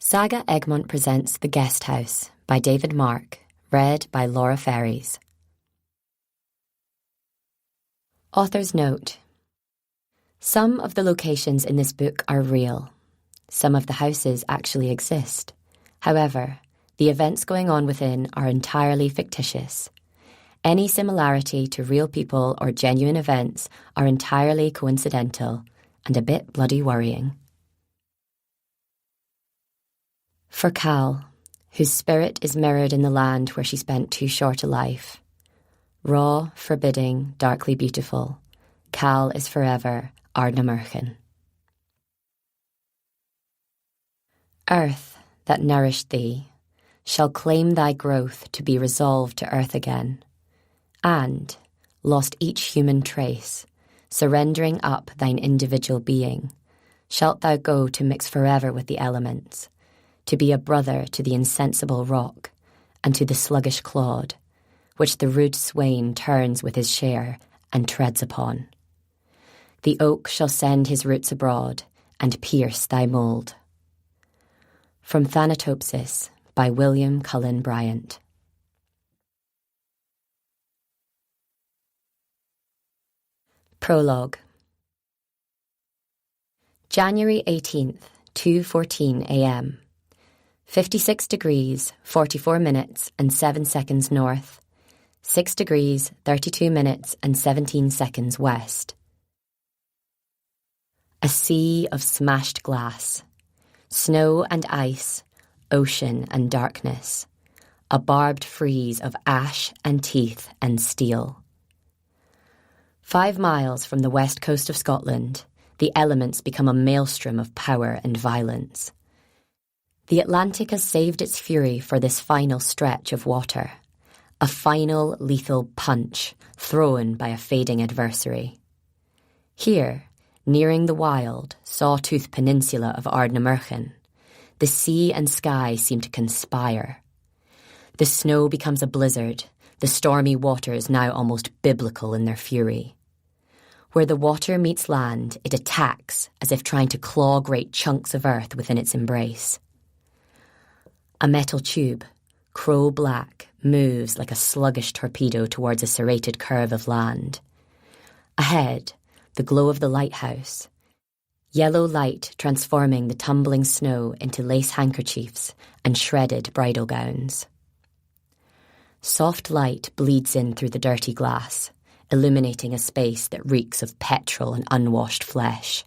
Saga Egmont presents The Guest House by David Mark, read by Laura Ferries. Author's note: some of the locations in this book are real. Some of the houses actually exist. However, the events going on within are entirely fictitious. Any similarity to real people or genuine events are entirely coincidental and a bit bloody worrying. For Cal, whose spirit is mirrored in the land where she spent too short a life. Raw, forbidding, darkly beautiful, Cal is forever Ardnamurchan. Earth that nourished thee shall claim thy growth to be resolved to earth again, and, lost each human trace, surrendering up thine individual being, shalt thou go to mix forever with the elements, to be a brother to the insensible rock and to the sluggish clod, which the rude swain turns with his share and treads upon. The oak shall send his roots abroad and pierce thy mould. From Thanatopsis by William Cullen Bryant. Prologue. January 18th, 2:14 a.m. 56 degrees, 44 minutes and 7 seconds north, 6 degrees, 32 minutes and 17 seconds west. A sea of smashed glass, snow and ice, ocean and darkness, a barbed frieze of ash and teeth and steel. 5 miles from the west coast of Scotland, the elements become a maelstrom of power and violence. The Atlantic has saved its fury for this final stretch of water, a final lethal punch thrown by a fading adversary. Here, nearing the wild, saw-toothed peninsula of Ardnamurchan, the sea and sky seem to conspire. The snow becomes a blizzard, the stormy waters now almost biblical in their fury. Where the water meets land, it attacks as if trying to claw great chunks of earth within its embrace. A metal tube, crow-black, moves like a sluggish torpedo towards a serrated curve of land. Ahead, the glow of the lighthouse, yellow light transforming the tumbling snow into lace handkerchiefs and shredded bridal gowns. Soft light bleeds in through the dirty glass, illuminating a space that reeks of petrol and unwashed flesh.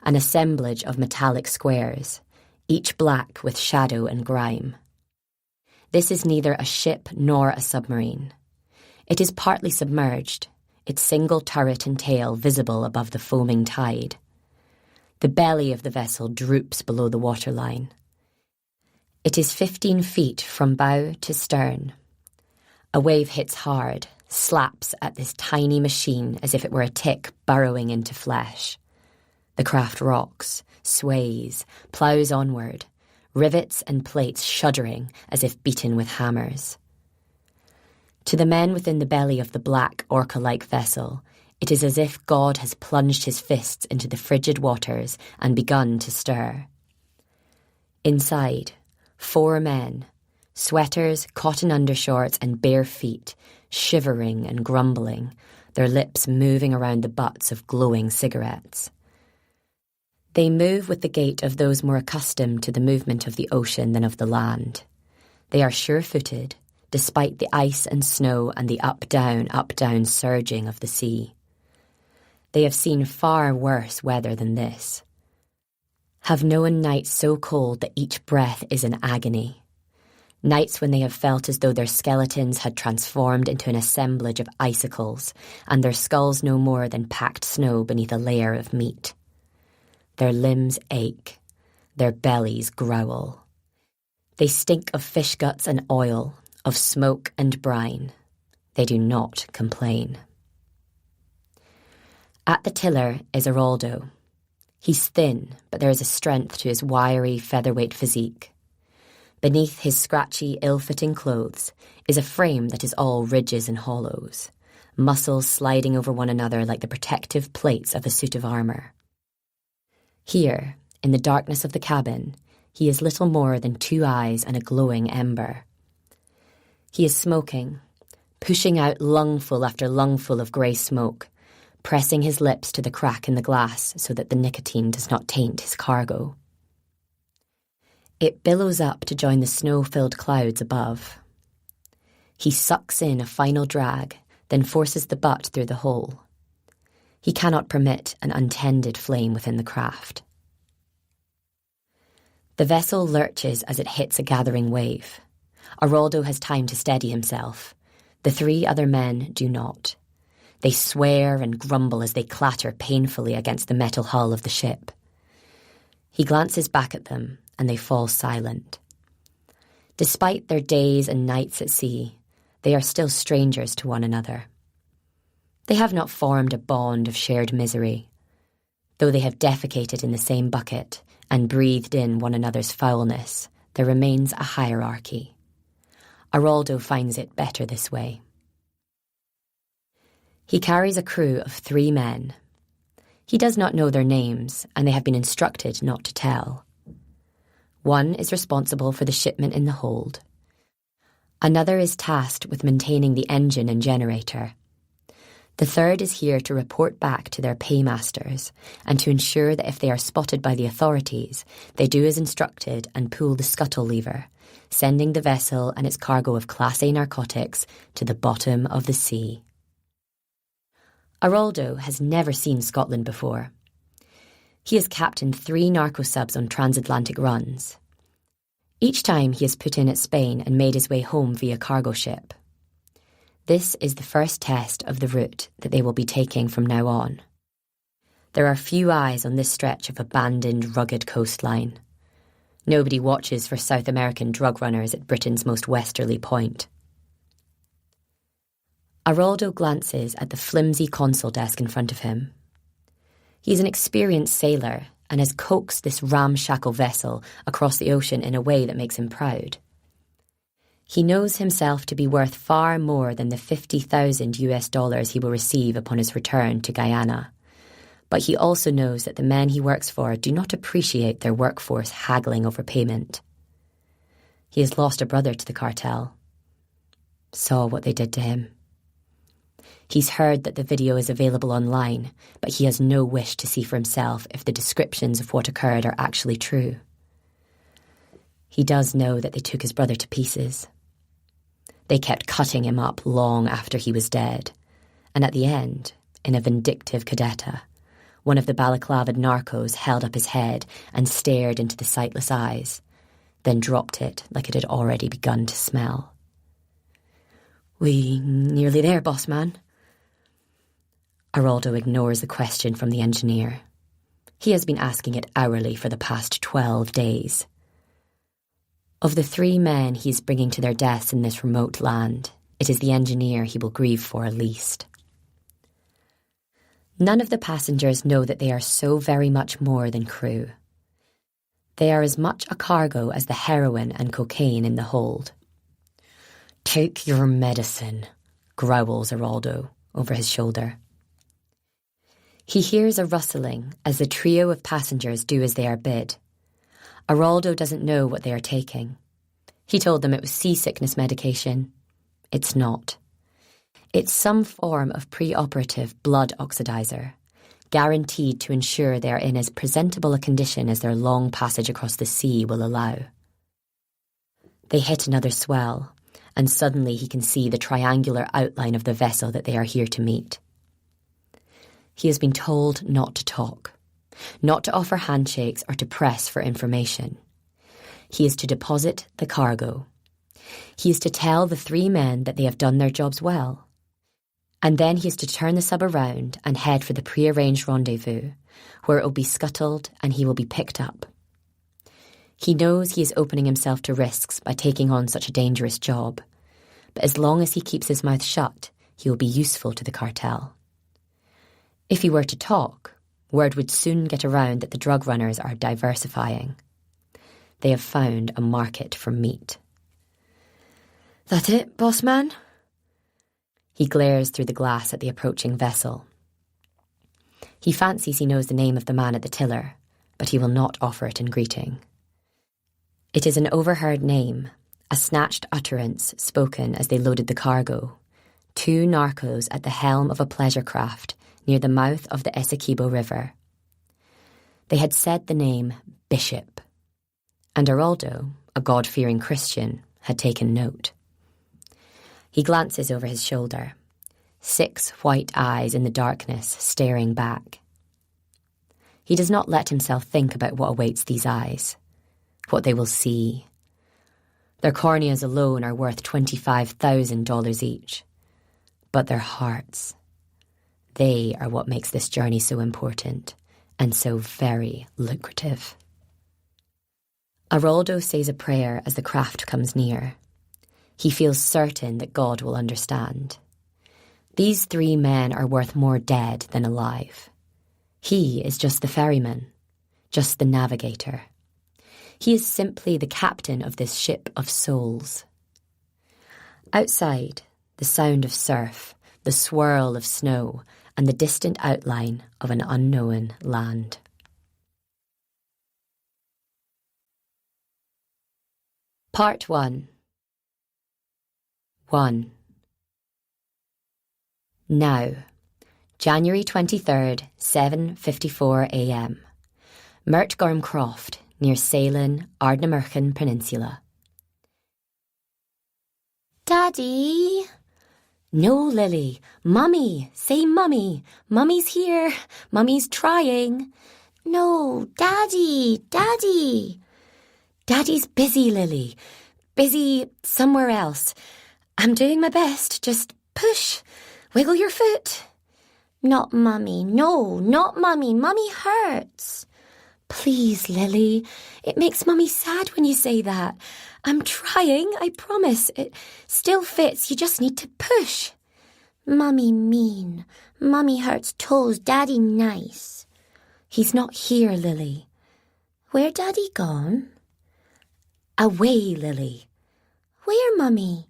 An assemblage of metallic squares, each black with shadow and grime. This is neither a ship nor a submarine. It is partly submerged, its single turret and tail visible above the foaming tide. The belly of the vessel droops below the waterline. It is 15 feet from bow to stern. A wave hits hard, slaps at this tiny machine as if it were a tick burrowing into flesh. The craft rocks, sways, ploughs onward, rivets and plates shuddering as if beaten with hammers. To the men within the belly of the black orca-like vessel, it is as if God has plunged his fists into the frigid waters and begun to stir. Inside, 4 men, sweaters, cotton undershorts and bare feet, shivering and grumbling, their lips moving around the butts of glowing cigarettes. They move with the gait of those more accustomed to the movement of the ocean than of the land. They are sure-footed, despite the ice and snow and the up-down surging of the sea. They have seen far worse weather than this. Have known nights so cold that each breath is an agony. Nights when they have felt as though their skeletons had transformed into an assemblage of icicles and their skulls no more than packed snow beneath a layer of meat. Their limbs ache, their bellies growl. They stink of fish guts and oil, of smoke and brine. They do not complain. At the tiller is Araldo. He's thin, but there is a strength to his wiry, featherweight physique. Beneath his scratchy, ill-fitting clothes is a frame that is all ridges and hollows, muscles sliding over one another like the protective plates of a suit of armour. Here, in the darkness of the cabin, he is little more than 2 eyes and a glowing ember. He is smoking, pushing out lungful after lungful of grey smoke, pressing his lips to the crack in the glass so that the nicotine does not taint his cargo. It billows up to join the snow-filled clouds above. He sucks in a final drag, then forces the butt through the hole. He cannot permit an untended flame within the craft. The vessel lurches as it hits a gathering wave. Aroldo has time to steady himself. The 3 other men do not. They swear and grumble as they clatter painfully against the metal hull of the ship. He glances back at them, and they fall silent. Despite their days and nights at sea, they are still strangers to one another. They have not formed a bond of shared misery. Though they have defecated in the same bucket and breathed in one another's foulness, there remains a hierarchy. Aroldo finds it better this way. He carries a crew of 3 men. He does not know their names, and they have been instructed not to tell. One is responsible for the shipment in the hold. Another is tasked with maintaining the engine and generator. The third is here to report back to their paymasters and to ensure that if they are spotted by the authorities, they do as instructed and pull the scuttle lever, sending the vessel and its cargo of Class A narcotics to the bottom of the sea. Aroldo has never seen Scotland before. He has captained 3 narco-subs on transatlantic runs. Each time he has put in at Spain and made his way home via cargo ship. This is the first test of the route that they will be taking from now on. There are few eyes on this stretch of abandoned, rugged coastline. Nobody watches for South American drug runners at Britain's most westerly point. Aroldo glances at the flimsy console desk in front of him. He is an experienced sailor and has coaxed this ramshackle vessel across the ocean in a way that makes him proud. He knows himself to be worth far more than the $50,000 he will receive upon his return to Guyana. But he also knows that the men he works for do not appreciate their workforce haggling over payment. He has lost a brother to the cartel. Saw what they did to him. He's heard that the video is available online, but he has no wish to see for himself if the descriptions of what occurred are actually true. He does know that they took his brother to pieces. They kept cutting him up long after he was dead, and at the end, in a vindictive cadetta, one of the balaclavaed narcos held up his head and stared into the sightless eyes, then dropped it like it had already begun to smell. "We nearly there, boss man?" Aroldo ignores the question from the engineer. He has been asking it hourly for the past 12 days. Of the 3 men he is bringing to their deaths in this remote land, it is the engineer he will grieve for least. None of the passengers know that they are so very much more than crew. They are as much a cargo as the heroin and cocaine in the hold. "Take your medicine," growls Aroldo over his shoulder. He hears a rustling as the trio of passengers do as they are bid. Aroldo doesn't know what they are taking. He told them it was seasickness medication. It's not. It's some form of pre-operative blood oxidizer, guaranteed to ensure they are in as presentable a condition as their long passage across the sea will allow. They hit another swell, and suddenly he can see the triangular outline of the vessel that they are here to meet. He has been told not to talk, not to offer handshakes or to press for information. He is to deposit the cargo. He is to tell the 3 men that they have done their jobs well. And then he is to turn the sub around and head for the pre-arranged rendezvous, where it will be scuttled and he will be picked up. He knows he is opening himself to risks by taking on such a dangerous job, but as long as he keeps his mouth shut, he will be useful to the cartel. If he were to talk, word would soon get around that the drug runners are diversifying. They have found a market for meat. "That it, boss man?" He glares through the glass at the approaching vessel. He fancies he knows the name of the man at the tiller, but he will not offer it in greeting. It is an overheard name, a snatched utterance spoken as they loaded the cargo. Two narcos at the helm of a pleasure craft near the mouth of the Essequibo River. They had said the name Bishop, and Araldo, a God-fearing Christian, had taken note. He glances over his shoulder, 6 white eyes in the darkness staring back. He does not let himself think about what awaits these eyes, what they will see. Their corneas alone are worth $25,000 each. But their hearts, they are what makes this journey so important and so very lucrative. Araldo says a prayer as the craft comes near. He feels certain that God will understand. These 3 men are worth more dead than alive. He is just the ferryman, just the navigator. He is simply the captain of this ship of souls. Outside, the sound of surf, the swirl of snow, and the distant outline of an unknown land. Part 1. 1. Now, January 23rd, 7:54 a.m. Mertgorm Croft, near Ceylon, Ardnamurchan Peninsula. Daddy? No, Lily. Mummy. Say mummy. Mummy's here. Mummy's trying. No, Daddy. Daddy. Daddy's busy, Lily. Busy somewhere else. I'm doing my best. Just push. Wiggle your foot. Not Mummy. No, not Mummy. Mummy hurts. Please, Lily. It makes Mummy sad when you say that. I'm trying, I promise. It still fits. You just need to push. Mummy mean. Mummy hurts toes. Daddy nice. He's not here, Lily. Where Daddy gone? Away, Lily. Where, Mummy?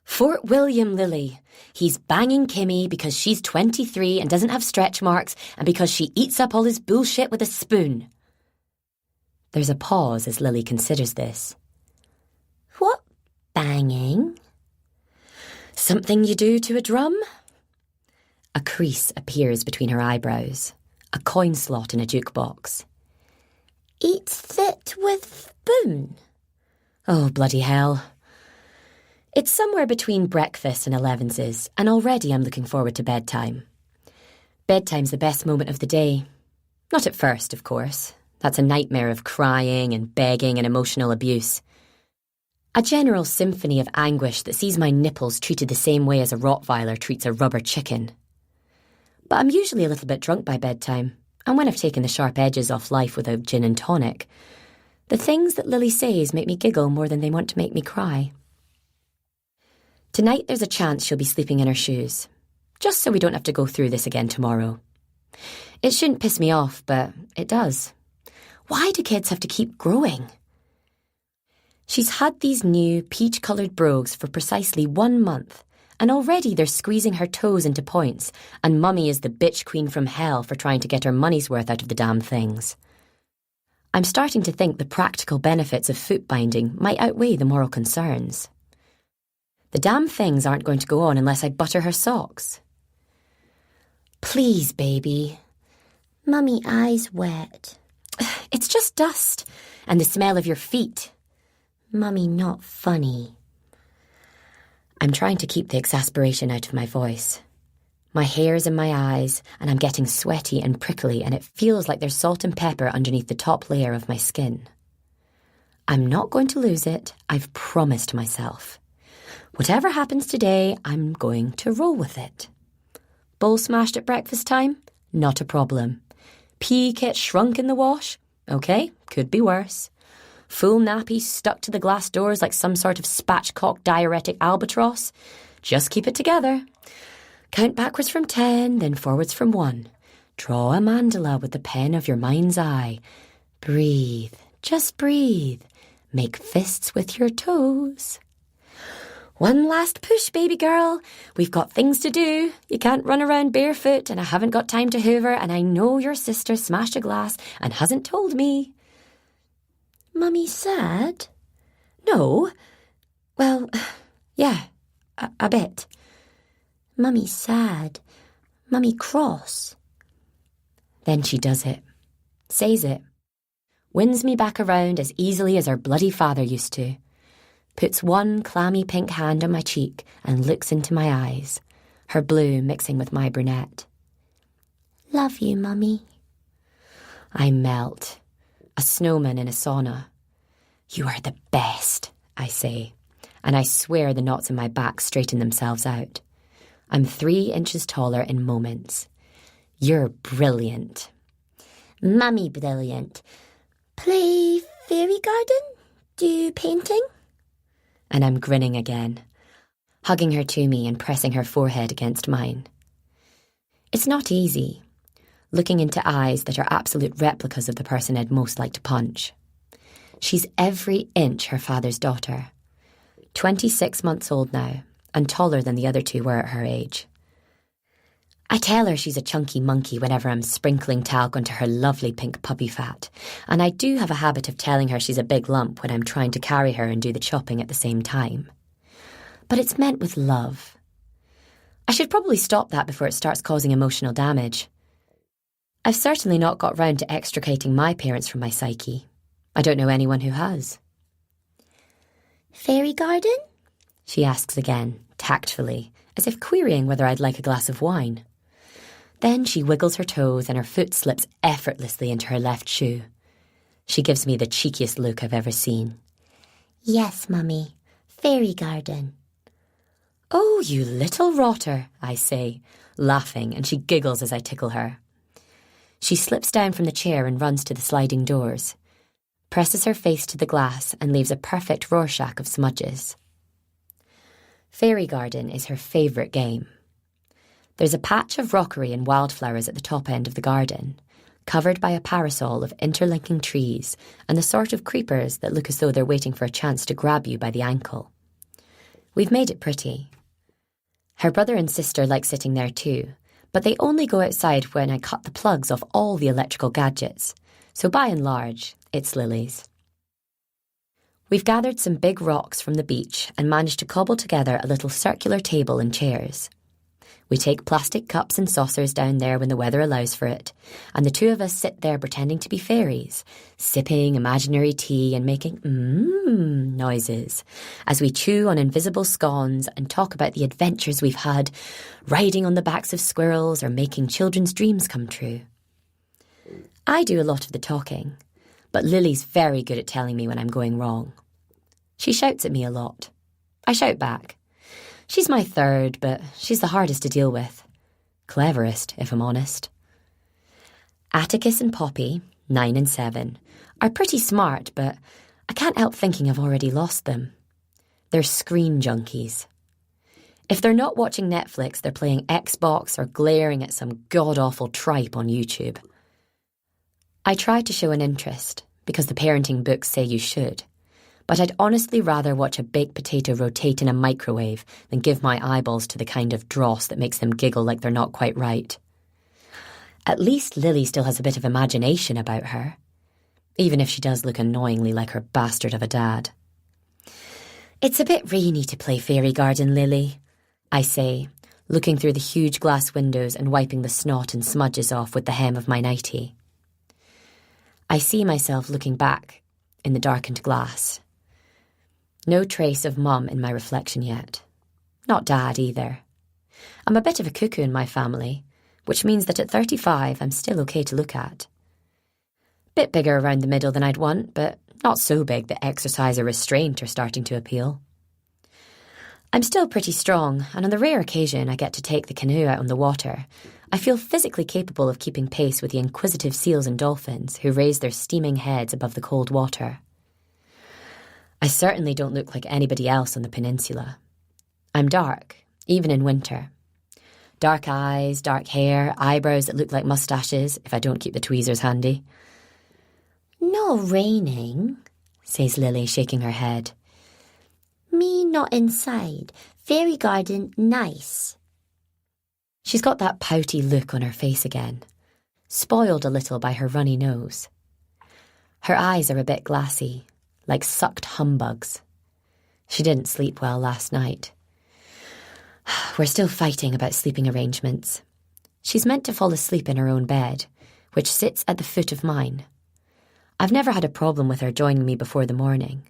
Fort William, Lily. He's banging Kimmy because she's 23 and doesn't have stretch marks and because she eats up all his bullshit with a spoon. There's a pause as Lily considers this. What banging? Something you do to a drum? A crease appears between her eyebrows, a coin slot in a jukebox. Eats it with spoon? Oh, bloody hell. It's somewhere between breakfast and 11's, and already I'm looking forward to bedtime. Bedtime's the best moment of the day. Not at first, of course. That's a nightmare of crying and begging and emotional abuse. A general symphony of anguish that sees my nipples treated the same way as a Rottweiler treats a rubber chicken. But I'm usually a little bit drunk by bedtime, and when I've taken the sharp edges off life with a gin and tonic, the things that Lily says make me giggle more than they want to make me cry. Tonight there's a chance she'll be sleeping in her shoes, just so we don't have to go through this again tomorrow. It shouldn't piss me off, but it does. Why do kids have to keep growing? She's had these new peach-coloured brogues for precisely 1 month, and already they're squeezing her toes into points, and Mummy is the bitch queen from hell for trying to get her money's worth out of the damn things. I'm starting to think the practical benefits of foot binding might outweigh the moral concerns. The damn things aren't going to go on unless I butter her socks. Please, baby. Mummy, eyes wet. It's just dust and the smell of your feet. Mummy, not funny. I'm trying to keep the exasperation out of my voice. My hair's in my eyes and I'm getting sweaty and prickly and it feels like there's salt and pepper underneath the top layer of my skin. I'm not going to lose it. I've promised myself. Whatever happens today, I'm going to roll with it. Bowl smashed at breakfast time? Not a problem. Pea kit shrunk in the wash? Okay, could be worse. Full nappy stuck to the glass doors like some sort of spatchcock diuretic albatross? Just keep it together. Count backwards from 10, then forwards from 1. Draw a mandala with the pen of your mind's eye. Breathe, just breathe. Make fists with your toes. One last push, baby girl. We've got things to do. You can't run around barefoot, and I haven't got time to hoover, and I know your sister smashed a glass and hasn't told me. Mummy sad? No. Well, yeah, a bit. Mummy sad. Mummy cross. Then she does it. Says it. Wins me back around as easily as her bloody father used to. Puts one clammy pink hand on my cheek and looks into my eyes, her blue mixing with my brunette. Love you, Mummy. I melt. A snowman in a sauna. You are the best, I say, and I swear the knots in my back straighten themselves out. I'm 3 inches taller in moments. You're brilliant. Mummy brilliant. Play fairy garden? Do painting? And I'm grinning again, hugging her to me and pressing her forehead against mine. It's not easy, looking into eyes that are absolute replicas of the person I'd most like to punch. She's every inch her father's daughter, 26 months old now, and taller than the other two were at her age. I tell her she's a chunky monkey whenever I'm sprinkling talc onto her lovely pink puppy fat, and I do have a habit of telling her she's a big lump when I'm trying to carry her and do the chopping at the same time. But it's meant with love. I should probably stop that before it starts causing emotional damage. I've certainly not got round to extricating my parents from my psyche. I don't know anyone who has. Fairy garden? She asks again, tactfully, as if querying whether I'd like a glass of wine. Then she wiggles her toes and her foot slips effortlessly into her left shoe. She gives me the cheekiest look I've ever seen. Yes, Mummy. Fairy garden. Oh, you little rotter, I say, laughing, and she giggles as I tickle her. She slips down from the chair and runs to the sliding doors, presses her face to the glass and leaves a perfect Rorschach of smudges. Fairy garden is her favourite game. There's a patch of rockery and wildflowers at the top end of the garden, covered by a parasol of interlinking trees and the sort of creepers that look as though they're waiting for a chance to grab you by the ankle. We've made it pretty. Her brother and sister like sitting there too, but they only go outside when I cut the plugs off all the electrical gadgets, so by and large, it's Lily's. We've gathered some big rocks from the beach and managed to cobble together a little circular table and chairs. We take plastic cups and saucers down there when the weather allows for it, and the two of us sit there pretending to be fairies, sipping imaginary tea and making noises as we chew on invisible scones and talk about the adventures we've had, riding on the backs of squirrels or making children's dreams come true. I do a lot of the talking, but Lily's very good at telling me when I'm going wrong. She shouts at me a lot. I shout back. She's my third, but she's the hardest to deal with. Cleverest, if I'm honest. Atticus and Poppy, 9 and 7, are pretty smart, but I can't help thinking I've already lost them. They're screen junkies. If they're not watching Netflix, they're playing Xbox or glaring at some god-awful tripe on YouTube. I try to show an interest, because the parenting books say you should, but I'd honestly rather watch a baked potato rotate in a microwave than give my eyeballs to the kind of dross that makes them giggle like they're not quite right. At least Lily still has a bit of imagination about her, even if she does look annoyingly like her bastard of a dad. It's a bit rainy to play fairy garden, Lily, I say, looking through the huge glass windows and wiping the snot and smudges off with the hem of my nightie. I see myself looking back in the darkened glass. No trace of Mum in my reflection yet. Not Dad either. I'm a bit of a cuckoo in my family, which means that at 35 I'm still okay to look at. Bit bigger around the middle than I'd want, but not so big that exercise or restraint are starting to appeal. I'm still pretty strong, and on the rare occasion I get to take the canoe out on the water, I feel physically capable of keeping pace with the inquisitive seals and dolphins who raise their steaming heads above the cold water. I certainly don't look like anybody else on the peninsula. I'm dark, even in winter. Dark eyes, dark hair, eyebrows that look like moustaches if I don't keep the tweezers handy. No raining, says Lily, shaking her head. Me not inside. Fairy garden nice. She's got that pouty look on her face again, spoiled a little by her runny nose. Her eyes are a bit glassy, like sucked humbugs. She didn't sleep well last night. We're still fighting about sleeping arrangements. She's meant to fall asleep in her own bed, which sits at the foot of mine. I've never had a problem with her joining me before the morning,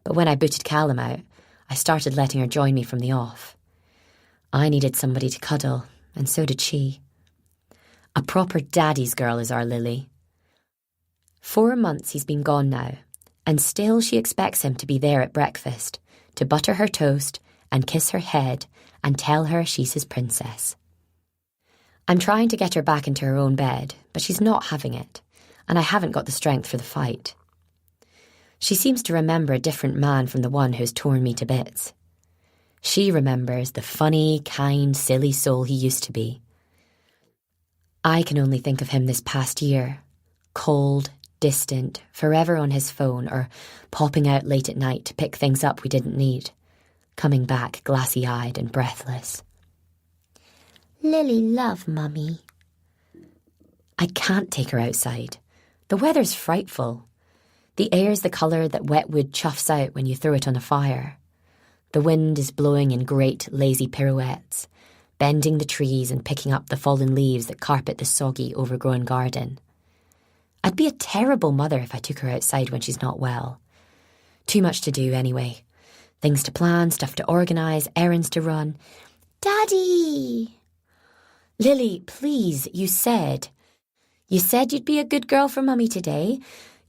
but when I booted Callum out, I started letting her join me from the off. I needed somebody to cuddle, and so did she. A proper daddy's girl is our Lily. 4 months he's been gone now, and still she expects him to be there at breakfast, to butter her toast and kiss her head and tell her she's his princess. I'm trying to get her back into her own bed, but she's not having it, and I haven't got the strength for the fight. She seems to remember a different man from the one who's torn me to bits. She remembers the funny, kind, silly soul he used to be. I can only think of him this past year, cold, distant, forever on his phone or popping out late at night to pick things up we didn't need, coming back glassy-eyed and breathless. Lily, love, Mummy. I can't take her outside. The weather's frightful. The air's the colour that wet wood chuffs out when you throw it on a fire. The wind is blowing in great, lazy pirouettes, bending the trees and picking up the fallen leaves that carpet the soggy, overgrown garden. I'd be a terrible mother if I took her outside when she's not well. Too much to do anyway. Things to plan, stuff to organise, errands to run. Daddy! Lily, please, you said you'd be a good girl for Mummy today.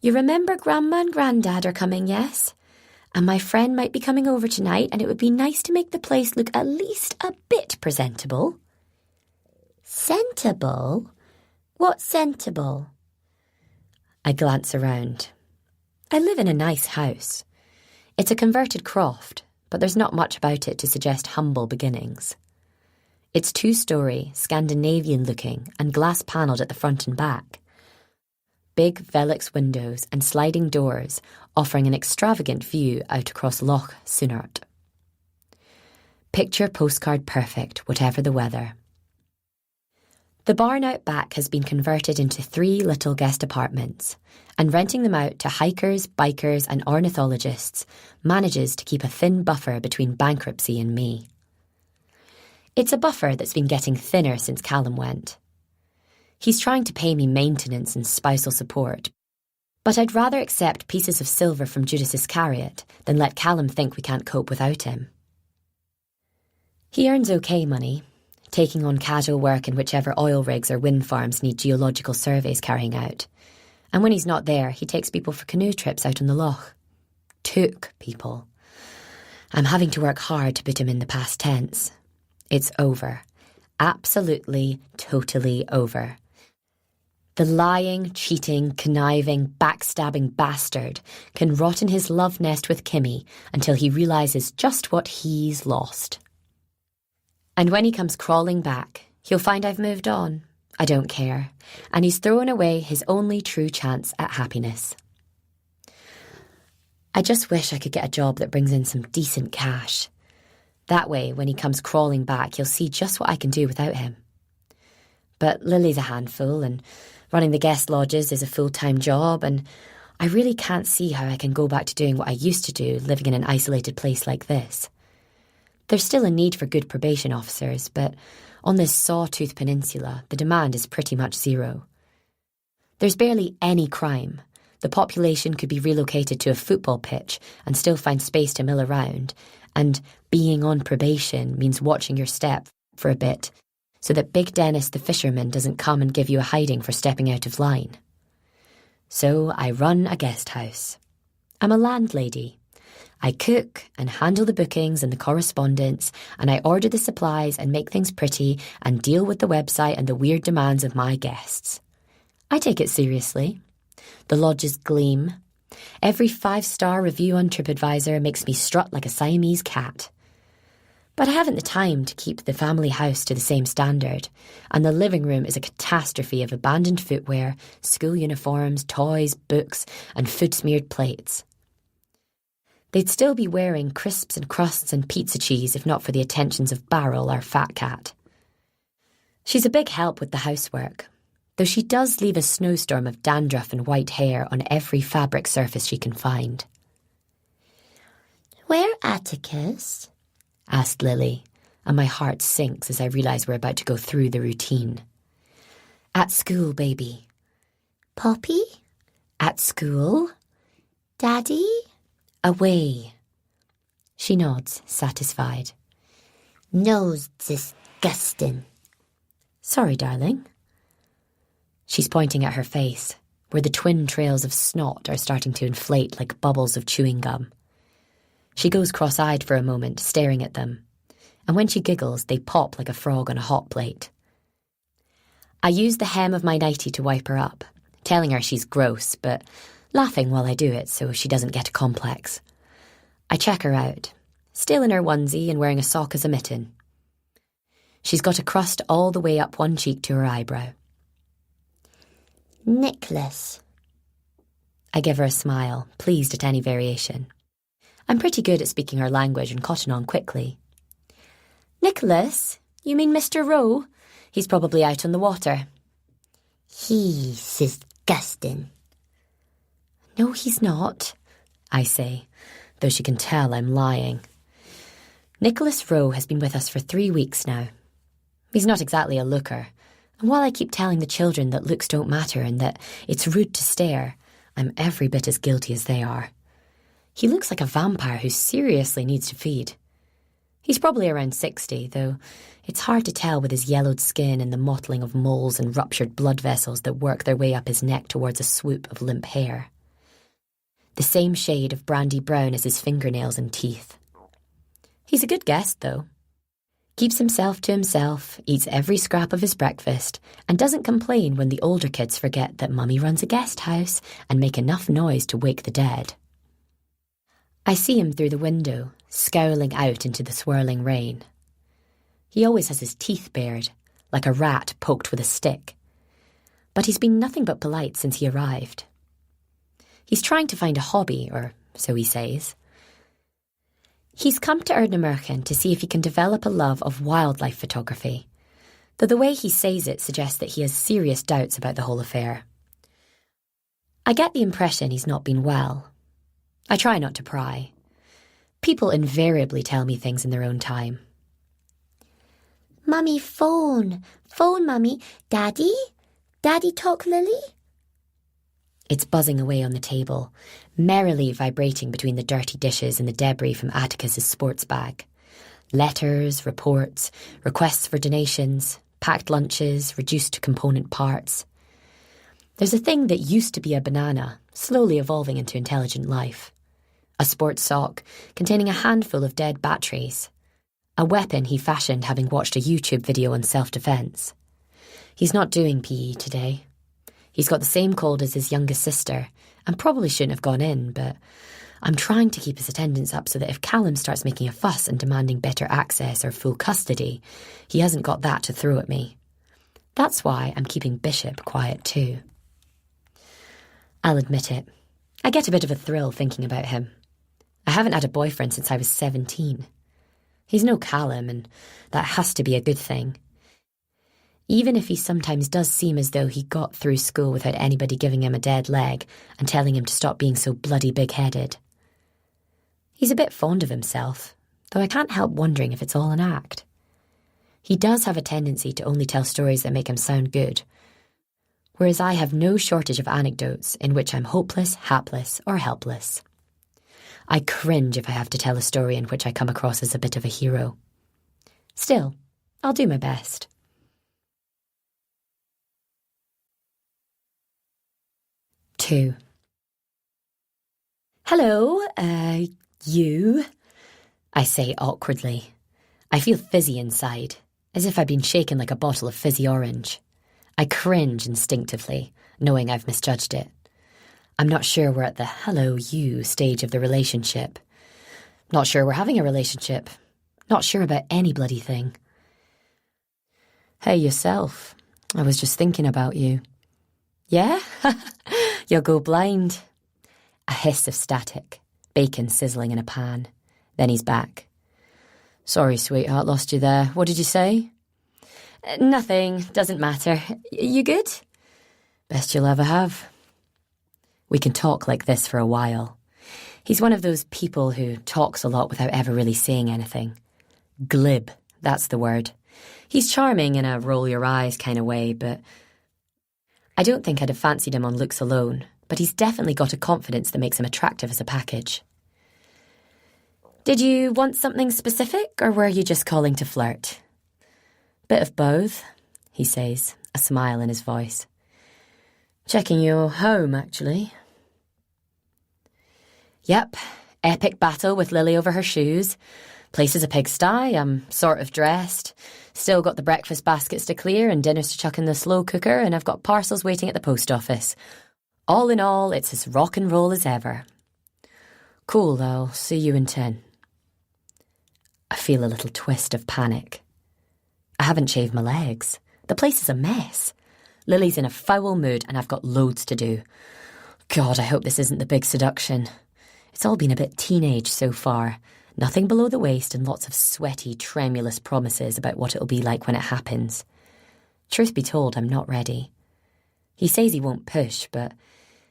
You remember Grandma and Grandad are coming, yes? And my friend might be coming over tonight, and it would be nice to make the place look at least a bit presentable. Sentable? What's sentable? I glance around. I live in a nice house. It's a converted croft, but there's not much about it to suggest humble beginnings. It's 2-storey, Scandinavian-looking, and glass-panelled at the front and back. Big Velux windows and sliding doors offering an extravagant view out across Loch Sunart. Picture postcard perfect, whatever the weather. The barn out back has been converted into 3 little guest apartments, and renting them out to hikers, bikers and ornithologists manages to keep a thin buffer between bankruptcy and me. It's a buffer that's been getting thinner since Callum went. He's trying to pay me maintenance and spousal support, but I'd rather accept pieces of silver from Judas Iscariot than let Callum think we can't cope without him. He earns okay money, taking on casual work in whichever oil rigs or wind farms need geological surveys carrying out. And when he's not there, he takes people for canoe trips out on the loch. Took people. I'm having to work hard to put him in the past tense. It's over. Absolutely, totally over. The lying, cheating, conniving, backstabbing bastard can rot in his love nest with Kimmy until he realises just what he's lost. And when he comes crawling back, he'll find I've moved on. I don't care. And he's thrown away his only true chance at happiness. I just wish I could get a job that brings in some decent cash. That way, when he comes crawling back, he'll see just what I can do without him. But Lily's a handful, and running the guest lodges is a full-time job, and I really can't see how I can go back to doing what I used to do, living in an isolated place like this. There's still a need for good probation officers, but on this sawtooth peninsula, the demand is pretty much zero. There's barely any crime. The population could be relocated to a football pitch and still find space to mill around, and being on probation means watching your step for a bit, so that Big Dennis the fisherman doesn't come and give you a hiding for stepping out of line. So I run a guest house. I'm a landlady. I cook and handle the bookings and the correspondence, and I order the supplies and make things pretty and deal with the website and the weird demands of my guests. I take it seriously. The lodges gleam. Every 5-star review on TripAdvisor makes me strut like a Siamese cat. But I haven't the time to keep the family house to the same standard, and the living room is a catastrophe of abandoned footwear, school uniforms, toys, books, and food-smeared plates. They'd still be wearing crisps and crusts and pizza cheese if not for the attentions of Barrel, our fat cat. She's a big help with the housework. though she does leave a snowstorm of dandruff and white hair on every fabric surface she can find. "Where Atticus?" asked Lily, and my heart sinks as I realise we're about to go through the routine. At school, baby. "Poppy?" At school. "Daddy?" Away. She nods, satisfied. "Nose disgusting." Sorry, darling. She's pointing at her face, where the twin trails of snot are starting to inflate like bubbles of chewing gum. She goes cross-eyed for a moment, staring at them, and when she giggles, they pop like a frog on a hot plate. I use the hem of my nightie to wipe her up, telling her she's gross, but laughing while I do it so she doesn't get a complex. I check her out, still in her onesie and wearing a sock as a mitten. She's got a crust all the way up one cheek to her eyebrow. "Nicholas." I give her a smile, pleased at any variation. I'm pretty good at speaking her language and cotton on quickly. "Nicholas? You mean Mr. Rowe? He's probably out on the water." "He's disgusting." "No, he's not," I say, though she can tell I'm lying. Nicholas Rowe has been with us for 3 weeks now. He's not exactly a looker, and while I keep telling the children that looks don't matter and that it's rude to stare, I'm every bit as guilty as they are. He looks like a vampire who seriously needs to feed. He's probably around 60, though it's hard to tell with his yellowed skin and the mottling of moles and ruptured blood vessels that work their way up his neck towards a swoop of limp hair. The same shade of brandy brown as his fingernails and teeth. He's a good guest, though. Keeps himself to himself, eats every scrap of his breakfast, and doesn't complain when the older kids forget that Mummy runs a guest house and make enough noise to wake the dead. I see him through the window, scowling out into the swirling rain. He always has his teeth bared, like a rat poked with a stick. But he's been nothing but polite since he arrived. He's trying to find a hobby, or so he says. He's come to Ardnamurchan to see if he can develop a love of wildlife photography, though the way he says it suggests that he has serious doubts about the whole affair. I get the impression he's not been well. I try not to pry. People invariably tell me things in their own time. "Mummy, phone. Phone, Mummy. Daddy? Daddy talk, Lily?" It's buzzing away on the table, merrily vibrating between the dirty dishes and the debris from Atticus's sports bag. Letters, reports, requests for donations, packed lunches, reduced to component parts. There's a thing that used to be a banana, slowly evolving into intelligent life. A sports sock containing a handful of dead batteries. A weapon he fashioned having watched a YouTube video on self-defence. He's not doing PE today. He's got the same cold as his youngest sister, and probably shouldn't have gone in, but I'm trying to keep his attendance up so that if Callum starts making a fuss and demanding better access or full custody, he hasn't got that to throw at me. That's why I'm keeping Bishop quiet too. I'll admit it. I get a bit of a thrill thinking about him. I haven't had a boyfriend since I was 17. He's no Callum, and that has to be a good thing. Even if he sometimes does seem as though he got through school without anybody giving him a dead leg and telling him to stop being so bloody big-headed. He's a bit fond of himself, though I can't help wondering if it's all an act. He does have a tendency to only tell stories that make him sound good, whereas I have no shortage of anecdotes in which I'm hopeless, hapless, or helpless. I cringe if I have to tell a story in which I come across as a bit of a hero. Still, I'll do my best. Two. "Hello, you?" I say awkwardly. I feel fizzy inside, as if I'd been shaken like a bottle of fizzy orange. I cringe instinctively, knowing I've misjudged it. I'm not sure we're at the hello you stage of the relationship. Not sure we're having a relationship. Not sure about any bloody thing. "Hey, yourself. I was just thinking about you." "Yeah? You'll go blind." A hiss of static, bacon sizzling in a pan. Then he's back. "Sorry, sweetheart, lost you there. What did you say?" "Nothing, doesn't matter. You good?" Best you'll ever have. We can talk like this for a while. He's one of those people who talks a lot without ever really saying anything. Glib, that's the word. He's charming in a roll-your-eyes kind of way, but I don't think I'd have fancied him on looks alone, but he's definitely got a confidence that makes him attractive as a package. Did you want something specific, or were you just calling to flirt? Bit of both, he says, a smile in his voice. Checking your home, actually. Yep, epic battle with Lily over her shoes. Place is a pigsty, I'm sort of dressed. Still got the breakfast baskets to clear and dinners to chuck in the slow cooker, and I've got parcels waiting at the post office. All in all, it's as rock and roll as ever. Cool, I'll see you in 10. I feel a little twist of panic. I haven't shaved my legs. The place is a mess. Lily's in a foul mood and I've got loads to do. God, I hope this isn't the big seduction. It's all been a bit teenage so far. Nothing below the waist and lots of sweaty, tremulous promises about what it'll be like when it happens. Truth be told, I'm not ready. He says he won't push, but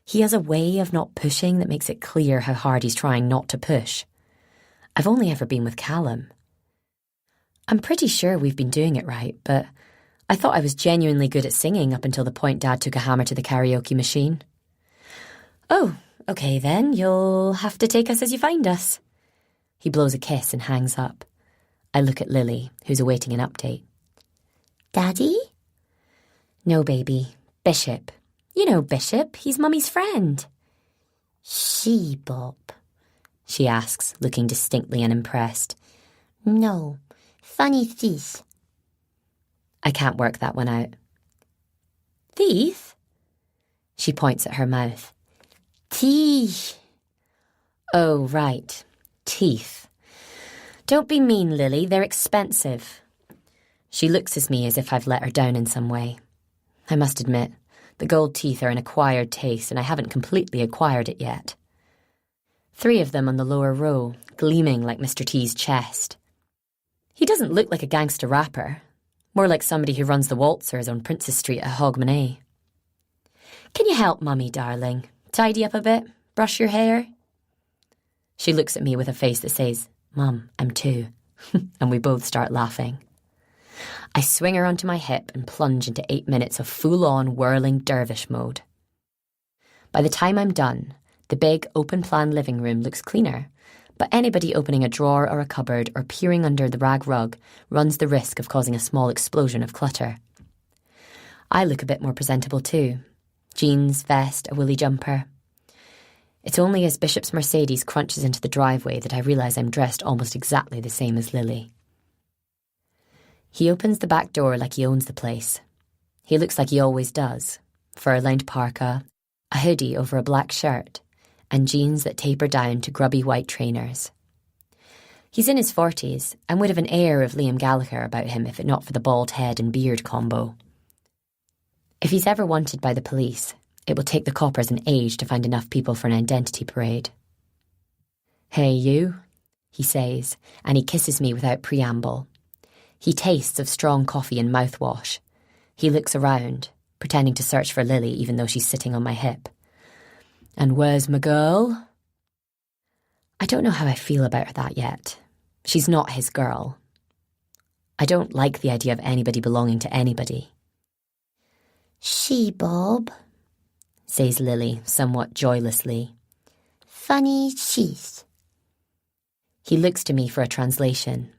he has a way of not pushing that makes it clear how hard he's trying not to push. I've only ever been with Callum. I'm pretty sure we've been doing it right, but I thought I was genuinely good at singing up until the point Dad took a hammer to the karaoke machine. Oh, okay then, you'll have to take us as you find us. He blows a kiss and hangs up. I look at Lily, who's awaiting an update. Daddy? No, baby. Bishop. You know Bishop, he's Mummy's friend. She, Bob? She asks, looking distinctly unimpressed. No, funny thief. I can't work that one out. Thief? She points at her mouth. Teeth. Oh, right. Teeth. Don't be mean, Lily, they're expensive. She looks at me as if I've let her down in some way. I must admit, the gold teeth are an acquired taste and I haven't completely acquired it yet. 3 of them on the lower row, gleaming like Mr. T's chest. He doesn't look like a gangster rapper, more like somebody who runs the waltzers on Princess Street at Hogmanay. Can you help, Mummy, darling? Tidy up a bit? Brush your hair? She looks at me with a face that says, Mum, I'm 2. And we both start laughing. I swing her onto my hip and plunge into 8 minutes of full-on whirling dervish mode. By the time I'm done, the big open-plan living room looks cleaner, but anybody opening a drawer or a cupboard or peering under the rag rug runs the risk of causing a small explosion of clutter. I look a bit more presentable too. Jeans, vest, a woolly jumper. It's only as Bishop's Mercedes crunches into the driveway that I realise I'm dressed almost exactly the same as Lily. He opens the back door like he owns the place. He looks like he always does. Fur-lined parka, a hoodie over a black shirt, and jeans that taper down to grubby white trainers. He's in his 40s and would have an air of Liam Gallagher about him if it not for the bald head and beard combo. If he's ever wanted by the police, it will take the coppers an age to find enough people for an identity parade. Hey, you, he says, and he kisses me without preamble. He tastes of strong coffee and mouthwash. He looks around, pretending to search for Lily even though she's sitting on my hip. And where's my girl? I don't know how I feel about that yet. She's not his girl. I don't like the idea of anybody belonging to anybody. She, Bob, says Lily, somewhat joylessly. Funny teeth. He looks to me for a translation.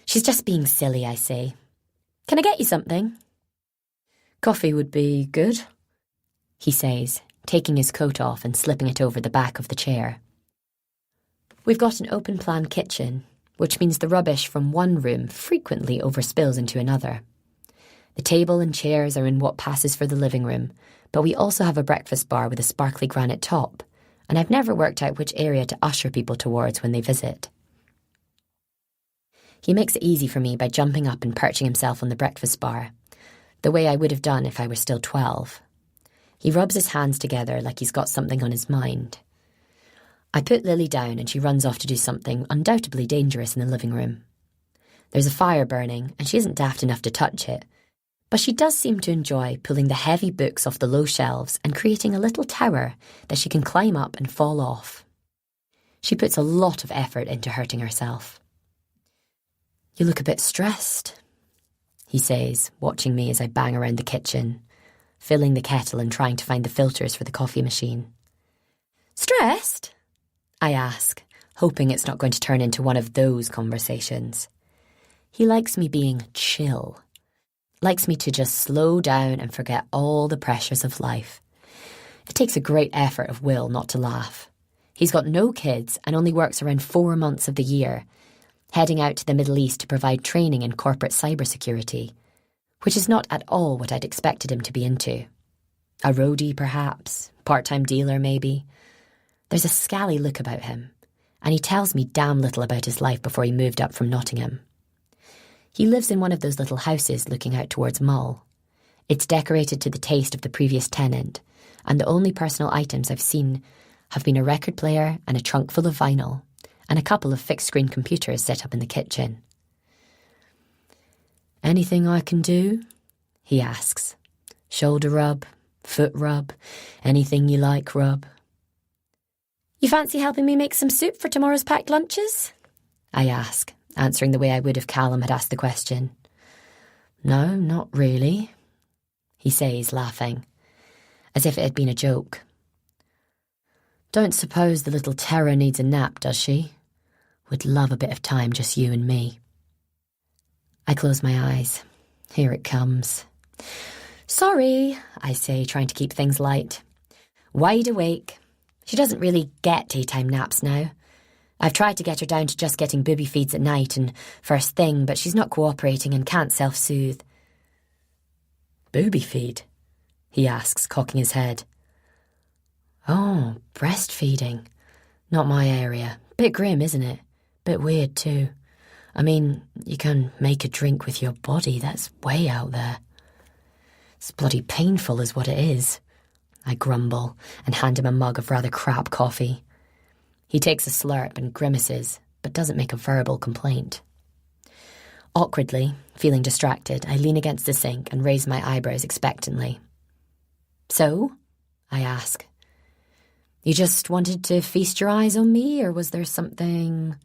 She's just being silly, I say. Can I get you something? Coffee would be good, he says, taking his coat off and slipping it over the back of the chair. We've got an open-plan kitchen, which means the rubbish from one room frequently overspills into another. The table and chairs are in what passes for the living room, but we also have a breakfast bar with a sparkly granite top, and I've never worked out which area to usher people towards when they visit. He makes it easy for me by jumping up and perching himself on the breakfast bar, the way I would have done if I were still 12. He rubs his hands together like he's got something on his mind. I put Lily down and she runs off to do something undoubtedly dangerous in the living room. There's a fire burning and she isn't daft enough to touch it, But she does seem to enjoy pulling the heavy books off the low shelves and creating a little tower that she can climb up and fall off. She puts a lot of effort into hurting herself. "You look a bit stressed," he says, watching me as I bang around the kitchen, filling the kettle and trying to find the filters for the coffee machine. "Stressed?" I ask, hoping it's not going to turn into one of those conversations. He likes me being chill, likes me to just slow down and forget all the pressures of life. It takes a great effort of will not to laugh. He's got no kids and only works around 4 months of the year, heading out to the Middle East to provide training in corporate cybersecurity, which is not at all what I'd expected him to be into. A roadie, perhaps, part-time dealer, maybe. There's a scally look about him, and he tells me damn little about his life before he moved up from Nottingham. He lives in one of those little houses looking out towards Mull. It's decorated to the taste of the previous tenant, and the only personal items I've seen have been a record player and a trunk full of vinyl, and a couple of fixed-screen computers set up in the kitchen. "Anything I can do?" he asks. "Shoulder rub, foot rub, anything you like rub." "You fancy helping me make some soup for tomorrow's packed lunches?" I ask, answering the way I would if Callum had asked the question. "No, not really," he says, laughing, as if it had been a joke. "Don't suppose the little terror needs a nap, does she? Would love a bit of time, just you and me." I close my eyes. Here it comes. "Sorry," I say, trying to keep things light. Wide awake. She doesn't really get daytime naps now. I've tried to get her down to just getting booby feeds at night and first thing, but she's not cooperating and can't self-soothe. "Booby feed?" he asks, cocking his head. "Oh, breastfeeding. Not my area. Bit grim, isn't it? Bit weird too. I mean, you can make a drink with your body. That's way out there." "It's bloody painful is what it is," I grumble and hand him a mug of rather crap coffee. He takes a slurp and grimaces, but doesn't make a verbal complaint. Awkwardly, feeling distracted, I lean against the sink and raise my eyebrows expectantly. "So?" I ask. "You just wanted to feast your eyes on me, or was there something—"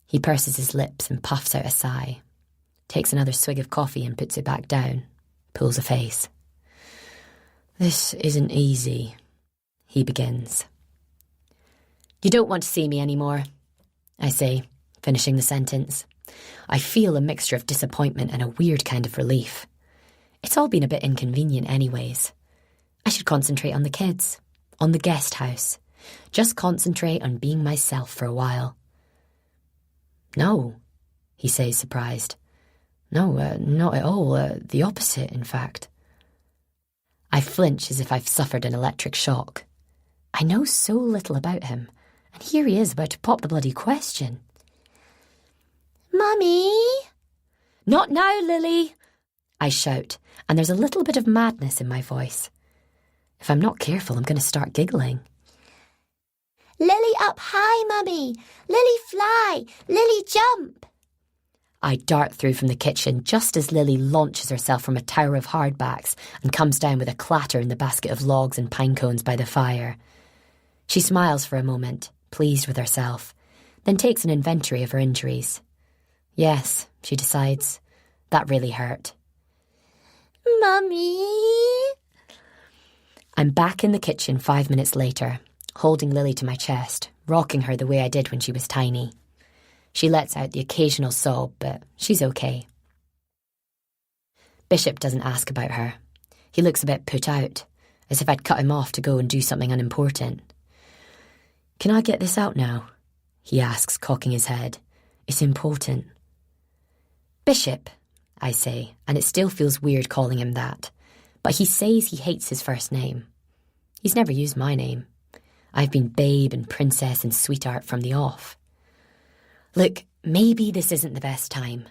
He purses his lips and puffs out a sigh, takes another swig of coffee and puts it back down, pulls a face. "This isn't easy," he begins. "You don't want to see me anymore," I say, finishing the sentence. I feel a mixture of disappointment and a weird kind of relief. It's all been a bit inconvenient anyways. I should concentrate on the kids, on the guest house. Just concentrate on being myself for a while. "No," he says, surprised. "No, not at all. The opposite, in fact." I flinch as if I've suffered an electric shock. I know so little about him, and here he is about to pop the bloody question. "Mummy?" "Not now, Lily!" I shout, and there's a little bit of madness in my voice. If I'm not careful, I'm going to start giggling. "Lily up high, Mummy! Lily fly! Lily jump!" I dart through from the kitchen just as Lily launches herself from a tower of hardbacks and comes down with a clatter in the basket of logs and pine cones by the fire. She smiles for a moment, pleased with herself, then takes an inventory of her injuries. Yes, she decides, that really hurt. "Mummy?" I'm back in the kitchen 5 minutes later, holding Lily to my chest, rocking her the way I did when she was tiny. She lets out the occasional sob, but she's okay. Bishop doesn't ask about her. He looks a bit put out, as if I'd cut him off to go and do something unimportant. "Can I get this out now?" he asks, cocking his head. "It's important." "Bishop," I say, and it still feels weird calling him that, but he says he hates his first name. He's never used my name. I've been babe and princess and sweetheart from the off. "Look, maybe this isn't the best time."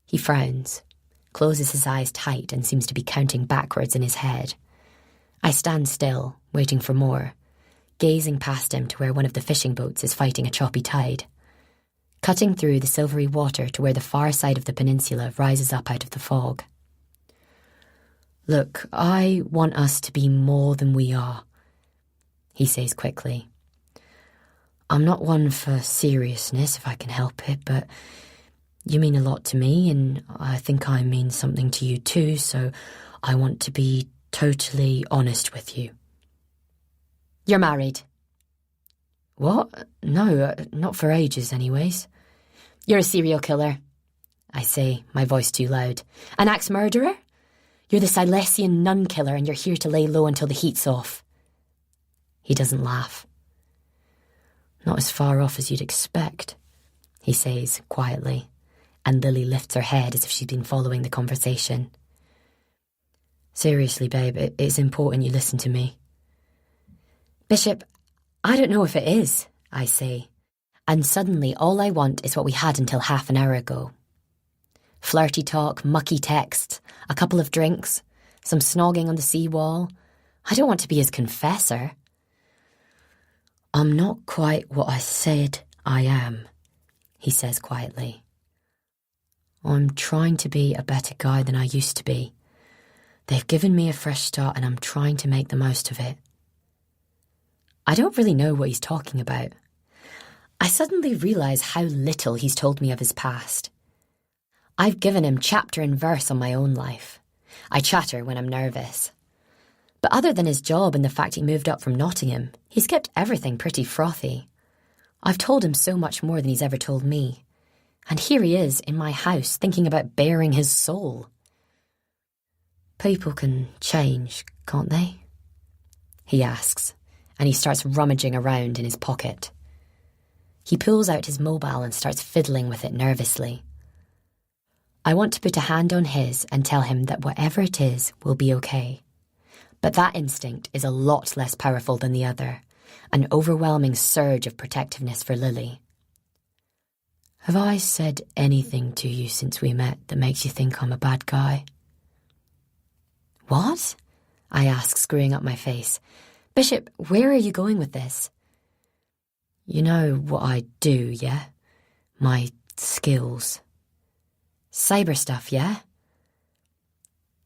He frowns, closes his eyes tight and seems to be counting backwards in his head. I stand still, waiting for more, gazing past him to where one of the fishing boats is fighting a choppy tide, cutting through the silvery water to where the far side of the peninsula rises up out of the fog. Look, I want us to be more than we are, he says quickly. I'm not one for seriousness if I can help it, but you mean a lot to me, and I think I mean something to you too, so I want to be totally honest with you. You're married. What? No, not for ages anyways. You're a serial killer, I say, my voice too loud. An axe murderer? You're the Silesian nun killer and you're here to lay low until the heat's off. He doesn't laugh. Not as far off as you'd expect, he says quietly, and Lily lifts her head as if she's been following the conversation. Seriously, babe, it's important you listen to me. Bishop, I don't know if it is, I say, and suddenly all I want is what we had until half an hour ago. Flirty talk, mucky texts, a couple of drinks, some snogging on the seawall. I don't want to be his confessor. I'm not quite what I said I am, he says quietly. I'm trying to be a better guy than I used to be. They've given me a fresh start and I'm trying to make the most of it. I don't really know what he's talking about. I suddenly realise how little he's told me of his past. I've given him chapter and verse on my own life. I chatter when I'm nervous. But other than his job and the fact he moved up from Nottingham, he's kept everything pretty frothy. I've told him so much more than he's ever told me. And here he is in my house thinking about bearing his soul. People can change, can't they? He asks, and he starts rummaging around in his pocket. He pulls out his mobile and starts fiddling with it nervously. I want to put a hand on his and tell him that whatever it is will be okay. But that instinct is a lot less powerful than the other, an overwhelming surge of protectiveness for Lily. Have I said anything to you since we met that makes you think I'm a bad guy? What? I ask, screwing up my face. Bishop, where are you going with this? You know what I do, yeah? My skills. Cyber stuff, yeah?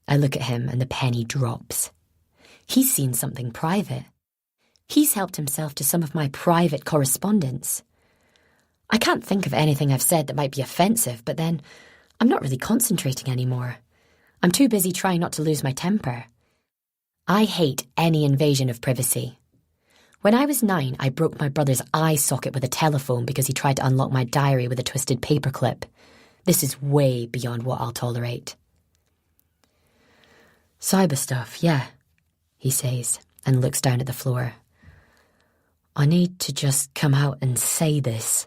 I look at him and the penny drops. He's seen something private. He's helped himself to some of my private correspondence. I can't think of anything I've said that might be offensive, but then I'm not really concentrating anymore. I'm too busy trying not to lose my temper. I hate any invasion of privacy. When I was 9, I broke my brother's eye socket with a telephone because he tried to unlock my diary with a twisted paperclip. This is way beyond what I'll tolerate. Cyber stuff, yeah, he says, and looks down at the floor. I need to just come out and say this.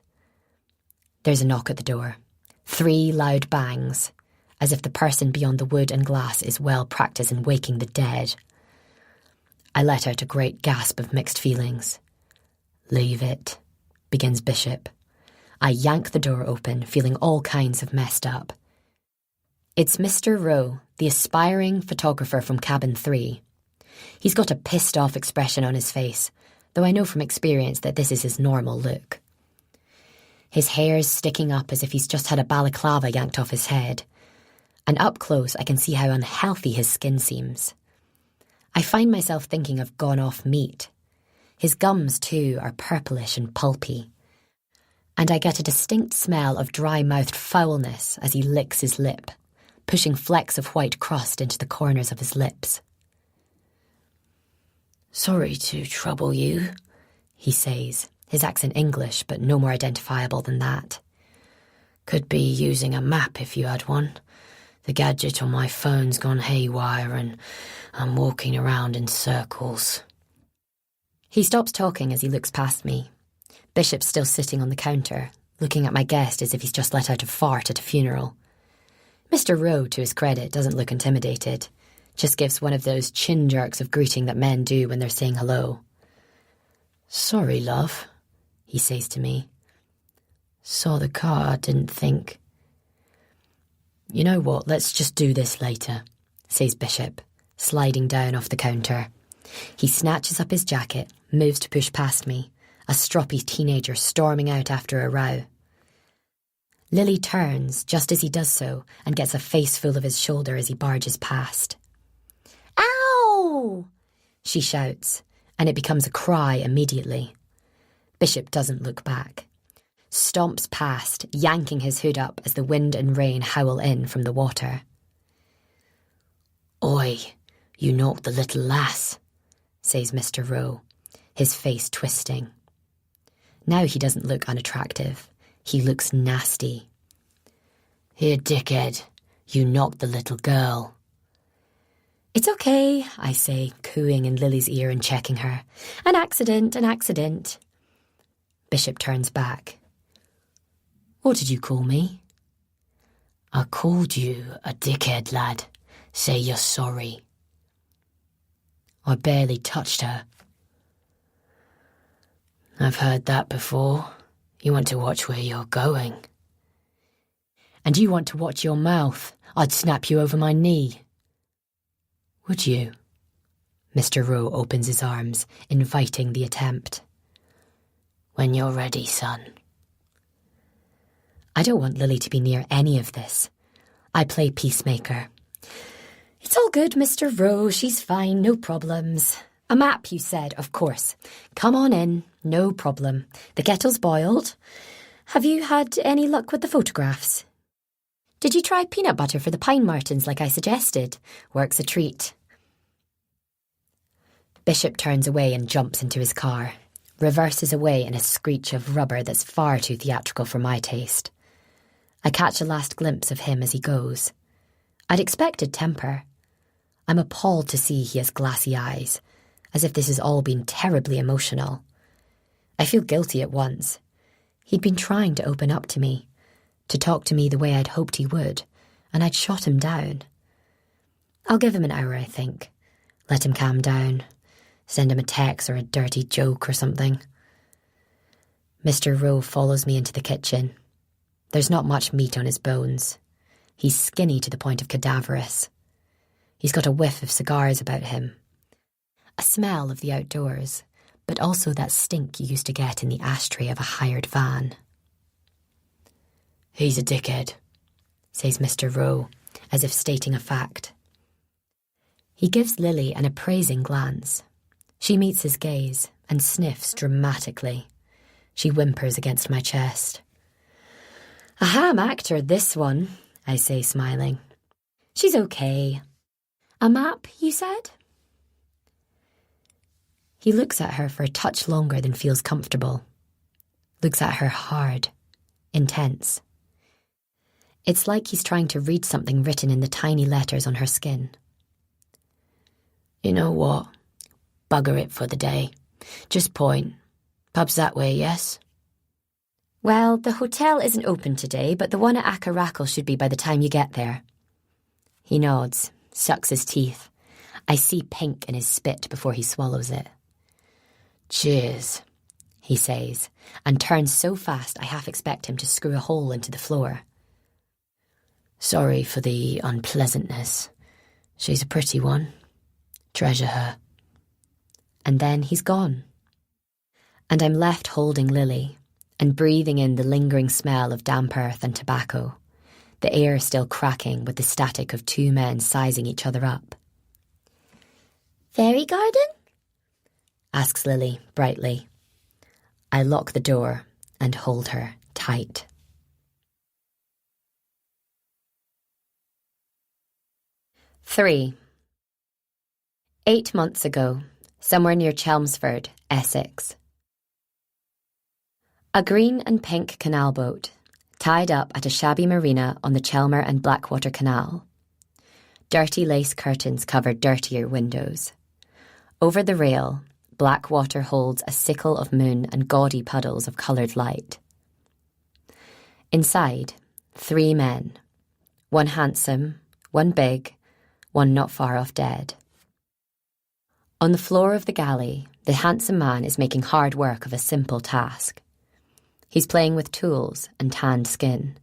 There's a knock at the door. 3 loud bangs, as if the person beyond the wood and glass is well practised in waking the dead. I let out a great gasp of mixed feelings. Leave it, begins Bishop. I yank the door open, feeling all kinds of messed up. It's Mr. Rowe, the aspiring photographer from Cabin 3. He's got a pissed-off expression on his face, though I know from experience that this is his normal look. His hair's sticking up as if he's just had a balaclava yanked off his head, and up close I can see how unhealthy his skin seems. I find myself thinking of gone-off meat. His gums, too, are purplish and pulpy. And I get a distinct smell of dry-mouthed foulness as he licks his lip, pushing flecks of white crust into the corners of his lips. Sorry to trouble you, he says, his accent English but no more identifiable than that. Could be using a map if you had one. The gadget on my phone's gone haywire and I'm walking around in circles. He stops talking as he looks past me. Bishop's still sitting on the counter, looking at my guest as if he's just let out a fart at a funeral. Mr. Rowe, to his credit, doesn't look intimidated, just gives one of those chin jerks of greeting that men do when they're saying hello. Sorry, love, he says to me. Saw the car, didn't think. You know what, let's just do this later, says Bishop, sliding down off the counter. He snatches up his jacket, moves to push past me, a stroppy teenager storming out after a row. Lily turns just as he does so and gets a face full of his shoulder as he barges past. no!" she shouts, and it becomes a cry immediately. Bishop doesn't look back. Stomps past, yanking his hood up as the wind and rain howl in from the water. "Oi, you knocked the little lass," says Mr. Rowe, his face twisting. Now he doesn't look unattractive. He looks nasty. "Here, dickhead, you knocked the little girl." "It's okay," I say, cooing in Lily's ear and checking her. An accident. Bishop turns back. "What did you call me?" "I called you a dickhead, lad. Say you're sorry." "I barely touched her." "I've heard that before. You want to watch where you're going." "And you want to watch your mouth. I'd snap you over my knee." "Would you?" Mr. Rowe opens his arms, inviting the attempt. "When you're ready, son." I don't want Lily to be near any of this. I play peacemaker. "It's all good, Mr. Rowe. She's fine, no problems." "A map, you said, of course. Come on in, no problem. The kettle's boiled. Have you had any luck with the photographs? Did you try peanut butter for the pine martens like I suggested? Works a treat." Bishop turns away and jumps into his car, reverses away in a screech of rubber that's far too theatrical for my taste. I catch a last glimpse of him as he goes. I'd expected temper. I'm appalled to see he has glassy eyes, as if this has all been terribly emotional. I feel guilty at once. He'd been trying to open up to me, to talk to me the way I'd hoped he would, and I'd shot him down. I'll give him an hour, I think. Let him calm down. Send him a text or a dirty joke or something. Mr. Rowe follows me into the kitchen. There's not much meat on his bones. He's skinny to the point of cadaverous. He's got a whiff of cigars about him. A smell of the outdoors, but also that stink you used to get in the ashtray of a hired van. "He's a dickhead," says Mr. Rowe, as if stating a fact. He gives Lily an appraising glance. She meets his gaze and sniffs dramatically. She whimpers against my chest. "A ham actor, this one," I say, smiling. "She's okay." "A map, you said?" He looks at her for a touch longer than feels comfortable. Looks at her hard, intense. It's like he's trying to read something written in the tiny letters on her skin. "You know what? Bugger it for the day. Just point. Pub's that way, yes?" "Well, the hotel isn't open today, but the one at Akarackle should be by the time you get there." He nods, sucks his teeth. I see pink in his spit before he swallows it. "Cheers," he says, and turns so fast I half expect him to screw a hole into the floor. "Sorry for the unpleasantness. She's a pretty one. Treasure her." And then he's gone. And I'm left holding Lily and breathing in the lingering smell of damp earth and tobacco, the air still cracking with the static of two men sizing each other up. "Fairy garden?" asks Lily brightly. I lock the door and hold her tight. Three. 8 months ago, somewhere near Chelmsford, Essex. A green and pink canal boat, tied up at a shabby marina on the Chelmer and Blackwater Canal. Dirty lace curtains cover dirtier windows. Over the rail, black water holds a sickle of moon and gaudy puddles of coloured light. Inside, 3 men. One handsome, one big, one not far off dead. On the floor of the galley, the handsome man is making hard work of a simple task. He's playing with tools and tanned skin.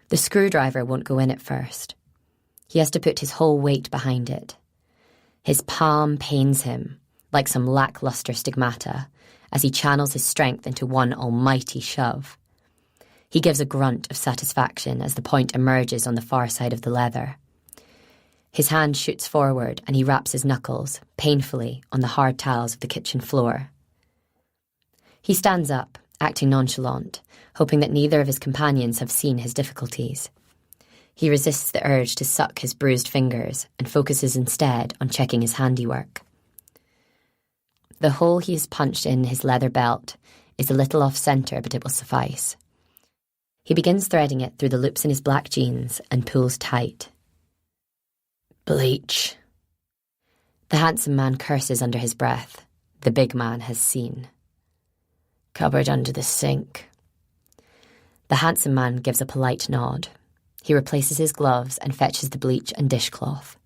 The screwdriver won't go in at first. He has to put his whole weight behind it. His palm pains him, like some lackluster stigmata, as he channels his strength into one almighty shove. He gives a grunt of satisfaction as the point emerges on the far side of the leather. His hand shoots forward and he raps his knuckles, painfully, on the hard tiles of the kitchen floor. He stands up, acting nonchalant, hoping that neither of his companions have seen his difficulties. He resists the urge to suck his bruised fingers and focuses instead on checking his handiwork. The hole he has punched in his leather belt is a little off-centre, but it will suffice. He begins threading it through the loops in his black jeans and pulls tight. Bleach. The handsome man curses under his breath. The big man has seen. Cupboard under the sink. The handsome man gives a polite nod. He replaces his gloves and fetches the bleach and dishcloth.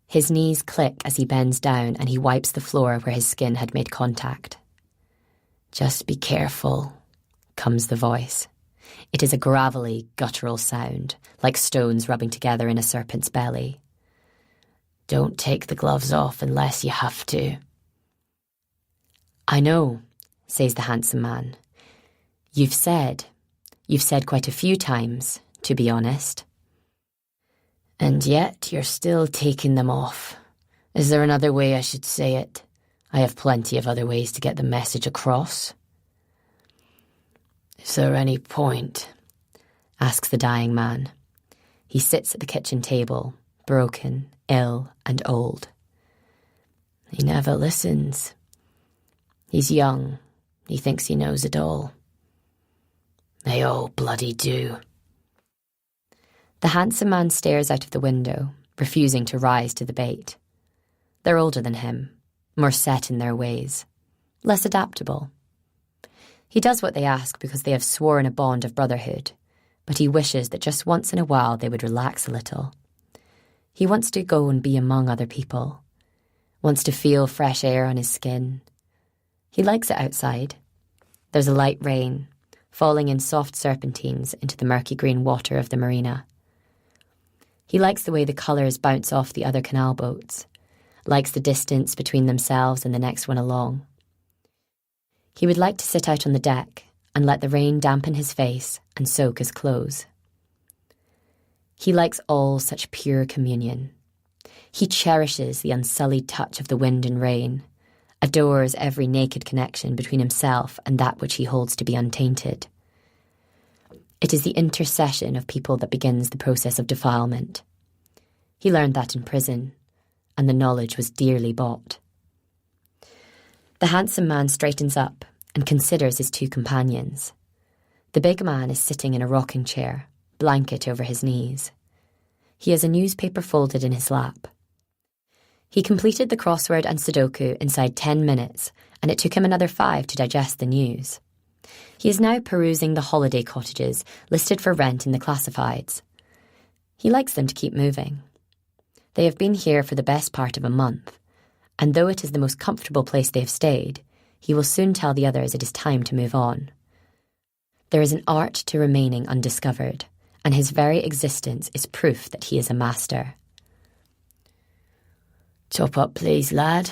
His knees click as he bends down and he wipes the floor where his skin had made contact. Just be careful, comes the voice. It is a gravelly, guttural sound, like stones rubbing together in a serpent's belly. Don't take the gloves off unless you have to. I know, says the handsome man. You've said quite a few times, to be honest. And yet you're still taking them off. Is there another way I should say it? I have plenty of other ways to get the message across. Is there any point? Asks the dying man. He sits at the kitchen table, broken, ill, and old. He never listens. He's young. He thinks he knows it all. They all bloody do. The handsome man stares out of the window, refusing to rise to the bait. They're older than him, more set in their ways, less adaptable. He does what they ask because they have sworn a bond of brotherhood, but he wishes that just once in a while they would relax a little. He wants to go and be among other people, wants to feel fresh air on his skin. He likes it outside. There's a light rain, falling in soft serpentines into the murky green water of the marina. He likes the way the colours bounce off the other canal boats, likes the distance between themselves and the next one along. He would like to sit out on the deck and let the rain dampen his face and soak his clothes. He likes all such pure communion. He cherishes the unsullied touch of the wind and rain, adores every naked connection between himself and that which he holds to be untainted. It is the intercession of people that begins the process of defilement. He learned that in prison, and the knowledge was dearly bought. The handsome man straightens up and considers his two companions. The big man is sitting in a rocking chair, blanket over his knees. He has a newspaper folded in his lap. He completed the crossword and Sudoku inside 10 minutes, and it took him another 5 to digest the news. He is now perusing the holiday cottages listed for rent in the classifieds. He likes them to keep moving. They have been here for the best part of a month, and though it is the most comfortable place they have stayed, he will soon tell the others it is time to move on. There is an art to remaining undiscovered, and his very existence is proof that he is a master. Top up, please, lad.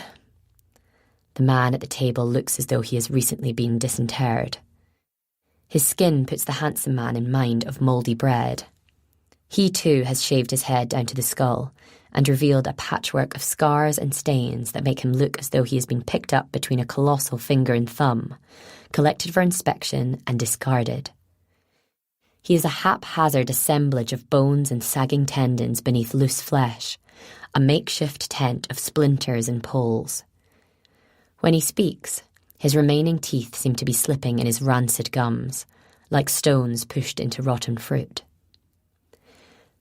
The man at the table looks as though he has recently been disinterred. His skin puts the handsome man in mind of mouldy bread. He too has shaved his head down to the skull and revealed a patchwork of scars and stains that make him look as though he has been picked up between a colossal finger and thumb, collected for inspection and discarded. He is a haphazard assemblage of bones and sagging tendons beneath loose flesh, a makeshift tent of splinters and poles. When he speaks, his remaining teeth seem to be slipping in his rancid gums, like stones pushed into rotten fruit.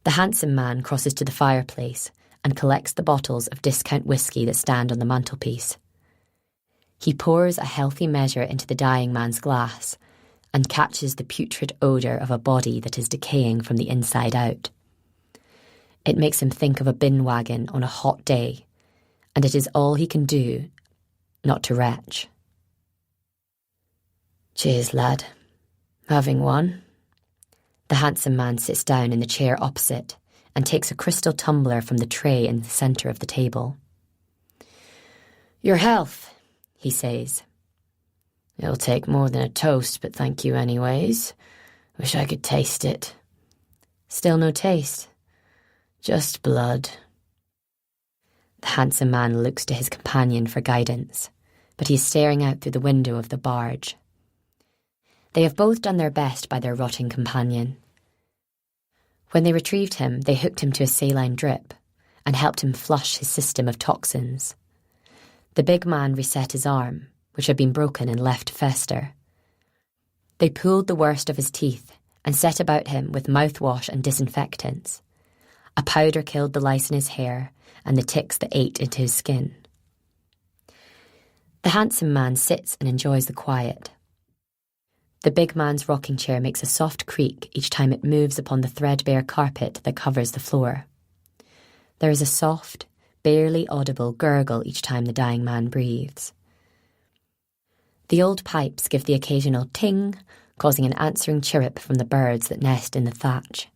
The handsome man crosses to the fireplace and collects the bottles of discount whiskey that stand on the mantelpiece. He pours a healthy measure into the dying man's glass and catches the putrid odour of a body that is decaying from the inside out. It makes him think of a bin wagon on a hot day, and it is all he can do not to retch. Cheers, lad. Having one? The handsome man sits down in the chair opposite and takes a crystal tumbler from the tray in the centre of the table. Your health, he says. It'll take more than a toast, but thank you anyways. Wish I could taste it. Still no taste. Just blood. The handsome man looks to his companion for guidance, but he is staring out through the window of the barge. They have both done their best by their rotting companion. When they retrieved him, they hooked him to a saline drip and helped him flush his system of toxins. The big man reset his arm, which had been broken and left to fester. They pulled the worst of his teeth and set about him with mouthwash and disinfectants. A powder killed the lice in his hair and the ticks that ate into his skin. The handsome man sits and enjoys the quiet. The big man's rocking chair makes a soft creak each time it moves upon the threadbare carpet that covers the floor. There is a soft, barely audible gurgle each time the dying man breathes. The old pipes give the occasional ting, causing an answering chirrup from the birds that nest in the thatch.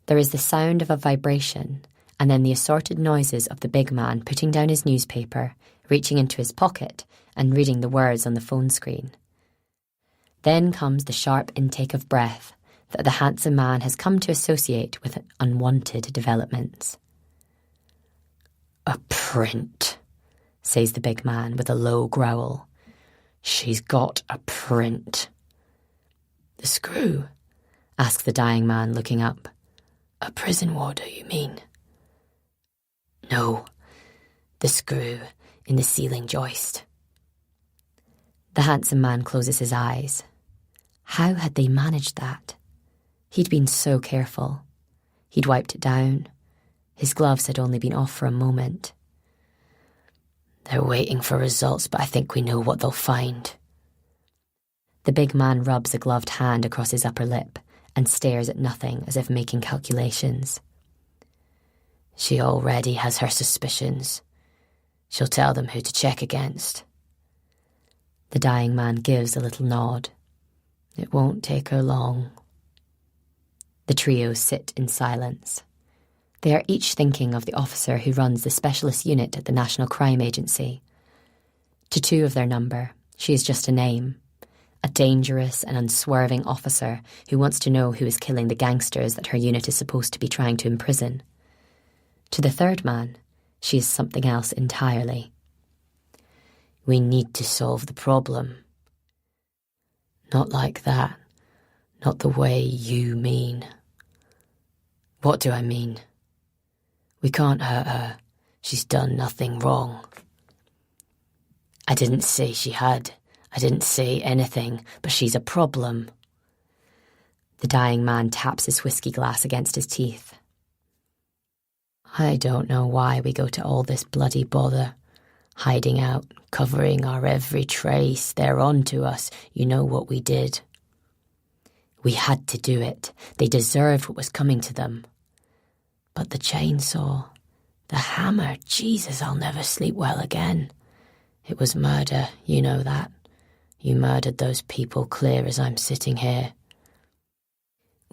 There is the sound of a vibration, and then the assorted noises of the big man putting down his newspaper, reaching into his pocket, and reading the words on the phone screen. Then comes the sharp intake of breath that the handsome man has come to associate with unwanted developments. "A print," says the big man with a low growl. "She's got a print." "The screw?" asks the dying man, looking up. "A prison warder, you mean?" "No, the screw in the ceiling joist." The handsome man closes his eyes. How had they managed that? He'd been so careful. He'd wiped it down. His gloves had only been off for a moment. "They're waiting for results, but I think we know what they'll find." The big man rubs a gloved hand across his upper lip and stares at nothing as if making calculations. "She already has her suspicions. She'll tell them who to check against." The dying man gives a little nod. "It won't take her long." The trio sit in silence. They are each thinking of the officer who runs the specialist unit at the National Crime Agency. To two of their number, she is just a name, a dangerous and unswerving officer who wants to know who is killing the gangsters that her unit is supposed to be trying to imprison. To the third man, she is something else entirely. "We need to solve the problem." "Not like that. Not the way you mean." "What do I mean?" "We can't hurt her. She's done nothing wrong." "I didn't say she had. I didn't say anything, but she's a problem." The dying man taps his whiskey glass against his teeth. "I don't know why we go to all this bloody bother. Hiding out, covering our every trace. They're on to us. You know what we did." "We had to do it. They deserved what was coming to them." "But the chainsaw, the hammer, Jesus, I'll never sleep well again. It was murder, you know that. You murdered those people clear as I'm sitting here."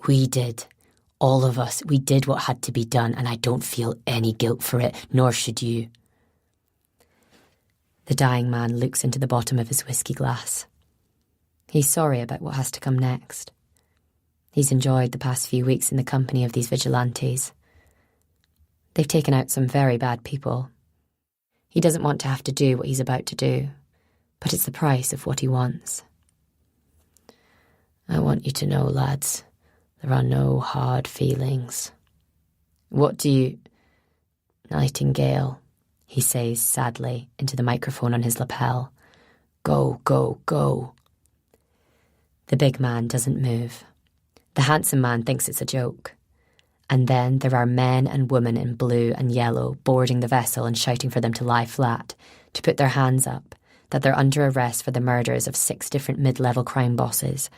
"We did. All of us. We did what had to be done, and I don't feel any guilt for it, nor should you." The dying man looks into the bottom of his whiskey glass. He's sorry about what has to come next. He's enjoyed the past few weeks in the company of these vigilantes. They've taken out some very bad people. He doesn't want to have to do what he's about to do, but it's the price of what he wants. "I want you to know, lads, there are no hard feelings." "What do you—" "Nightingale," he says sadly into the microphone on his lapel. "Go, go, go." The big man doesn't move. The handsome man thinks it's a joke. And then there are men and women in blue and yellow boarding the vessel and shouting for them to lie flat, to put their hands up, that they're under arrest for the murders of 6 different mid-level crime bosses,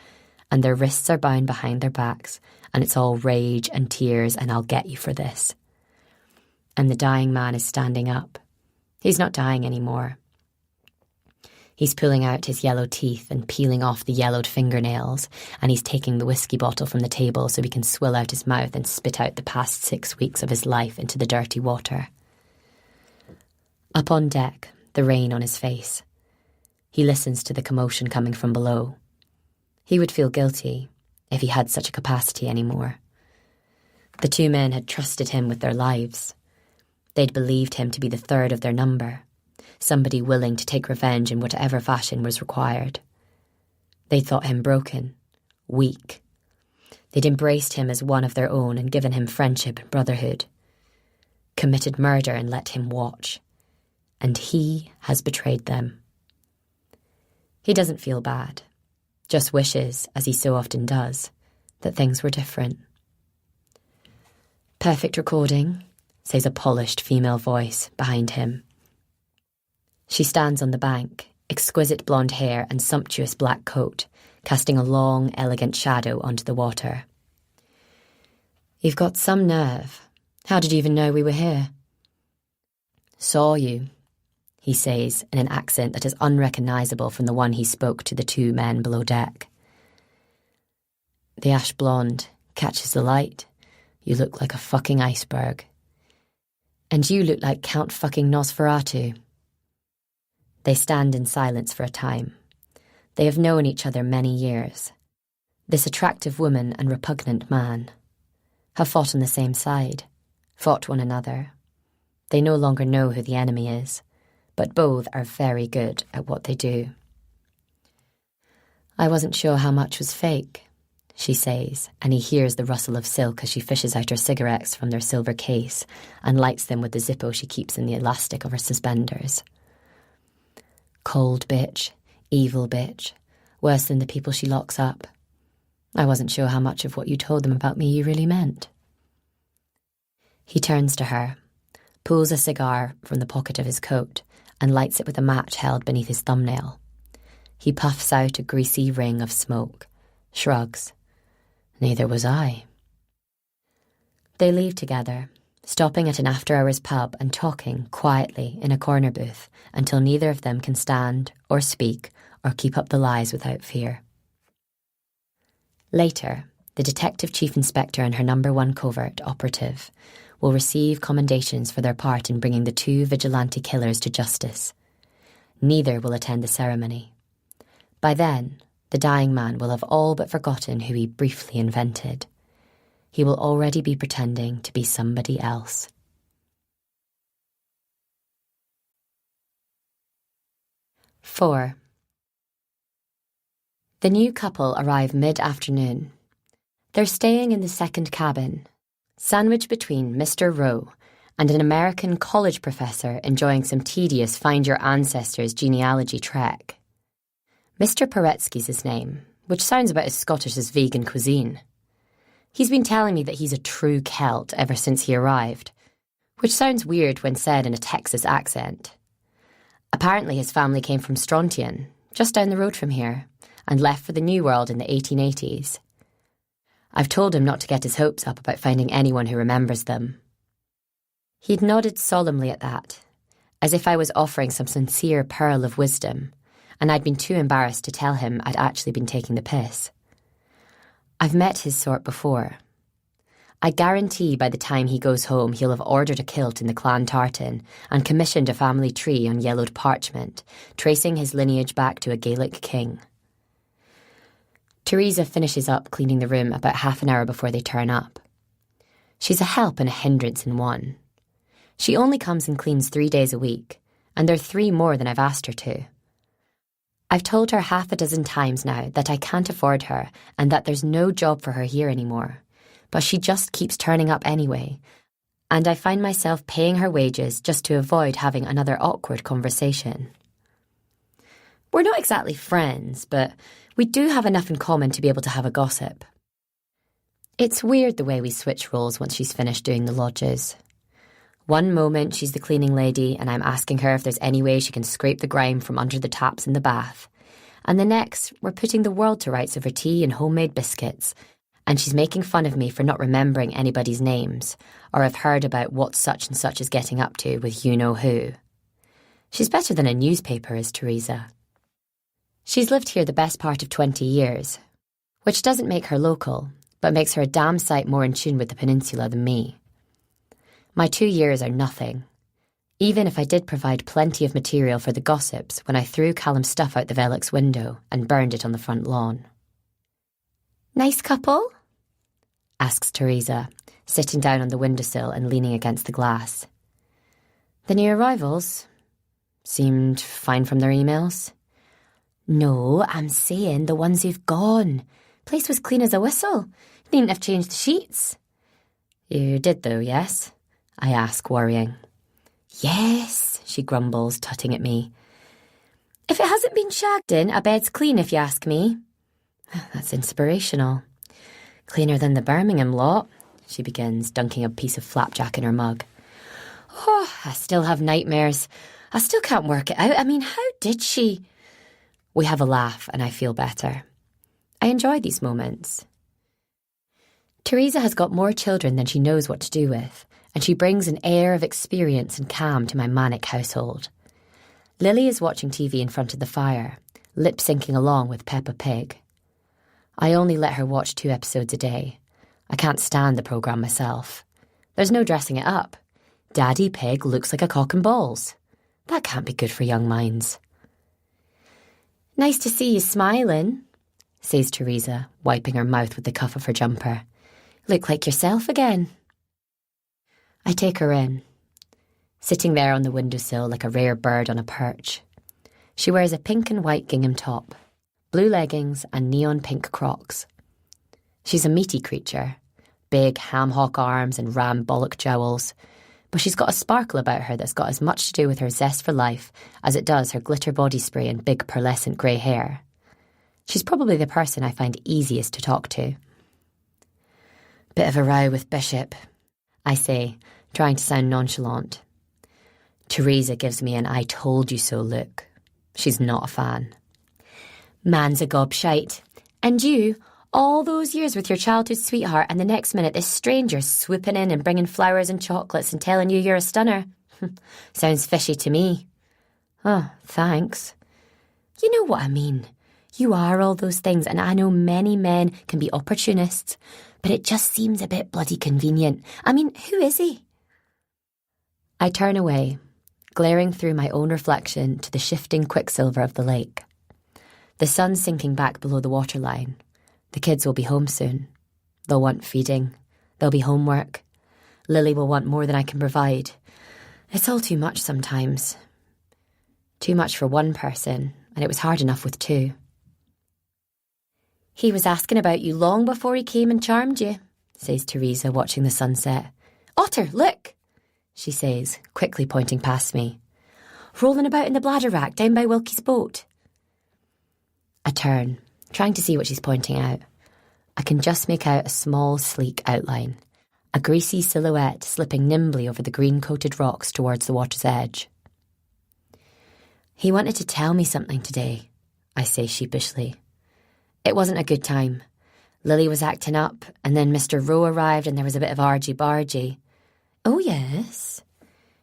and their wrists are bound behind their backs, and it's all rage and tears and "I'll get you for this." And the dying man is standing up. He's not dying anymore. He's pulling out his yellow teeth and peeling off the yellowed fingernails, and he's taking the whiskey bottle from the table so he can swill out his mouth and spit out the past 6 weeks of his life into the dirty water. Up on deck, the rain on his face. He listens to the commotion coming from below. He would feel guilty if he had such a capacity anymore. The 2 men had trusted him with their lives. They'd believed him to be the third of their number, somebody willing to take revenge in whatever fashion was required. They thought him broken, weak. They'd embraced him as one of their own and given him friendship and brotherhood. Committed murder and let him watch. And he has betrayed them. He doesn't feel bad, just wishes, as he so often does, that things were different. "Perfect recording," says a polished female voice behind him. She stands on the bank, exquisite blonde hair and sumptuous black coat, casting a long, elegant shadow onto the water. "You've got some nerve. How did you even know we were here?" "Saw you," he says in an accent that is unrecognisable from the one he spoke to the two men below deck. "The ash blonde catches the light. You look like a fucking iceberg. And you look like Count fucking Nosferatu." They stand in silence for a time. They have known each other many years. This attractive woman and repugnant man have fought on the same side, fought one another. They no longer know who the enemy is, but both are very good at what they do. "I wasn't sure how much was fake," she says, and he hears the rustle of silk as she fishes out her cigarettes from their silver case and lights them with the Zippo she keeps in the elastic of her suspenders. "Cold bitch, evil bitch, worse than the people she locks up. I wasn't sure how much of what you told them about me you really meant." He turns to her, pulls a cigar from the pocket of his coat and lights it with a match held beneath his thumbnail. He puffs out a greasy ring of smoke, shrugs. "Neither was I." They leave together, stopping at an after-hours pub and talking quietly in a corner booth until neither of them can stand or speak or keep up the lies without fear. Later, the Detective Chief Inspector and her number one covert operative will receive commendations for their part in bringing the two vigilante killers to justice. Neither will attend the ceremony. By then, the dying man will have all but forgotten who he briefly invented. He will already be pretending to be somebody else. "4. The new couple arrive mid-afternoon. They're staying in the second cabin, sandwiched between Mr. Rowe and an American college professor enjoying some tedious Find Your Ancestors genealogy trek. Mr. Paretsky's his name, which sounds about as Scottish as vegan cuisine. He's been telling me that he's a true Celt ever since he arrived, which sounds weird when said in a Texas accent. Apparently his family came from Strontian, just down the road from here, and left for the New World in the 1880s. I've told him not to get his hopes up about finding anyone who remembers them. He'd nodded solemnly at that, as if I was offering some sincere pearl of wisdom, and I'd been too embarrassed to tell him I'd actually been taking the piss. I've met his sort before. I guarantee by the time he goes home he'll have ordered a kilt in the clan tartan and commissioned a family tree on yellowed parchment, tracing his lineage back to a Gaelic king. Teresa finishes up cleaning the room about half an hour before they turn up. She's a help and a hindrance in one. She only comes and cleans 3 days a week, and they're 3 more than I've asked her to. I've told her half a dozen times now that I can't afford her and that there's no job for her here anymore, but she just keeps turning up anyway, and I find myself paying her wages just to avoid having another awkward conversation. We're not exactly friends, but we do have enough in common to be able to have a gossip. It's weird the way we switch roles once she's finished doing the lodges. One moment she's the cleaning lady and I'm asking her if there's any way she can scrape the grime from under the taps in the bath. And the next, we're putting the world to rights over tea and homemade biscuits, and she's making fun of me for not remembering anybody's names, or have heard about what such and such is getting up to with you-know-who. She's better than a newspaper, is Teresa. She's lived here the best part of 20 years, which doesn't make her local, but makes her a damn sight more in tune with the peninsula than me. My 2 years are nothing, even if I did provide plenty of material for the gossips when I threw Callum's stuff out the Velux window and burned it on the front lawn. Nice couple? Asks Teresa, sitting down on the windowsill and leaning against the glass. The new arrivals seemed fine from their emails. No, I'm saying the ones who've gone. Place was clean as a whistle. Needn't have changed the sheets. You did though, yes? I ask, worrying. Yes, she grumbles, tutting at me. If it hasn't been shagged in, a bed's clean if you ask me. That's inspirational. Cleaner than the Birmingham lot, she begins, dunking a piece of flapjack in her mug. Oh, I still have nightmares. I still can't work it out. I mean, how did she? We have a laugh and I feel better. I enjoy these moments. Teresa has got more children than she knows what to do with, and she brings an air of experience and calm to my manic household. Lily is watching TV in front of the fire, lip-syncing along with Peppa Pig. I only let her watch 2 episodes a day. I can't stand the programme myself. There's no dressing it up. Daddy Pig looks like a cock and balls. That can't be good for young minds. Nice to see you smiling, says Teresa, wiping her mouth with the cuff of her jumper. Look like yourself again. I take her in, sitting there on the windowsill like a rare bird on a perch. She wears a pink and white gingham top, blue leggings and neon pink Crocs. She's a meaty creature, big ham-hock arms and ram-bollock jowls, but she's got a sparkle about her that's got as much to do with her zest for life as it does her glitter body spray and big pearlescent grey hair. She's probably the person I find easiest to talk to. Bit of a row with Bishop, I say, trying to sound nonchalant. Teresa gives me an I told you so look. She's not a fan. Man's a gobshite. And you, all those years with your childhood sweetheart, and the next minute this stranger's swooping in and bringing flowers and chocolates and telling you you're a stunner. Sounds fishy to me. Oh, thanks. You know what I mean. You are all those things, and I know many men can be opportunists, but it just seems a bit bloody convenient. I mean, who is he? I turn away, glaring through my own reflection to the shifting quicksilver of the lake. The sun's sinking back below the waterline. The kids will be home soon. They'll want feeding. There'll be homework. Lily will want more than I can provide. It's all too much sometimes. Too much for one person, and it was hard enough with 2. He was asking about you long before he came and charmed you, says Teresa, watching the sunset. Otter, look, she says, quickly pointing past me. Rolling about in the bladder rack down by Wilkie's boat. I turn, trying to see what she's pointing out. I can just make out a small, sleek outline, a greasy silhouette slipping nimbly over the green-coated rocks towards the water's edge. He wanted to tell me something today, I say sheepishly. It wasn't a good time. Lily was acting up, and then Mr. Rowe arrived and there was a bit of argy-bargy. Oh, yes.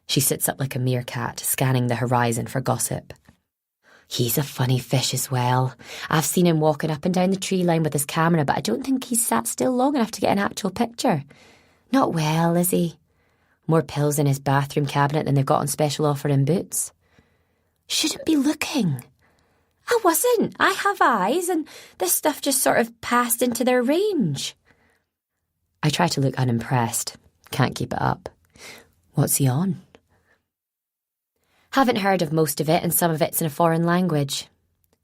She sits up like a meerkat, scanning the horizon for gossip. He's a funny fish as well. I've seen him walking up and down the tree line with his camera, but I don't think he's sat still long enough to get an actual picture. Not well, is he? More pills in his bathroom cabinet than they've got on special offer in Boots. Shouldn't be looking. I wasn't. I have eyes, and this stuff just sort of passed into their range. I try to look unimpressed. Can't keep it up. What's he on? Haven't heard of most of it, and some of it's in a foreign language.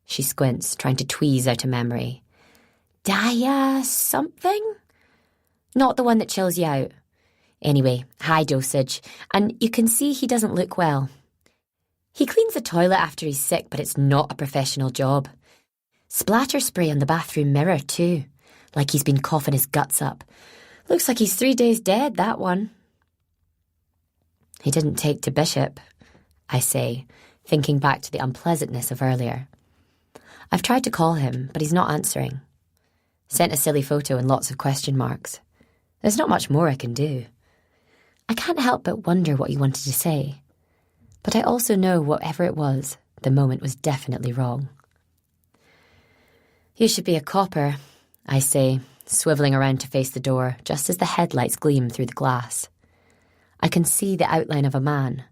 She squints, trying to tweeze out a memory. Dia something? Not the one that chills you out. Anyway, high dosage, and you can see he doesn't look well. He cleans the toilet after he's sick, but it's not a professional job. Splatter spray on the bathroom mirror too, like he's been coughing his guts up. Looks like he's 3 days dead, that one. He didn't take to Bishop, I say, thinking back to the unpleasantness of earlier. I've tried to call him, but he's not answering. Sent a silly photo and lots of question marks. There's not much more I can do. I can't help but wonder what he wanted to say. But I also know whatever it was, the moment was definitely wrong. You should be a copper, I say, swivelling around to face the door just as the headlights gleam through the glass. I can see the outline of a man,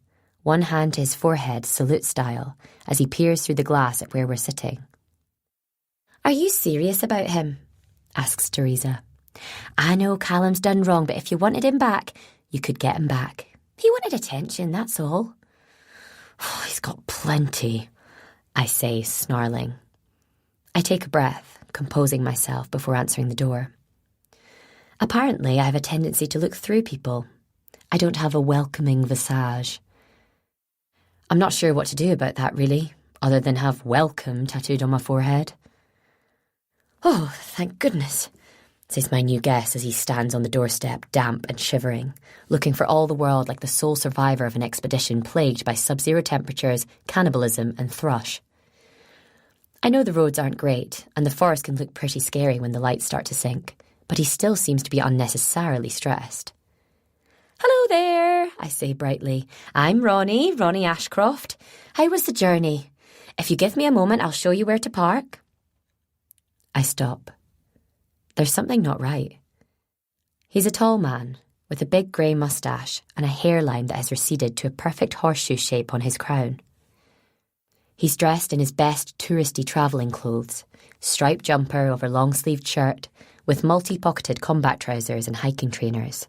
one hand to his forehead, salute style, as he peers through the glass at where we're sitting. Are you serious about him? Asks Teresa. I know Callum's done wrong, but if you wanted him back, you could get him back. He wanted attention, that's all. Oh, he's got plenty, I say, snarling. I take a breath, composing myself before answering the door. Apparently, I have a tendency to look through people. I don't have a welcoming visage. I'm not sure what to do about that, really, other than have welcome tattooed on my forehead. Oh, thank goodness, says my new guest as he stands on the doorstep, damp and shivering, looking for all the world like the sole survivor of an expedition plagued by sub-zero temperatures, cannibalism and thrush. I know the roads aren't great, and the forest can look pretty scary when the lights start to sink, but he still seems to be unnecessarily stressed. Hello there, I say brightly. I'm Ronnie Ashcroft. How was the journey? If you give me a moment, I'll show you where to park. I stop. There's something not right. He's a tall man, with a big grey moustache and a hairline that has receded to a perfect horseshoe shape on his crown. He's dressed in his best touristy travelling clothes, striped jumper over long-sleeved shirt, with multi-pocketed combat trousers and hiking trainers.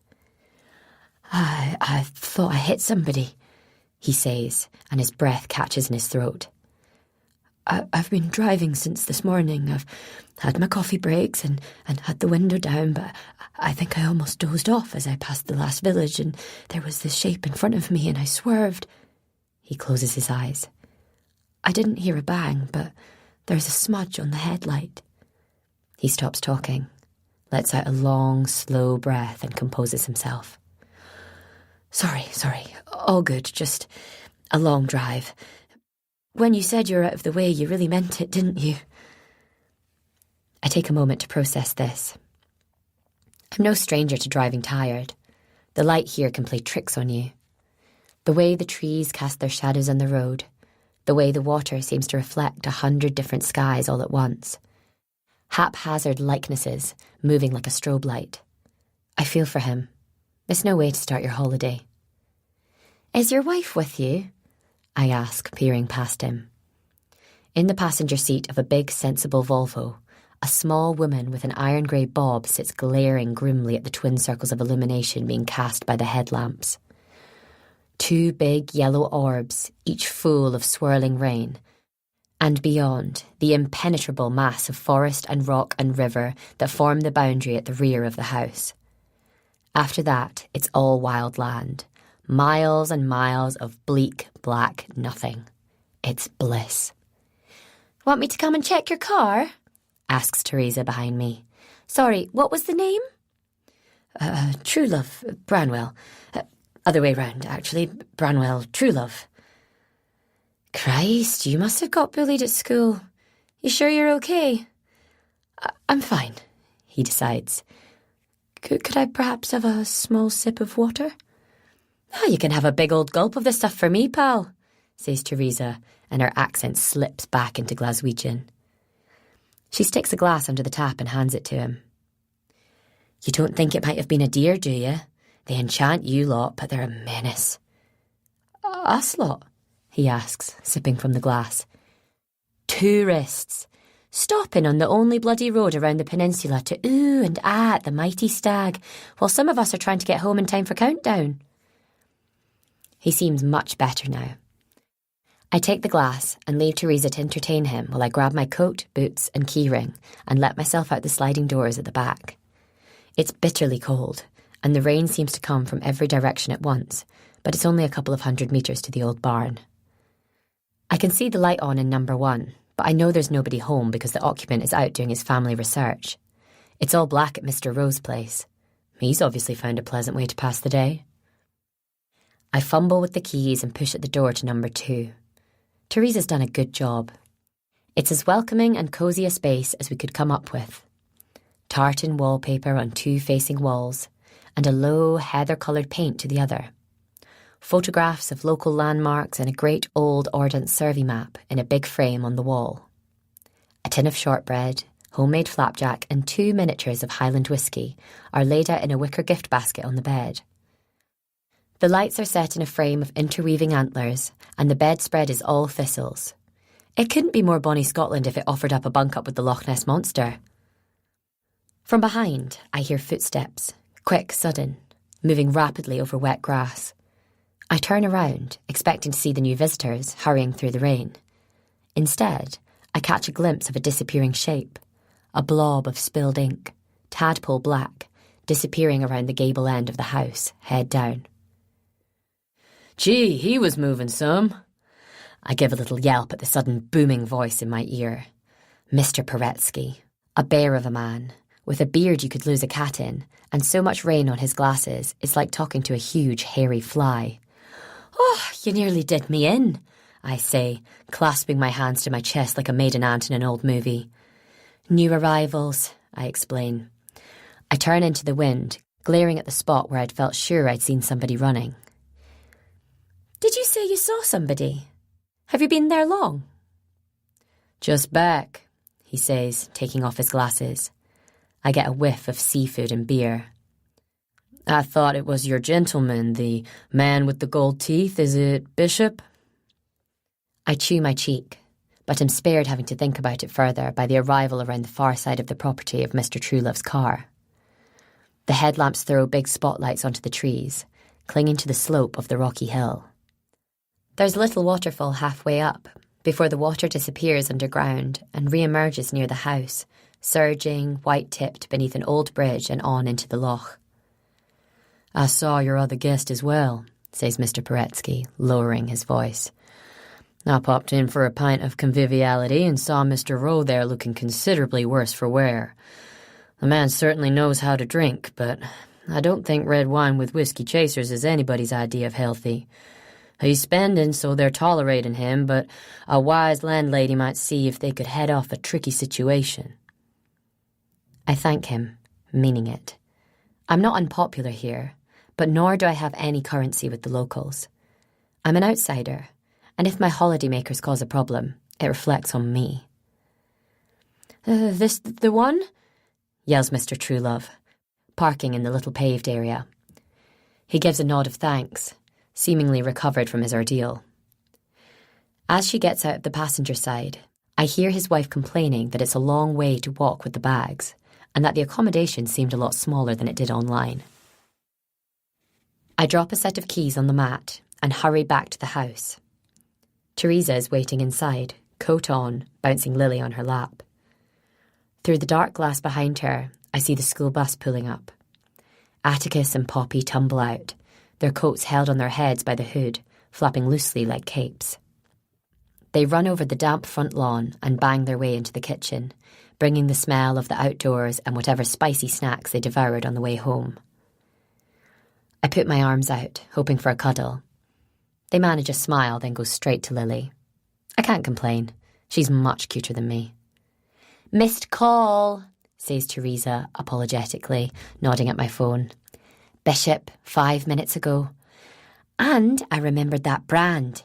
I thought I hit somebody, he says, and his breath catches in his throat. I've been driving since this morning. I've had my coffee breaks and had the window down, but I think I almost dozed off as I passed the last village, and there was this shape in front of me and I swerved. He closes his eyes. I didn't hear a bang, but there's a smudge on the headlight. He stops talking, lets out a long, slow breath and composes himself. Sorry, all good, just a long drive. When you said you were out of the way, you really meant it, didn't you? I take a moment to process this. I'm no stranger to driving tired. The light here can play tricks on you. The way the trees cast their shadows on the road, the way the water seems to reflect 100 different skies all at once. Haphazard likenesses, moving like a strobe light. I feel for him. There's no way to start your holiday. Is your wife with you? I ask, peering past him. In the passenger seat of a big, sensible Volvo, a small woman with an iron-grey bob sits glaring grimly at the twin circles of illumination being cast by the headlamps. 2 big yellow orbs, each full of swirling rain, and beyond, the impenetrable mass of forest and rock and river that form the boundary at the rear of the house. After that, it's all wild land. Miles and miles of bleak, black nothing. It's bliss. Want me to come and check your car? Asks Teresa behind me. Sorry, what was the name? Truelove, Branwell. Other way round, actually. Branwell, Truelove. Christ, you must have got bullied at school. You sure you're okay? I'm fine, he decides. Could I perhaps have a small sip of water? Oh, you can have a big old gulp of the stuff for me, pal, says Teresa, and her accent slips back into Glaswegian. She sticks a glass under the tap and hands it to him. You don't think it might have been a deer, do you? They enchant you lot, but they're a menace. Us lot? He asks, sipping from the glass. Tourists, stopping on the only bloody road around the peninsula to ooh and ah at the mighty stag, while some of us are trying to get home in time for countdown. He seems much better now. I take the glass and leave Teresa to entertain him while I grab my coat, boots and keyring and let myself out the sliding doors at the back. It's bitterly cold, and the rain seems to come from every direction at once, but it's only a couple of 100 metres to the old barn. I can see the light on in number 1, but I know there's nobody home because the occupant is out doing his family research. It's all black at Mr. Rowe's place. He's obviously found a pleasant way to pass the day. I fumble with the keys and push at the door to number 2. Teresa's done a good job. It's as welcoming and cosy a space as we could come up with. Tartan wallpaper on 2 facing walls, and a low heather-coloured paint to the other. Photographs of local landmarks and a great old Ordnance Survey map in a big frame on the wall. A tin of shortbread, homemade flapjack and 2 miniatures of Highland whiskey are laid out in a wicker gift basket on the bed. The lights are set in a frame of interweaving antlers, and the bedspread is all thistles. It couldn't be more bonny Scotland if it offered up a bunk up with the Loch Ness Monster. From behind, I hear footsteps, quick, sudden, moving rapidly over wet grass. I turn around, expecting to see the new visitors hurrying through the rain. Instead, I catch a glimpse of a disappearing shape, a blob of spilled ink, tadpole black, disappearing around the gable end of the house, head down. Gee, he was moving some. I give a little yelp at the sudden booming voice in my ear. Mr. Paretsky, a bear of a man, with a beard you could lose a cat in, and so much rain on his glasses, it's like talking to a huge, hairy fly. "Oh, you nearly did me in," I say, clasping my hands to my chest like a maiden aunt in an old movie. "New arrivals," I explain. I turn into the wind, glaring at the spot where I'd felt sure I'd seen somebody running. "Did you say you saw somebody? Have you been there long?" "Just back," he says, taking off his glasses. I get a whiff of seafood and beer. "I thought it was your gentleman, the man with the gold teeth. Is it Bishop?" I chew my cheek, but am spared having to think about it further by the arrival around the far side of the property of Mr. Truelove's car. The headlamps throw big spotlights onto the trees, clinging to the slope of the rocky hill. There's a little waterfall halfway up, before the water disappears underground and re-emerges near the house, surging, white-tipped beneath an old bridge and on into the loch. "I saw your other guest as well," says Mr. Paretsky, lowering his voice. "I popped in for a pint of conviviality and saw Mr. Rowe there looking considerably worse for wear. The man certainly knows how to drink, but I don't think red wine with whiskey chasers is anybody's idea of healthy. He's spending, so they're tolerating him, but a wise landlady might see if they could head off a tricky situation." I thank him, meaning it. I'm not unpopular here, but nor do I have any currency with the locals. I'm an outsider, and if my holidaymakers cause a problem, it reflects on me. This the one?" yells Mr. Truelove, parking in the little paved area. He gives a nod of thanks, seemingly recovered from his ordeal. As she gets out of the passenger side, I hear his wife complaining that it's a long way to walk with the bags, and that the accommodation seemed a lot smaller than it did online. I drop a set of keys on the mat and hurry back to the house. Teresa is waiting inside, coat on, bouncing Lily on her lap. Through the dark glass behind her, I see the school bus pulling up. Atticus and Poppy tumble out, their coats held on their heads by the hood, flapping loosely like capes. They run over the damp front lawn and bang their way into the kitchen, bringing the smell of the outdoors and whatever spicy snacks they devoured on the way home. I put my arms out, hoping for a cuddle. They manage a smile, then go straight to Lily. I can't complain. She's much cuter than me. "Missed call," says Teresa apologetically, nodding at my phone. "Bishop, 5 minutes ago. And I remembered that brand.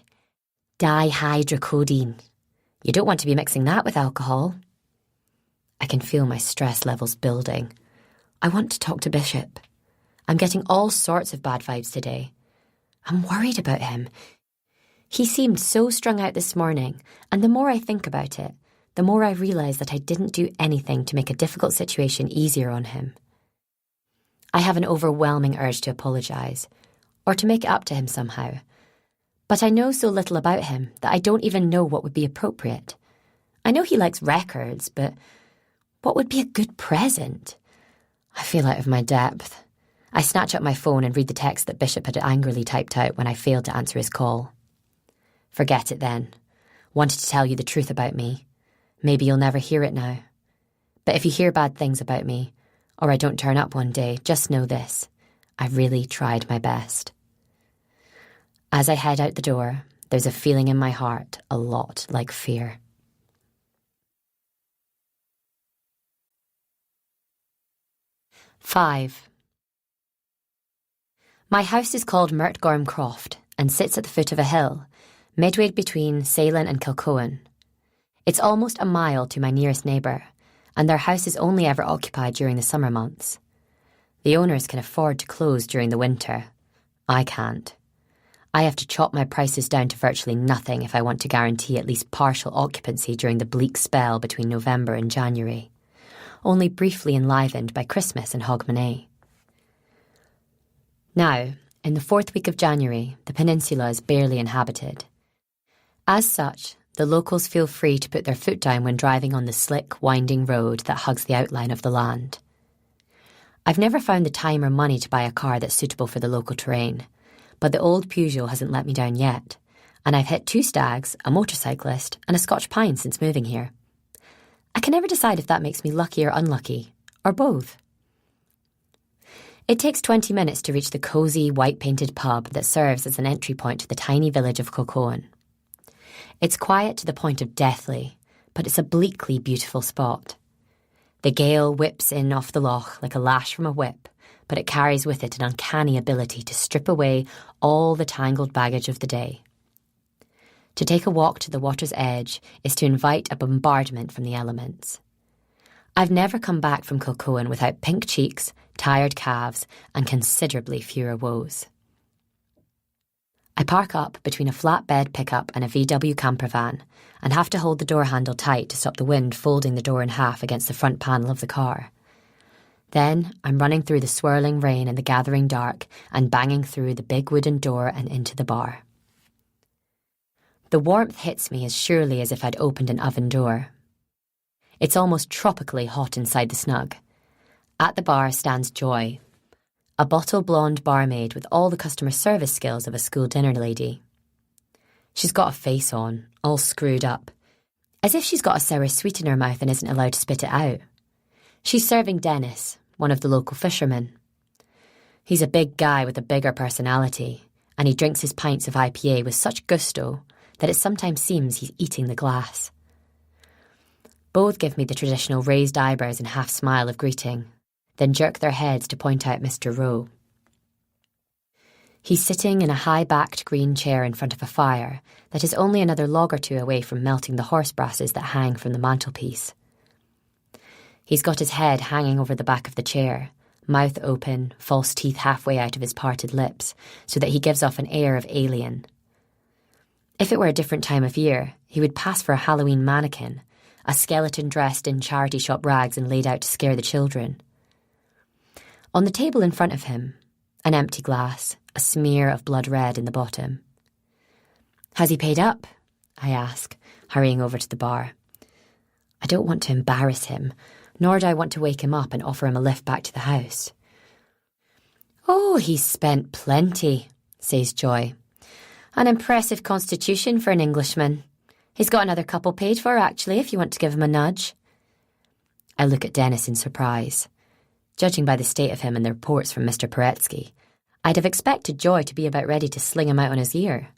Dihydrocodeine. You don't want to be mixing that with alcohol." I can feel my stress levels building. I want to talk to Bishop. I'm getting all sorts of bad vibes today. I'm worried about him. He seemed so strung out this morning, and the more I think about it, the more I realise that I didn't do anything to make a difficult situation easier on him. I have an overwhelming urge to apologise, or to make it up to him somehow. But I know so little about him that I don't even know what would be appropriate. I know he likes records, but what would be a good present? I feel out of my depth. I snatch up my phone and read the text that Bishop had angrily typed out when I failed to answer his call. "Forget it then. Wanted to tell you the truth about me. Maybe you'll never hear it now. But if you hear bad things about me, or I don't turn up one day, just know this. I really tried my best." As I head out the door, there's a feeling in my heart a lot like fear. 5. My house is called Mertgorm Croft and sits at the foot of a hill, midway between Salem and Kilcohen. It's almost a mile to my nearest neighbour, and their house is only ever occupied during the summer months. The owners can afford to close during the winter. I can't. I have to chop my prices down to virtually nothing if I want to guarantee at least partial occupancy during the bleak spell between November and January, only briefly enlivened by Christmas and Hogmanay. Now, In the 4th week of January, the peninsula is barely inhabited. As such, the locals feel free to put their foot down when driving on the slick, winding road that hugs the outline of the land. I've never found the time or money to buy a car that's suitable for the local terrain, but the old Peugeot hasn't let me down yet, and I've hit 2 stags, a motorcyclist, and a Scotch pine since moving here. I can never decide if that makes me lucky or unlucky, or both. It takes 20 minutes to reach the cosy, white-painted pub that serves as an entry point to the tiny village of Kilcoen. It's quiet to the point of deathly, but it's a bleakly beautiful spot. The gale whips in off the loch like a lash from a whip, but it carries with it an uncanny ability to strip away all the tangled baggage of the day. To take a walk to the water's edge is to invite a bombardment from the elements. I've never come back from Kilcoen without pink cheeks, tired calves, and considerably fewer woes. I park up between a flatbed pickup and a VW camper van and have to hold the door handle tight to stop the wind folding the door in half against the front panel of the car. Then I'm running through the swirling rain and the gathering dark and banging through the big wooden door and into the bar. The warmth hits me as surely as if I'd opened an oven door. It's almost tropically hot inside the snug. At the bar stands Joy, a bottle-blonde barmaid with all the customer service skills of a school dinner lady. She's got a face on, all screwed up, as if she's got a sour sweet in her mouth and isn't allowed to spit it out. She's serving Dennis, one of the local fishermen. He's a big guy with a bigger personality, and he drinks his pints of IPA with such gusto that it sometimes seems he's eating the glass. Both give me the traditional raised eyebrows and half smile of greeting, then jerk their heads to point out Mr. Rowe. He's sitting in a high-backed green chair in front of a fire that is only another log or 2 away from melting the horse brasses that hang from the mantelpiece. He's got his head hanging over the back of the chair, mouth open, false teeth halfway out of his parted lips, so that he gives off an air of alien. If it were a different time of year, he would pass for a Halloween mannequin, a skeleton dressed in charity shop rags and laid out to scare the children. On the table in front of him, an empty glass, a smear of blood red in the bottom. "Has he paid up?" I ask, hurrying over to the bar. I don't want to embarrass him, nor do I want to wake him up and offer him a lift back to the house. "Oh, he's spent plenty," says Joy. "An impressive constitution for an Englishman. He's got another couple paid for, actually, if you want to give him a nudge." I look at Dennis in surprise. Judging by the state of him and the reports from Mr. Paretsky, I'd have expected Joy to be about ready to sling him out on his ear.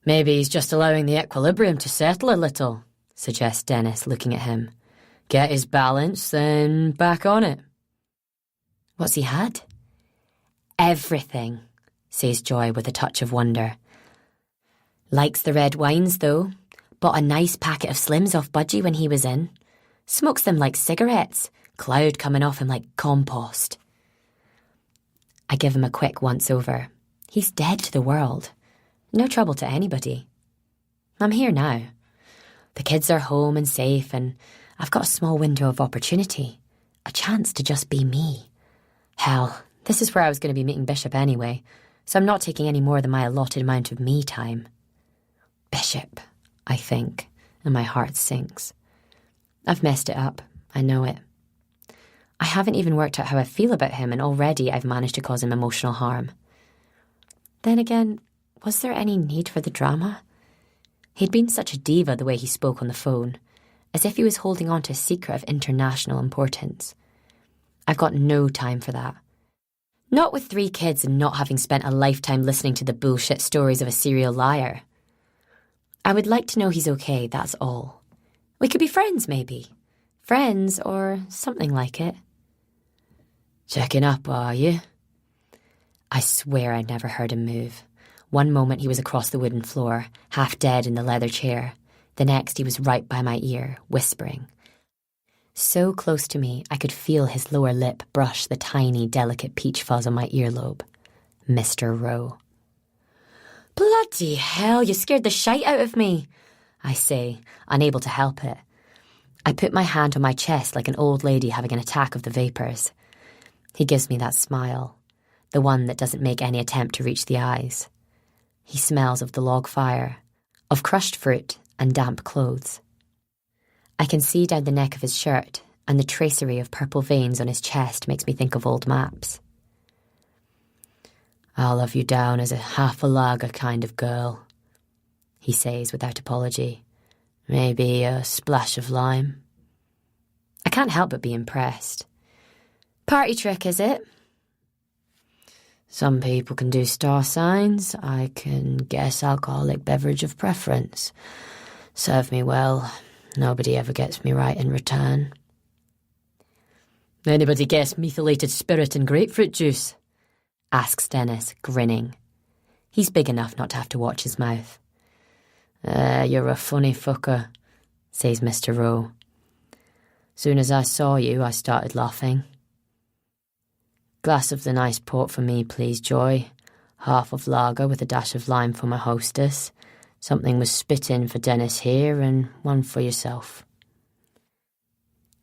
"Maybe he's just allowing the equilibrium to settle a little," suggests Dennis, looking at him. "Get his balance, then back on it." "What's he had?" "Everything," says Joy with a touch of wonder. "Likes the red wines, though. Bought a nice packet of Slims off Budgie when he was in. Smokes them like cigarettes, cloud coming off him like compost." I give him a quick once-over. He's dead to the world. No trouble to anybody. I'm here now. The kids are home and safe, and I've got a small window of opportunity. A chance to just be me. Hell, this is where I was going to be meeting Bishop anyway, so I'm not taking any more than my allotted amount of me time. Bishop, I think, and my heart sinks. I've messed it up. I know it. I haven't even worked out how I feel about him, and already I've managed to cause him emotional harm. Then again, was there any need for the drama? He'd been such a diva the way he spoke on the phone, as if he was holding on to a secret of international importance. I've got no time for that. Not with 3 kids and not having spent a lifetime listening to the bullshit stories of a serial liar. I would like to know he's okay, that's all. We could be friends, maybe. Friends, or something like it. "Checking up, are you?" I swear I never heard him move. One moment he was across the wooden floor, half dead in the leather chair. The next he was right by my ear, whispering. So close to me I could feel his lower lip brush the tiny, delicate peach fuzz on my earlobe. Mr. Rowe. "Bloody hell, you scared the shite out of me," I say, unable to help it. I put my hand on my chest like an old lady having an attack of the vapours. He gives me that smile. the one that doesn't make any attempt to reach the eyes. He smells of the log fire, of crushed fruit and damp clothes. I can see down the neck of his shirt, and the tracery of purple veins on his chest makes me think of old maps. "I'll have you down as a half a lager kind of girl," he says without apology. "Maybe a splash of lime." I can't help but be impressed. "Party trick, is it?" "Some people can do star signs. I can guess alcoholic beverage of preference. Serve me well. Nobody ever gets me right in return." "Anybody guess methylated spirit and grapefruit juice?" asks Dennis, grinning. He's big enough not to have to watch his mouth. You're a funny fucker," says Mr. Rowe. "Soon as I saw you, I started laughing." "Glass of the nice port for me, please, Joy. Half of lager with a dash of lime for my hostess. Something with spit in for Dennis here, and one for yourself."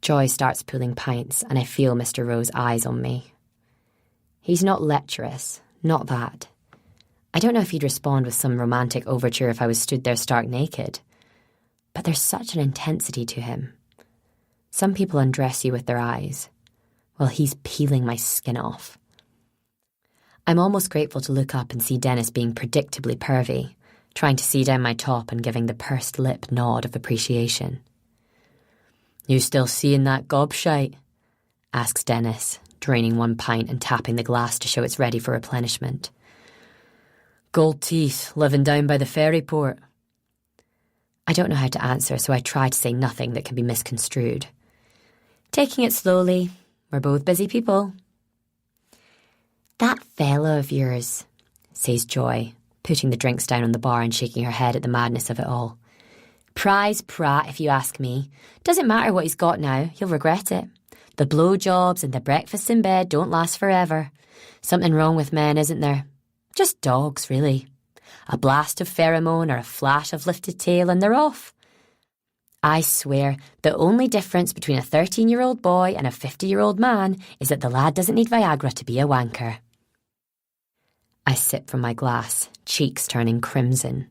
Joy starts pulling pints, and I feel Mr. Rowe's eyes on me. He's not lecherous, not that. I don't know if he'd respond with some romantic overture if I was stood there stark naked. But there's such an intensity to him. Some people undress you with their eyes. Well, he's peeling my skin off. I'm almost grateful to look up and see Dennis being predictably pervy, trying to see down my top and giving the pursed lip nod of appreciation. "You still seeing that gobshite?" asks Dennis, draining one pint and tapping the glass to show it's ready for replenishment. "Gold teeth, living down by the ferry port." I don't know how to answer, so I try to say nothing that can be misconstrued. "Taking it slowly. We're both busy people." "That fella of yours," says Joy, putting the drinks down on the bar and shaking her head at the madness of it all. "Prize prat, if you ask me. Doesn't matter what he's got now, he'll regret it. The blowjobs and the breakfast in bed don't last forever. Something wrong with men, isn't there? Just dogs, really. A blast of pheromone or a flash of lifted tail and they're off. I swear, the only difference between a 13-year-old boy and a 50-year-old man is that the lad doesn't need Viagra to be a wanker." I sip from my glass, cheeks turning crimson.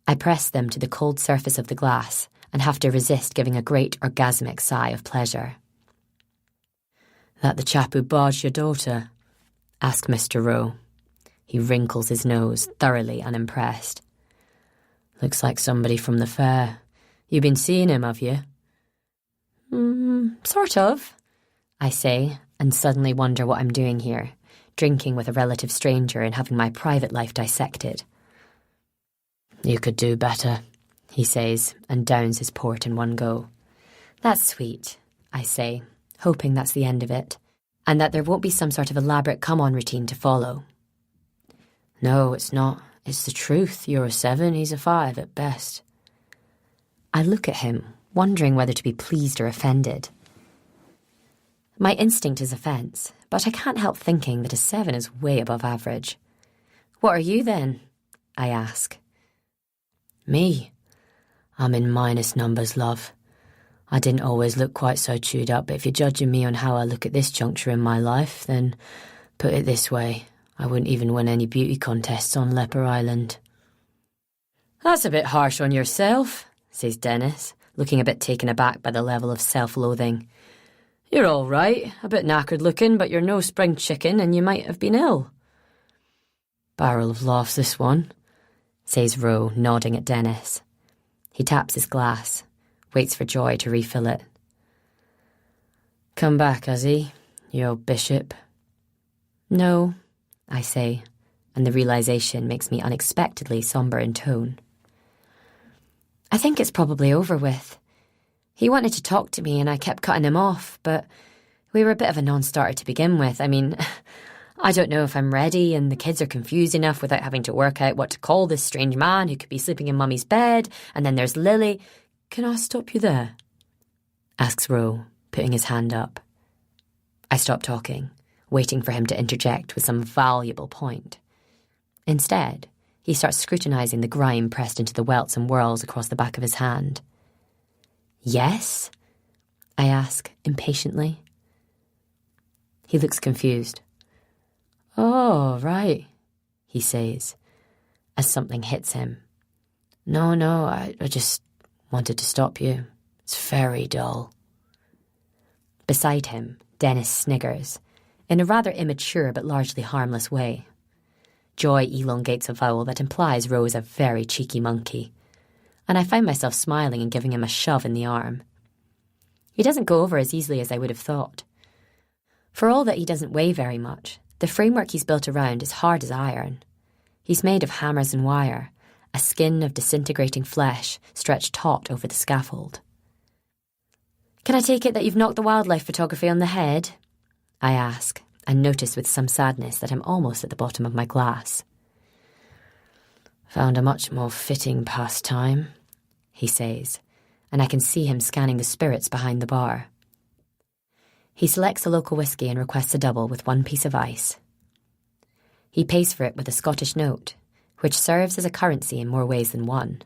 I press them to the cold surface of the glass and have to resist giving a great orgasmic sigh of pleasure. "That the chap who barged your daughter?" asked Mr. Rowe. He wrinkles his nose, thoroughly unimpressed. "Looks like somebody from the fair. You been seeing him, have you?" Sort of," I say, and suddenly wonder what I'm doing here, drinking with a relative stranger and having my private life dissected. "You could do better," he says, and downs his port in one go. "That's sweet," I say, hoping that's the end of it, and that there won't be some sort of elaborate come-on routine to follow. "No, it's not. It's the truth. You're a 7, he's a 5 at best." I look at him, wondering whether to be pleased or offended. My instinct is offence, but I can't help thinking that a 7 is way above average. "What are you then?" I ask. "Me? I'm in minus numbers, love. I didn't always look quite so chewed up, but if you're judging me on how I look at this juncture in my life, then put it this way, I wouldn't even win any beauty contests on Leper Island." "That's a bit harsh on yourself," says Dennis, looking a bit taken aback by the level of self-loathing. "You're all right, a bit knackered looking, but you're no spring chicken and you might have been ill." "Barrel of laughs, this one," says Rowe, nodding at Dennis. He taps his glass, waits for Joy to refill it. "Come back, has he? You old bishop?" "No," I say, and the realisation makes me unexpectedly sombre in tone. "I think it's probably over with. He wanted to talk to me and I kept cutting him off, but we were a bit of a non-starter to begin with. I mean, I don't know if I'm ready and the kids are confused enough without having to work out what to call this strange man who could be sleeping in Mummy's bed, and then there's Lily." "Can I stop you there?" asks Rowe, putting his hand up. I stop talking, waiting for him to interject with some valuable point. Instead, he starts scrutinising the grime pressed into the welts and whorls across the back of his hand. "Yes?" I ask, impatiently. He looks confused. "Oh, right," he says, as something hits him. No, I just wanted to stop you. It's very dull." Beside him, Dennis sniggers, in a rather immature but largely harmless way. Joy elongates a vowel that implies Ro is a very cheeky monkey, and I find myself smiling and giving him a shove in the arm. He doesn't go over as easily as I would have thought. For all that he doesn't weigh very much, the framework he's built around is hard as iron. He's made of hammers and wire, a skin of disintegrating flesh stretched taut over the scaffold. "Can I take it that you've knocked the wildlife photography on the head?" I ask, and notice with some sadness that I'm almost at the bottom of my glass. "Found a much more fitting pastime," he says, and I can see him scanning the spirits behind the bar. He selects a local whiskey and requests a double with 1 piece of ice. He pays for it with a Scottish note, which serves as a currency in more ways than one.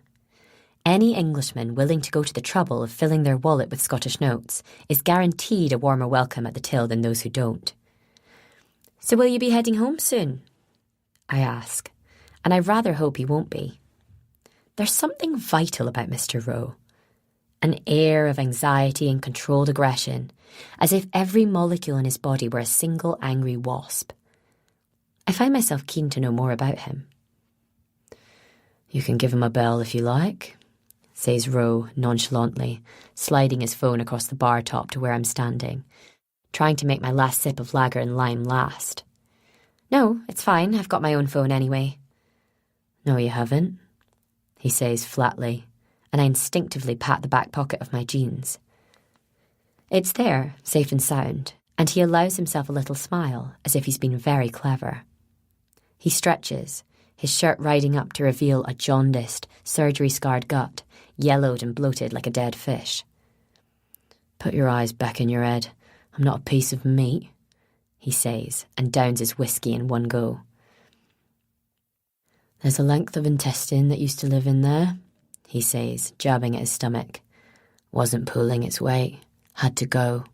Any Englishman willing to go to the trouble of filling their wallet with Scottish notes is guaranteed a warmer welcome at the till than those who don't. "So will you be heading home soon?" I ask, and I rather hope he won't be. There's something vital about Mr. Rowe. An air of anxiety and controlled aggression, as if every molecule in his body were a single angry wasp. I find myself keen to know more about him. "You can give him a bell if you like," says Rowe nonchalantly, sliding his phone across the bar top to where I'm standing, trying to make my last sip of lager and lime last. "No, it's fine, I've got my own phone anyway." "No, you haven't," he says flatly, and I instinctively pat the back pocket of my jeans. It's there, safe and sound, and he allows himself a little smile, as if he's been very clever. He stretches, his shirt riding up to reveal a jaundiced, surgery-scarred gut, yellowed and bloated like a dead fish. "Put your eyes back in your head. I'm not a piece of meat," he says, and downs his whiskey in one go. "There's a length of intestine that used to live in there," he says, jabbing at his stomach. "Wasn't pulling its weight. Had to go."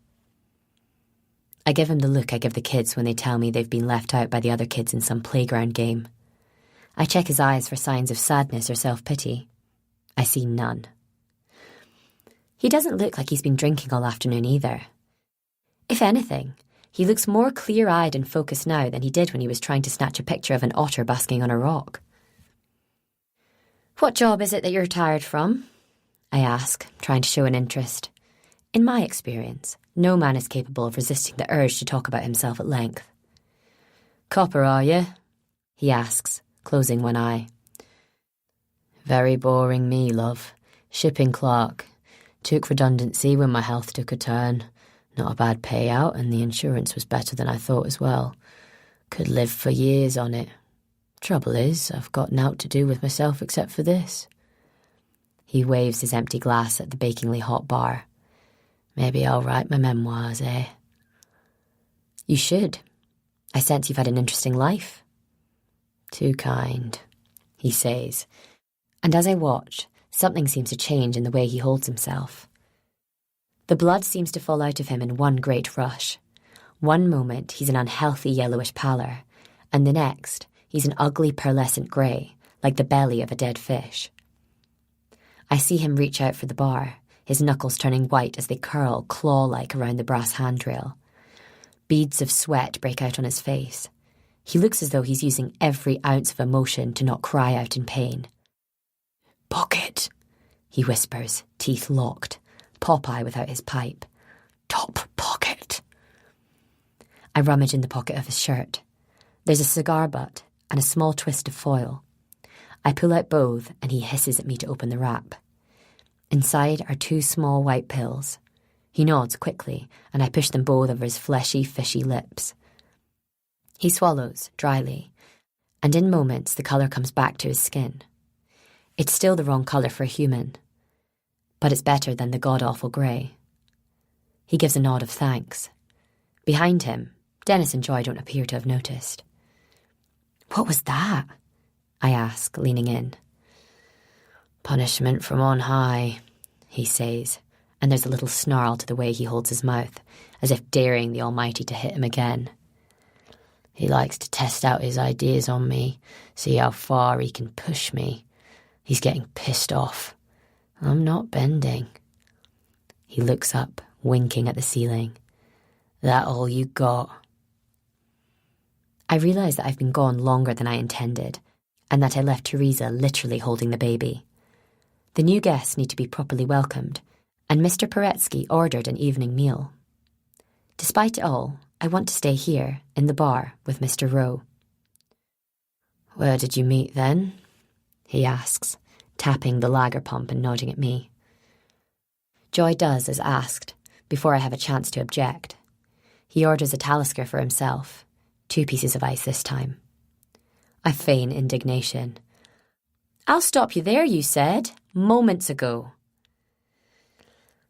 I give him the look I give the kids when they tell me they've been left out by the other kids in some playground game. I check his eyes for signs of sadness or self-pity. I see none. He doesn't look like he's been drinking all afternoon either. If anything, he looks more clear-eyed and focused now than he did when he was trying to snatch a picture of an otter basking on a rock. "What job is it that you're retired from?" I ask, trying to show an interest. In my experience, no man is capable of resisting the urge to talk about himself at length. "Copper, are you?" he asks, closing one eye. "Very boring me, love. Shipping clerk. Took redundancy when my health took a turn. Not a bad payout, and the insurance was better than I thought as well. Could live for years on it. Trouble is, I've got nought to do with myself except for this." He waves his empty glass at the bakingly hot bar. "Maybe I'll write my memoirs, eh?" "You should. I sense you've had an interesting life." "Too kind," he says, and as I watch, something seems to change in the way he holds himself. The blood seems to fall out of him in one great rush. One moment he's an unhealthy yellowish pallor, and the next he's an ugly pearlescent grey, like the belly of a dead fish. I see him reach out for the bar, his knuckles turning white as they curl claw-like around the brass handrail. Beads of sweat break out on his face. He looks as though he's using every ounce of emotion to not cry out in pain. "Pocket," he whispers, teeth locked, Popeye without his pipe. "Top pocket." I rummage in the pocket of his shirt. There's a cigar butt and a small twist of foil. I pull out both and he hisses at me to open the wrap. Inside are 2 small white pills. He nods quickly, and I push them both over his fleshy, fishy lips. He swallows, dryly, and in moments the colour comes back to his skin. It's still the wrong colour for a human, but it's better than the god-awful grey. He gives a nod of thanks. Behind him, Dennis and Joy don't appear to have noticed. "What was that?" I ask, leaning in. "Punishment from on high," he says, and there's a little snarl to the way he holds his mouth, as if daring the Almighty to hit him again. He likes to test out his ideas on me, see how far he can push me. He's getting pissed off. I'm not bending. He looks up, winking at the ceiling. That all you got? I realise that I've been gone longer than I intended, and that I left Teresa literally holding the baby. The new guests need to be properly welcomed, and Mr. Paretsky ordered an evening meal. Despite it all, I want to stay here, in the bar, with Mr. Rowe. Where did you meet then? He asks, tapping the lager pump and nodding at me. Joy does as asked, before I have a chance to object. He orders a Talisker for himself, 2 pieces of ice this time. I feign indignation. I'll stop you there, you said, moments ago.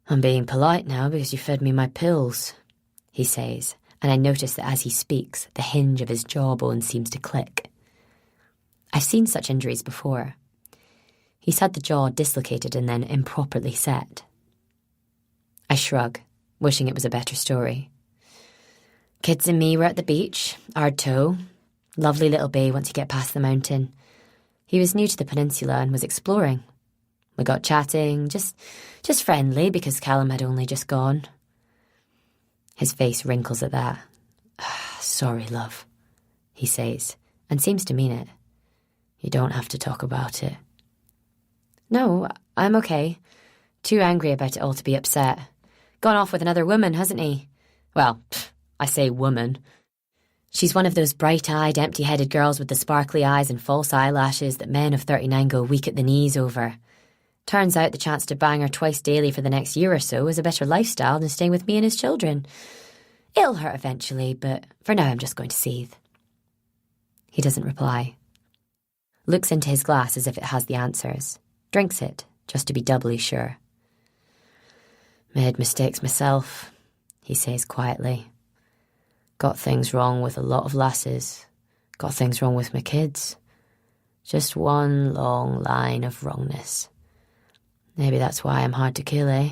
I'm being polite now because you fed me my pills, he says, and I notice that as he speaks, the hinge of his jawbone seems to click. I've seen such injuries before. He's had the jaw dislocated and then improperly set. I shrug, wishing it was a better story. Kids and me were at the beach, Ardtoe. Lovely little bay once you get past the mountain. He was new to the peninsula and was exploring. We got chatting, just friendly, because Callum had only just gone. His face wrinkles at that. Sorry, love, he says, and seems to mean it. You don't have to talk about it. No, I'm okay. Too angry about it all to be upset. Gone off with another woman, hasn't he? Well, I say woman. She's one of those bright-eyed, empty-headed girls with the sparkly eyes and false eyelashes that men of 39 go weak at the knees over. Turns out the chance to bang her twice daily for the next year or so is a better lifestyle than staying with me and his children. It'll hurt eventually, but for now I'm just going to seethe. He doesn't reply. Looks into his glass as if it has the answers. Drinks it, just to be doubly sure. Made mistakes myself, he says quietly. Got things wrong with a lot of lasses. Got things wrong with my kids. Just one long line of wrongness. Maybe that's why I'm hard to kill, eh?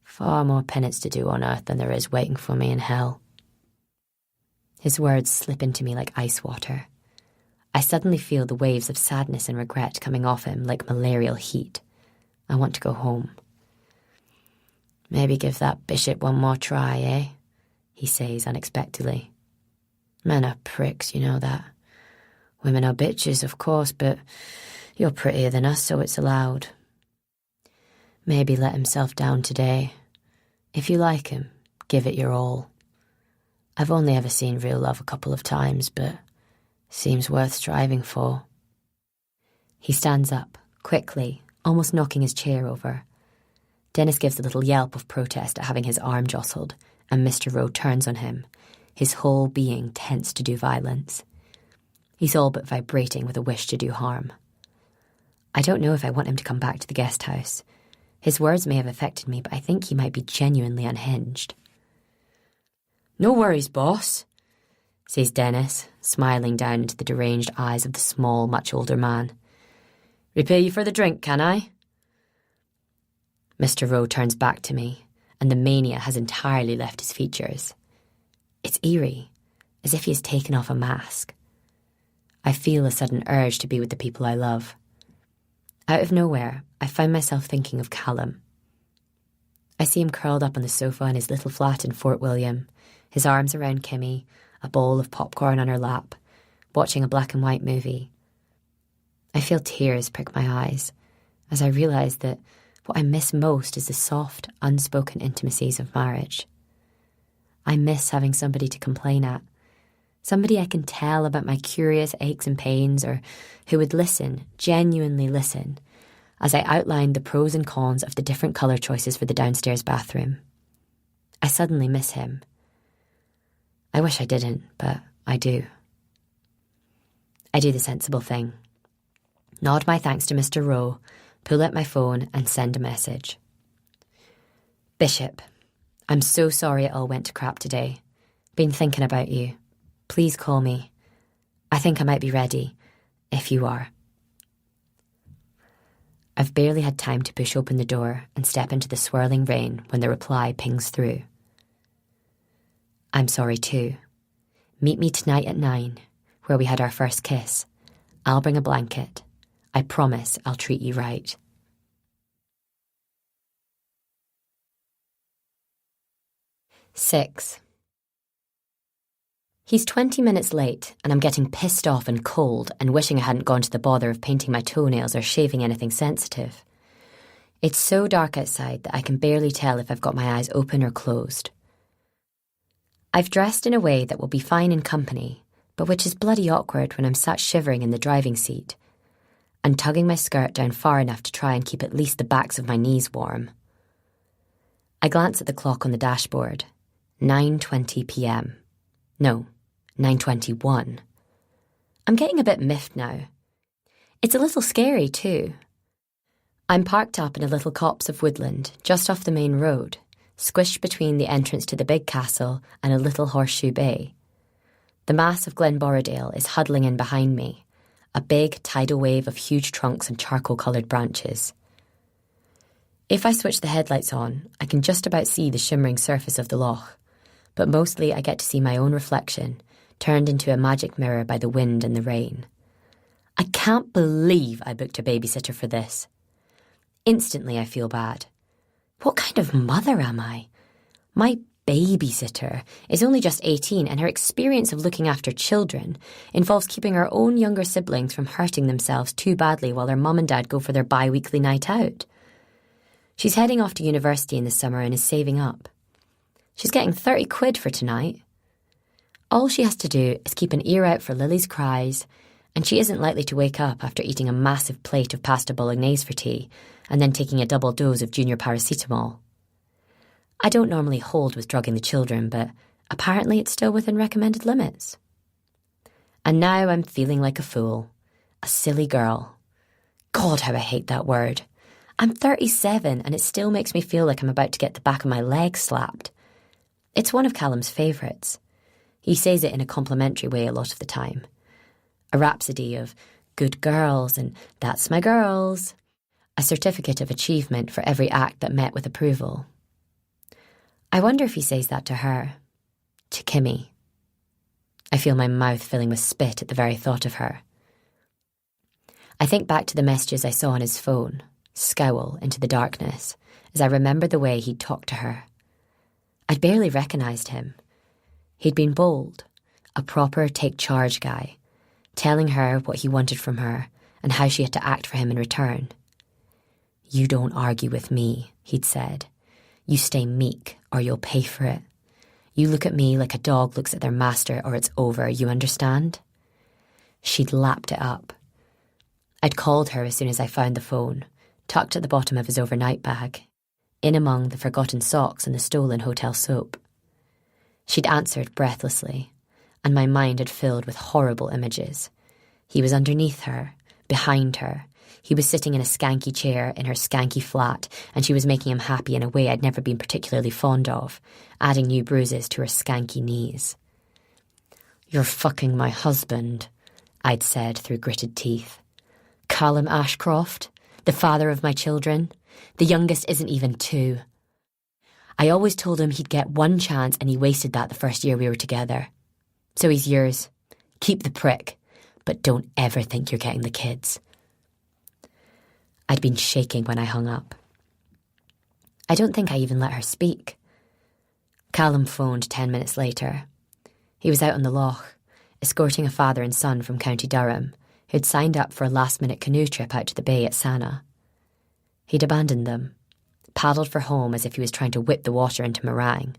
Far more penance to do on earth than there is waiting for me in hell. His words slip into me like ice water. I suddenly feel the waves of sadness and regret coming off him like malarial heat. I want to go home. Maybe give that bishop one more try, eh? He says unexpectedly. Men are pricks, you know that. Women are bitches, of course, but you're prettier than us, so it's allowed. Maybe let himself down today. If you like him, give it your all. I've only ever seen real love a couple of times, but seems worth striving for. He stands up, quickly, almost knocking his chair over. Dennis gives a little yelp of protest at having his arm jostled, and Mr. Rowe turns on him, his whole being tense to do violence. He's all but vibrating with a wish to do harm. I don't know if I want him to come back to the guest house. His words may have affected me, but I think he might be genuinely unhinged. No worries, boss, says Dennis, smiling down into the deranged eyes of the small, much older man. Repay you for the drink, can I? Mr. Rowe turns back to me, and the mania has entirely left his features. It's eerie, as if he has taken off a mask. I feel a sudden urge to be with the people I love. Out of nowhere, I find myself thinking of Callum. I see him curled up on the sofa in his little flat in Fort William, his arms around Kimmy, a bowl of popcorn on her lap, watching a black and white movie. I feel tears prick my eyes as I realise that what I miss most is the soft, unspoken intimacies of marriage. I miss having somebody to complain at, somebody I can tell about my curious aches and pains, or who would listen, genuinely listen, as I outlined the pros and cons of the different colour choices for the downstairs bathroom. I suddenly miss him. I wish I didn't, but I do. I do the sensible thing. Nod my thanks to Mr. Rowe, pull out my phone and send a message. Bishop, I'm so sorry it all went to crap today. Been thinking about you. Please call me. I think I might be ready, if you are. I've barely had time to push open the door and step into the swirling rain when the reply pings through. I'm sorry too. Meet me tonight at 9, where we had our first kiss. I'll bring a blanket. I promise I'll treat you right. Six. He's 20 minutes late, and I'm getting pissed off and cold and wishing I hadn't gone to the bother of painting my toenails or shaving anything sensitive. It's so dark outside that I can barely tell if I've got my eyes open or closed. I've dressed in a way that will be fine in company, but which is bloody awkward when I'm sat shivering in the driving seat and tugging my skirt down far enough to try and keep at least the backs of my knees warm. I glance at the clock on the dashboard. 9:20 p.m. No, 9:21. I'm getting a bit miffed now. It's a little scary too. I'm parked up in a little copse of woodland just off the main road, squished between the entrance to the big castle and a little horseshoe bay. The mass of Glenborrow is huddling in behind me, a big tidal wave of huge trunks and charcoal-coloured branches. If I switch the headlights on, I can just about see the shimmering surface of the loch, but mostly I get to see my own reflection, turned into a magic mirror by the wind and the rain. I can't believe I booked a babysitter for this. Instantly I feel bad. What kind of mother am I? My babysitter is only just 18, and her experience of looking after children involves keeping her own younger siblings from hurting themselves too badly while their mum and dad go for their bi-weekly night out. She's heading off to university in the summer and is saving up. She's getting 30 quid for tonight. All she has to do is keep an ear out for Lily's cries, and she isn't likely to wake up after eating a massive plate of pasta bolognese for tea and then taking a double dose of junior paracetamol. I don't normally hold with drugging the children, but apparently it's still within recommended limits. And now I'm feeling like a fool, a silly girl. God, how I hate that word. I'm 37 and it still makes me feel like I'm about to get the back of my leg slapped. It's one of Callum's favourites. He says it in a complimentary way a lot of the time. A rhapsody of good girls and that's my girls. A certificate of achievement for every act that met with approval. I wonder if he says that to her. To Kimmy. I feel my mouth filling with spit at the very thought of her. I think back to the messages I saw on his phone, scowl into the darkness, as I remember the way he'd talked to her. I'd barely recognised him. He'd been bold, a proper take-charge guy, telling her what he wanted from her and how she had to act for him in return. You don't argue with me, he'd said. You stay meek or you'll pay for it. You look at me like a dog looks at their master or it's over, you understand? She'd lapped it up. I'd called her as soon as I found the phone, tucked at the bottom of his overnight bag, in among the forgotten socks and the stolen hotel soap. She'd answered breathlessly, and my mind had filled with horrible images. He was underneath her, behind her. He was sitting in a skanky chair in her skanky flat, and she was making him happy in a way I'd never been particularly fond of, adding new bruises to her skanky knees. You're fucking my husband, I'd said through gritted teeth. Callum Ashcroft, the father of my children. The youngest isn't even 2. I always told him he'd get one chance and he wasted that the first year we were together. So he's yours. Keep the prick, but don't ever think you're getting the kids. I'd been shaking when I hung up. I don't think I even let her speak. Callum phoned 10 minutes later. He was out on the loch, escorting a father and son from County Durham, who'd signed up for a last-minute canoe trip out to the bay at Sana. He'd abandoned them, paddled for home as if he was trying to whip the water into meringue.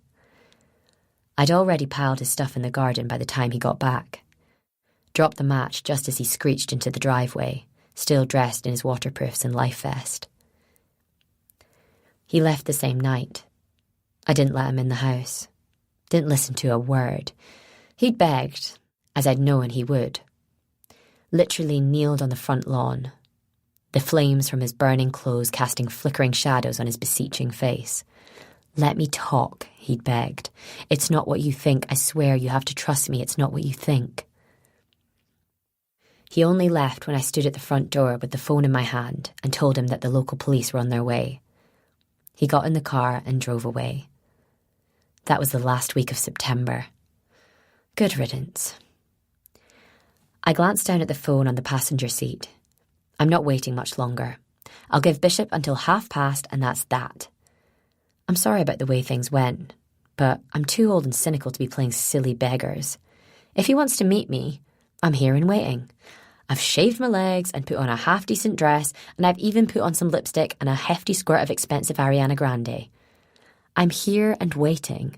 I'd already piled his stuff in the garden by the time he got back. Dropped the match just as he screeched into the driveway, still dressed in his waterproofs and life vest. He left the same night. I didn't let him in the house. Didn't listen to a word. He'd begged, as I'd known he would. Literally kneeled on the front lawn, the flames from his burning clothes casting flickering shadows on his beseeching face. Let me talk, he'd begged. It's not what you think, I swear you have to trust me, it's not what you think. He only left when I stood at the front door with the phone in my hand and told him that the local police were on their way. He got in the car and drove away. That was the last week of September. Good riddance. I glanced down at the phone on the passenger seat. I'm not waiting much longer. I'll give Bishop until past, and that's that. I'm sorry about the way things went, but I'm too old and cynical to be playing silly beggars. If he wants to meet me, I'm here and waiting. I've shaved my legs and put on a half-decent dress, and I've even put on some lipstick and a hefty squirt of expensive Ariana Grande. I'm here and waiting.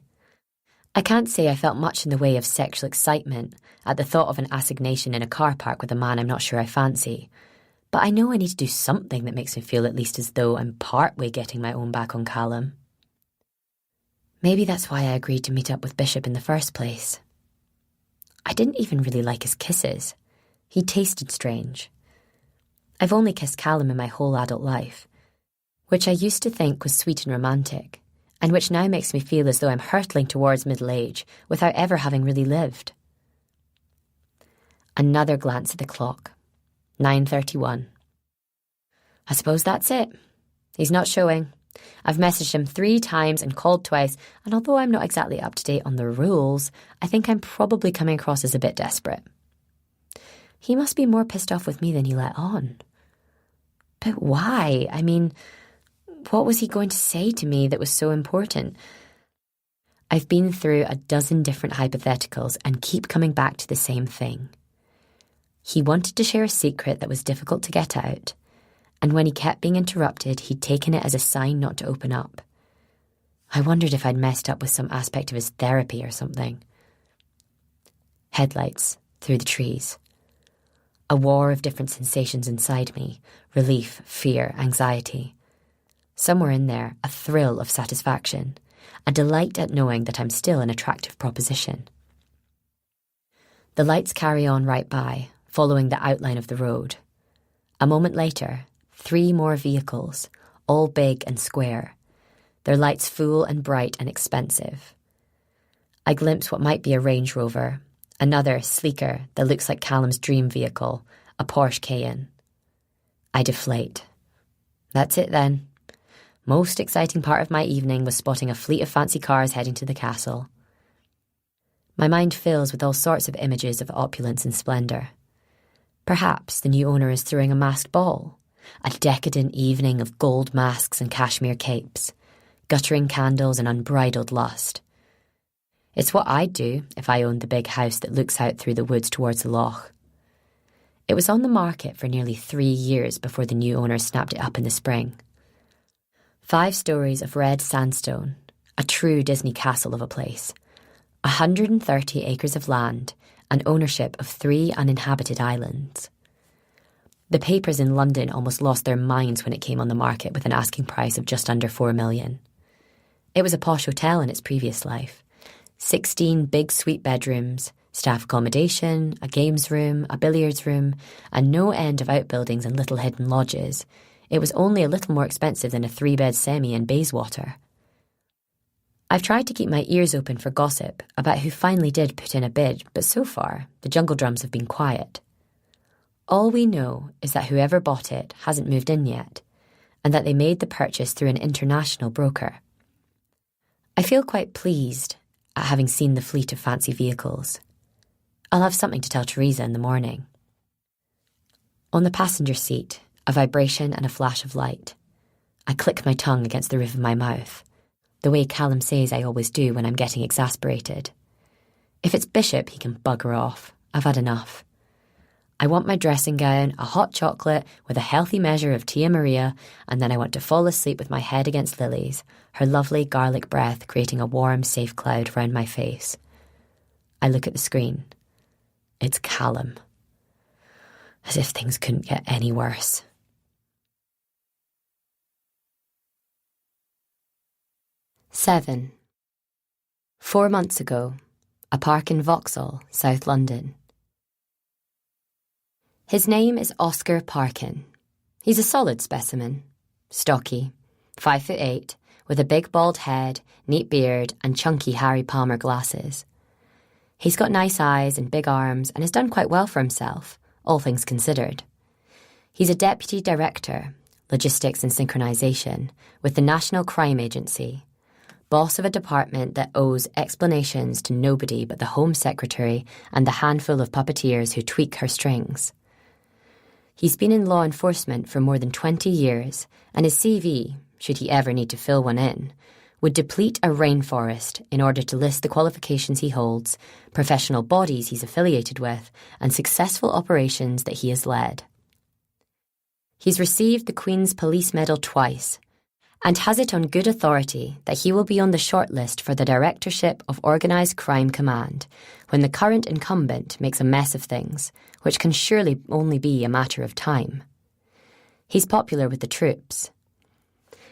I can't say I felt much in the way of sexual excitement at the thought of an assignation in a car park with a man I'm not sure I fancy, but I know I need to do something that makes me feel at least as though I'm partway getting my own back on Callum. Maybe that's why I agreed to meet up with Bishop in the first place. I didn't even really like his kisses. He tasted strange. I've only kissed Callum in my whole adult life, which I used to think was sweet and romantic, and which now makes me feel as though I'm hurtling towards middle age without ever having really lived. Another glance at the clock. 9:31. I suppose that's it. He's not showing. I've messaged him 3 times and called twice, and although I'm not exactly up to date on the rules, I think I'm probably coming across as a bit desperate. He must be more pissed off with me than he let on. But why? I mean, what was he going to say to me that was so important? I've been through a dozen different hypotheticals and keep coming back to the same thing. He wanted to share a secret that was difficult to get out, and when he kept being interrupted, he'd taken it as a sign not to open up. I wondered if I'd messed up with some aspect of his therapy or something. Headlights through the trees. A war of different sensations inside me: relief, fear, anxiety. Somewhere in there, a thrill of satisfaction, a delight at knowing that I'm still an attractive proposition. The lights carry on right by, following the outline of the road. A moment later, 3 more vehicles, all big and square, their lights full and bright and expensive. I glimpse what might be a Range Rover, another, sleeker, that looks like Callum's dream vehicle, a Porsche Cayenne. I deflate. That's it then. Most exciting part of my evening was spotting a fleet of fancy cars heading to the castle. My mind fills with all sorts of images of opulence and splendour. Perhaps the new owner is throwing a masked ball, a decadent evening of gold masks and cashmere capes, guttering candles and unbridled lust. It's what I'd do if I owned the big house that looks out through the woods towards the loch. It was on the market for nearly 3 years before the new owner snapped it up in the spring. 5 stories of red sandstone, a true Disney castle of a place, 130 acres of land, and ownership of 3 uninhabited islands. The papers in London almost lost their minds when it came on the market with an asking price of just under $4 million. It was a posh hotel in its previous life. 16 big suite bedrooms, staff accommodation, a games room, a billiards room, and no end of outbuildings and little hidden lodges. It was only a little more expensive than a 3-bed semi in Bayswater. I've tried to keep my ears open for gossip about who finally did put in a bid, but so far, the jungle drums have been quiet. All we know is that whoever bought it hasn't moved in yet, and that they made the purchase through an international broker. I feel quite pleased at having seen the fleet of fancy vehicles. I'll have something to tell Teresa in the morning. On the passenger seat, a vibration and a flash of light. I click my tongue against the roof of my mouth, the way Callum says I always do when I'm getting exasperated. If it's Bishop, he can bugger off. I've had enough. I want my dressing gown, a hot chocolate with a healthy measure of Tia Maria, and then I want to fall asleep with my head against Lily's, her lovely garlic breath creating a warm, safe cloud round my face. I look at the screen. It's Callum. As if things couldn't get any worse. 7. 4 months ago, a park in Vauxhall, South London. His name is Oscar Parkin. He's a solid specimen. Stocky, 5'8", with a big bald head, neat beard and chunky Harry Palmer glasses. He's got nice eyes and big arms and has done quite well for himself, all things considered. He's a deputy director, logistics and synchronisation, with the National Crime Agency, boss of a department that owes explanations to nobody but the Home Secretary and the handful of puppeteers who tweak her strings. He's been in law enforcement for more than 20 years, and his CV, should he ever need to fill one in, would deplete a rainforest in order to list the qualifications he holds, professional bodies he's affiliated with, and successful operations that he has led. He's received the Queen's Police Medal twice, and has it on good authority that he will be on the shortlist for the Directorship of Organised Crime Command when the current incumbent makes a mess of things, which can surely only be a matter of time. He's popular with the troops.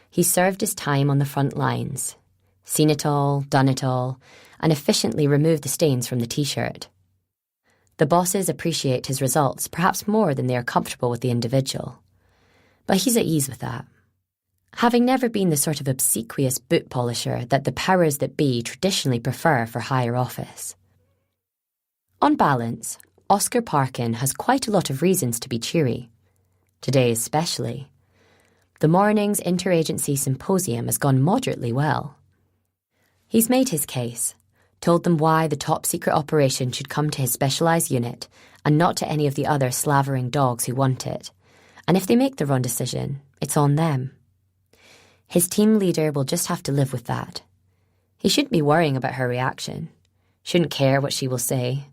He's served his time on the front lines, seen it all, done it all, and efficiently removed the stains from the T-shirt. The bosses appreciate his results perhaps more than they are comfortable with the individual. But he's at ease with that. Having never been the sort of obsequious boot polisher that the powers that be traditionally prefer for higher office. On balance, Oscar Parkin has quite a lot of reasons to be cheery. Today especially. The morning's interagency symposium has gone moderately well. He's made his case, told them why the top-secret operation should come to his specialised unit and not to any of the other slavering dogs who want it, and if they make the wrong decision, it's on them. His team leader will just have to live with that. He shouldn't be worrying about her reaction, shouldn't care what she will say,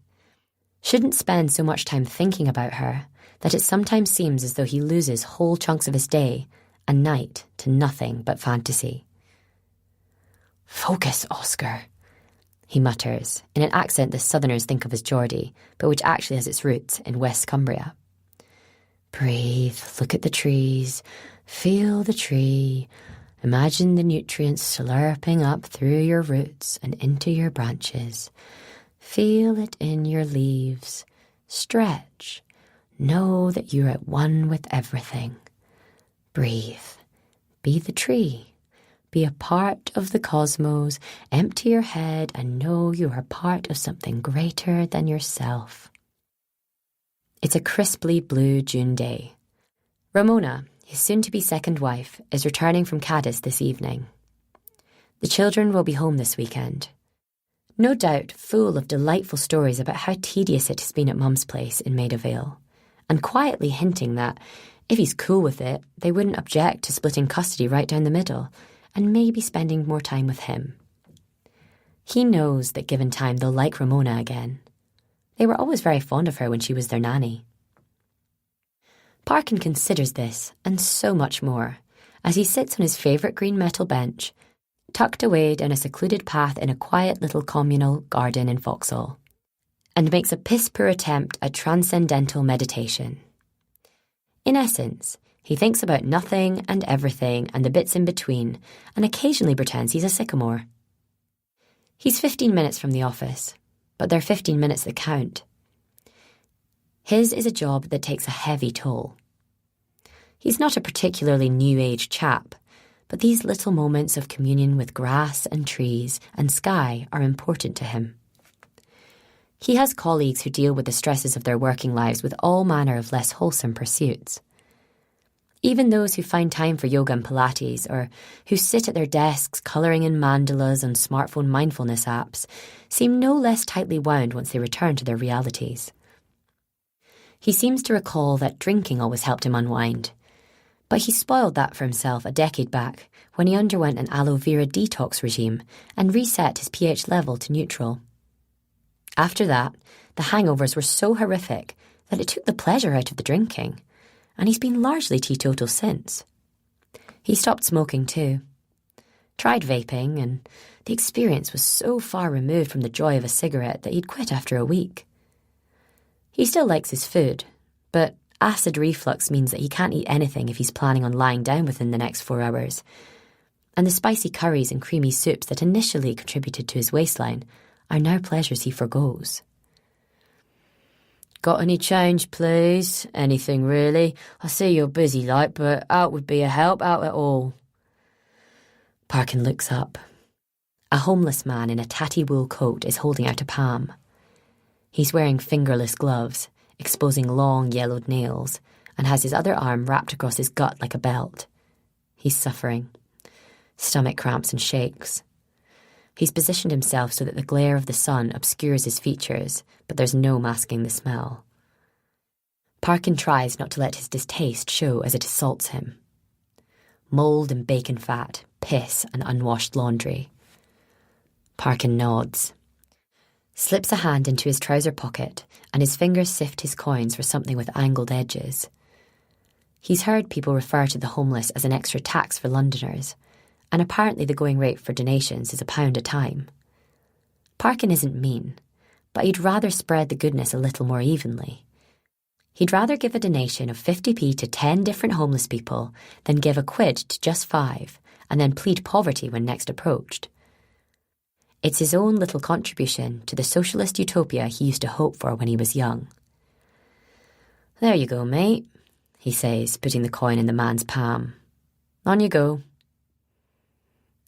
shouldn't spend so much time thinking about her that it sometimes seems as though he loses whole chunks of his day and night to nothing but fantasy. "Focus, Oscar," he mutters, in an accent the Southerners think of as Geordie, but which actually has its roots in West Cumbria. "Breathe, look at the trees, feel the tree, imagine the nutrients slurping up through your roots and into your branches. Feel it in your leaves, stretch, know that you're at one with everything. Breathe, be the tree, be a part of the cosmos, empty your head and know you are part of something greater than yourself." It's a crisply blue June day. Ramona, his soon-to-be second wife, is returning from Cadiz this evening. The children will be home this weekend. No doubt full of delightful stories about how tedious it has been at Mum's place in Maida Vale, and quietly hinting that, if he's cool with it, they wouldn't object to splitting custody right down the middle, and maybe spending more time with him. He knows that given time they'll like Ramona again. They were always very fond of her when she was their nanny. Parkin considers this, and so much more, as he sits on his favourite green metal bench, tucked away down a secluded path in a quiet little communal garden in Vauxhall, and makes a piss-poor attempt at transcendental meditation. In essence, he thinks about nothing and everything and the bits in between, and occasionally pretends he's a sycamore. He's 15 minutes from the office, but they're 15 minutes that count. His is a job that takes a heavy toll. He's not a particularly new-age chap, but these little moments of communion with grass and trees and sky are important to him. He has colleagues who deal with the stresses of their working lives with all manner of less wholesome pursuits. Even those who find time for yoga and Pilates, or who sit at their desks colouring in mandalas on smartphone mindfulness apps, seem no less tightly wound once they return to their realities. He seems to recall that drinking always helped him unwind, but he spoiled that for himself a decade back when he underwent an aloe vera detox regime and reset his pH level to neutral. After that, the hangovers were so horrific that it took the pleasure out of the drinking, and he's been largely teetotal since. He stopped smoking too. Tried vaping, and the experience was so far removed from the joy of a cigarette that he'd quit after a week. He still likes his food, but acid reflux means that he can't eat anything if he's planning on lying down within the next 4 hours, and the spicy curries and creamy soups that initially contributed to his waistline are now pleasures he forgoes. "Got any change, please? Anything, really? I see you're busy like, but out would be a help, out at all." Parkin looks up. A homeless man in a tatty wool coat is holding out a palm. He's wearing fingerless gloves, exposing long yellowed nails, and has his other arm wrapped across his gut like a belt. He's suffering. Stomach cramps and shakes. He's positioned himself so that the glare of the sun obscures his features, but there's no masking the smell. Parkin tries not to let his distaste show as it assaults him. Mould and bacon fat, piss and unwashed laundry. Parkin nods, slips a hand into his trouser pocket, and his fingers sift his coins for something with angled edges. He's heard people refer to the homeless as an extra tax for Londoners, and apparently the going rate for donations is £1 a time. Parkin isn't mean, but he'd rather spread the goodness a little more evenly. He'd rather give a donation of 50p to 10 different homeless people than give a quid to just 5 and then plead poverty when next approached. It's his own little contribution to the socialist utopia he used to hope for when he was young. "There you go, mate," he says, putting the coin in the man's palm. "On you go."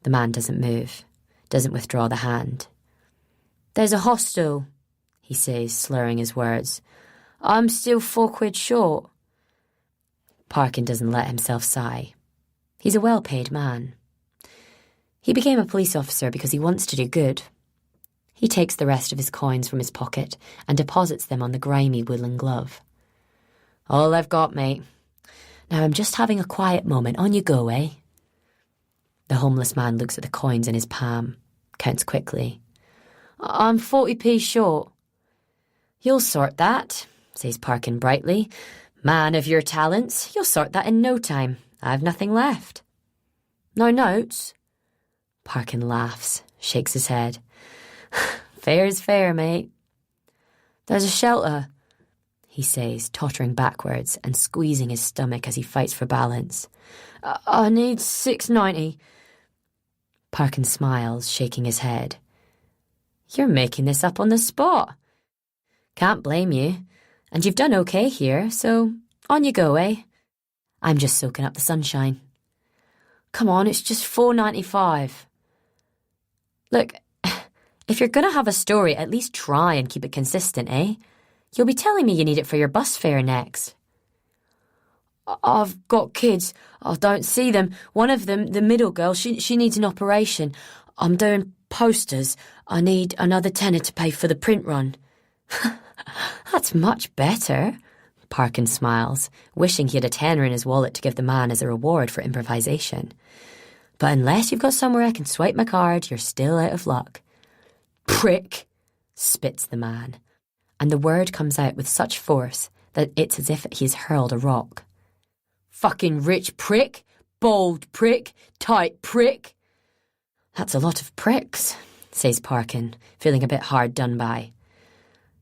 The man doesn't move, doesn't withdraw the hand. "There's a hostel," he says, slurring his words. "I'm still 4 quid short." Parkin doesn't let himself sigh. He's a well-paid man. He became a police officer because he wants to do good. He takes the rest of his coins from his pocket and deposits them on the grimy woolen glove. "All I've got, mate. Now I'm just having a quiet moment. On you go, eh?" The homeless man looks at the coins in his palm, counts quickly. "I'm 40p short." "You'll sort that," says Parkin brightly. "Man of your talents, you'll sort that in no time. I've nothing left." "No notes?" Parkin laughs, shakes his head. "Fair's fair, mate." "There's a shelter," he says, tottering backwards and squeezing his stomach as he fights for balance. "I need 6.90. Parkin smiles, shaking his head. "You're making this up on the spot." "Can't blame you. And you've done okay here, so on you go, eh? I'm just soaking up the sunshine." "Come on, it's just 4.95. Look, if you're going to have a story, at least try and keep it consistent, eh? You'll be telling me you need it for your bus fare next." "I've got kids. I don't see them. One of them, the middle girl, she needs an operation. I'm doing posters. I need another tenner to pay for the print run." "That's much better." Parkin smiles, wishing he had a tenner in his wallet to give the man as a reward for improvisation. "But unless you've got somewhere I can swipe my card, you're still out of luck." "Prick," spits the man, and the word comes out with such force that it's as if he's hurled a rock. "Fucking rich prick, bold prick, tight prick." "That's a lot of pricks," says Parkin, feeling a bit hard done by.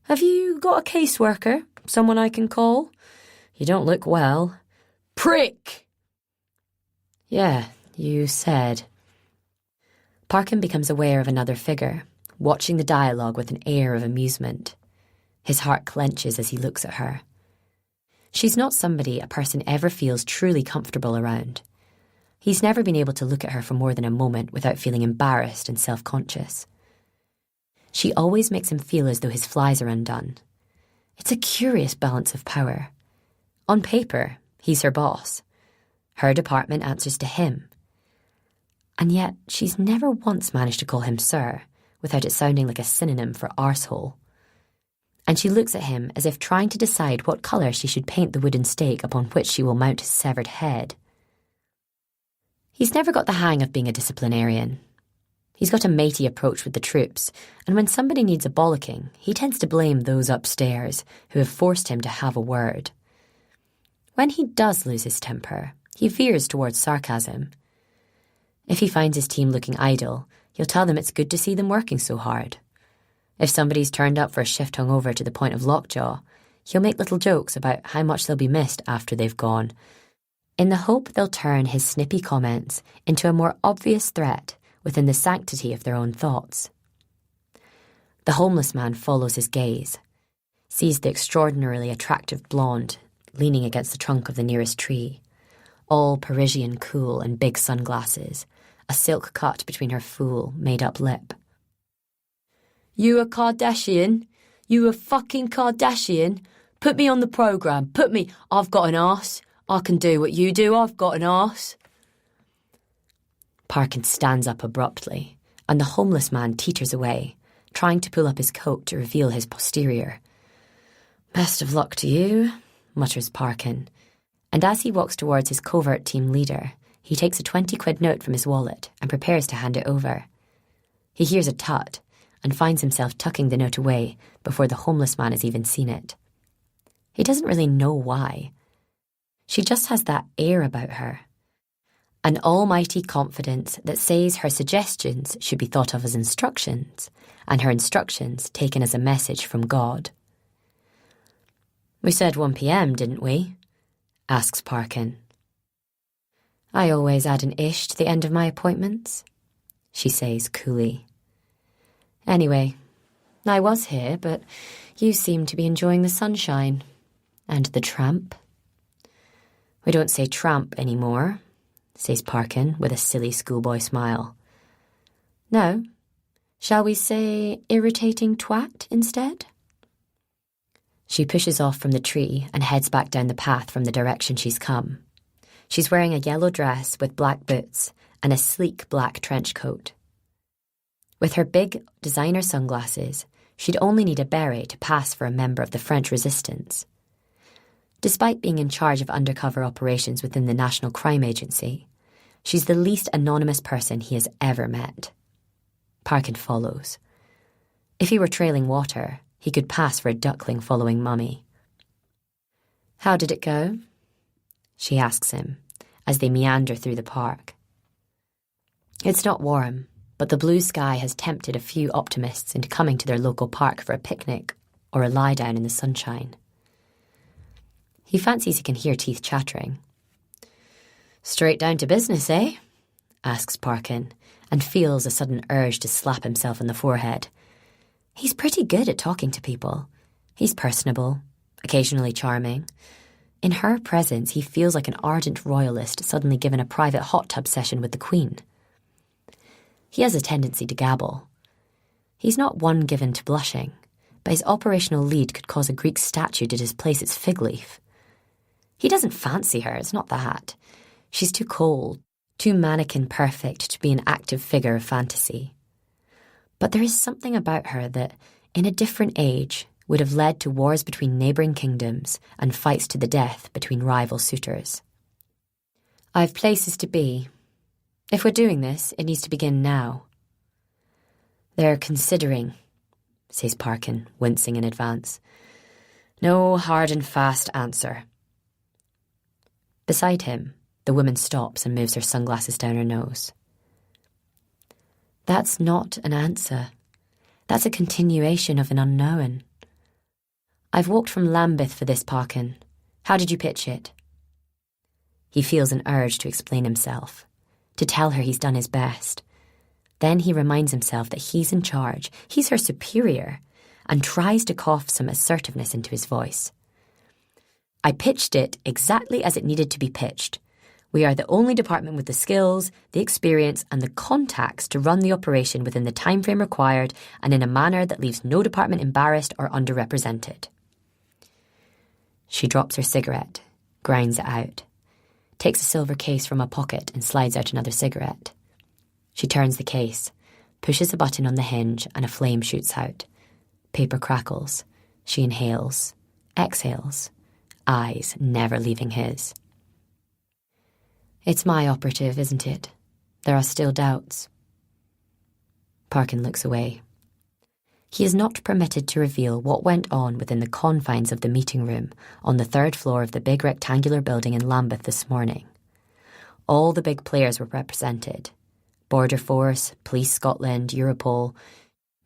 "Have you got a caseworker? Someone I can call? You don't look well." "Prick!" "Yeah, you said." Parkin becomes aware of another figure, watching the dialogue with an air of amusement. His heart clenches as he looks at her. She's not somebody a person ever feels truly comfortable around. He's never been able to look at her for more than a moment without feeling embarrassed and self-conscious. She always makes him feel as though his flies are undone. It's a curious balance of power. On paper, he's her boss. Her department answers to him. And yet, she's never once managed to call him sir, without it sounding like a synonym for arsehole. And she looks at him as if trying to decide what colour she should paint the wooden stake upon which she will mount his severed head. He's never got the hang of being a disciplinarian. He's got a matey approach with the troops, and when somebody needs a bollocking, he tends to blame those upstairs who have forced him to have a word. When he does lose his temper, he veers towards sarcasm. If he finds his team looking idle, he'll tell them it's good to see them working so hard. If somebody's turned up for a shift hungover to the point of lockjaw, he'll make little jokes about how much they'll be missed after they've gone, in the hope they'll turn his snippy comments into a more obvious threat within the sanctity of their own thoughts. The homeless man follows his gaze, sees the extraordinarily attractive blonde leaning against the trunk of the nearest tree, all Parisian cool and big sunglasses, a silk cut between her full, made-up lip. "You a Kardashian? You a fucking Kardashian? Put me on the programme, put me. I've got an arse. I can do what you do, I've got an arse." Parkin stands up abruptly, and the homeless man teeters away, trying to pull up his coat to reveal his posterior. "Best of luck to you," mutters Parkin, and as he walks towards his covert team leader, he takes a 20-quid note from his wallet and prepares to hand it over. He hears a tut and finds himself tucking the note away before the homeless man has even seen it. He doesn't really know why. She just has that air about her. An almighty confidence that says her suggestions should be thought of as instructions, and her instructions taken as a message from God. "We said 1 p.m, didn't we?" asks Parkin. "I always add an ish to the end of my appointments," she says coolly. "Anyway, I was here, but you seem to be enjoying the sunshine. And the tramp." "We don't say tramp anymore," says Parkin with a silly schoolboy smile. "No? Shall we say irritating twat instead?" She pushes off from the tree and heads back down the path from the direction she's come. She's wearing a yellow dress with black boots and a sleek black trench coat. With her big designer sunglasses, she'd only need a beret to pass for a member of the French Resistance. Despite being in charge of undercover operations within the National Crime Agency, she's the least anonymous person he has ever met. Parkin follows. If he were trailing water, he could pass for a duckling following Mummy. "How did it go?" she asks him, as they meander through the park. It's not warm, but the blue sky has tempted a few optimists into coming to their local park for a picnic or a lie-down in the sunshine. He fancies he can hear teeth chattering. "Straight down to business, eh?" asks Parkin, and feels a sudden urge to slap himself on the forehead. He's pretty good at talking to people. He's personable, occasionally charming. In her presence, he feels like an ardent royalist suddenly given a private hot tub session with the Queen. He has a tendency to gabble. He's not one given to blushing, but his operational lead could cause a Greek statue to displace its fig leaf. He doesn't fancy her, it's not that. She's too cold, too mannequin-perfect to be an active figure of fantasy. But there is something about her that, in a different age, would have led to wars between neighbouring kingdoms and fights to the death between rival suitors. "I've places to be. If we're doing this, it needs to begin now." "They're considering," says Parkin, wincing in advance. "No hard and fast answer." Beside him, the woman stops and moves her sunglasses down her nose. "That's not an answer. That's a continuation of an unknown. I've walked from Lambeth for this, Parkin. How did you pitch it?" He feels an urge to explain himself, to tell her he's done his best. Then he reminds himself that he's in charge, he's her superior, and tries to cough some assertiveness into his voice. "I pitched it exactly as it needed to be pitched. We are the only department with the skills, the experience, and the contacts to run the operation within the time frame required and in a manner that leaves no department embarrassed or underrepresented." She drops her cigarette, grinds it out, takes a silver case from a pocket and slides out another cigarette. She turns the case, pushes a button on the hinge and a flame shoots out. Paper crackles. She inhales, exhales, eyes never leaving his. "It's my operative, isn't it? There are still doubts." Parkin looks away. He is not permitted to reveal what went on within the confines of the meeting room on the 3rd floor of the big rectangular building in Lambeth this morning. All the big players were represented. Border Force, Police Scotland, Europol,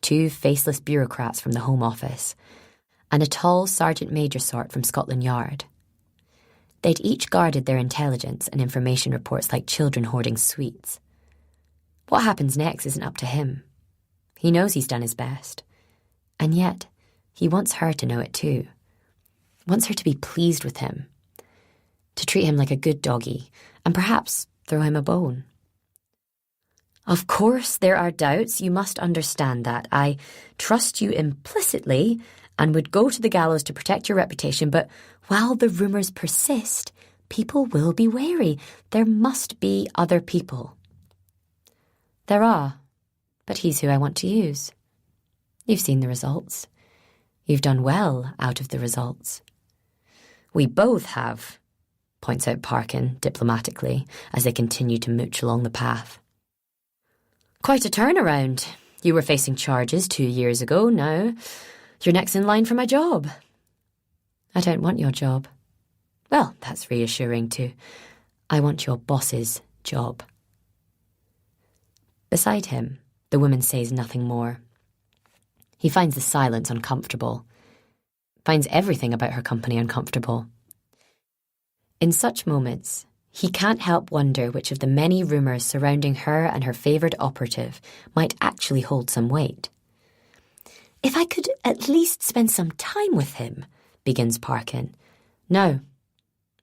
2 faceless bureaucrats from the Home Office, and a tall Sergeant Major sort from Scotland Yard. They'd each guarded their intelligence and information reports like children hoarding sweets. What happens next isn't up to him. He knows he's done his best. And yet, he wants her to know it too. Wants her to be pleased with him. To treat him like a good doggy, and perhaps throw him a bone. "Of course there are doubts, you must understand that. I trust you implicitly and would go to the gallows to protect your reputation, but while the rumours persist, people will be wary. There must be other people." "There are," but he's who I want to use. You've seen the results. You've done well out of the results. We both have, points out Parkin diplomatically as they continue to mooch along the path. Quite a turnaround. You were facing charges 2 years ago. Now you're next in line for my job. I don't want your job. Well, that's reassuring too. I want your boss's job. Beside him, the woman says nothing more. He finds the silence uncomfortable, finds everything about her company uncomfortable. In such moments, he can't help wonder which of the many rumours surrounding her and her favoured operative might actually hold some weight. If I could at least spend some time with him, begins Parkin. No,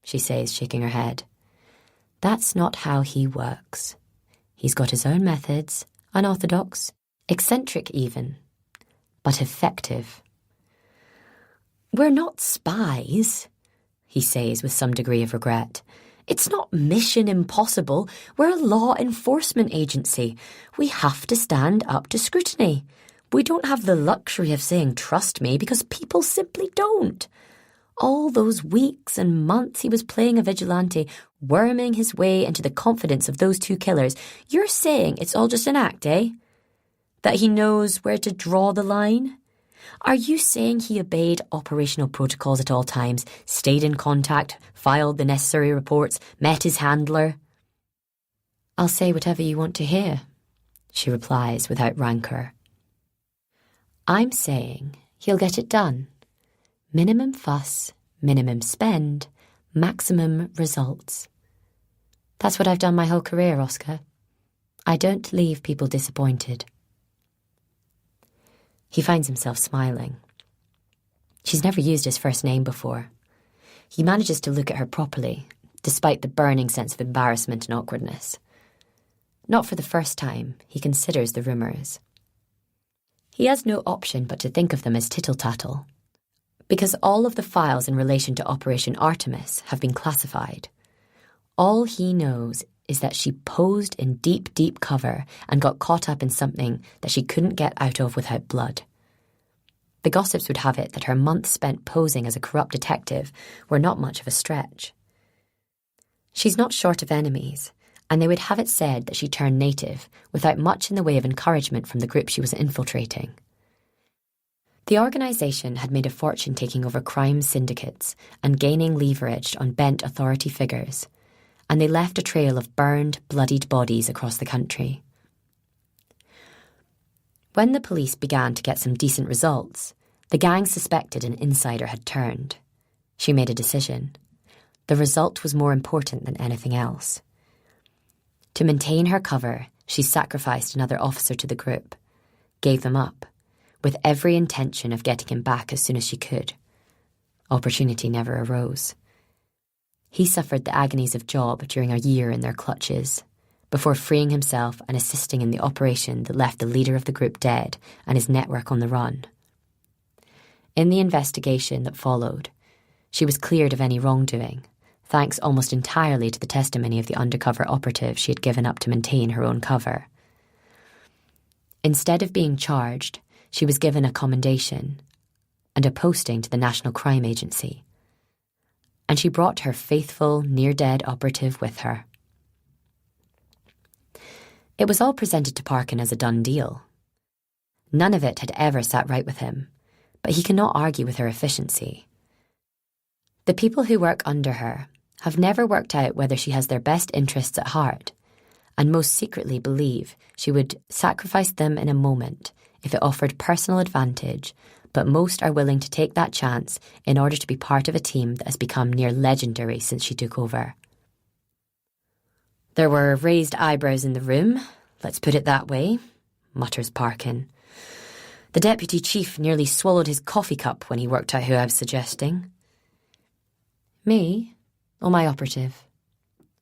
she says, shaking her head. That's not how he works. He's got his own methods, unorthodox, eccentric even, but effective. We're not spies, he says with some degree of regret. It's not mission impossible. We're a law enforcement agency. We have to stand up to scrutiny. We don't have the luxury of saying trust me because people simply don't. All those weeks and months he was playing a vigilante, worming his way into the confidence of those two killers, you're saying it's all just an act, eh? That he knows where to draw the line? Are you saying he obeyed operational protocols at all times, stayed in contact, filed the necessary reports, met his handler? I'll say whatever you want to hear, she replies without rancour. I'm saying he'll get it done. Minimum fuss, minimum spend, maximum results. That's what I've done my whole career, Oscar. I don't leave people disappointed. He finds himself smiling. She's never used his first name before. He manages to look at her properly, despite the burning sense of embarrassment and awkwardness. Not for the first time, he considers the rumours. He has no option but to think of them as tittle-tattle, because all of the files in relation to Operation Artemis have been classified. All he knows is that she posed in deep, deep cover and got caught up in something that she couldn't get out of without blood. The gossips would have it that her months spent posing as a corrupt detective were not much of a stretch. She's not short of enemies, and they would have it said that she turned native without much in the way of encouragement from the group she was infiltrating. The organisation had made a fortune taking over crime syndicates and gaining leverage on bent authority figures, and they left a trail of burned, bloodied bodies across the country. When the police began to get some decent results, the gang suspected an insider had turned. She made a decision. The result was more important than anything else. To maintain her cover, she sacrificed another officer to the group, gave them up, with every intention of getting him back as soon as she could. Opportunity never arose. He suffered the agonies of job during a year in their clutches, before freeing himself and assisting in the operation that left the leader of the group dead and his network on the run. In the investigation that followed, she was cleared of any wrongdoing, thanks almost entirely to the testimony of the undercover operative she had given up to maintain her own cover. Instead of being charged, she was given a commendation and a posting to the National Crime Agency. And she brought her faithful, near-dead operative with her. It was all presented to Parkin as a done deal. None of it had ever sat right with him, but he cannot argue with her efficiency. The people who work under her have never worked out whether she has their best interests at heart, and most secretly believe she would sacrifice them in a moment if it offered personal advantage, but most are willing to take that chance in order to be part of a team that has become near legendary since she took over. There were raised eyebrows in the room, let's put it that way, mutters Parkin. The deputy chief nearly swallowed his coffee cup when he worked out who I was suggesting. Me, or my operative?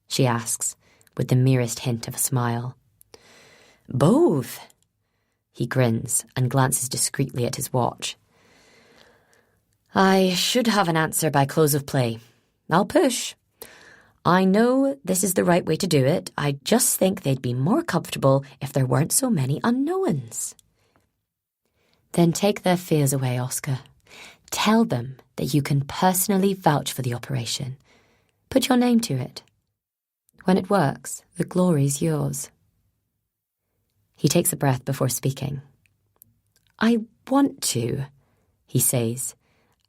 She asks, with the merest hint of a smile. Both. He grins and glances discreetly at his watch. I should have an answer by close of play. I'll push. I know this is the right way to do it. I just think they'd be more comfortable if there weren't so many unknowns. Then take their fears away, Oscar. Tell them that you can personally vouch for the operation. Put your name to it. When it works, the glory's yours. He takes a breath before speaking. I want to, he says,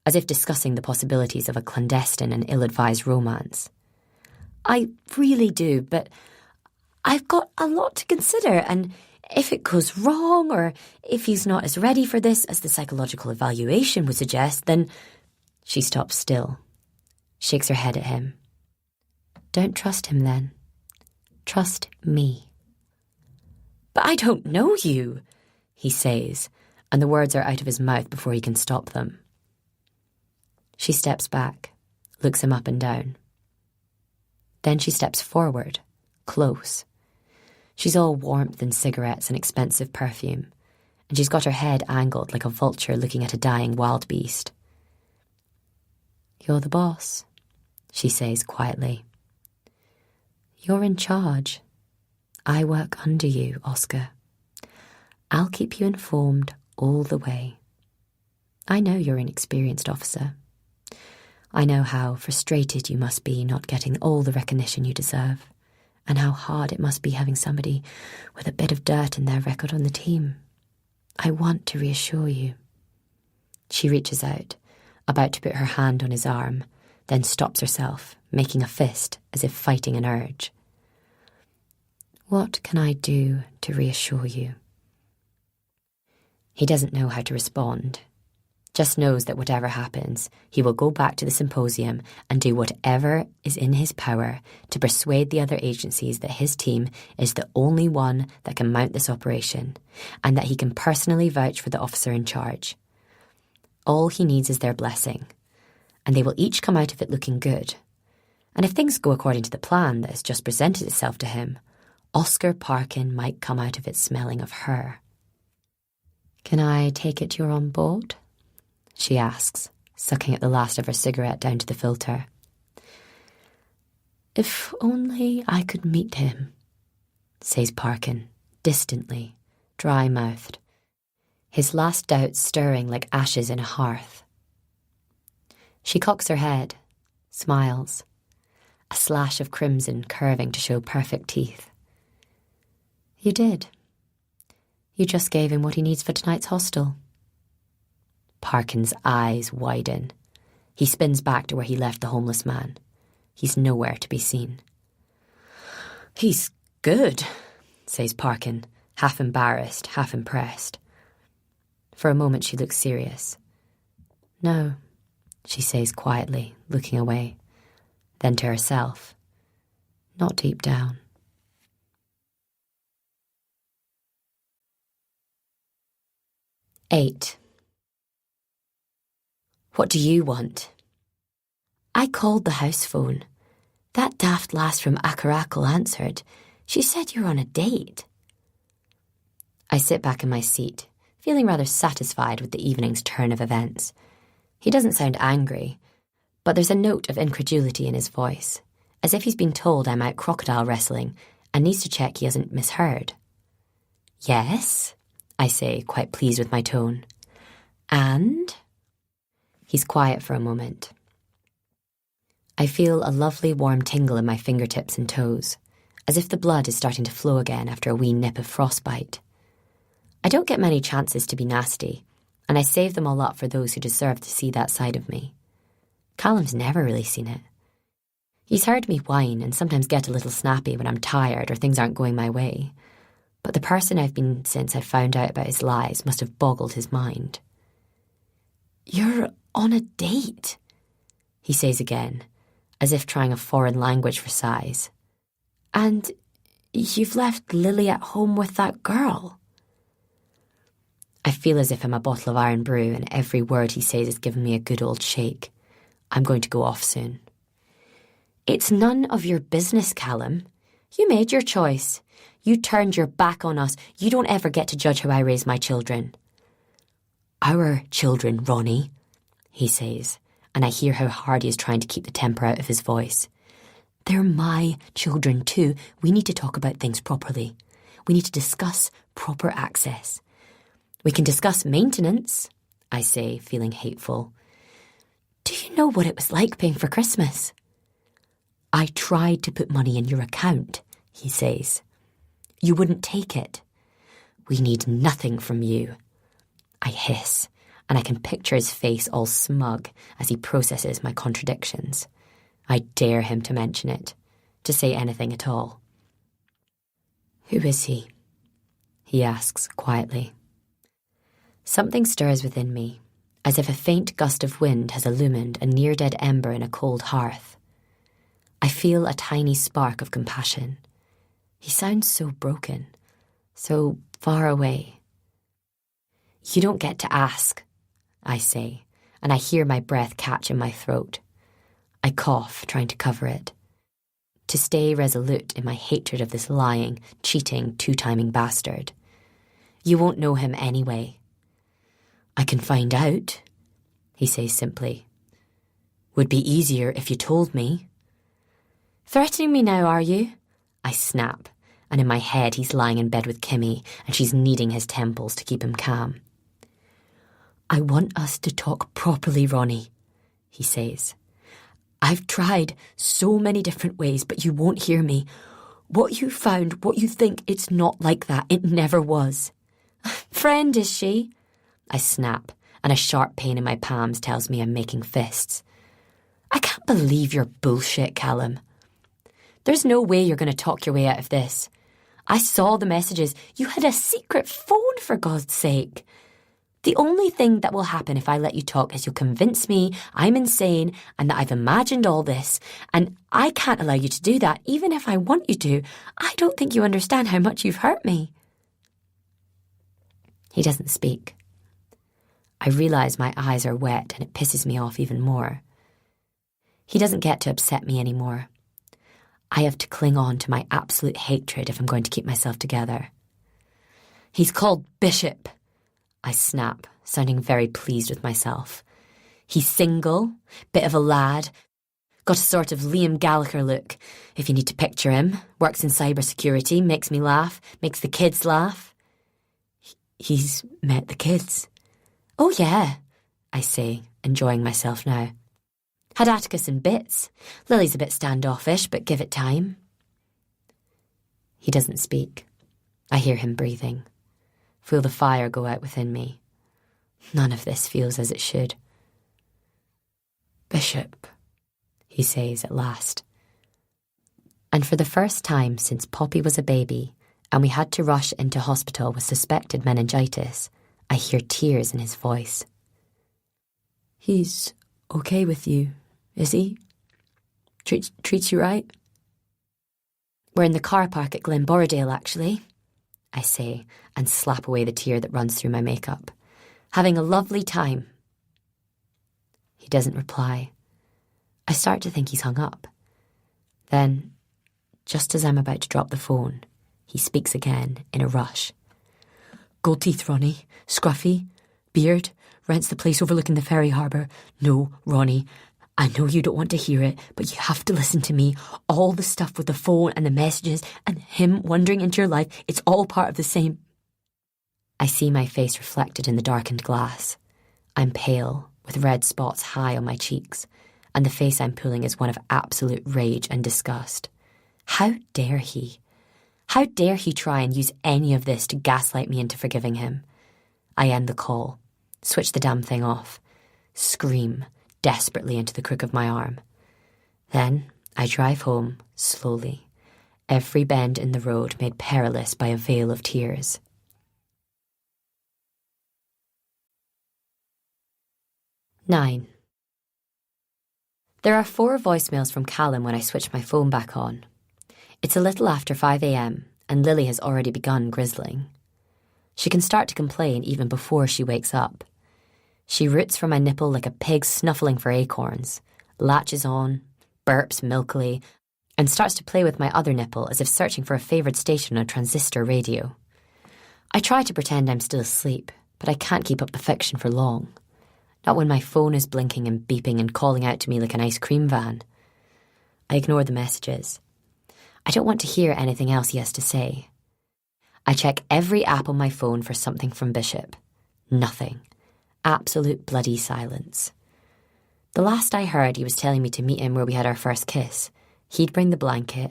as if discussing the possibilities of a clandestine and ill-advised romance. I really do, but I've got a lot to consider, and if it goes wrong, or if he's not as ready for this as the psychological evaluation would suggest, then... She stops still, shakes her head at him. Don't trust him then. Trust me. But I don't know you, he says, and the words are out of his mouth before he can stop them. She steps back, looks him up and down. Then she steps forward, close. She's all warmth and cigarettes and expensive perfume, and she's got her head angled like a vulture looking at a dying wild beast. You're the boss, she says quietly. You're in charge. I work under you, Oscar. I'll keep you informed all the way. I know you're an experienced officer. I know how frustrated you must be not getting all the recognition you deserve, and how hard it must be having somebody with a bit of dirt in their record on the team. I want to reassure you. She reaches out, about to put her hand on his arm, then stops herself, making a fist as if fighting an urge. What can I do to reassure you? He doesn't know how to respond. Just knows that whatever happens, he will go back to the symposium and do whatever is in his power to persuade the other agencies that his team is the only one that can mount this operation, and that he can personally vouch for the officer in charge. All he needs is their blessing, and they will each come out of it looking good. And if things go according to the plan that has just presented itself to him, Oscar Parkin might come out of it smelling of her. Can I take it you're on board? She asks, sucking at the last of her cigarette down to the filter. If only I could meet him, says Parkin, distantly, dry-mouthed, his last doubts stirring like ashes in a hearth. She cocks her head, smiles, a slash of crimson curving to show perfect teeth. You did. You just gave him what he needs for tonight's hostel. Parkin's eyes widen. He spins back to where he left the homeless man. He's nowhere to be seen. He's good, says Parkin, half embarrassed, half impressed. For a moment she looks serious. No, she says quietly, looking away. Then to herself, not deep down. Eight. What do you want? I called the house phone. That daft lass from Akarakel answered. She said you're on a date. I sit back in my seat, feeling rather satisfied with the evening's turn of events. He doesn't sound angry, but there's a note of incredulity in his voice, as if he's been told I'm out crocodile wrestling and needs to check he hasn't misheard. Yes, I say, quite pleased with my tone. And? He's quiet for a moment. I feel a lovely warm tingle in my fingertips and toes, as if the blood is starting to flow again after a wee nip of frostbite. I don't get many chances to be nasty, and I save them all up for those who deserve to see that side of me. Callum's never really seen it. He's heard me whine and sometimes get a little snappy when I'm tired or things aren't going my way, but the person I've been since I found out about his lies must have boggled his mind. You're on a date, he says again, as if trying a foreign language for size. And you've left Lily at home with that girl. I feel as if I'm a bottle of iron brew and every word he says is giving me a good old shake. I'm going to go off soon. It's none of your business, Callum. You made your choice. You turned your back on us. You don't ever get to judge how I raise my children. Our children, Ronnie, he says, and I hear how hard he is trying to keep the temper out of his voice. They're my children too. We need to talk about things properly. We need to discuss proper access. We can discuss maintenance, I say, feeling hateful. Do you know what it was like paying for Christmas? I tried to put money in your account, he says. You wouldn't take it. We need nothing from you. I hiss, and I can picture his face all smug as he processes my contradictions. I dare him to mention it, to say anything at all. Who is he? He asks quietly. Something stirs within me, as if a faint gust of wind has illumined a near-dead ember in a cold hearth. I feel a tiny spark of compassion. He sounds so broken, so far away. You don't get to ask, I say, and I hear my breath catch in my throat. I cough, trying to cover it. To stay resolute in my hatred of this lying, cheating, two-timing bastard. You won't know him anyway. I can find out, he says simply. Would be easier if you told me. Threatening me now, are you? I snap, and in my head he's lying in bed with Kimmy and she's kneading his temples to keep him calm. I want us to talk properly, Ronnie, he says. I've tried so many different ways, but you won't hear me. What you found, what you think, it's not like that. It never was. Friend, is she? I snap, and a sharp pain in my palms tells me I'm making fists. I can't believe your bullshit, Callum. There's no way you're going to talk your way out of this. I saw the messages. You had a secret phone, for God's sake. The only thing that will happen if I let you talk is you'll convince me I'm insane and that I've imagined all this, and I can't allow you to do that, even if I want you to. I don't think you understand how much you've hurt me. He doesn't speak. I realise my eyes are wet and it pisses me off even more. He doesn't get to upset me anymore. I have to cling on to my absolute hatred if I'm going to keep myself together. He's called Bishop, I snap, sounding very pleased with myself. He's single, bit of a lad, got a sort of Liam Gallagher look, if you need to picture him, works in cybersecurity, makes me laugh, makes the kids laugh. He's met the kids. Oh yeah, I say, enjoying myself now. Had Atticus in bits. Lily's a bit standoffish, but give it time. He doesn't speak. I hear him breathing. Feel the fire go out within me. None of this feels as it should. Bishop, he says at last. And for the first time since Poppy was a baby, and we had to rush into hospital with suspected meningitis, I hear tears in his voice. He's okay with you, is he? Treats you right? We're in the car park at Glenborradale, actually, I say, and slap away the tear that runs through my makeup. Having a lovely time. He doesn't reply. I start to think he's hung up. Then, just as I'm about to drop the phone, he speaks again in a rush. Gold teeth, Ronnie. Scruffy. Beard. Rents the place overlooking the ferry harbour. No, Ronnie, I know you don't want to hear it, but you have to listen to me. All the stuff with the phone and the messages and him wandering into your life, it's all part of the same. I see my face reflected in the darkened glass. I'm pale, with red spots high on my cheeks, and the face I'm pulling is one of absolute rage and disgust. How dare he? How dare he try and use any of this to gaslight me into forgiving him? I end the call, switch the damn thing off, scream desperately into the crook of my arm. Then I drive home, slowly, every bend in the road made perilous by a veil of tears. Nine. There are 4 voicemails from Callum when I switch my phone back on. It's a little after 5 a.m, and Lily has already begun grizzling. She can start to complain even before she wakes up. She roots for my nipple like a pig snuffling for acorns, latches on, burps milkily, and starts to play with my other nipple as if searching for a favoured station on a transistor radio. I try to pretend I'm still asleep, but I can't keep up the fiction for long. Not when my phone is blinking and beeping and calling out to me like an ice cream van. I ignore the messages. I don't want to hear anything else he has to say. I check every app on my phone for something from Bishop. Nothing. Absolute bloody silence. The last I heard, he was telling me to meet him where we had our first kiss. He'd bring the blanket.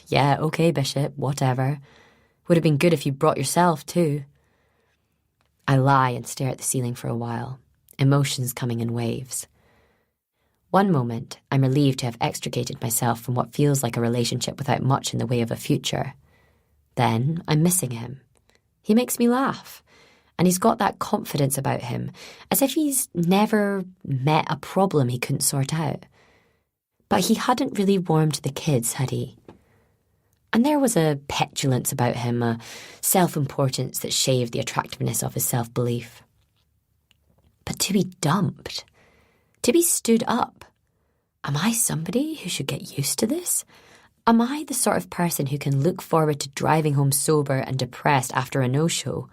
Yeah, okay, Bishop, whatever. Would have been good if you brought yourself, too. I lie and stare at the ceiling for a while, emotions coming in waves. One moment, I'm relieved to have extricated myself from what feels like a relationship without much in the way of a future. Then, I'm missing him. He makes me laugh, and he's got that confidence about him, as if he's never met a problem he couldn't sort out. But he hadn't really warmed to the kids, had he? And there was a petulance about him, a self-importance that shaved the attractiveness of his self-belief. But to be dumped, to be stood up, am I somebody who should get used to this? Am I the sort of person who can look forward to driving home sober and depressed after a no-show?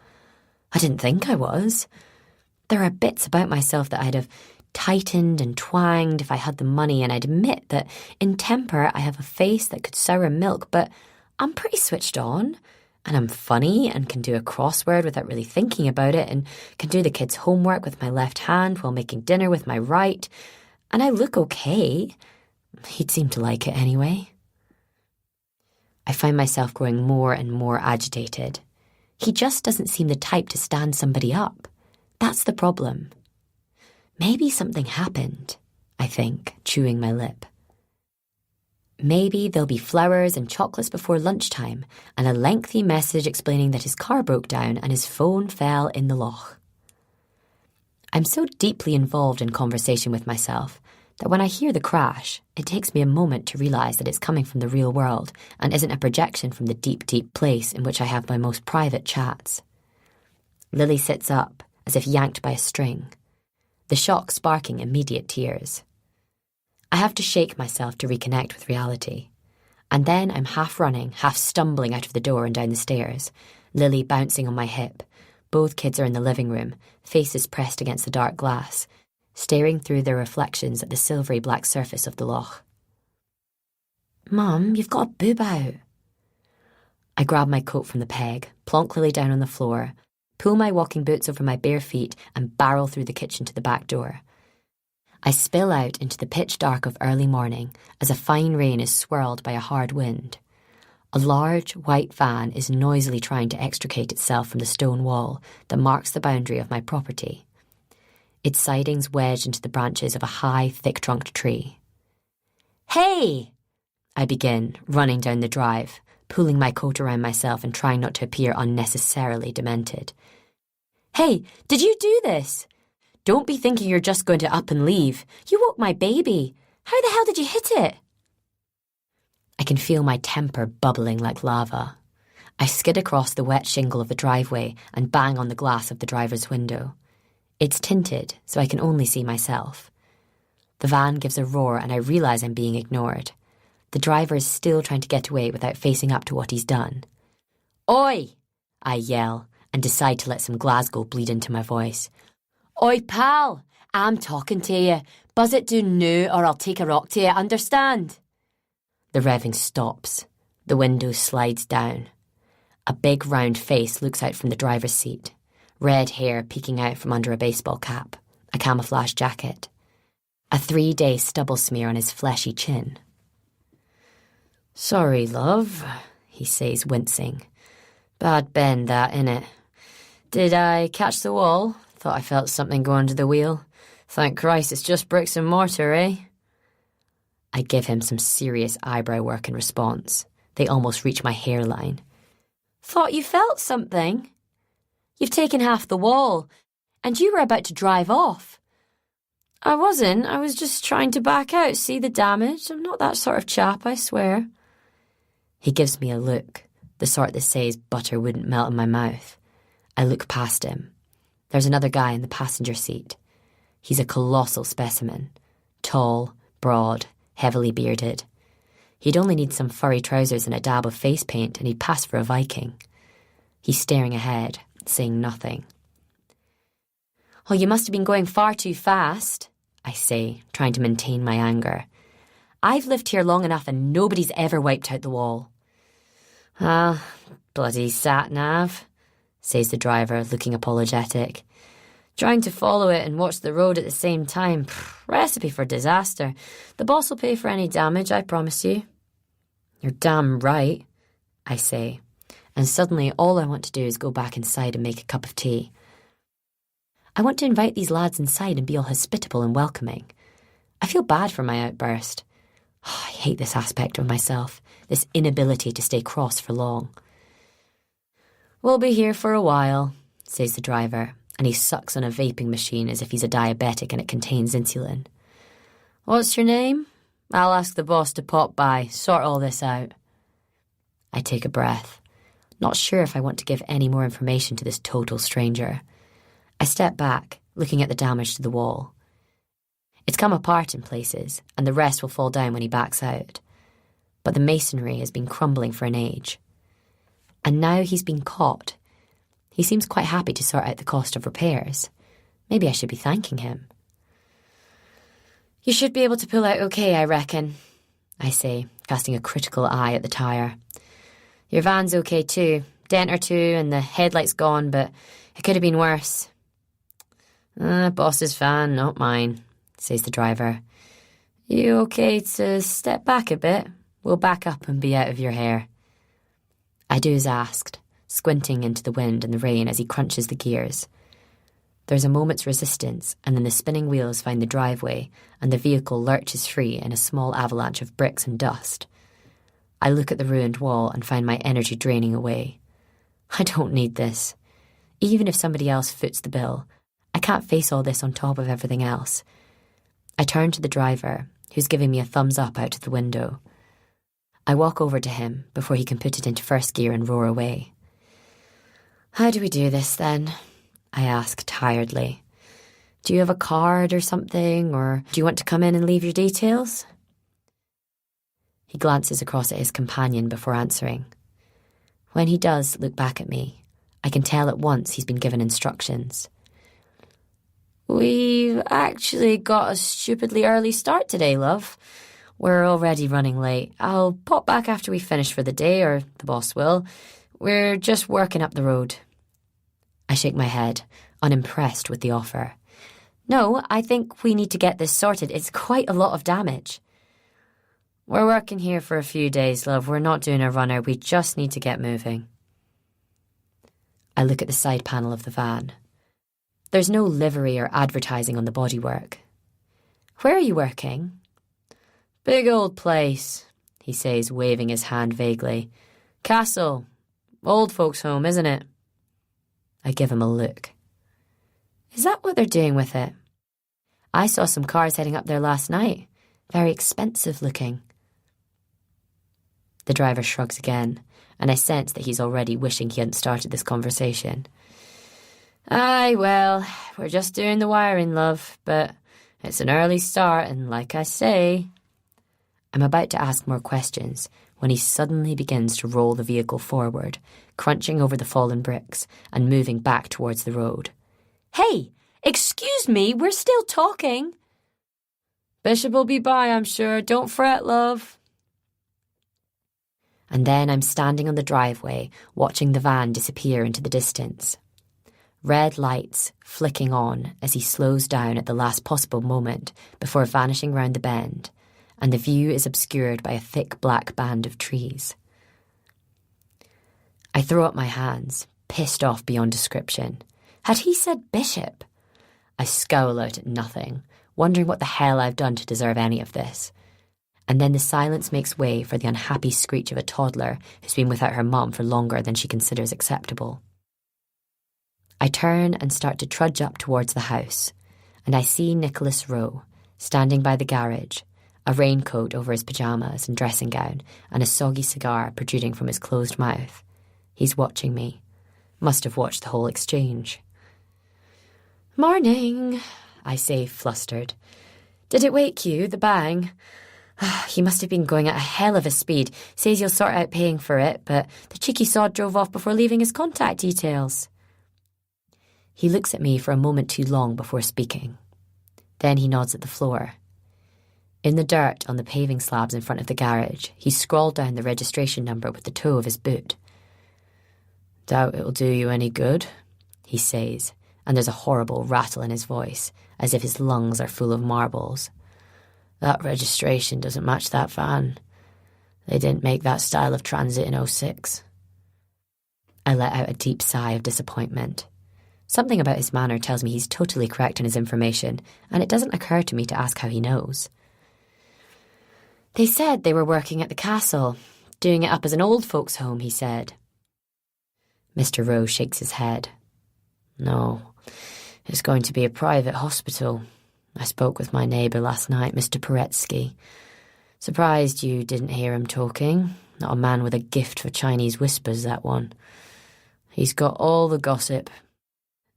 I didn't think I was. There are bits about myself that I'd have tightened and twanged if I had the money, and I'd admit that in temper I have a face that could sour milk, but I'm pretty switched on, and I'm funny and can do a crossword without really thinking about it, and can do the kids' homework with my left hand while making dinner with my right, and I look okay. He'd seem to like it anyway. I find myself growing more and more agitated. He just doesn't seem the type to stand somebody up. That's the problem. Maybe something happened, I think, chewing my lip. Maybe there'll be flowers and chocolates before lunchtime, and a lengthy message explaining that his car broke down and his phone fell in the loch. I'm so deeply involved in conversation with myself that when I hear the crash, it takes me a moment to realise that it's coming from the real world and isn't a projection from the deep, deep place in which I have my most private chats. Lily sits up, as if yanked by a string, the shock sparking immediate tears. I have to shake myself to reconnect with reality. And then I'm half running, half stumbling out of the door and down the stairs, Lily bouncing on my hip. Both kids are in the living room, faces pressed against the dark glass, staring through their reflections at the silvery black surface of the loch. Mum, you've got a boob out. I grab my coat from the peg, plonk Lily down on the floor, pull my walking boots over my bare feet and barrel through the kitchen to the back door. I spill out into the pitch dark of early morning as a fine rain is swirled by a hard wind. A large, white van is noisily trying to extricate itself from the stone wall that marks the boundary of my property. Its sidings wedged into the branches of a high, thick-trunked tree. Hey! I begin, running down the drive, pulling my coat around myself and trying not to appear unnecessarily demented. Hey, did you do this? Don't be thinking you're just going to up and leave. You woke my baby. How the hell did you hit it? I can feel my temper bubbling like lava. I skid across the wet shingle of the driveway and bang on the glass of the driver's window. It's tinted, so I can only see myself. The van gives a roar and I realise I'm being ignored. The driver is still trying to get away without facing up to what he's done. Oi! I yell and decide to let some Glasgow bleed into my voice. Oi, pal! I'm talking to you. Buzz it down now or I'll take a rock to you, understand? The revving stops. The window slides down. A big round face looks out from the driver's seat. Red hair peeking out from under a baseball cap. A camouflage jacket. A 3-day stubble smear on his fleshy chin. Sorry, love, he says, wincing. Bad bend, that, innit? Did I catch the wall? Thought I felt something go under the wheel. Thank Christ it's just bricks and mortar, eh? I give him some serious eyebrow work in response. They almost reach my hairline. Thought you felt something? You've taken half the wall, and you were about to drive off. I wasn't. I was just trying to back out, see the damage. I'm not that sort of chap, I swear. He gives me a look, the sort that says butter wouldn't melt in my mouth. I look past him. There's another guy in the passenger seat. He's a colossal specimen. Tall, broad, heavily bearded. He'd only need some furry trousers and a dab of face paint and he'd pass for a Viking. He's staring ahead, saying nothing. Oh, you must have been going far too fast, I say, trying to maintain my anger. I've lived here long enough and nobody's ever wiped out the wall. Ah, bloody sat-nav, says the driver, looking apologetic. Trying to follow it and watch the road at the same time. Recipe for disaster. The boss will pay for any damage, I promise you. You're damn right, I say, and suddenly all I want to do is go back inside and make a cup of tea. I want to invite these lads inside and be all hospitable and welcoming. I feel bad for my outburst. Oh, I hate this aspect of myself, this inability to stay cross for long. We'll be here for a while, says the driver, and he sucks on a vaping machine as if he's a diabetic and it contains insulin. What's your name? I'll ask the boss to pop by, sort all this out. I take a breath, not sure if I want to give any more information to this total stranger. I step back, looking at the damage to the wall. It's come apart in places, and the rest will fall down when he backs out. But the masonry has been crumbling for an age. And now he's been caught. He seems quite happy to sort out the cost of repairs. Maybe I should be thanking him. You should be able to pull out okay, I reckon, I say, casting a critical eye at the tyre. Your van's okay too. Dent or two and the headlight's gone, but it could have been worse. Boss's van, not mine, says the driver. You okay to step back a bit? We'll back up and be out of your hair. I do as asked, squinting into the wind and the rain as he crunches the gears. There's a moment's resistance, and then the spinning wheels find the driveway, and the vehicle lurches free in a small avalanche of bricks and dust. I look at the ruined wall and find my energy draining away. I don't need this. Even if somebody else foots the bill, I can't face all this on top of everything else. I turn to the driver, who's giving me a thumbs up out of the window. I walk over to him before he can put it into first gear and roar away. How do we do this, then? I ask tiredly. Do you have a card or something, or do you want to come in and leave your details? He glances across at his companion before answering. When he does look back at me, I can tell at once he's been given instructions. We've actually got a stupidly early start today, love. We're already running late. I'll pop back after we finish for the day, or the boss will. We're just working up the road. I shake my head, unimpressed with the offer. No, I think we need to get this sorted. It's quite a lot of damage. We're working here for a few days, love. We're not doing a runner. We just need to get moving. I look at the side panel of the van. There's no livery or advertising on the bodywork. Where are you working? Big old place, he says, waving his hand vaguely. Castle. Old folks' home, isn't it? I give him a look. Is that what they're doing with it? I saw some cars heading up there last night. Very expensive looking. The driver shrugs again, and I sense that he's already wishing he hadn't started this conversation. Aye, well, we're just doing the wiring, love, but it's an early start, and like I say... I'm about to ask more questions when he suddenly begins to roll the vehicle forward, crunching over the fallen bricks and moving back towards the road. Hey, excuse me, we're still talking. Bishop will be by, I'm sure. Don't fret, love. And then I'm standing on the driveway, watching the van disappear into the distance. Red lights flicking on as he slows down at the last possible moment before vanishing round the bend, and the view is obscured by a thick black band of trees. I throw up my hands, pissed off beyond description. Had he said Bishop? I scowl out at nothing, wondering what the hell I've done to deserve any of this. And then the silence makes way for the unhappy screech of a toddler who's been without her mum for longer than she considers acceptable. I turn and start to trudge up towards the house, and I see Nicholas Rowe, standing by the garage, a raincoat over his pyjamas and dressing gown, and a soggy cigar protruding from his closed mouth. He's watching me. Must have watched the whole exchange. Morning, I say, flustered. Did it wake you, the bang? He must have been going at a hell of a speed. Says he'll sort out paying for it, but the cheeky sod drove off before leaving his contact details. He looks at me for a moment too long before speaking. Then he nods at the floor. In the dirt on the paving slabs in front of the garage, he scrawled down the registration number with the toe of his boot. "Doubt it'll do you any good," he says, and there's a horrible rattle in his voice, as if his lungs are full of marbles. "That registration doesn't match that van. They didn't make that style of transit in '06. I let out a deep sigh of disappointment. Something about his manner tells me he's totally correct in his information, and it doesn't occur to me to ask how he knows. "They said they were working at the castle, doing it up as an old folks' home," he said. Mr. Rowe shakes his head. "No, it's going to be a private hospital. I spoke with my neighbour last night, Mr. Poretsky. Surprised you didn't hear him talking. Not a man with a gift for Chinese whispers, that one. He's got all the gossip.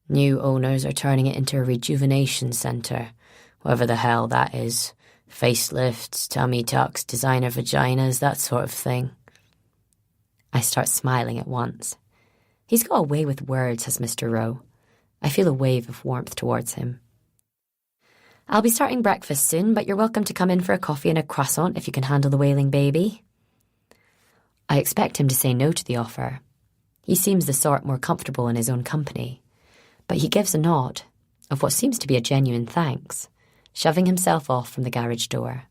New owners are turning it into a rejuvenation centre, whatever the hell that is. Facelifts, tummy tucks, designer vaginas, that sort of thing." I start smiling at once. He's got a way with words, has Mr. Rowe. I feel a wave of warmth towards him. "I'll be starting breakfast soon, but you're welcome to come in for a coffee and a croissant if you can handle the wailing baby." I expect him to say no to the offer. He seems the sort more comfortable in his own company, but he gives a nod, of what seems to be a genuine thanks, shoving himself off from the garage door.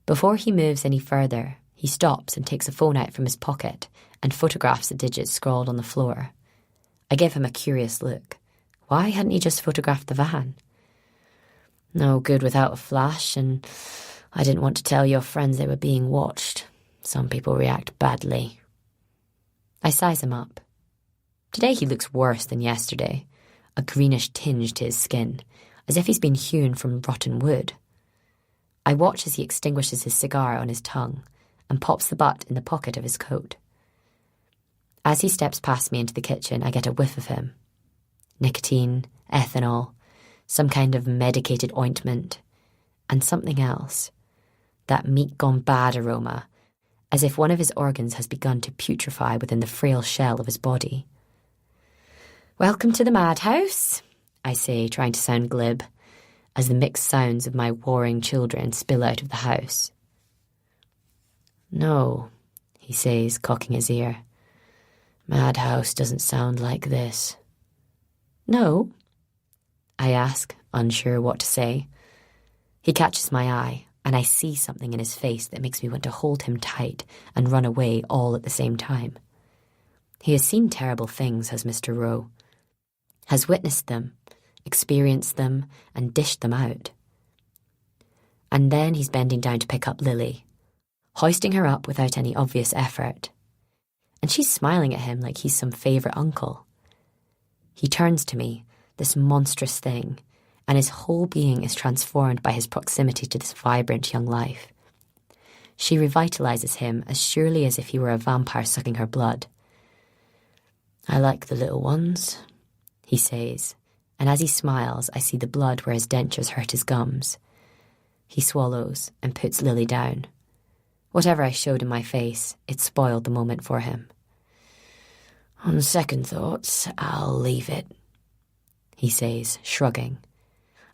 Before he moves any further, he stops and takes a phone out from his pocket and photographs the digits scrawled on the floor. I give him a curious look. Why hadn't he just photographed the van? "No good without a flash, and I didn't want to tell your friends they were being watched. Some people react badly." I size him up. Today he looks worse than yesterday, a greenish tinge to his skin, as if he's been hewn from rotten wood. I watch as he extinguishes his cigar on his tongue and pops the butt in the pocket of his coat. As he steps past me into the kitchen, I get a whiff of him. Nicotine, ethanol, some kind of medicated ointment, and something else. That meat gone bad aroma, as if one of his organs has begun to putrefy within the frail shell of his body. "Welcome to the madhouse," I say, trying to sound glib, as the mixed sounds of my warring children spill out of the house. "No," he says, cocking his ear. "Madhouse doesn't sound like this." "No?" I ask, unsure what to say. He catches my eye, and I see something in his face that makes me want to hold him tight and run away all at the same time. He has seen terrible things, has Mr. Rowe. Has witnessed them, experienced them, and dished them out. And then he's bending down to pick up Lily, hoisting her up without any obvious effort. And she's smiling at him like he's some favourite uncle. He turns to me, this monstrous thing, and his whole being is transformed by his proximity to this vibrant young life. She revitalises him as surely as if he were a vampire sucking her blood. "I like the little ones," he says, and as he smiles, I see the blood where his dentures hurt his gums. He swallows and puts Lily down. Whatever I showed in my face, it spoiled the moment for him. "On second thoughts, I'll leave it," he says, shrugging.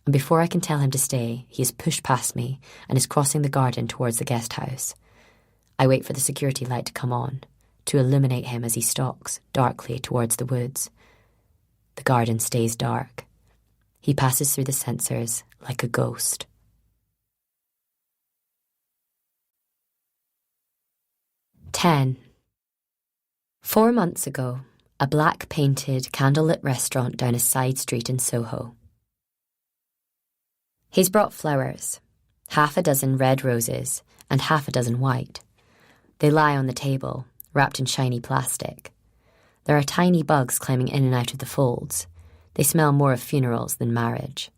And before I can tell him to stay, he is pushed past me and is crossing the garden towards the guest house. I wait for the security light to come on, to illuminate him as he stalks darkly towards the woods. The garden stays dark. He passes through the sensors like a ghost. 10. 4 months ago, a black-painted, candlelit restaurant down a side street in Soho. He's brought flowers, 6 red roses and 6 white. They lie on the table, wrapped in shiny plastic. There are tiny bugs climbing in and out of the folds. They smell more of funerals than marriage.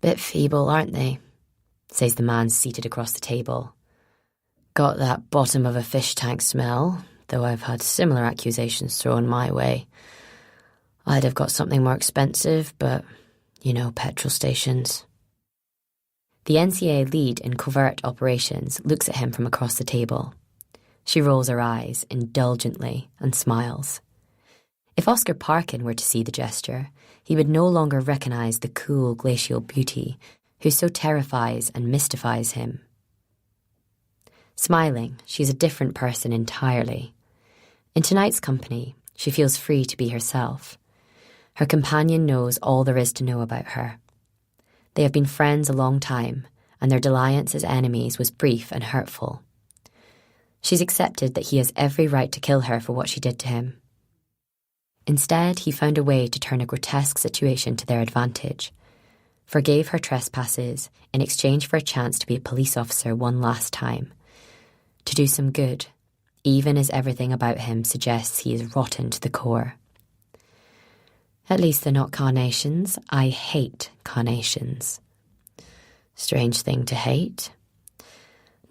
"Bit feeble, aren't they?" says the man seated across the table. "Got that bottom of a fish tank smell, though I've had similar accusations thrown my way. I'd have got something more expensive, but, petrol stations." The NCA lead in covert operations looks at him from across the table. She rolls her eyes indulgently and smiles. If Oscar Parkin were to see the gesture, he would no longer recognise the cool glacial beauty who so terrifies and mystifies him. Smiling, she's a different person entirely. In tonight's company, she feels free to be herself. Her companion knows all there is to know about her. They have been friends a long time, and their dalliance as enemies was brief and hurtful. She's accepted that he has every right to kill her for what she did to him. Instead, he found a way to turn a grotesque situation to their advantage, forgave her trespasses in exchange for a chance to be a police officer one last time, to do some good, even as everything about him suggests he is rotten to the core. At least they're not carnations. I hate carnations. Strange thing to hate.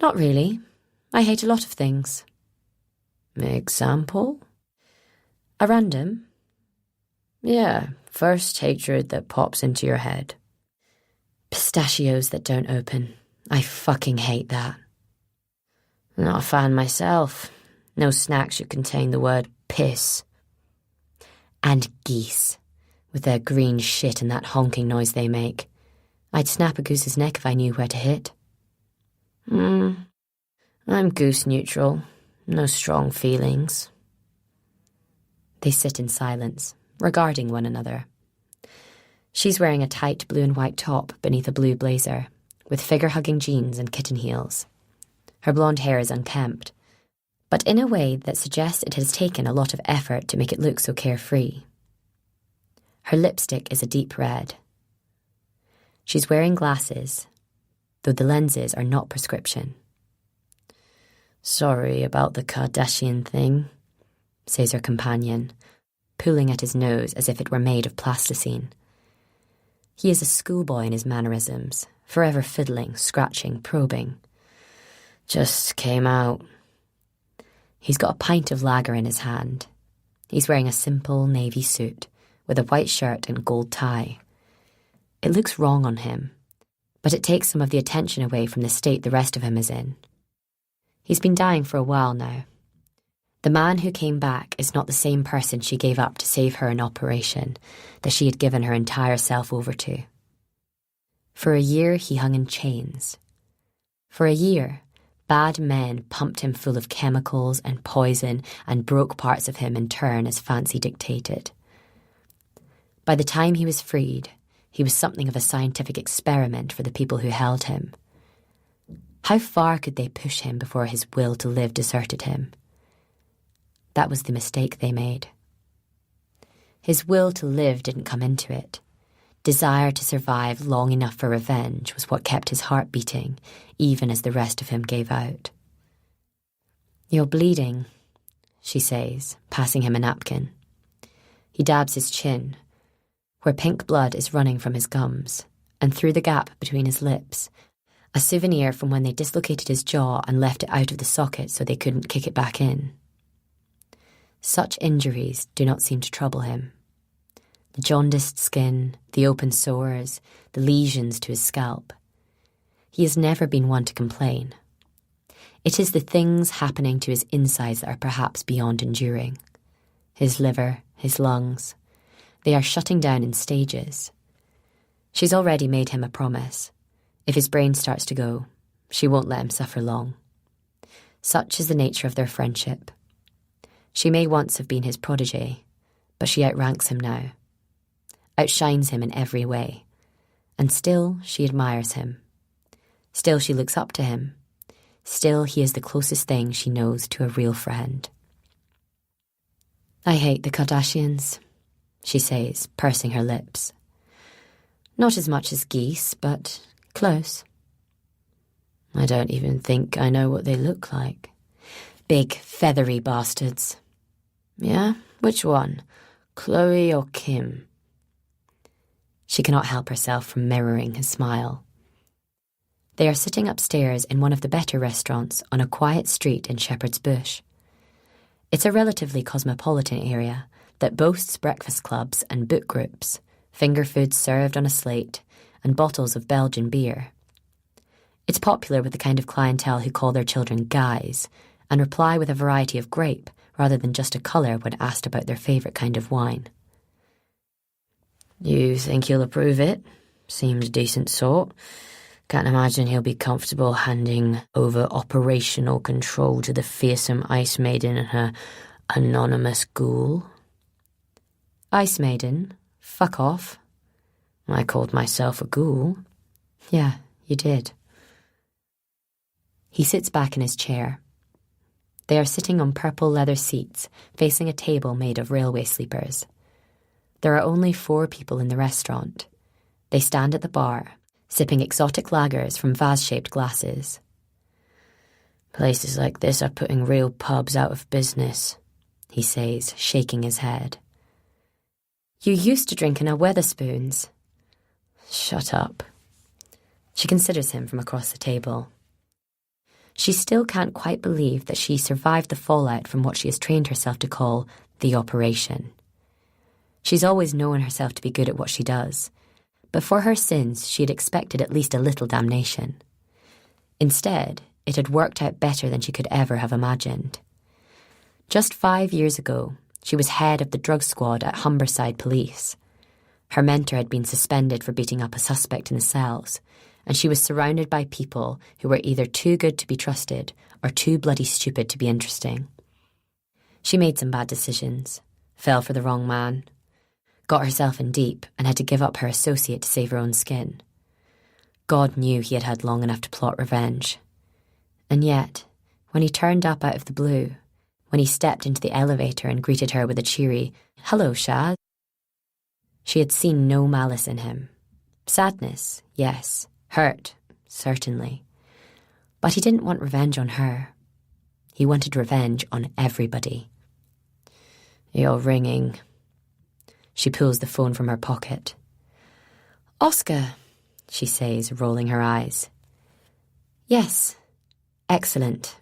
Not really. I hate a lot of things. Example? A random? Yeah, first hatred that pops into your head. Pistachios that don't open. I fucking hate that. Not a fan myself. No snack should contain the word piss. And geese, with their green shit and that honking noise they make. I'd snap a goose's neck if I knew where to hit. I'm goose neutral. No strong feelings. They sit in silence, regarding one another. She's wearing a tight blue and white top beneath a blue blazer, with figure-hugging jeans and kitten heels. Her blonde hair is unkempt, but in a way that suggests it has taken a lot of effort to make it look so carefree. Her lipstick is a deep red. She's wearing glasses, though the lenses are not prescription. Sorry about the Kardashian thing, says her companion, pulling at his nose as if it were made of plasticine. He is a schoolboy in his mannerisms, forever fiddling, scratching, probing. Just came out. He's got a pint of lager in his hand. He's wearing a simple navy suit, with a white shirt and gold tie. It looks wrong on him, but it takes some of the attention away from the state the rest of him is in. He's been dying for a while now. The man who came back is not the same person she gave up to save her an operation that she had given her entire self over to. For a year he hung in chains. For a year, bad men pumped him full of chemicals and poison and broke parts of him in turn as fancy dictated. By the time he was freed, he was something of a scientific experiment for the people who held him. How far could they push him before his will to live deserted him? That was the mistake they made. His will to live didn't come into it. Desire to survive long enough for revenge was what kept his heart beating, even as the rest of him gave out. You're bleeding, she says, passing him a napkin. He dabs his chin, where pink blood is running from his gums, and through the gap between his lips, a souvenir from when they dislocated his jaw and left it out of the socket so they couldn't kick it back in. Such injuries do not seem to trouble him. The jaundiced skin, the open sores, the lesions to his scalp. He has never been one to complain. It is the things happening to his insides that are perhaps beyond enduring. His liver, his lungs. They are shutting down in stages. She's already made him a promise. If his brain starts to go, she won't let him suffer long. Such is the nature of their friendship. She may once have been his protégé, but she outranks him now, outshines him in every way, and still she admires him. Still she looks up to him. Still he is the closest thing she knows to a real friend. I hate the Kardashians, she says, pursing her lips. Not as much as geese, but close. I don't even think I know what they look like. Big, feathery bastards. Yeah? Which one? Chloe or Kim? She cannot help herself from mirroring his smile. They are sitting upstairs in one of the better restaurants on a quiet street in Shepherd's Bush. It's a relatively cosmopolitan area that boasts breakfast clubs and book groups, finger foods served on a slate, and bottles of Belgian beer. It's popular with the kind of clientele who call their children guys and reply with a variety of grape rather than just a colour when asked about their favourite kind of wine. You think you'll approve it? Seemed a decent sort. Can't imagine he'll be comfortable handing over operational control to the fearsome Ice Maiden and her anonymous ghoul. Ice Maiden? Fuck off. I called myself a ghoul. Yeah, you did. He sits back in his chair. They are sitting on purple leather seats, facing a table made of railway sleepers. There are only 4 people in the restaurant. They stand at the bar, sipping exotic lagers from vase-shaped glasses. Places like this are putting real pubs out of business, he says, shaking his head. You used to drink in our Weatherspoons. Shut up. She considers him from across the table. She still can't quite believe that she survived the fallout from what she has trained herself to call the operation. She's always known herself to be good at what she does, but for her sins she had expected at least a little damnation. Instead, it had worked out better than she could ever have imagined. Just 5 years ago, she was head of the drug squad at Humberside Police. Her mentor had been suspended for beating up a suspect in the cells, and she was surrounded by people who were either too good to be trusted or too bloody stupid to be interesting. She made some bad decisions, fell for the wrong man, got herself in deep and had to give up her associate to save her own skin. God knew he had had long enough to plot revenge. And yet, when he turned up out of the blue, when he stepped into the elevator and greeted her with a cheery, "Hello, Shaz," she had seen no malice in him. Sadness, yes. Hurt, certainly. But he didn't want revenge on her. He wanted revenge on everybody. "You're ringing." She pulls the phone from her pocket. Oscar, she says, rolling her eyes. Yes. Excellent.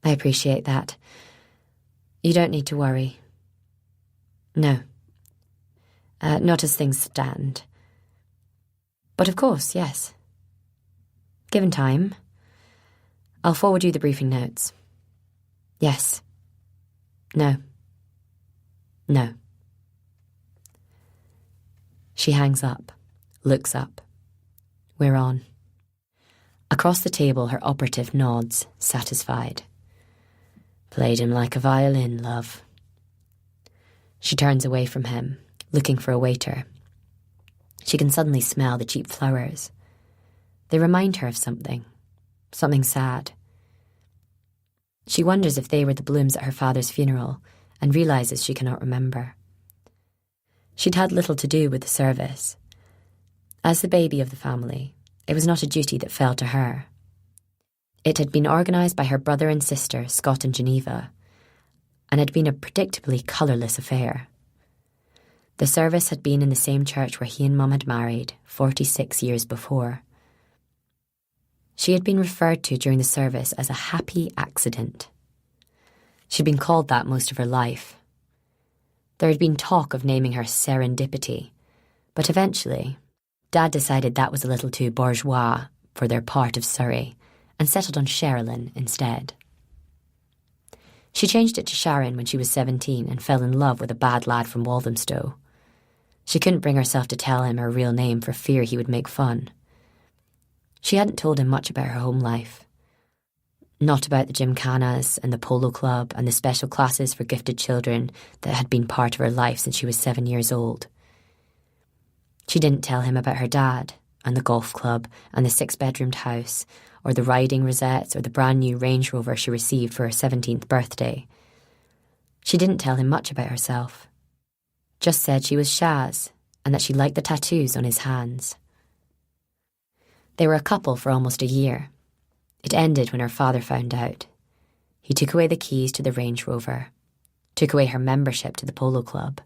I appreciate that. You don't need to worry. No. Not as things stand. But of course, yes. Given time, I'll forward you the briefing notes. Yes. No. No. She hangs up, looks up. We're on. Across the table, her operative nods, satisfied. Played him like a violin, love. She turns away from him, looking for a waiter. She can suddenly smell the cheap flowers. They remind her of something sad. She wonders if they were the blooms at her father's funeral and realises she cannot remember. She'd had little to do with the service. As the baby of the family, it was not a duty that fell to her. It had been organised by her brother and sister, Scott and Geneva, and had been a predictably colourless affair. The service had been in the same church where he and Mum had married 46 years before. She had been referred to during the service as a happy accident. She'd been called that most of her life. There had been talk of naming her Serendipity, but eventually, Dad decided that was a little too bourgeois for their part of Surrey and settled on Sherilyn instead. She changed it to Sharon when she was 17 and fell in love with a bad lad from Walthamstow. She couldn't bring herself to tell him her real name for fear he would make fun. She hadn't told him much about her home life. Not about the gymkhanas and the polo club and the special classes for gifted children that had been part of her life since she was 7 years old. She didn't tell him about her dad and the golf club and the 6-bedroomed house or the riding rosettes or the brand new Range Rover she received for her 17th birthday. She didn't tell him much about herself. Just said she was Shaz and that she liked the tattoos on his hands. They were a couple for almost a year. It ended when her father found out. He took away the keys to the Range Rover, took away her membership to the polo club,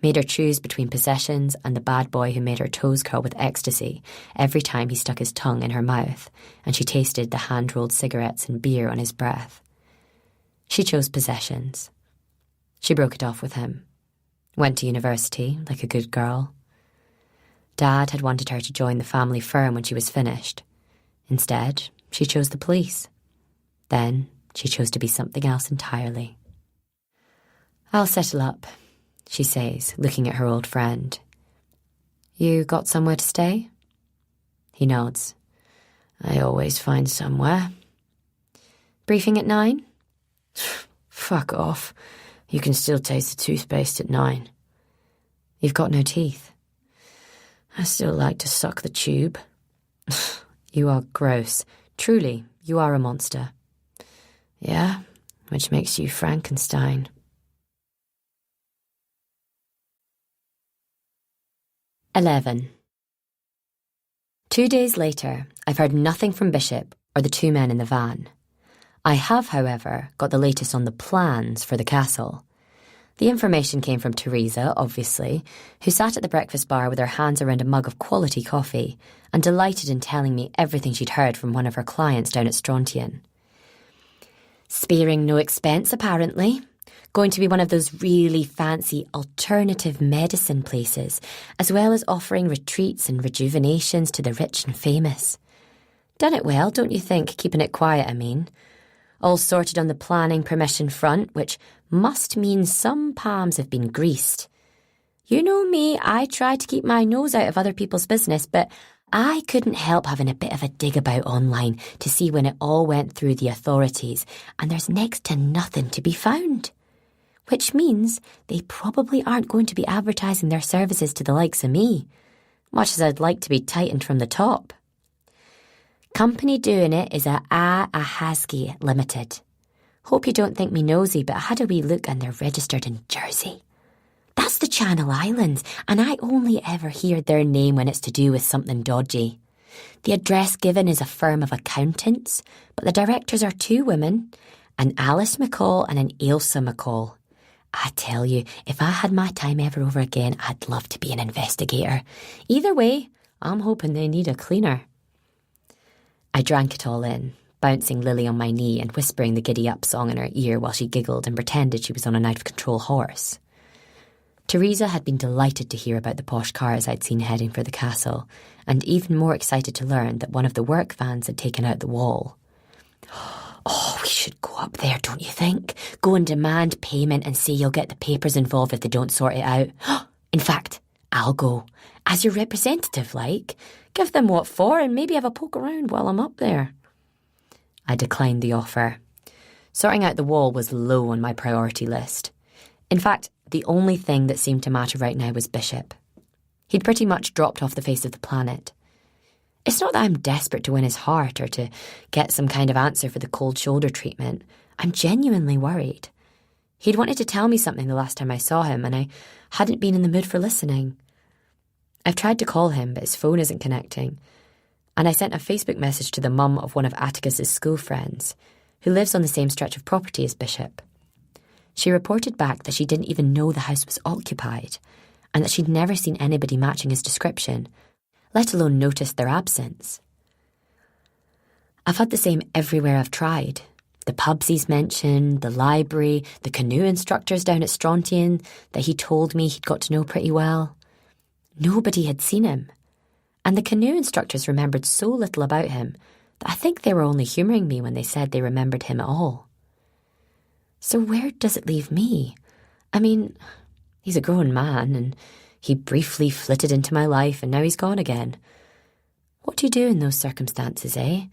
made her choose between possessions and the bad boy who made her toes curl with ecstasy every time he stuck his tongue in her mouth and she tasted the hand-rolled cigarettes and beer on his breath. She chose possessions. She broke it off with him. Went to university, like a good girl. Dad had wanted her to join the family firm when she was finished. Instead, she chose the police. Then, she chose to be something else entirely. "I'll settle up," she says, looking at her old friend. You got somewhere to stay? He nods. I always find somewhere. Briefing at 9? Fuck off. You can still taste the toothpaste at 9. You've got no teeth. I still like to suck the tube. You are gross. Truly, you are a monster. Yeah, which makes you Frankenstein. 11. 2 days later, I've heard nothing from Bishop or the 2 men in the van. I have, however, got the latest on the plans for the castle. The information came from Teresa, obviously, who sat at the breakfast bar with her hands around a mug of quality coffee and delighted in telling me everything she'd heard from one of her clients down at Strontian. Sparing no expense, apparently. Going to be one of those really fancy alternative medicine places, as well as offering retreats and rejuvenations to the rich and famous. Done it well, don't you think, keeping it quiet, I mean? All sorted on the planning permission front, which must mean some palms have been greased. You know me, I try to keep my nose out of other people's business, but I couldn't help having a bit of a dig about online to see when it all went through the authorities, and there's next to nothing to be found. Which means they probably aren't going to be advertising their services to the likes of me, much as I'd like to be tightened from the top. Company doing it is a Ahasgi Limited. Hope you don't think me nosy, but I had a wee look and they're registered in Jersey. That's the Channel Islands, and I only ever hear their name when it's to do with something dodgy. The address given is a firm of accountants, but the directors are 2 women, an Alice McCall and an Ailsa McCall. I tell you, if I had my time ever over again, I'd love to be an investigator. Either way, I'm hoping they need a cleaner. I drank it all in, bouncing Lily on my knee and whispering the giddy-up song in her ear while she giggled and pretended she was on an out-of-control horse. Teresa had been delighted to hear about the posh cars I'd seen heading for the castle, and even more excited to learn that one of the work vans had taken out the wall. Oh, we should go up there, don't you think? Go and demand payment and say you'll get the papers involved if they don't sort it out. In fact, I'll go. As your representative, like. Give them what for and maybe have a poke around while I'm up there. I declined the offer. Sorting out the wall was low on my priority list. In fact, the only thing that seemed to matter right now was Bishop. He'd pretty much dropped off the face of the planet. It's not that I'm desperate to win his heart or to get some kind of answer for the cold shoulder treatment. I'm genuinely worried. He'd wanted to tell me something the last time I saw him, and I hadn't been in the mood for listening. I've tried to call him, but his phone isn't connecting. And I sent a Facebook message to the mum of one of Atticus's school friends, who lives on the same stretch of property as Bishop. She reported back that she didn't even know the house was occupied, and that she'd never seen anybody matching his description, let alone noticed their absence. I've had the same everywhere I've tried. The pubs he's mentioned, the library, the canoe instructors down at Strontian that he told me he'd got to know pretty well. Nobody had seen him, and the canoe instructors remembered so little about him that I think they were only humouring me when they said they remembered him at all. So where does it leave me? I mean, he's a grown man, and he briefly flitted into my life, and now he's gone again. What do you do in those circumstances, eh?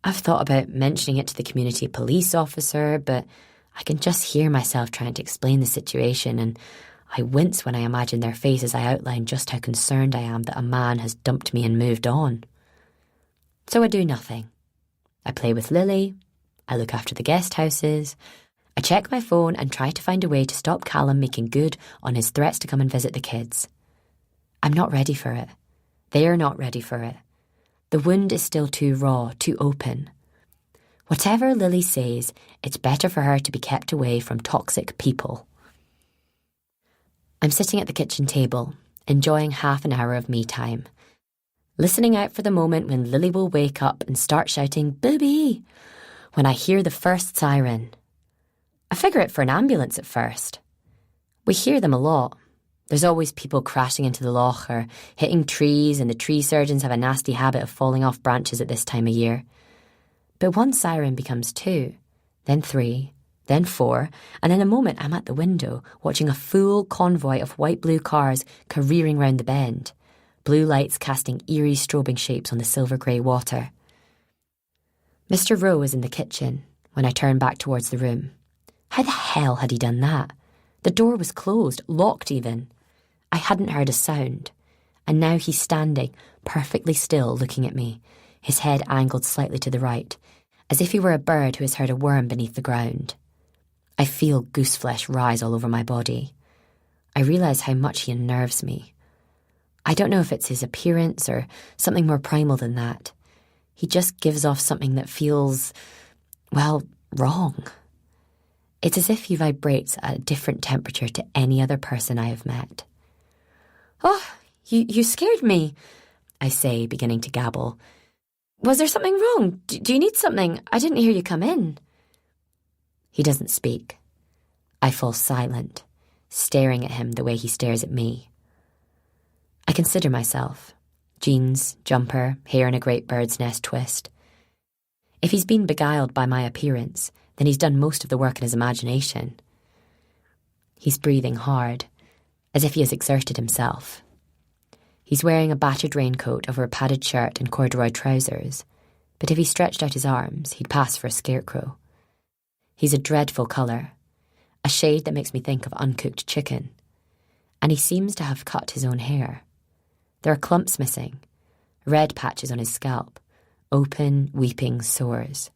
I've thought about mentioning it to the community police officer, but I can just hear myself trying to explain the situation, and I wince when I imagine their face as I outline just how concerned I am that a man has dumped me and moved on. So I do nothing. I play with Lily, I look after the guest houses, I check my phone and try to find a way to stop Callum making good on his threats to come and visit the kids. I'm not ready for it. They're not ready for it. The wound is still too raw, too open. Whatever Lily says, it's better for her to be kept away from toxic people. I'm sitting at the kitchen table, enjoying half an hour of me time, listening out for the moment when Lily will wake up and start shouting, "Booby!" when I hear the first siren. I figure it for an ambulance at first. We hear them a lot. There's always people crashing into the loch or hitting trees, and the tree surgeons have a nasty habit of falling off branches at this time of year. But one siren becomes 2, then 3, then 4, and in a moment I'm at the window watching a full convoy of white-blue cars careering round the bend, blue lights casting eerie strobing shapes on the silver-grey water. Mr. Rowe was in the kitchen when I turned back towards the room. How the hell had he done that? The door was closed, locked even. I hadn't heard a sound, and now he's standing, perfectly still, looking at me, his head angled slightly to the right, as if he were a bird who has heard a worm beneath the ground. I feel gooseflesh rise all over my body. I realise how much he unnerves me. I don't know if it's his appearance or something more primal than that. He just gives off something that feels, well, wrong. It's as if he vibrates at a different temperature to any other person I have met. "Oh, you scared me," I say, beginning to gabble. "Was there something wrong? Do you need something? I didn't hear you come in." He doesn't speak. I fall silent, staring at him the way he stares at me. I consider myself. Jeans, jumper, hair in a great bird's nest twist. If he's been beguiled by my appearance, then he's done most of the work in his imagination. He's breathing hard, as if he has exerted himself. He's wearing a battered raincoat over a padded shirt and corduroy trousers, but if he stretched out his arms, he'd pass for a scarecrow. He's a dreadful colour, a shade that makes me think of uncooked chicken, and he seems to have cut his own hair. There are clumps missing, red patches on his scalp, open, weeping sores.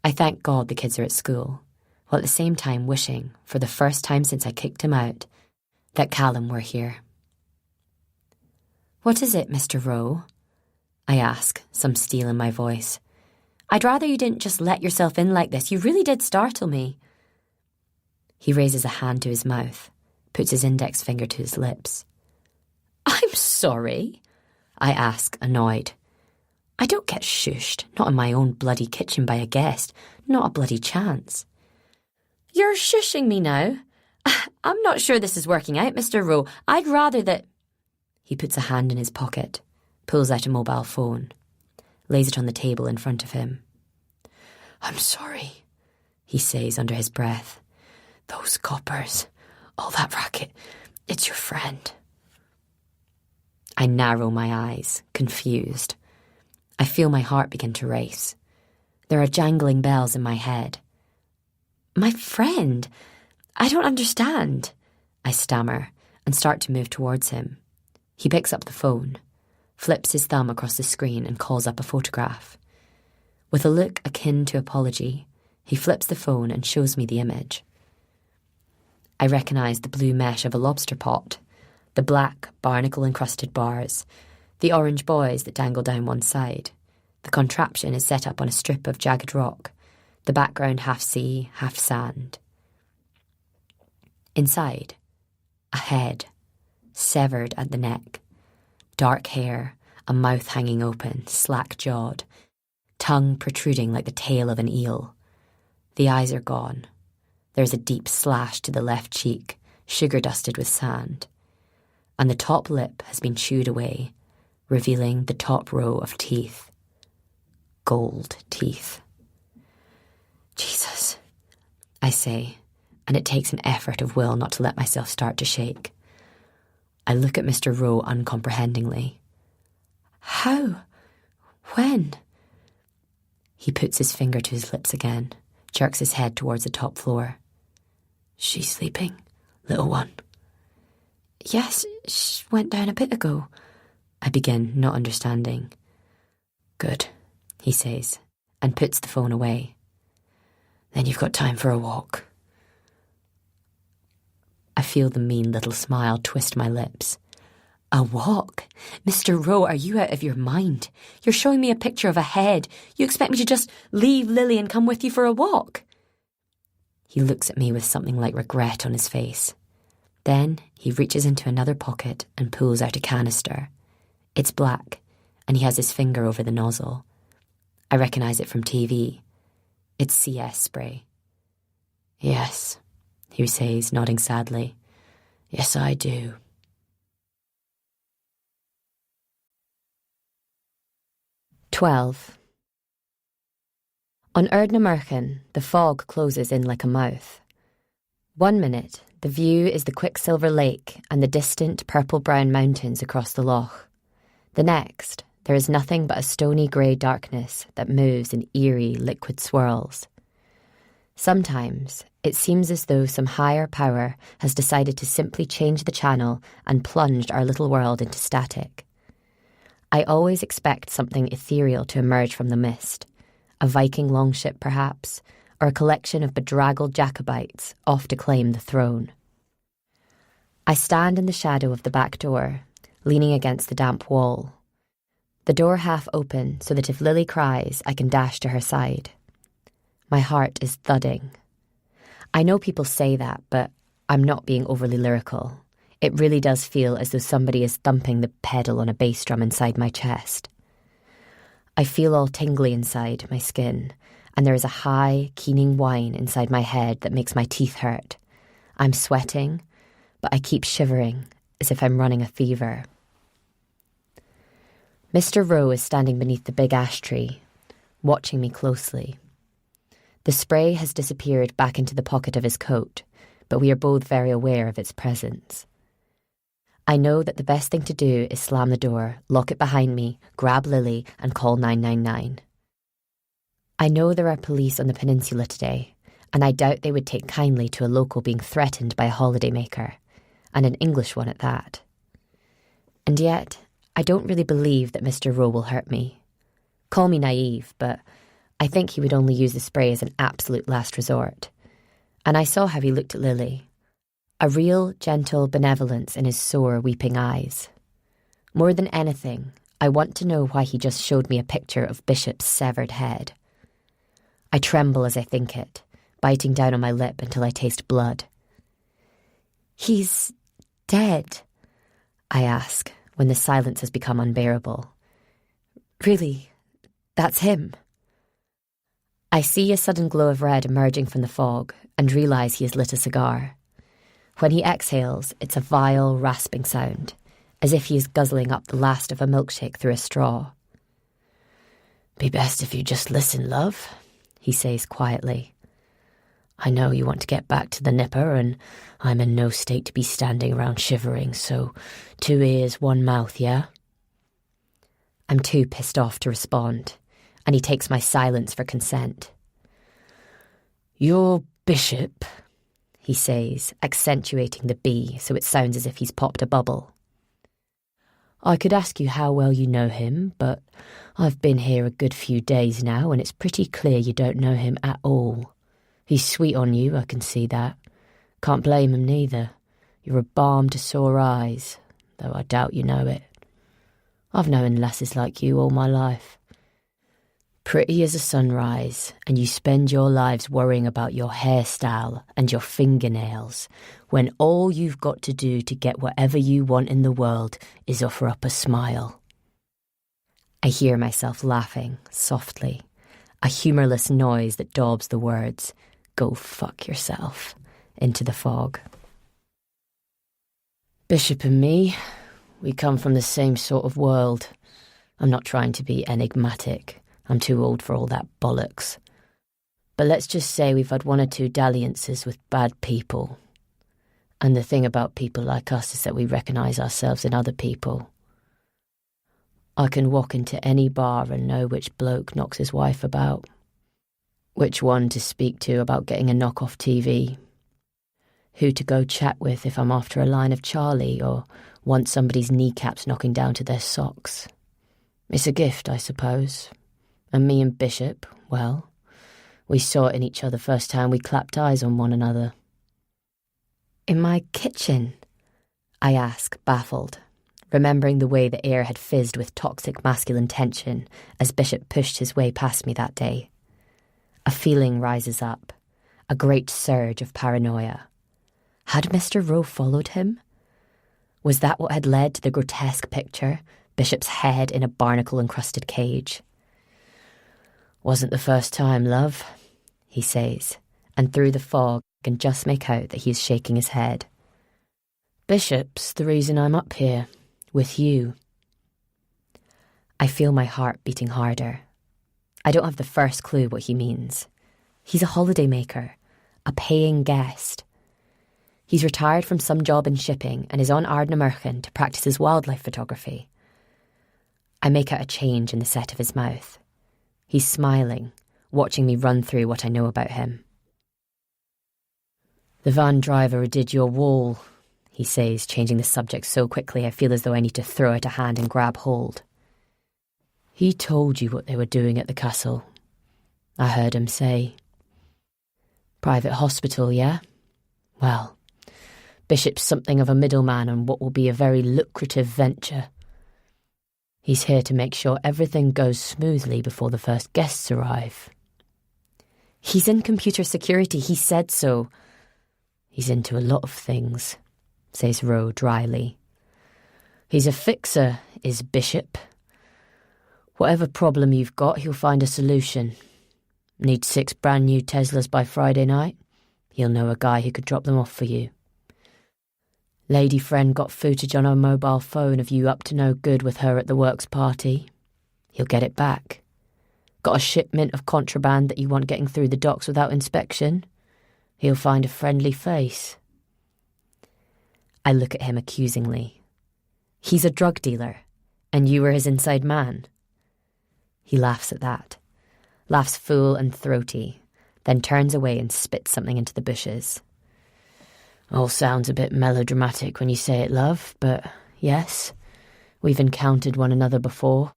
I thank God the kids are at school, while at the same time wishing, for the first time since I kicked him out, that Callum were here. "What is it, Mr. Rowe?" I ask, some steel in my voice. "I'd rather you didn't just let yourself in like this. You really did startle me." He raises a hand to his mouth, puts his index finger to his lips. "I'm sorry," I ask, annoyed. I don't get shushed, not in my own bloody kitchen by a guest, not a bloody chance. "You're shushing me now? I'm not sure this is working out, Mr. Rowe. I'd rather that..." He puts a hand in his pocket, pulls out a mobile phone, lays it on the table in front of him. "I'm sorry," he says under his breath. "Those coppers, all that racket, it's your friend." I narrow my eyes, confused. I feel my heart begin to race. There are jangling bells in my head. "My friend? I don't understand," I stammer and start to move towards him. He picks up the phone, flips his thumb across the screen and calls up a photograph. With a look akin to apology, he flips the phone and shows me the image. I recognise the blue mesh of a lobster pot, the black, barnacle-encrusted bars, the orange buoys that dangle down one side. The contraption is set up on a strip of jagged rock, the background half sea, half sand. Inside, a head, severed at the neck, dark hair, a mouth hanging open, slack-jawed, tongue protruding like the tail of an eel. The eyes are gone. There's a deep slash to the left cheek, sugar-dusted with sand, and the top lip has been chewed away, revealing the top row of teeth. Gold teeth. "Jesus," I say, and it takes an effort of will not to let myself start to shake. I look at Mr. Rowe uncomprehendingly. "How? When?" He puts his finger to his lips again, jerks his head towards the top floor. "She's sleeping, little one?" "Yes, she went down a bit ago," I begin, not understanding. "Good," he says, and puts the phone away. "Then you've got time for a walk." I feel the mean little smile twist my lips. "A walk? Mr. Rowe, are you out of your mind? You're showing me a picture of a head. You expect me to just leave Lily and come with you for a walk?" He looks at me with something like regret on his face. Then he reaches into another pocket and pulls out a canister. It's black, and he has his finger over the nozzle. I recognise it from TV. It's CS spray. "Yes," he says, nodding sadly. "Yes, I do." "12. On Erdnamurchan, the fog closes in like a mouth. 1 minute, The view is the Quicksilver Lake and the distant purple-brown mountains across the loch. The next, there is nothing but a stony grey darkness that moves in eerie liquid swirls. Sometimes it seems as though some higher power has decided to simply change the channel and plunged our little world into static. I always expect something ethereal to emerge from the mist, a Viking longship perhaps, or a collection of bedraggled Jacobites off to claim the throne. I stand in the shadow of the back door, leaning against the damp wall. The door half open so that if Lily cries, I can dash to her side. My heart is thudding. I know people say that, but I'm not being overly lyrical. It really does feel as though somebody is thumping the pedal on a bass drum inside my chest. I feel all tingly inside my skin, and there is a high, keening whine inside my head that makes my teeth hurt. I'm sweating, but I keep shivering as if I'm running a fever. Mr. Rowe is standing beneath the big ash tree, watching me closely. The spray has disappeared back into the pocket of his coat, but we are both very aware of its presence. I know that the best thing to do is slam the door, lock it behind me, grab Lily, and call 999. I know there are police on the peninsula today, and I doubt they would take kindly to a local being threatened by a holidaymaker, and an English one at that. And yet, I don't really believe that Mr. Rowe will hurt me. Call me naive, but I think he would only use the spray as an absolute last resort. And I saw how he looked at Lily. A real, gentle benevolence in his sore, weeping eyes. More than anything, I want to know why he just showed me a picture of Bishop's severed head. I tremble as I think it, biting down on my lip until I taste blood. "He's dead," I ask, when the silence has become unbearable. "Really, that's him?" I see a sudden glow of red emerging from the fog and realise he has lit a cigar. When he exhales, it's a vile, rasping sound, as if he is guzzling up the last of a milkshake through a straw. "Be best if you just listen, love," he says quietly. "I know you want to get back to the nipper, and I'm in no state to be standing around shivering, so 2 ears, 1 mouth, yeah?" I'm too pissed off to respond, and he takes my silence for consent. "Your Bishop," he says, accentuating the B so it sounds as if he's popped a bubble. "I could ask you how well you know him, but I've been here a good few days now, and it's pretty clear you don't know him at all. He's sweet on you, I can see that. Can't blame him neither. You're a balm to sore eyes, though I doubt you know it. I've known lasses like you all my life. Pretty as a sunrise, and you spend your lives worrying about your hairstyle and your fingernails, when all you've got to do to get whatever you want in the world is offer up a smile." I hear myself laughing, softly, a humourless noise that daubs the words, "Go fuck yourself," into the fog. "Bishop and me, we come from the same sort of world. I'm not trying to be enigmatic. I'm too old for all that bollocks. But let's just say we've had 1 or 2 dalliances with bad people. And the thing about people like us is that we recognise ourselves in other people. I can walk into any bar and know which bloke knocks his wife about, which one to speak to about getting a knock-off TV, who to go chat with if I'm after a line of Charlie or want somebody's kneecaps knocking down to their socks. It's a gift, I suppose. And me and Bishop, well, we saw it in each other first time we clapped eyes on one another." "In my kitchen?" I ask, baffled, remembering the way the air had fizzed with toxic masculine tension as Bishop pushed his way past me that day. A feeling rises up, a great surge of paranoia. Had Mr. Rowe followed him? Was that what had led to the grotesque picture, Bishop's head in a barnacle-encrusted cage? "Wasn't the first time, love," he says, and through the fog I can just make out that he is shaking his head. "Bishop's the reason I'm up here, with you." I feel my heart beating harder. I don't have the first clue what he means. He's a holidaymaker, a paying guest. He's retired from some job in shipping and is on Ardnamurchan to practice his wildlife photography. I make out a change in the set of his mouth. He's smiling, watching me run through what I know about him. "The van driver who did your wall," he says, changing the subject so quickly I feel as though I need to throw out a hand and grab hold. "He told you what they were doing at the castle," I heard him say. "Private hospital, yeah? Well, Bishop's something of a middleman on what will be a very lucrative venture. He's here to make sure everything goes smoothly before the first guests arrive." "He's in computer security, he said so." "He's into a lot of things," says Rowe dryly. "He's a fixer, is Bishop. Whatever problem you've got, he'll find a solution. Need 6 brand new Teslas by Friday night? He'll know a guy who could drop them off for you. Lady friend got footage on her mobile phone of you up to no good with her at the works party. He'll get it back. Got a shipment of contraband that you want getting through the docks without inspection? He'll find a friendly face." I look at him accusingly. "He's a drug dealer, and you were his inside man?" He laughs at that, laughs full and throaty, then turns away and spits something into the bushes. "All sounds a bit melodramatic when you say it, love, but yes, we've encountered one another before,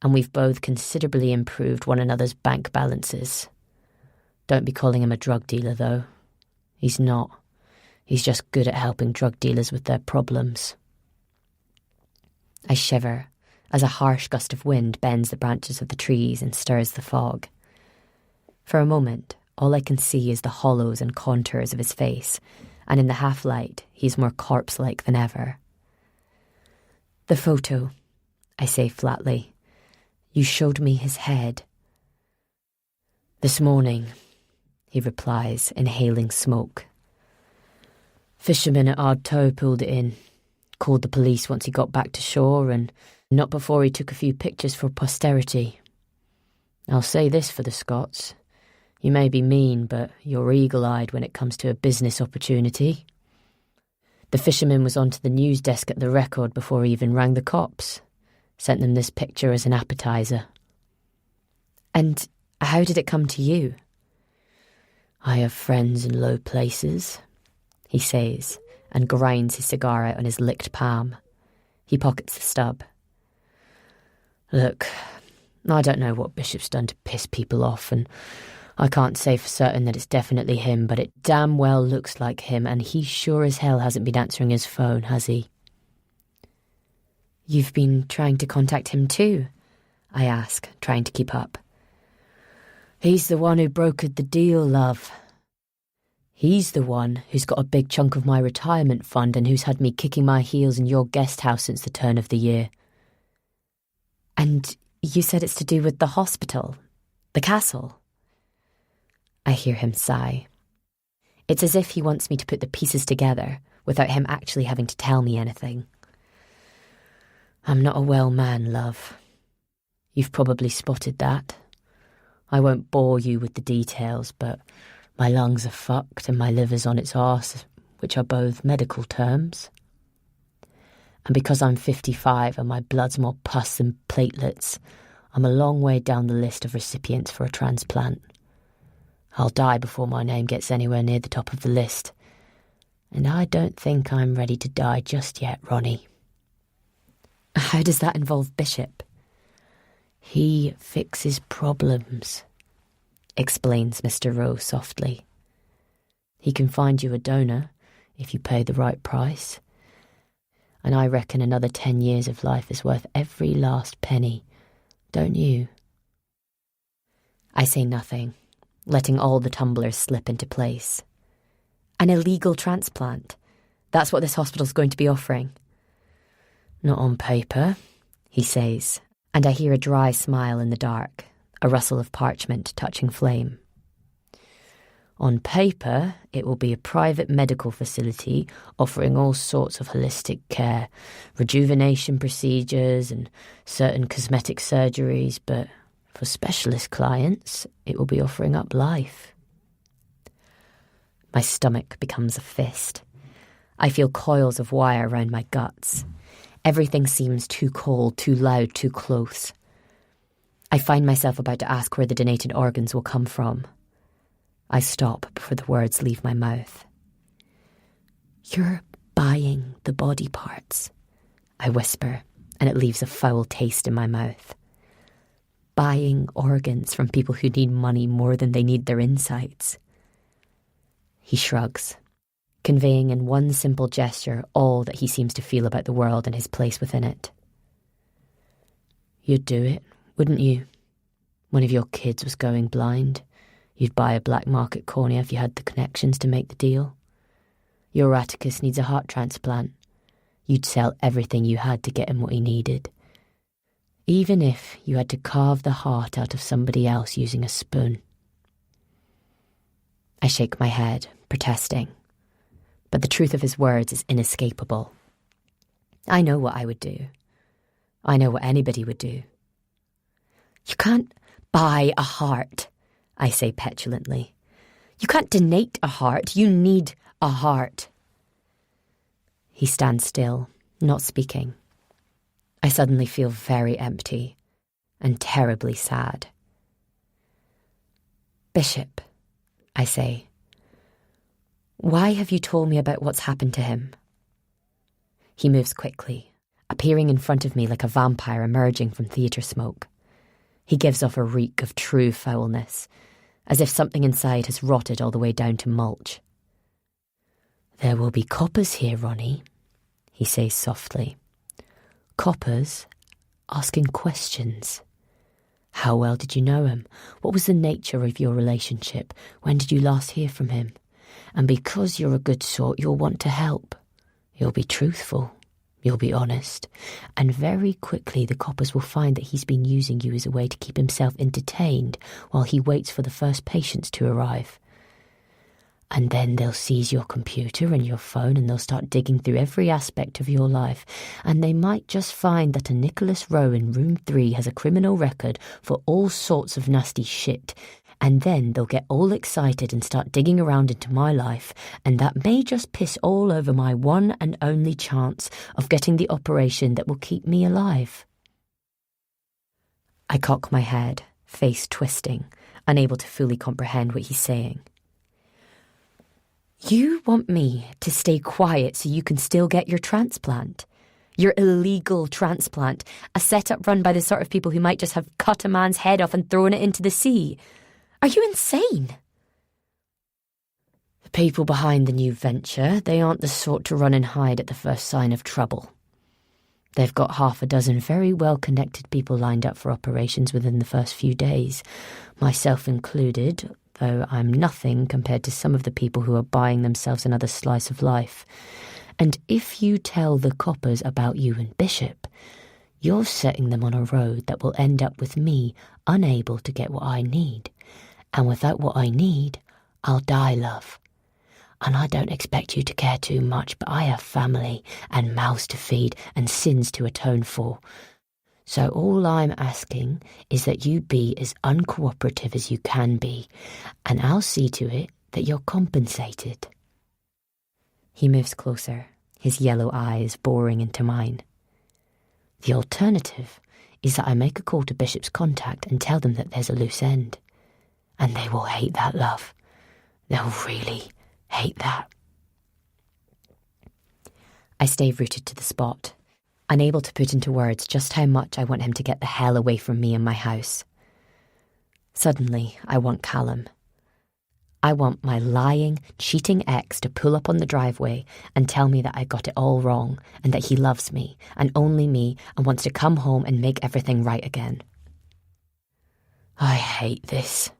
and we've both considerably improved one another's bank balances. Don't be calling him a drug dealer, though. He's not. He's just good at helping drug dealers with their problems." I shiver as a harsh gust of wind bends the branches of the trees and stirs the fog. For a moment, all I can see is the hollows and contours of his face, and in the half-light, he's more corpse-like than ever. "The photo," I say flatly. "You showed me his head." "This morning," he replies, inhaling smoke. "Fisherman at Ardtoe pulled it in, called the police once he got back to shore, and not before he took a few pictures for posterity. I'll say this for the Scots. You may be mean, but you're eagle-eyed when it comes to a business opportunity. The fisherman was onto the news desk at the Record before he even rang the cops. Sent them this picture as an appetizer." "And how did it come to you?" "I have friends in low places," he says, and grinds his cigar out on his licked palm. He pockets the stub. "Look, I don't know what Bishop's done to piss people off, and I can't say for certain that it's definitely him, but it damn well looks like him, and he sure as hell hasn't been answering his phone, has he?" "You've been trying to contact him too?" I ask, trying to keep up. "He's the one who brokered the deal, love. He's the one who's got a big chunk of my retirement fund and who's had me kicking my heels in your guest house since the turn of the year." "And you said it's to do with the hospital, the castle?" I hear him sigh. It's as if he wants me to put the pieces together without him actually having to tell me anything. "I'm not a well man, love. You've probably spotted that. I won't bore you with the details, but my lungs are fucked and my liver's on its arse, which are both medical terms. And because I'm 55 and my blood's more pus than platelets, I'm a long way down the list of recipients for a transplant. I'll die before my name gets anywhere near the top of the list. And I don't think I'm ready to die just yet, Ronnie." "How does that involve Bishop?" "He fixes problems," explains Mr. Rowe softly. "He can find you a donor if you pay the right price. And I reckon another 10 years of life is worth every last penny, don't you?" I say nothing, letting all the tumblers slip into place. "An illegal transplant? That's what this hospital's going to be offering?" "Not on paper," he says, and I hear a dry smile in the dark, a rustle of parchment touching flame. "On paper, it will be a private medical facility offering all sorts of holistic care, rejuvenation procedures and certain cosmetic surgeries, but for specialist clients, it will be offering up life." My stomach becomes a fist. I feel coils of wire around my guts. Everything seems too cold, too loud, too close. I find myself about to ask where the donated organs will come from. I stop before the words leave my mouth. "You're buying the body parts," I whisper, and it leaves a foul taste in my mouth. Buying organs from people who need money more than they need their insides. He shrugs, conveying in one simple gesture all that he seems to feel about the world and his place within it. "You'd do it, wouldn't you? One of your kids was going blind. You'd buy a black market cornea if you had the connections to make the deal. Your Atticus needs a heart transplant. You'd sell everything you had to get him what he needed. Even if you had to carve the heart out of somebody else using a spoon." I shake my head, protesting. But the truth of his words is inescapable. I know what I would do. I know what anybody would do. "You can't buy a heart," I say petulantly. "You can't donate a heart. You need a heart." He stands still, not speaking. I suddenly feel very empty and terribly sad. "Bishop," I say, "why have you told me about what's happened to him?" He moves quickly, appearing in front of me like a vampire emerging from theatre smoke. He gives off a reek of true foulness, as if something inside has rotted all the way down to mulch. "There will be coppers here, Ronnie," he says softly. "Coppers asking questions. How well did you know him? What was the nature of your relationship? When did you last hear from him? And because you're a good sort, you'll want to help. You'll be truthful. You'll be honest. And very quickly the coppers will find that he's been using you as a way to keep himself entertained while he waits for the first patients to arrive. And then they'll seize your computer and your phone and they'll start digging through every aspect of your life. And they might just find that a Nicholas Rowe in room 3 has a criminal record for all sorts of nasty shit. And then they'll get all excited and start digging around into my life. And that may just piss all over my one and only chance of getting the operation that will keep me alive." I cock my head, face twisting, unable to fully comprehend what he's saying. "You want me to stay quiet so you can still get your transplant? Your illegal transplant, a setup run by the sort of people who might just have cut a man's head off and thrown it into the sea? Are you insane?" "The people behind the new venture, they aren't the sort to run and hide at the first sign of trouble. They've got 6 very well-connected people lined up for operations within the first few days, myself included, though I'm nothing compared to some of the people who are buying themselves another slice of life. And if you tell the coppers about you and Bishop, you're setting them on a road that will end up with me unable to get what I need. And without what I need, I'll die, love. And I don't expect you to care too much, but I have family and mouths to feed and sins to atone for. So all I'm asking is that you be as uncooperative as you can be, and I'll see to it that you're compensated." He moves closer, his yellow eyes boring into mine. "The alternative is that I make a call to Bishop's contact and tell them that there's a loose end. And they will hate that, love. They'll really hate that." I stay rooted to the spot, unable to put into words just how much I want him to get the hell away from me and my house. Suddenly, I want Callum. I want my lying, cheating ex to pull up on the driveway and tell me that I got it all wrong and that he loves me and only me and wants to come home and make everything right again. "I hate this,"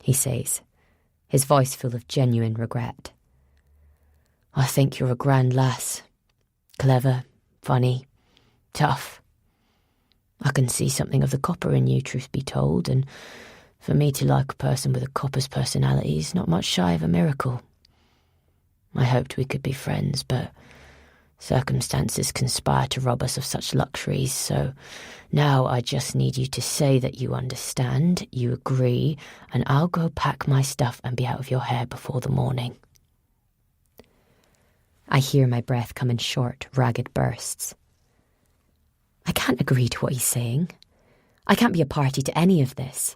he says, his voice full of genuine regret. "I think you're a grand lass. Clever, funny, tough. I can see something of the copper in you, truth be told, and for me to like a person with a copper's personality is not much shy of a miracle. I hoped we could be friends, but circumstances conspire to rob us of such luxuries, so now I just need you to say that you understand, you agree, and I'll go pack my stuff and be out of your hair before the morning." I hear my breath come in short, ragged bursts. I can't agree to what he's saying. I can't be a party to any of this.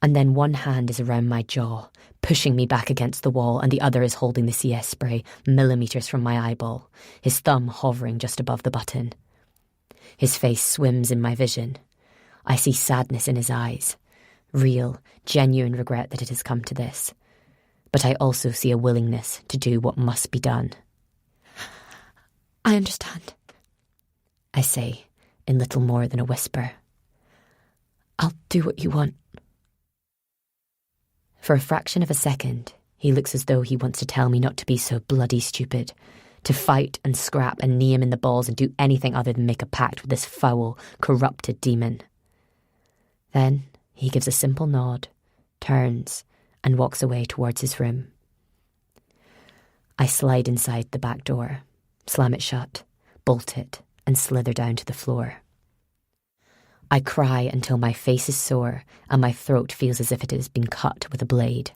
And then one hand is around my jaw, pushing me back against the wall, and the other is holding the CS spray millimetres from my eyeball, his thumb hovering just above the button. His face swims in my vision. I see sadness in his eyes, real, genuine regret that it has come to this. But I also see a willingness to do what must be done. I understand, I say, in little more than a whisper. I'll do what you want. For a fraction of a second, he looks as though he wants to tell me not to be so bloody stupid, to fight and scrap and knee him in the balls and do anything other than make a pact with this foul, corrupted demon. Then he gives a simple nod, turns, and walks away towards his room. I slide inside the back door, slam it shut, bolt it, and slither down to the floor. I cry until my face is sore and my throat feels as if it has been cut with a blade.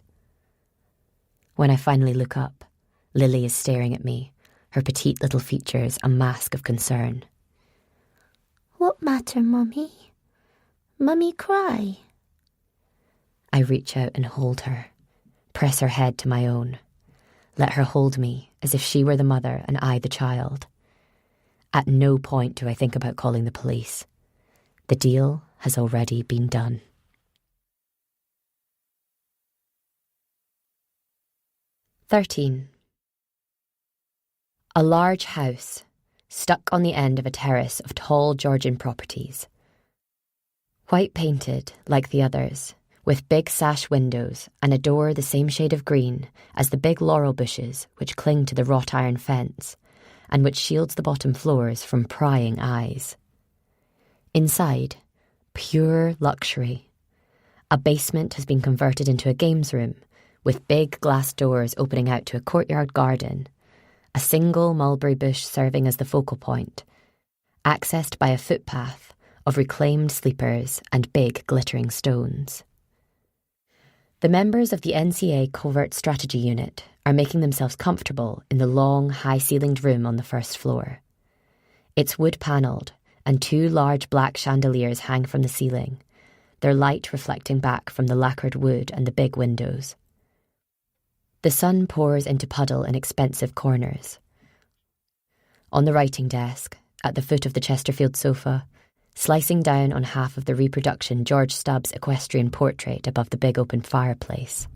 When I finally look up, Lily is staring at me, her petite little features a mask of concern. What matter, Mummy? Mummy cry. I reach out and hold her, press her head to my own, let her hold me as if she were the mother and I the child. At no point do I think about calling the police. The deal has already been done. 13. A large house, stuck on the end of a terrace of tall Georgian properties. White painted, like the others, with big sash windows and a door the same shade of green as the big laurel bushes which cling to the wrought iron fence, and which shields the bottom floors from prying eyes. Inside, pure luxury. A basement has been converted into a games room, with big glass doors opening out to a courtyard garden, a single mulberry bush serving as the focal point, accessed by a footpath of reclaimed sleepers and big glittering stones. The members of the NCA Covert Strategy Unit are making themselves comfortable in the long, high-ceilinged room on the first floor. It's wood-panelled, and 2 large black chandeliers hang from the ceiling, their light reflecting back from the lacquered wood and the big windows. The sun pours into puddle in expensive corners. On the writing desk, at the foot of the Chesterfield sofa, slicing down on half of the reproduction George Stubbs' equestrian portrait above the big open fireplace.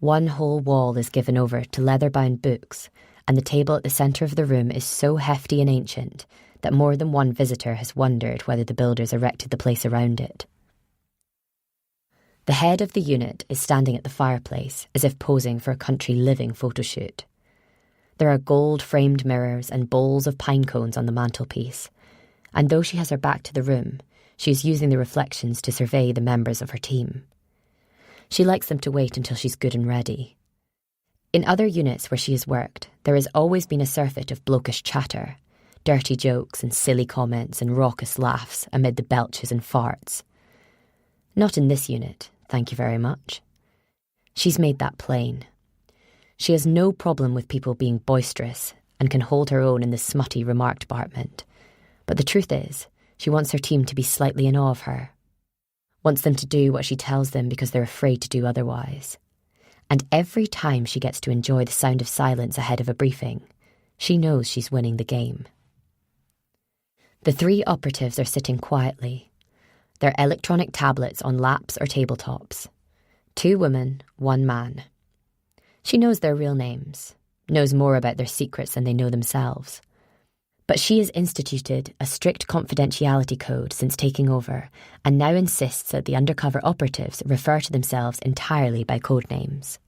One whole wall is given over to leather-bound books, and the table at the centre of the room is so hefty and ancient that more than one visitor has wondered whether the builders erected the place around it. The head of the unit is standing at the fireplace as if posing for a country living photo shoot. There are gold-framed mirrors and bowls of pine cones on the mantelpiece, and though she has her back to the room, she is using the reflections to survey the members of her team. She likes them to wait until she's good and ready. In other units where she has worked, there has always been a surfeit of blokish chatter, dirty jokes and silly comments and raucous laughs amid the belches and farts. Not in this unit, thank you very much. She's made that plain. She has no problem with people being boisterous and can hold her own in the smutty remark department. But the truth is, she wants her team to be slightly in awe of her. Wants them to do what she tells them because they're afraid to do otherwise. And every time she gets to enjoy the sound of silence ahead of a briefing, she knows she's winning the game. The 3 operatives are sitting quietly, their electronic tablets on laps or tabletops. 2 women, 1 man. She knows their real names, knows more about their secrets than they know themselves. But she has instituted a strict confidentiality code since taking over, and now insists that the undercover operatives refer to themselves entirely by code names.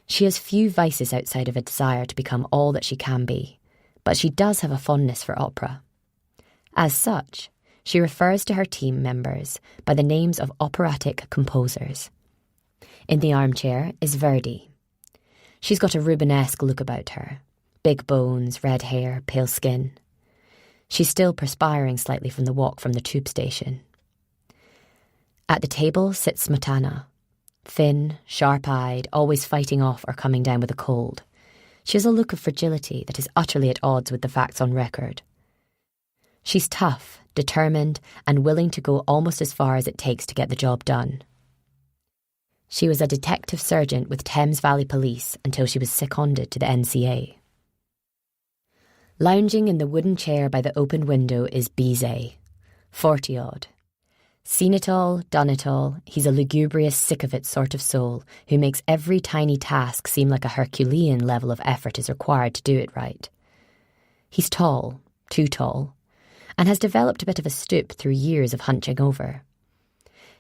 She has few vices outside of a desire to become all that she can be, but she does have a fondness for opera. As such, she refers to her team members by the names of operatic composers. In the armchair is Verdi. She's got a Rubenesque look about her. Big bones, red hair, pale skin. She's still perspiring slightly from the walk from the tube station. At the table sits Smetana, thin, sharp-eyed, always fighting off or coming down with a cold. She has a look of fragility that is utterly at odds with the facts on record. She's tough, determined, and willing to go almost as far as it takes to get the job done. She was a detective sergeant with Thames Valley Police until she was seconded to the NCA. Lounging in the wooden chair by the open window is Bizet, 40-odd. Seen it all, done it all, he's a lugubrious, sick-of-it sort of soul who makes every tiny task seem like a Herculean level of effort is required to do it right. He's tall, too tall, and has developed a bit of a stoop through years of hunching over.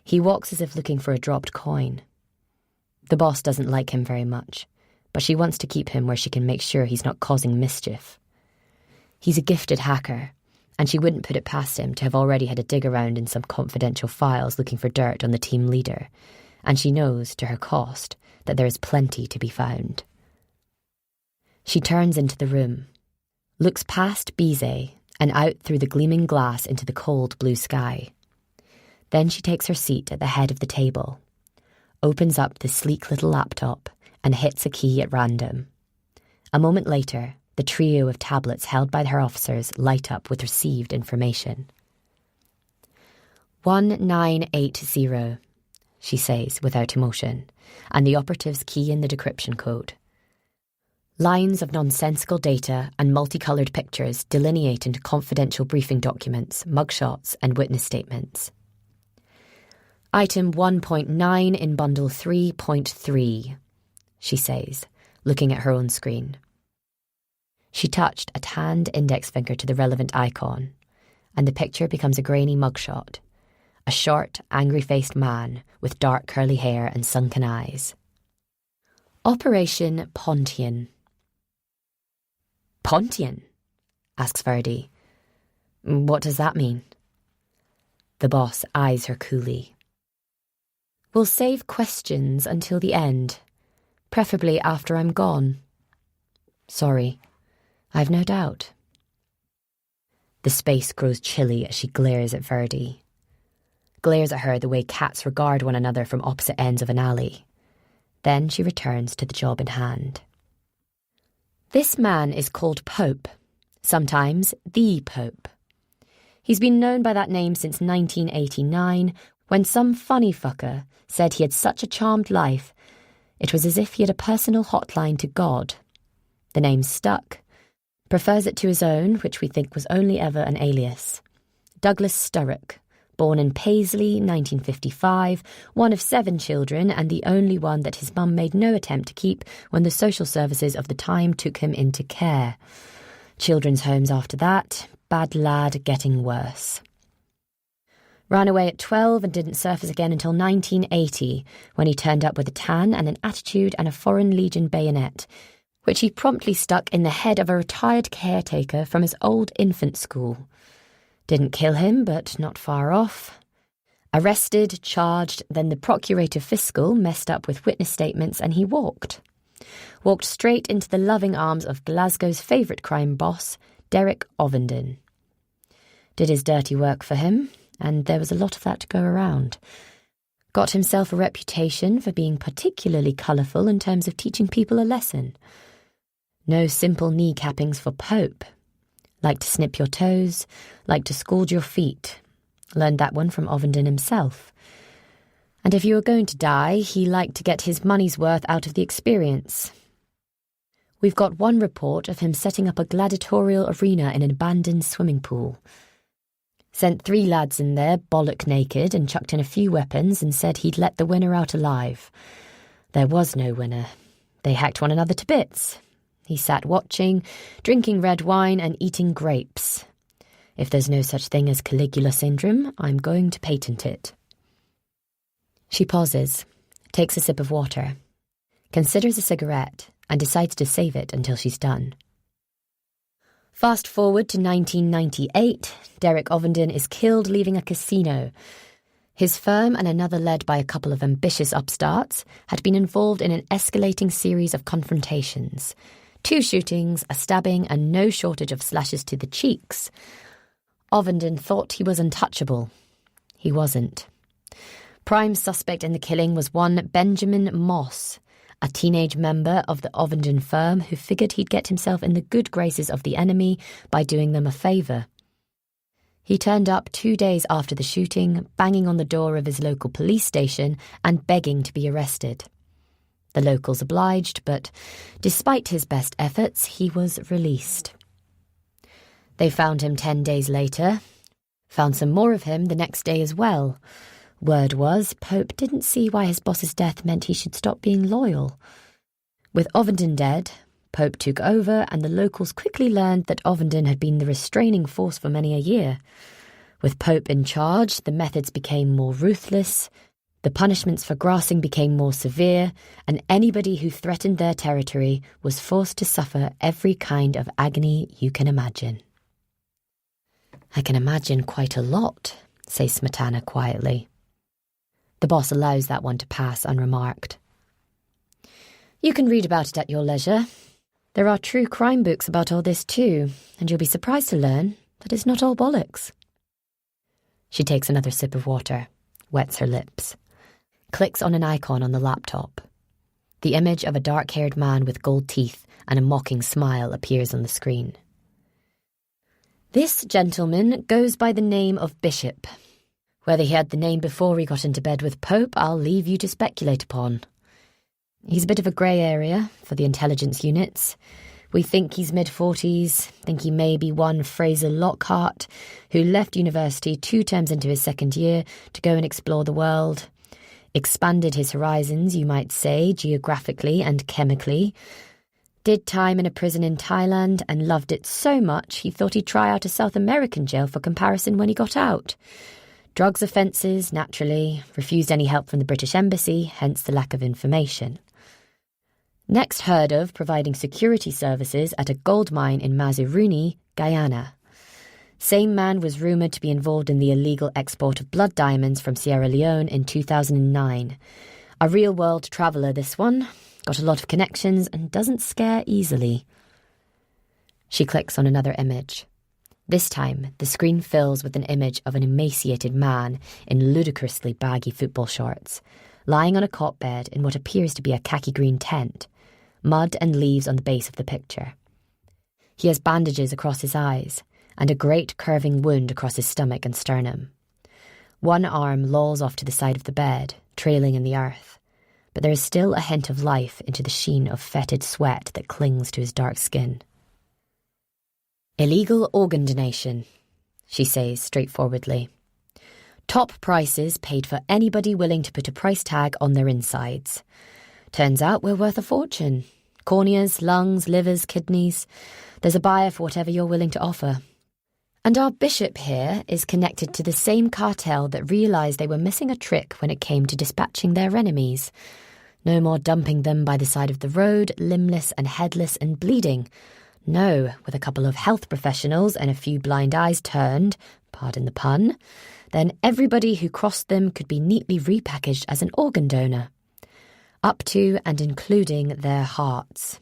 He walks as if looking for a dropped coin. The boss doesn't like him very much, but she wants to keep him where she can make sure he's not causing mischief. He's a gifted hacker, and she wouldn't put it past him to have already had a dig around in some confidential files looking for dirt on the team leader, and she knows, to her cost, that there is plenty to be found. She turns into the room, looks past Bizet and out through the gleaming glass into the cold blue sky. Then she takes her seat at the head of the table, opens up the sleek little laptop and hits a key at random. A moment later, the trio of tablets held by her officers light up with received information. 1980, she says without emotion, and the operatives key in the decryption code. Lines of nonsensical data and multicoloured pictures delineate into confidential briefing documents, mugshots and witness statements. Item 1.9 in bundle 3.3, she says, looking at her own screen. She touched a tanned index finger to the relevant icon, and the picture becomes a grainy mugshot, a short, angry-faced man with dark curly hair and sunken eyes. Operation Pontian. Pontian? Asks Verdi. What does that mean? The boss eyes her coolly. We'll save questions until the end, preferably after I'm gone. Sorry. I've no doubt. The space grows chilly as she glares at Verdi. Glares at her the way cats regard one another from opposite ends of an alley. Then she returns to the job in hand. This man is called Pope, sometimes the Pope. He's been known by that name since 1989, when some funny fucker said he had such a charmed life, it was as if he had a personal hotline to God. The name stuck. Prefers it to his own, which we think was only ever an alias. Douglas Sturrock, born in Paisley, 1955, one of 7 children and the only one that his mum made no attempt to keep when the social services of the time took him into care. Children's homes after that, bad lad getting worse. Ran away at 12 and didn't surface again until 1980, when he turned up with a tan and an attitude and a Foreign Legion bayonet, which he promptly stuck in the head of a retired caretaker from his old infant school. Didn't kill him, but not far off. Arrested, charged, then the Procurator Fiscal messed up with witness statements and he walked. Walked straight into the loving arms of Glasgow's favourite crime boss, Derek Ovenden. Did his dirty work for him, and there was a lot of that to go around. Got himself a reputation for being particularly colourful in terms of teaching people a lesson. No simple kneecappings for Pope. Like to snip your toes, like to scald your feet. Learned that one from Ovenden himself. And if you were going to die, he liked to get his money's worth out of the experience. We've got one report of him setting up a gladiatorial arena in an abandoned swimming pool. Sent 3 lads in there, bollock naked, and chucked in a few weapons and said he'd let the winner out alive. There was no winner. They hacked one another to bits. He sat watching, drinking red wine and eating grapes. If there's no such thing as Caligula syndrome, I'm going to patent it. She pauses, takes a sip of water, considers a cigarette, and decides to save it until she's done. Fast forward to 1998, Derek Ovenden is killed leaving a casino. His firm and another led by a couple of ambitious upstarts had been involved in an escalating series of confrontations. 2 shootings, a stabbing, and no shortage of slashes to the cheeks. Ovenden thought he was untouchable. He wasn't. Prime suspect in the killing was one Benjamin Moss, a teenage member of the Ovenden firm who figured he'd get himself in the good graces of the enemy by doing them a favour. He turned up 2 days after the shooting, banging on the door of his local police station and begging to be arrested. The locals obliged, but despite his best efforts, he was released. They found him 10 days later, found some more of him the next day as well. Word was, Pope didn't see why his boss's death meant he should stop being loyal. With Ovenden dead, Pope took over, and the locals quickly learned that Ovenden had been the restraining force for many a year. With Pope in charge, the methods became more ruthless, the punishments for grassing became more severe, and anybody who threatened their territory was forced to suffer every kind of agony you can imagine. "I can imagine quite a lot," says Smetana quietly. The boss allows that one to pass unremarked. "You can read about it at your leisure. There are true crime books about all this too, and you'll be surprised to learn that it's not all bollocks." She takes another sip of water, wets her lips, clicks on an icon on the laptop. The image of a dark-haired man with gold teeth and a mocking smile appears on the screen. "This gentleman goes by the name of Bishop. Whether he had the name before he got into bed with Pope, I'll leave you to speculate upon. He's a bit of a grey area for the intelligence units. We think he's mid-40s, think he may be one Fraser Lockhart, who left university 2 terms into his second year to go and explore the world. Expanded his horizons, you might say, geographically and chemically. Did time in a prison in Thailand and loved it so much he thought he'd try out a South American jail for comparison when he got out. Drugs offences, naturally, refused any help from the British Embassy, hence the lack of information. Next heard of providing security services at a gold mine in Mazuruni, Guyana. Same man was rumoured to be involved in the illegal export of blood diamonds from Sierra Leone in 2009. A real-world traveller, this one. Got a lot of connections and doesn't scare easily." She clicks on another image. This time, the screen fills with an image of an emaciated man in ludicrously baggy football shorts, lying on a cot bed in what appears to be a khaki-green tent, mud and leaves on the base of the picture. He has bandages across his eyes and a great curving wound across his stomach and sternum. One arm lolls off to the side of the bed, trailing in the earth, but there is still a hint of life into the sheen of fetid sweat that clings to his dark skin. "Illegal organ donation," she says straightforwardly. "Top prices paid for anybody willing to put a price tag on their insides. Turns out we're worth a fortune. Corneas, lungs, livers, kidneys. There's a buyer for whatever you're willing to offer. And our bishop here is connected to the same cartel that realised they were missing a trick when it came to dispatching their enemies. No more dumping them by the side of the road, limbless and headless and bleeding. No, with a couple of health professionals and a few blind eyes turned, pardon the pun, then everybody who crossed them could be neatly repackaged as an organ donor. Up to and including their hearts."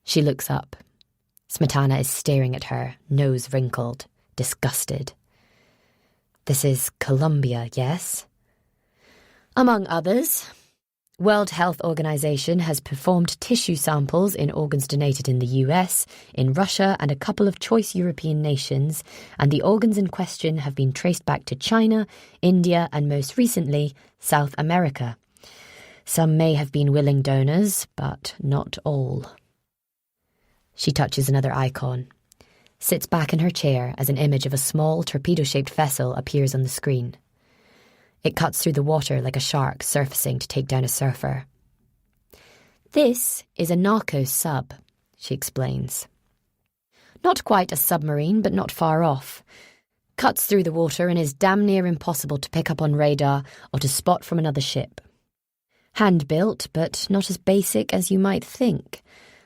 She looks up. Smetana is staring at her, nose wrinkled, disgusted. "This is Colombia, yes?" "Among others. World Health Organization has performed tissue samples in organs donated in the US, in Russia and a couple of choice European nations, and the organs in question have been traced back to China, India and most recently, South America. Some may have been willing donors, but not all." She touches another icon, sits back in her chair as an image of a small torpedo-shaped vessel appears on the screen. It cuts through the water like a shark surfacing to take down a surfer. "This is a narco sub," she explains. "Not quite a submarine, but not far off. Cuts through the water and is damn near impossible to pick up on radar or to spot from another ship. Hand-built, but not as basic as you might think.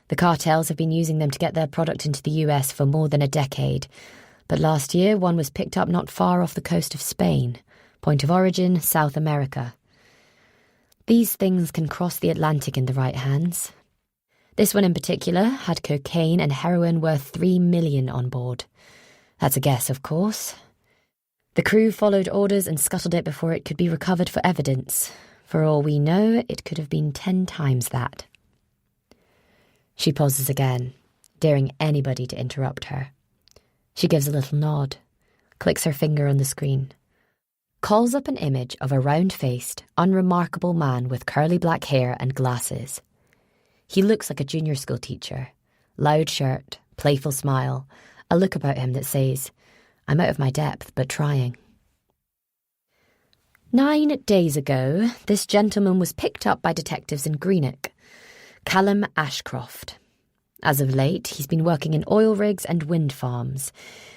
The cartels have been using them to get their product into the US for more than a decade, but last year one was picked up not far off the coast of Spain. Point of origin, South America. These things can cross the Atlantic in the right hands. This one in particular had cocaine and heroin worth $3 million on board. That's a guess, of course. The crew followed orders and scuttled it before it could be recovered for evidence. For all we know, it could have been 10 times that. She pauses again, daring anybody to interrupt her. She gives a little nod, clicks her finger on the screen, calls up an image of a round-faced, unremarkable man with curly black hair and glasses. He looks like a junior school teacher. Loud shirt, playful smile, a look about him that says, "I'm out of my depth, but trying." 9 days ago, this gentleman was picked up by detectives in Greenock, Callum Ashcroft. As of late, he's been working in oil rigs and wind farms.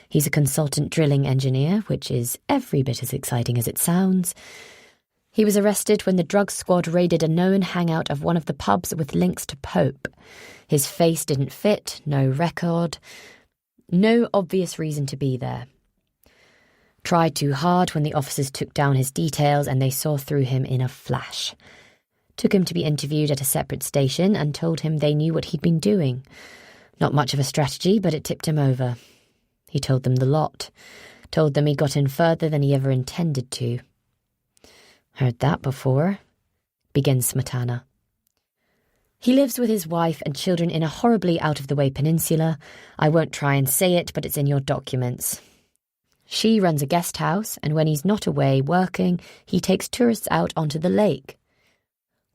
He's a consultant drilling engineer, which is every bit as exciting as it sounds. He was arrested when the drug squad raided a known hangout of one of the pubs with links to Pope. His face didn't fit, no record, no obvious reason to be there. Tried too hard when the officers took down his details and they saw through him in a flash. Took him to be interviewed at a separate station and told him they knew what he'd been doing. Not much of a strategy, but it tipped him over. He told them the lot. Told them he got in further than he ever intended to. "Heard that before," begins Smetana. He lives with his wife and children in a horribly out-of-the-way peninsula. I won't try and say it, but it's in your documents. She runs a guest house, and when he's not away working, he takes tourists out onto the lake.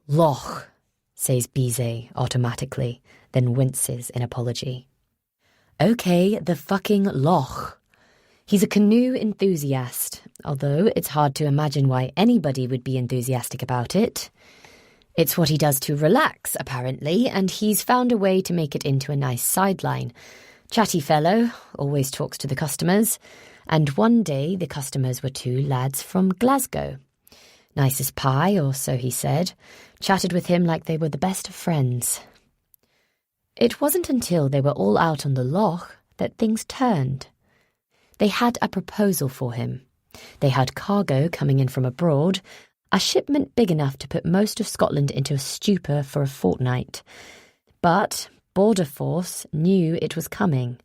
"Loch," says Bizet automatically, then winces in apology. "Okay, the fucking loch. He's a canoe enthusiast, although it's hard to imagine why anybody would be enthusiastic about it. It's what he does to relax, apparently, and he's found a way to make it into a nice sideline. Chatty fellow, always talks to the customers, and one day the customers were 2 lads from Glasgow. Nice as pie, or so he said, chatted with him like they were the best of friends. It wasn't until they were all out on the loch that things turned. They had a proposal for him. They had cargo coming in from abroad, a shipment big enough to put most of Scotland into a stupor for a fortnight. But Border Force knew it was coming.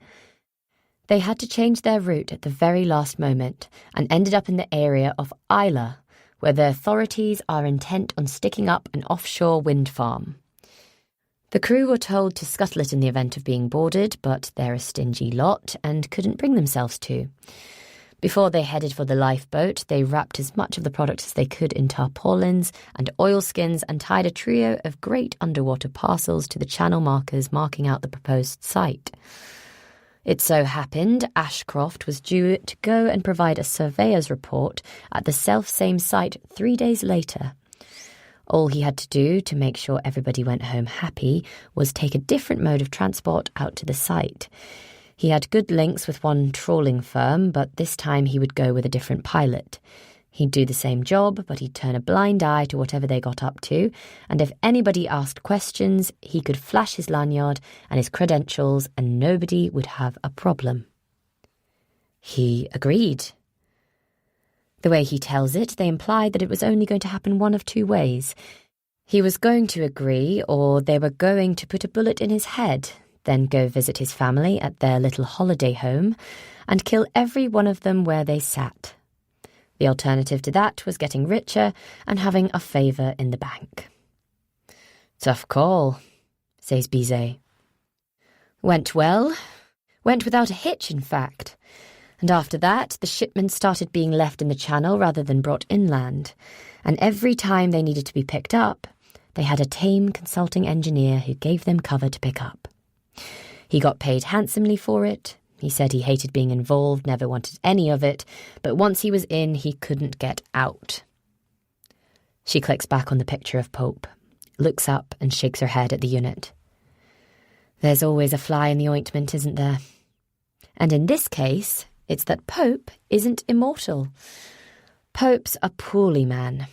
They had to change their route at the very last moment and ended up in the area of Islay, where the authorities are intent on sticking up an offshore wind farm. The crew were told to scuttle it in the event of being boarded, but they're a stingy lot and couldn't bring themselves to. Before they headed for the lifeboat, they wrapped as much of the product as they could in tarpaulins and oilskins and tied a trio of great underwater parcels to the channel markers marking out the proposed site. It so happened Ashcroft was due to go and provide a surveyor's report at the self-same site 3 days later. All he had to do to make sure everybody went home happy was take a different mode of transport out to the site. He had good links with one trawling firm, but this time he would go with a different pilot. He'd do the same job, but he'd turn a blind eye to whatever they got up to, and if anybody asked questions, he could flash his lanyard and his credentials, and nobody would have a problem. He agreed. The way he tells it, they implied that it was only going to happen one of 2 ways. He was going to agree, or they were going to put a bullet in his head, then go visit his family at their little holiday home, and kill every one of them where they sat. The alternative to that was getting richer and having a favour in the bank. "Tough call," says Bizet. Went well. Went without a hitch, in fact. And after that, the shipments started being left in the channel rather than brought inland. And every time they needed to be picked up, they had a tame consulting engineer who gave them cover to pick up. He got paid handsomely for it. He said he hated being involved, never wanted any of it, but once he was in, he couldn't get out. She clicks back on the picture of Pope, looks up and shakes her head at the unit. There's always a fly in the ointment, isn't there? And in this case, it's that Pope isn't immortal. Pope's a poorly man.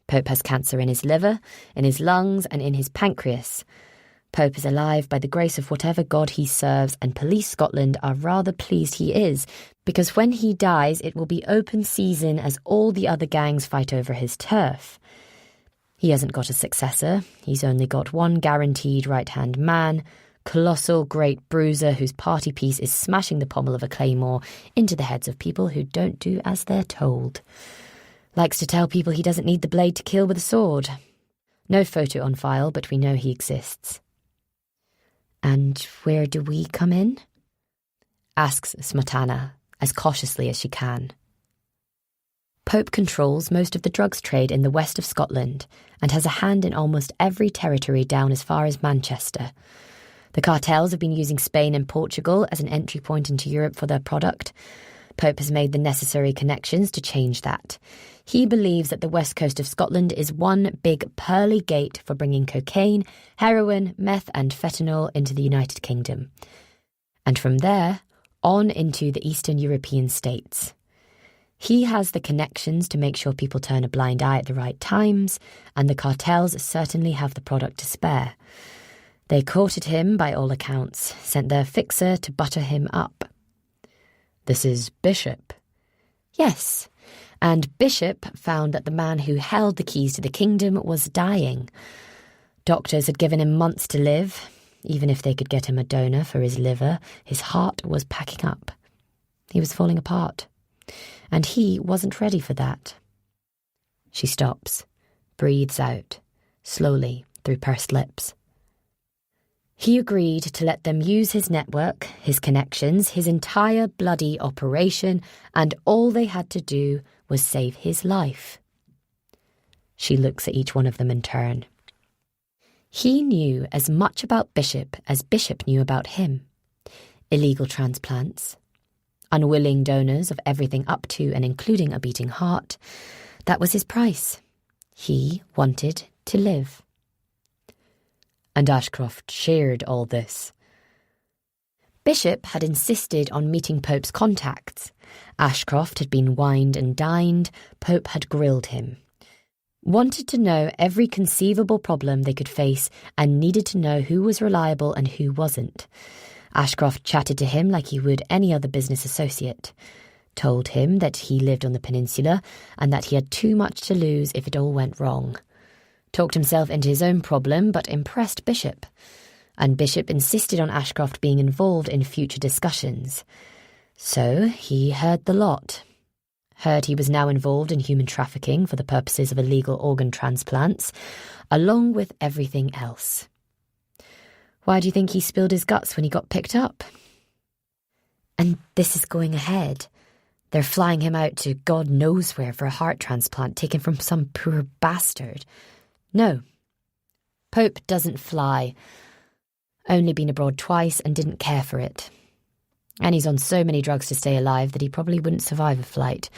Pope has cancer in his liver, in his lungs, and in his pancreas. Pope is alive by the grace of whatever God he serves, and Police Scotland are rather pleased he is, because when he dies it will be open season as all the other gangs fight over his turf. He hasn't got a successor. He's only got one guaranteed right-hand man, colossal great bruiser whose party piece is smashing the pommel of a claymore into the heads of people who don't do as they're told. Likes to tell people he doesn't need the blade to kill with a sword. No photo on file, but we know he exists. And where do we come in? Asks Smetana, as cautiously as she can. Pope controls most of the drugs trade in the west of Scotland and has a hand in almost every territory down as far as Manchester. The cartels have been using Spain and Portugal as an entry point into Europe for their product. Pope has made the necessary connections to change that. He believes that the west coast of Scotland is one big pearly gate for bringing cocaine, heroin, meth and fentanyl into the United Kingdom. And from there, on into the Eastern European states. He has the connections to make sure people turn a blind eye at the right times, and the cartels certainly have the product to spare. They courted him by all accounts, sent their fixer to butter him up. This is Bishop. Yes, and Bishop found that the man who held the keys to the kingdom was dying. Doctors had given him months to live. Even if they could get him a donor for his liver, his heart was packing up. He was falling apart. And he wasn't ready for that. She stops, breathes out, slowly through pursed lips. He agreed to let them use his network, his connections, his entire bloody operation, and all they had to do was save his life. She looks at each one of them in turn. He knew as much about Bishop as Bishop knew about him. Illegal transplants, unwilling donors of everything up to and including a beating heart. That was his price. He wanted to live. And Ashcroft shared all this. Bishop had insisted on meeting Pope's contacts. Ashcroft had been wined and dined. Pope had grilled him. Wanted to know every conceivable problem they could face and needed to know who was reliable and who wasn't. Ashcroft chatted to him like he would any other business associate. Told him that he lived on the peninsula and that he had too much to lose if it all went wrong. Talked himself into his own problem but impressed Bishop. And Bishop insisted on Ashcroft being involved in future discussions. So he heard the lot. Heard he was now involved in human trafficking for the purposes of illegal organ transplants, along with everything else. Why do you think he spilled his guts when he got picked up? And this is going ahead. They're flying him out to God knows where for a heart transplant taken from some poor bastard. No. Pope doesn't fly. Only been abroad twice and didn't care for it. And he's on so many drugs to stay alive that he probably wouldn't survive a flight.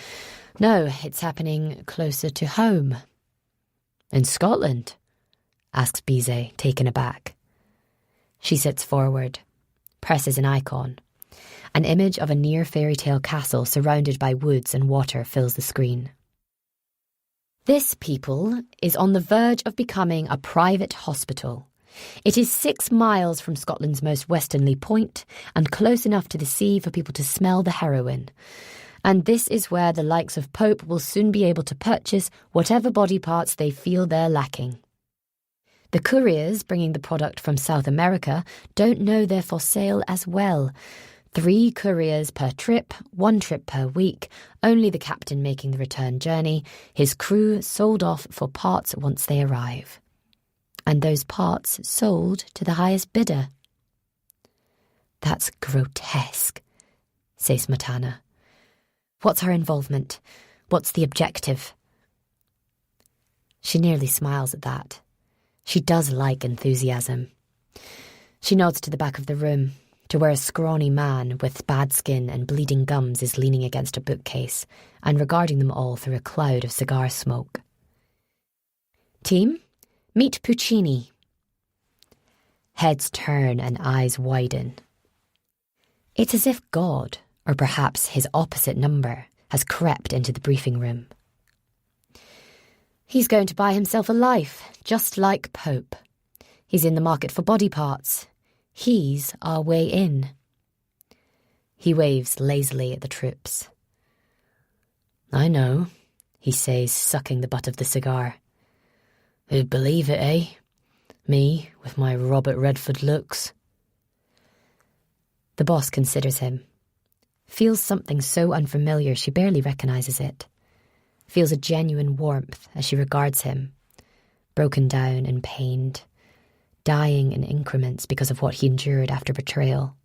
No, it's happening closer to home. In Scotland? Asks Bizet, taken aback. She sits forward, presses an icon. An image of a near fairy tale castle surrounded by woods and water fills the screen. This, people, is on the verge of becoming a private hospital. It is 6 miles from Scotland's most westerly point and close enough to the sea for people to smell the heroin. And this is where the likes of Pope will soon be able to purchase whatever body parts they feel they're lacking. The couriers bringing the product from South America don't know they're for sale as well. 3 couriers per trip, 1 trip per week, only the captain making the return journey, his crew sold off for parts once they arrive. And those parts sold to the highest bidder. That's grotesque, says Smetana. What's her involvement? What's the objective? She nearly smiles at that. She does like enthusiasm. She nods to the back of the room, to where a scrawny man with bad skin and bleeding gums is leaning against a bookcase and regarding them all through a cloud of cigar smoke. Team, meet Puccini. Heads turn and eyes widen. It's as if God, or perhaps his opposite number, has crept into the briefing room. He's going to buy himself a life, just like Pope. He's in the market for body parts. He's our way in. He waves lazily at the troops. I know, he says, sucking the butt of the cigar. Who'd believe it, eh? Me, with my Robert Redford looks. The boss considers him. Feels something so unfamiliar she barely recognises it. feels a genuine warmth as she regards him, broken down and pained, dying in increments because of what he endured after betrayal.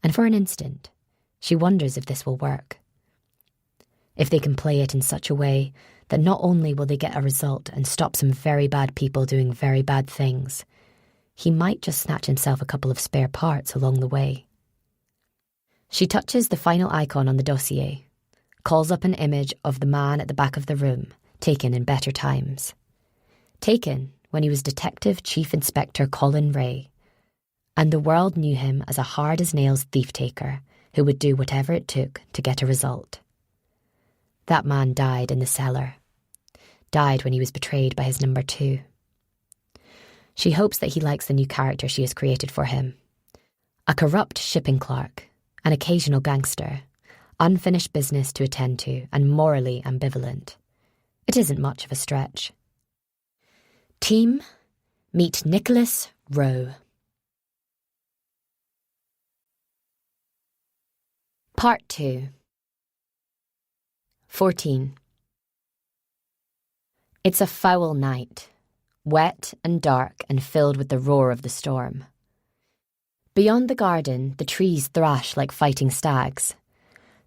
And for an instant, she wonders if this will work. If they can play it in such a way that not only will they get a result and stop some very bad people doing very bad things, he might just snatch himself a couple of spare parts along the way. She touches the final icon on the dossier, calls up an image of the man at the back of the room, taken in better times. Taken when he was Detective Chief Inspector Colin Ray, and the world knew him as a hard-as-nails thief-taker who would do whatever it took to get a result. That man died in the cellar. Died when he was betrayed by his number 2. She hopes that he likes the new character she has created for him. A corrupt shipping clerk, an occasional gangster, unfinished business to attend to, and morally ambivalent. It isn't much of a stretch. Team, meet Nicholas Rowe. Part 2. 14. It's a foul night, wet and dark and filled with the roar of the storm. Beyond the garden, the trees thrash like fighting stags,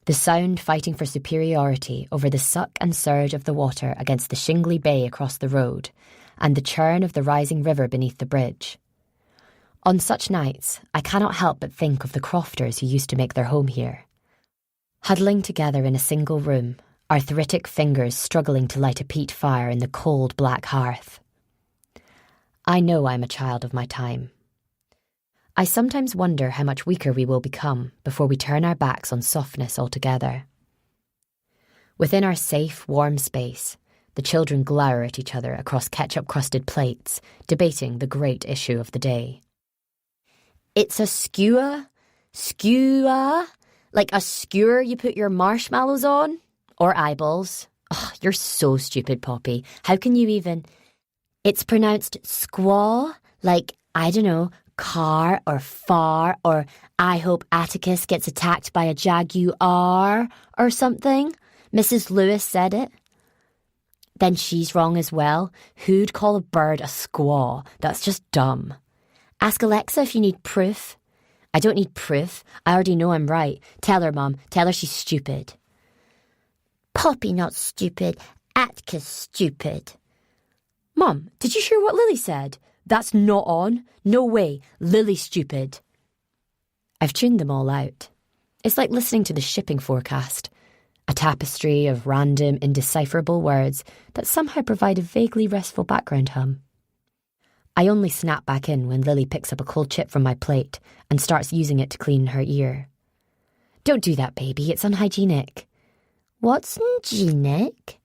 the sound fighting for superiority over the suck and surge of the water against the shingly bay across the road and the churn of the rising river beneath the bridge. On such nights, I cannot help but think of the crofters who used to make their home here. Huddling together in a single room, arthritic fingers struggling to light a peat fire in the cold black hearth. I know I'm a child of my time. I sometimes wonder how much weaker we will become before we turn our backs on softness altogether. Within our safe, warm space, the children glower at each other across ketchup-crusted plates, debating the great issue of the day. It's a skewer, like a skewer you put your marshmallows on? Or eyeballs. Oh, you're so stupid, Poppy. How can you even... It's pronounced squaw, like, I don't know, car or far, or I hope Atticus gets attacked by a jaguar or something. Mrs. Lewis said it. Then she's wrong as well. Who'd call a bird a squaw? That's just dumb. Ask Alexa if you need proof. I don't need proof. I already know I'm right. Tell her, Mum. Tell her she's stupid. Poppy not stupid. Atticus stupid. Mum, did you hear what Lily said? That's not on. No way. Lily's stupid. I've tuned them all out. It's like listening to the shipping forecast, a tapestry of random, indecipherable words that somehow provide a vaguely restful background hum. I only snap back in when Lily picks up a cold chip from my plate and starts using it to clean her ear. Don't do that, baby. It's unhygienic. What's hygienic?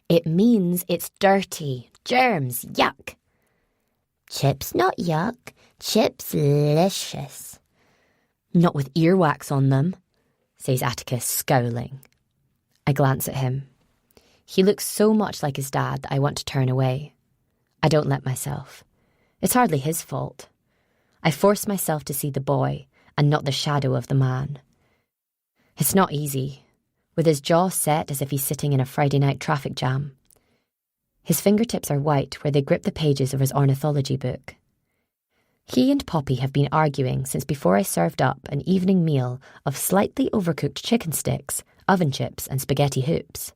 It means it's dirty. Germs. Yuck. Chips not yuck. Chips licious. Not with earwax on them, says Atticus, scowling. I glance at him. He looks so much like his dad that I want to turn away. I don't let myself. It's hardly his fault. I force myself to see the boy and not the shadow of the man. It's not easy, with his jaw set as if he's sitting in a Friday night traffic jam. His fingertips are white where they grip the pages of his ornithology book. He and Poppy have been arguing since before I served up an evening meal of slightly overcooked chicken sticks, oven chips and spaghetti hoops.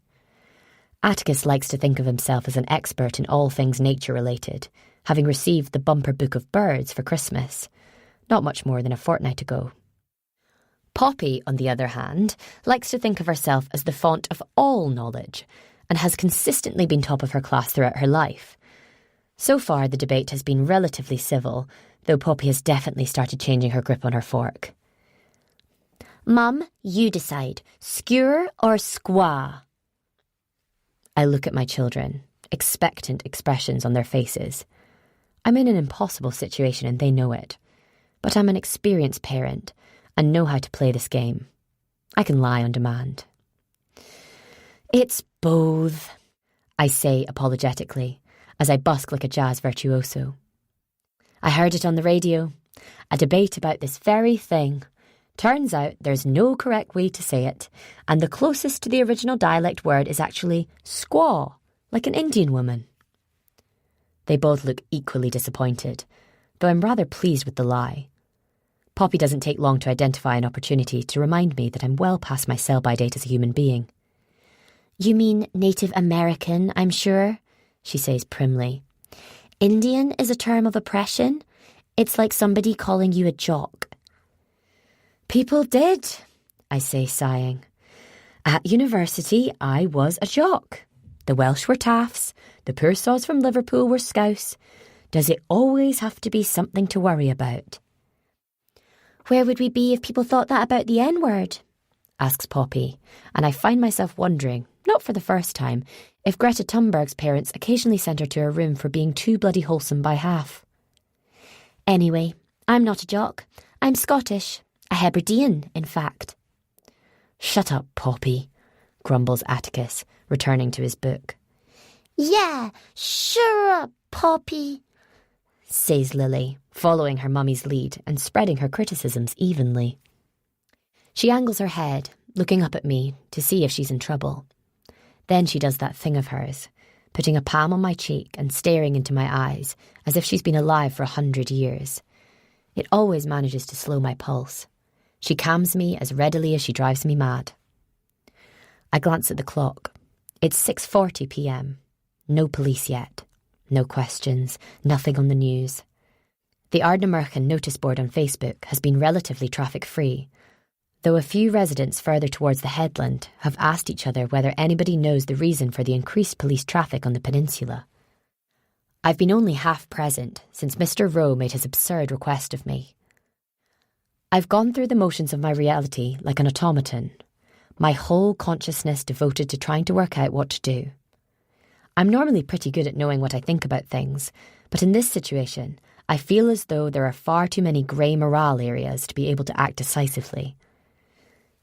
Atticus likes to think of himself as an expert in all things nature-related, having received the bumper book of birds for Christmas, not much more than a fortnight ago. Poppy, on the other hand, likes to think of herself as the font of all knowledge, and has consistently been top of her class throughout her life. So far, the debate has been relatively civil, though Poppy has definitely started changing her grip on her fork. Mum, you decide, skewer or squaw? I look at my children, expectant expressions on their faces. I'm in an impossible situation and they know it, but I'm an experienced parent and know how to play this game. I can lie on demand. It's both, I say apologetically, as I busk like a jazz virtuoso. I heard it on the radio, a debate about this very thing. Turns out there's no correct way to say it, and the closest to the original dialect word is actually squaw, like an Indian woman. They both look equally disappointed, though I'm rather pleased with the lie. Poppy doesn't take long to identify an opportunity to remind me that I'm well past my sell-by date as a human being. You mean Native American, I'm sure, she says primly. Indian is a term of oppression. It's like somebody calling you a jock. People did, I say, sighing. At university, I was a jock. The Welsh were taffs, the poor sods from Liverpool were scouse. Does it always have to be something to worry about? Where would we be if people thought that about the N-word? Asks Poppy, and I find myself wondering, not for the first time, if Greta Thunberg's parents occasionally sent her to her room for being too bloody wholesome by half. Anyway, I'm not a jock. I'm Scottish. A Hebridean, in fact. Shut up, Poppy, grumbles Atticus, returning to his book. Yeah, sure up, Poppy, says Lily, following her mummy's lead and spreading her criticisms evenly. She angles her head, looking up at me to see if she's in trouble. Then she does that thing of hers, putting a palm on my cheek and staring into my eyes as if she's been alive for 100 years. It always manages to slow my pulse. She calms me as readily as she drives me mad. I glance at the clock. It's 6:40 p.m. No police yet. No questions. Nothing on the news. The Ardnamurchan notice board on Facebook has been relatively traffic-free, though a few residents further towards the headland have asked each other whether anybody knows the reason for the increased police traffic on the peninsula. I've been only half present since Mr. Rowe made his absurd request of me. I've gone through the motions of my reality like an automaton, my whole consciousness devoted to trying to work out what to do. I'm normally pretty good at knowing what I think about things, but in this situation, I feel as though there are far too many grey morale areas to be able to act decisively.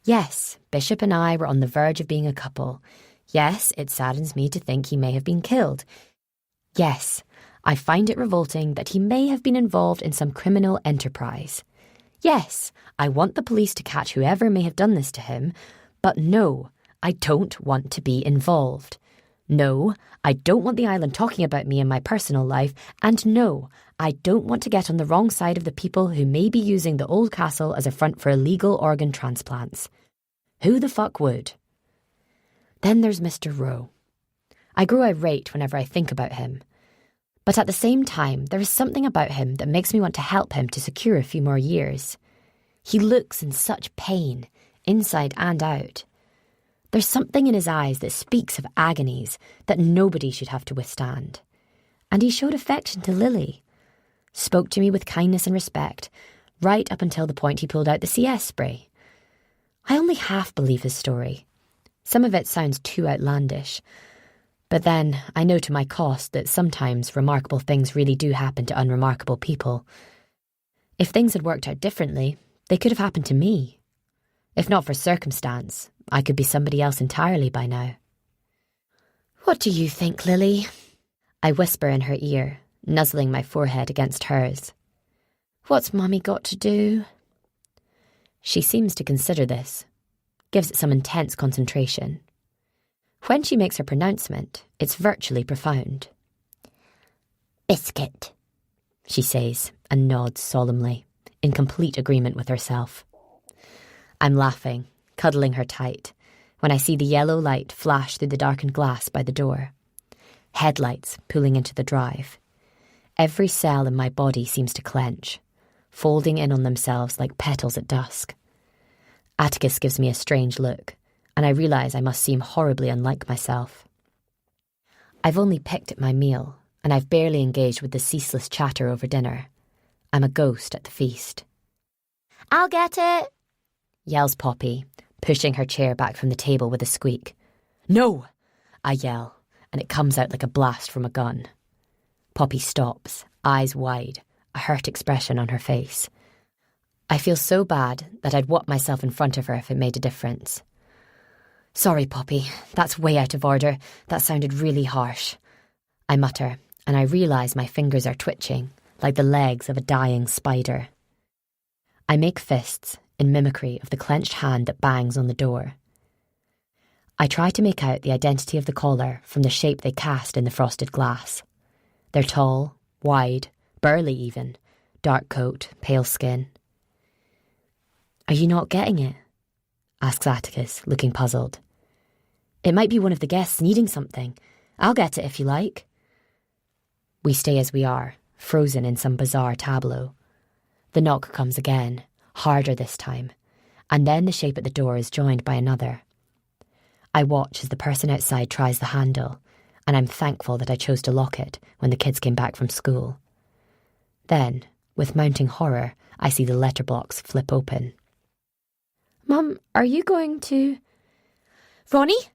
Yes, Bishop and I were on the verge of being a couple. Yes, it saddens me to think he may have been killed. Yes, I find it revolting that he may have been involved in some criminal enterprise. Yes, I want the police to catch whoever may have done this to him, but no, I don't want to be involved. No, I don't want the island talking about me in my personal life, and no, I don't want to get on the wrong side of the people who may be using the old castle as a front for illegal organ transplants. Who the fuck would? Then there's Mr. Rowe. I grow irate whenever I think about him. But at the same time, there is something about him that makes me want to help him to secure a few more years. He looks in such pain, inside and out. There's something in his eyes that speaks of agonies that nobody should have to withstand. And he showed affection to Lily. Spoke to me with kindness and respect, right up until the point he pulled out the CS spray. I only half believe his story. Some of it sounds too outlandish. But then I know to my cost that sometimes remarkable things really do happen to unremarkable people. If things had worked out differently, they could have happened to me. If not for circumstance, I could be somebody else entirely by now. What do you think, Lily? I whisper in her ear, nuzzling my forehead against hers. What's Mummy got to do? She seems to consider this, gives it some intense concentration. When she makes her pronouncement, it's virtually profound. Biscuit, she says, and nods solemnly, in complete agreement with herself. I'm laughing, cuddling her tight, when I see the yellow light flash through the darkened glass by the door. Headlights pulling into the drive. Every cell in my body seems to clench, folding in on themselves like petals at dusk. Atticus gives me a strange look, and I realise I must seem horribly unlike myself. I've only picked at my meal, and I've barely engaged with the ceaseless chatter over dinner. I'm a ghost at the feast. I'll get it, yells Poppy, pushing her chair back from the table with a squeak. No, I yell, and it comes out like a blast from a gun. Poppy stops, eyes wide, a hurt expression on her face. I feel so bad that I'd whop myself in front of her if it made a difference. Sorry, Poppy, that's way out of order. That sounded really harsh. I mutter, and I realise my fingers are twitching, like the legs of a dying spider. I make fists, in mimicry of the clenched hand that bangs on the door. I try to make out the identity of the caller from the shape they cast in the frosted glass. They're tall, wide, burly even, dark coat, pale skin. "Are you not getting it?" asks Atticus, looking puzzled. "It might be one of the guests needing something. I'll get it if you like." We stay as we are, frozen in some bizarre tableau. The knock comes again, harder this time, and then the shape at the door is joined by another. I watch as the person outside tries the handle, and I'm thankful that I chose to lock it when the kids came back from school. Then, with mounting horror, I see the letterbox flip open. "Mum, are you going to—" "Ronnie?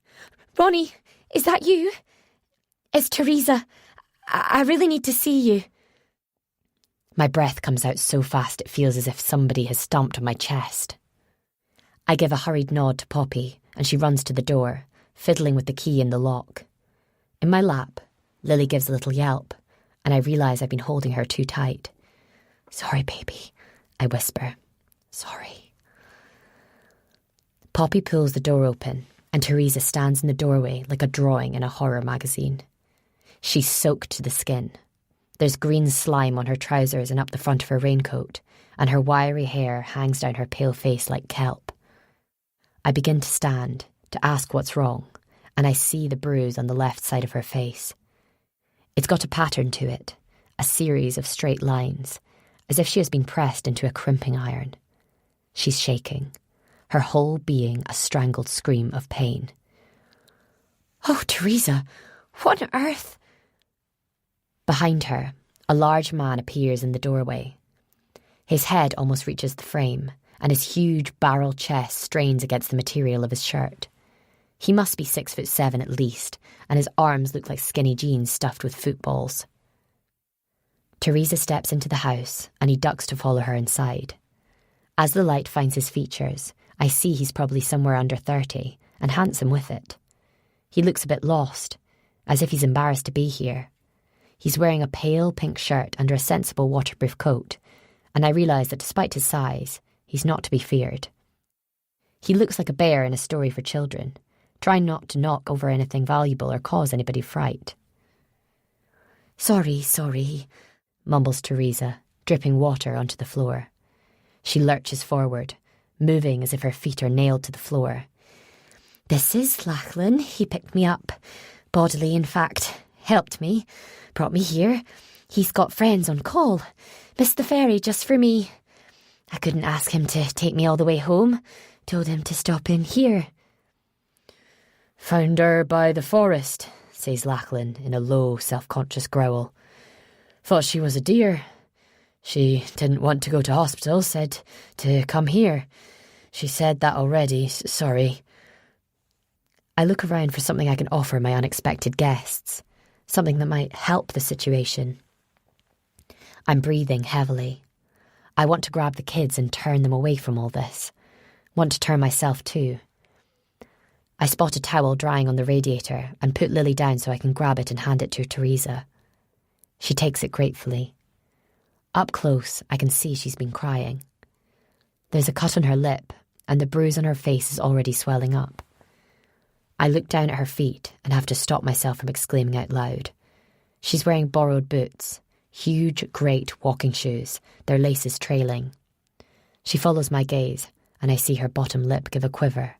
Ronnie, is that you? It's Teresa. I really need to see you." My breath comes out so fast it feels as if somebody has stomped on my chest. I give a hurried nod to Poppy, and she runs to the door, fiddling with the key in the lock. In my lap, Lily gives a little yelp, and I realise I've been holding her too tight. "Sorry, baby," I whisper. "Sorry." Poppy pulls the door open, and Teresa stands in the doorway like a drawing in a horror magazine. She's soaked to the skin. There's green slime on her trousers and up the front of her raincoat, and her wiry hair hangs down her pale face like kelp. I begin to stand, to ask what's wrong, and I see the bruise on the left side of her face. It's got a pattern to it, a series of straight lines, as if she has been pressed into a crimping iron. She's shaking, her whole being a strangled scream of pain. "Oh, Teresa, what on earth?" Behind her, a large man appears in the doorway. His head almost reaches the frame, and his huge barrel chest strains against the material of his shirt. He must be 6'7" at least, and his arms look like skinny jeans stuffed with footballs. Teresa steps into the house, and he ducks to follow her inside. As the light finds his features, I see he's probably somewhere under 30, and handsome with it. He looks a bit lost, as if he's embarrassed to be here. He's wearing a pale pink shirt under a sensible waterproof coat, and I realise that despite his size, he's not to be feared. He looks like a bear in a story for children, trying not to knock over anything valuable or cause anybody fright. Sorry, mumbles Teresa, dripping water onto the floor. She lurches forward, moving as if her feet are nailed to the floor. "This is Lachlan. He picked me up. Bodily, in fact. Helped me. Brought me here. He's got friends on call. Missed the ferry just for me. I couldn't ask him to take me all the way home. Told him to stop in here." "Found her by the forest," says Lachlan in a low, self-conscious growl. "Thought she was a deer. She didn't want to go to hospital, said to come here. She said that already, sorry." I look around for something I can offer my unexpected guests, something that might help the situation. I'm breathing heavily. I want to grab the kids and turn them away from all this. Want to turn myself too. I spot a towel drying on the radiator and put Lily down so I can grab it and hand it to Teresa. She takes it gratefully. Up close, I can see she's been crying. There's a cut on her lip, and the bruise on her face is already swelling up. I look down at her feet and have to stop myself from exclaiming out loud. She's wearing borrowed boots, huge, great walking shoes, their laces trailing. She follows my gaze, and I see her bottom lip give a quiver.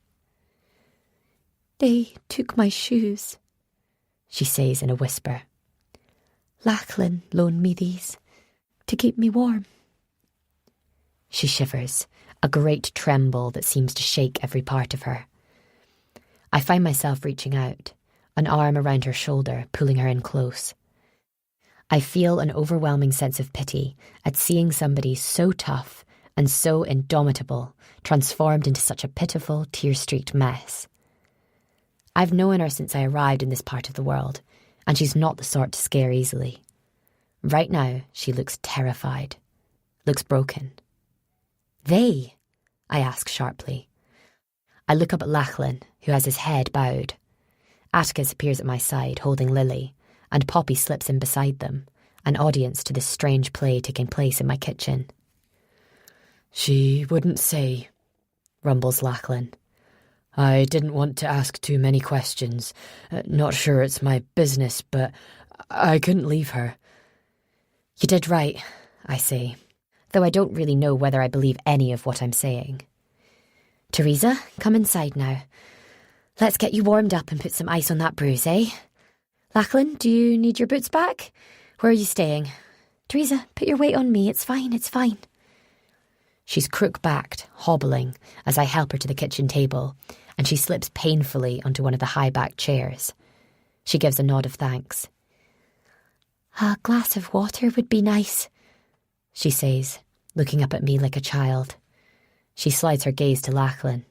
"They took my shoes," she says in a whisper. "Lachlan loaned me these to keep me warm." She shivers, a great tremble that seems to shake every part of her. I find myself reaching out, an arm around her shoulder, pulling her in close. I feel an overwhelming sense of pity at seeing somebody so tough and so indomitable transformed into such a pitiful, tear-streaked mess. I've known her since I arrived in this part of the world, and she's not the sort to scare easily. Right now, she looks terrified, looks broken. "They?" I ask sharply. I look up at Lachlan, who has his head bowed. Atticus appears at my side, holding Lily, and Poppy slips in beside them, an audience to this strange play taking place in my kitchen. She wouldn't say, rumbles Lachlan. I didn't want to ask too many questions. Not sure it's my business, but I couldn't leave her. You did right, I say, though I don't really know whether I believe any of what I'm saying. Teresa, come inside now. Let's get you warmed up and put some ice on that bruise, eh? Lachlan, do you need your boots back? Where are you staying? Teresa, put your weight on me. It's fine, it's fine. She's crook-backed, hobbling, as I help her to the kitchen table, and she slips painfully onto one of the high-backed chairs. She gives a nod of thanks. A glass of water would be nice, she says, looking up at me like a child. She slides her gaze to Lachlan.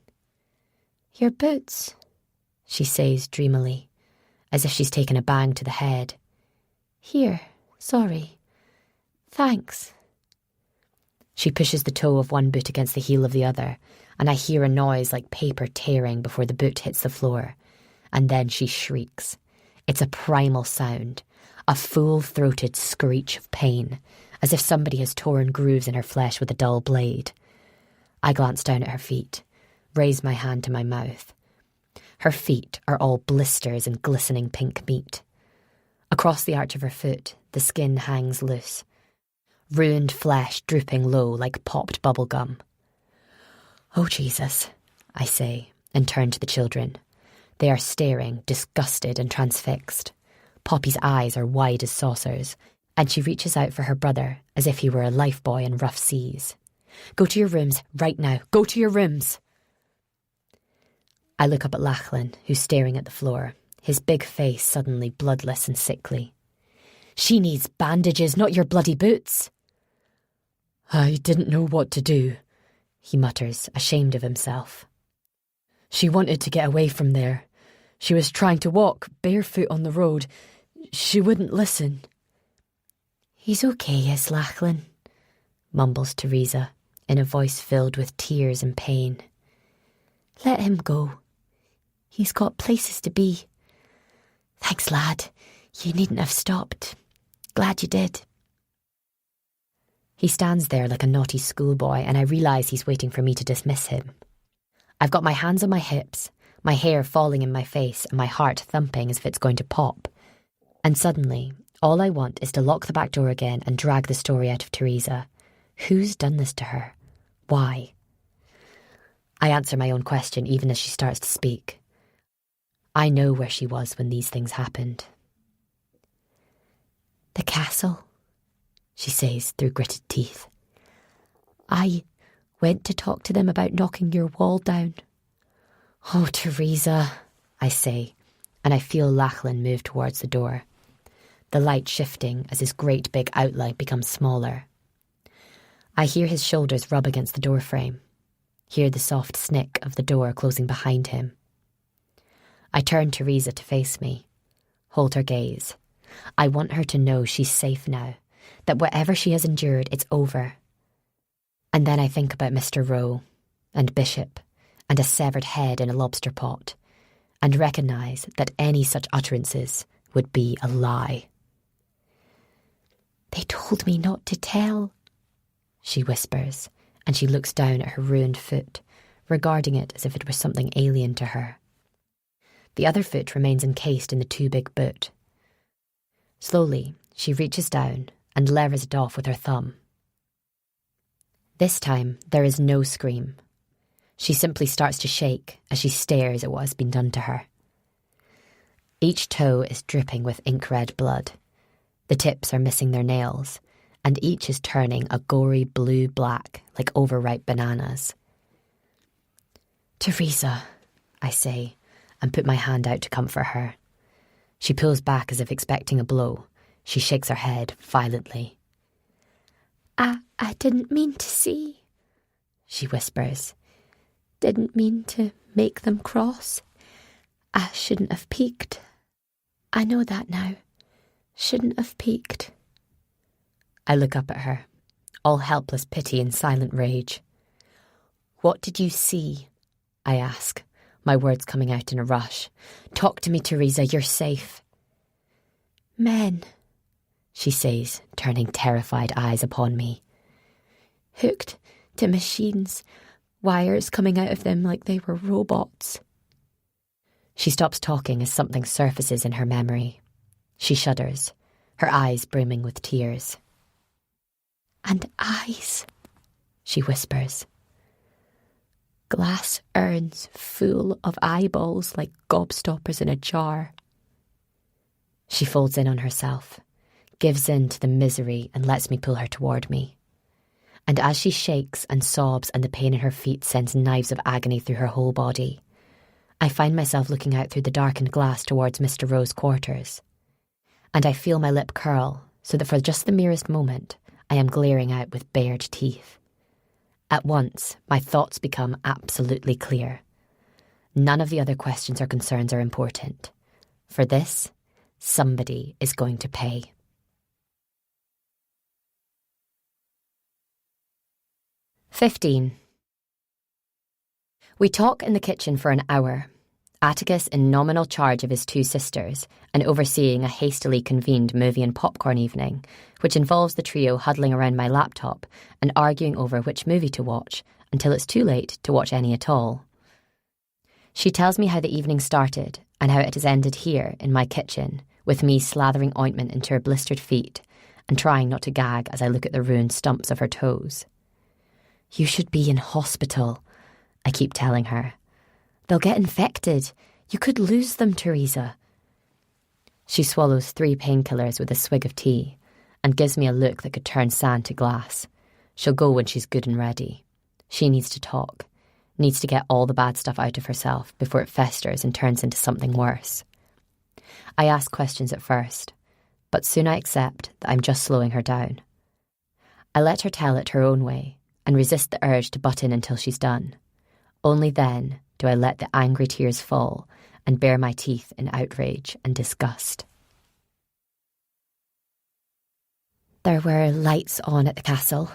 Your boots, she says dreamily, as if she's taken a bang to the head. Here, sorry. Thanks. She pushes the toe of one boot against the heel of the other, and I hear a noise like paper tearing before the boot hits the floor. And then she shrieks. It's a primal sound, a full-throated screech of pain, as if somebody has torn grooves in her flesh with a dull blade. I glance down at her feet, raise my hand to my mouth. Her feet are all blisters and glistening pink meat. Across the arch of her foot, the skin hangs loose, ruined flesh drooping low like popped bubble gum. Oh, Jesus, I say, and turn to the children. They are staring, disgusted and transfixed. Poppy's eyes are wide as saucers, and she reaches out for her brother as if he were a lifebuoy in rough seas. Go to your rooms, right now. Go to your rooms. I look up at Lachlan, who's staring at the floor, his big face suddenly bloodless and sickly. She needs bandages, not your bloody boots. I didn't know what to do, he mutters, ashamed of himself. She wanted to get away from there. She was trying to walk barefoot on the road. She wouldn't listen. He's okay, is Lachlan, mumbles Teresa, in a voice filled with tears and pain. Let him go. He's got places to be. Thanks, lad. You needn't have stopped. Glad you did. He stands there like a naughty schoolboy, and I realise he's waiting for me to dismiss him. I've got my hands on my hips, my hair falling in my face, and my heart thumping as if it's going to pop. And suddenly, all I want is to lock the back door again and drag the story out of Teresa. Who's done this to her? Why? I answer my own question even as she starts to speak. I know where she was when these things happened. The castle, she says through gritted teeth. I went to talk to them about knocking your wall down. Oh, Teresa, I say, and I feel Lachlan move towards the door, the light shifting as his great big outline becomes smaller. I hear his shoulders rub against the doorframe, hear the soft snick of the door closing behind him. I turn Teresa to face me, hold her gaze. I want her to know she's safe now, that whatever she has endured, it's over. And then I think about Mr. Rowe and Bishop and a severed head in a lobster pot, and recognise that any such utterances would be a lie. They told me not to tell, she whispers, and she looks down at her ruined foot, regarding it as if it was something alien to her. The other foot remains encased in the too big boot. Slowly, she reaches down and levers it off with her thumb. This time, there is no scream. She simply starts to shake as she stares at what has been done to her. Each toe is dripping with ink-red blood. The tips are missing their nails, and each is turning a gory blue-black like overripe bananas. Teresa, I say, and put my hand out to comfort her. She pulls back as if expecting a blow. She shakes her head violently. I didn't mean to see, she whispers. Didn't mean to make them cross. I shouldn't have peeked. I know that now. Shouldn't have peeked. I look up at her, all helpless pity and silent rage. What did you see? I ask, my words coming out in a rush. Talk to me, Teresa, you're safe. Men, she says, turning terrified eyes upon me. Hooked to machines, wires coming out of them like they were robots. She stops talking as something surfaces in her memory. She shudders, her eyes brimming with tears. And eyes, she whispers. Glass urns full of eyeballs like gobstoppers in a jar. She folds in on herself, gives in to the misery and lets me pull her toward me. And as she shakes and sobs and the pain in her feet sends knives of agony through her whole body, I find myself looking out through the darkened glass towards Mr. Rowe's quarters. And I feel my lip curl so that for just the merest moment I am glaring out with bared teeth. At once, my thoughts become absolutely clear. None of the other questions or concerns are important. For this, somebody is going to pay. "15. We talk in the kitchen for an hour, Atticus in nominal charge of his two sisters and overseeing a hastily convened movie and popcorn evening, which involves the trio huddling around my laptop and arguing over which movie to watch until it's too late to watch any at all. She tells me how the evening started and how it has ended here in my kitchen, with me slathering ointment into her blistered feet and trying not to gag as I look at the ruined stumps of her toes. "You should be in hospital," I keep telling her. "They'll get infected. You could lose them, Teresa." She swallows 3 painkillers with a swig of tea and gives me a look that could turn sand to glass. She'll go when she's good and ready. She needs to talk, needs to get all the bad stuff out of herself before it festers and turns into something worse. I ask questions at first, but soon I accept that I'm just slowing her down. I let her tell it her own way and resist the urge to butt in until she's done. Only then do I let the angry tears fall and bare my teeth in outrage and disgust. There were lights on at the castle,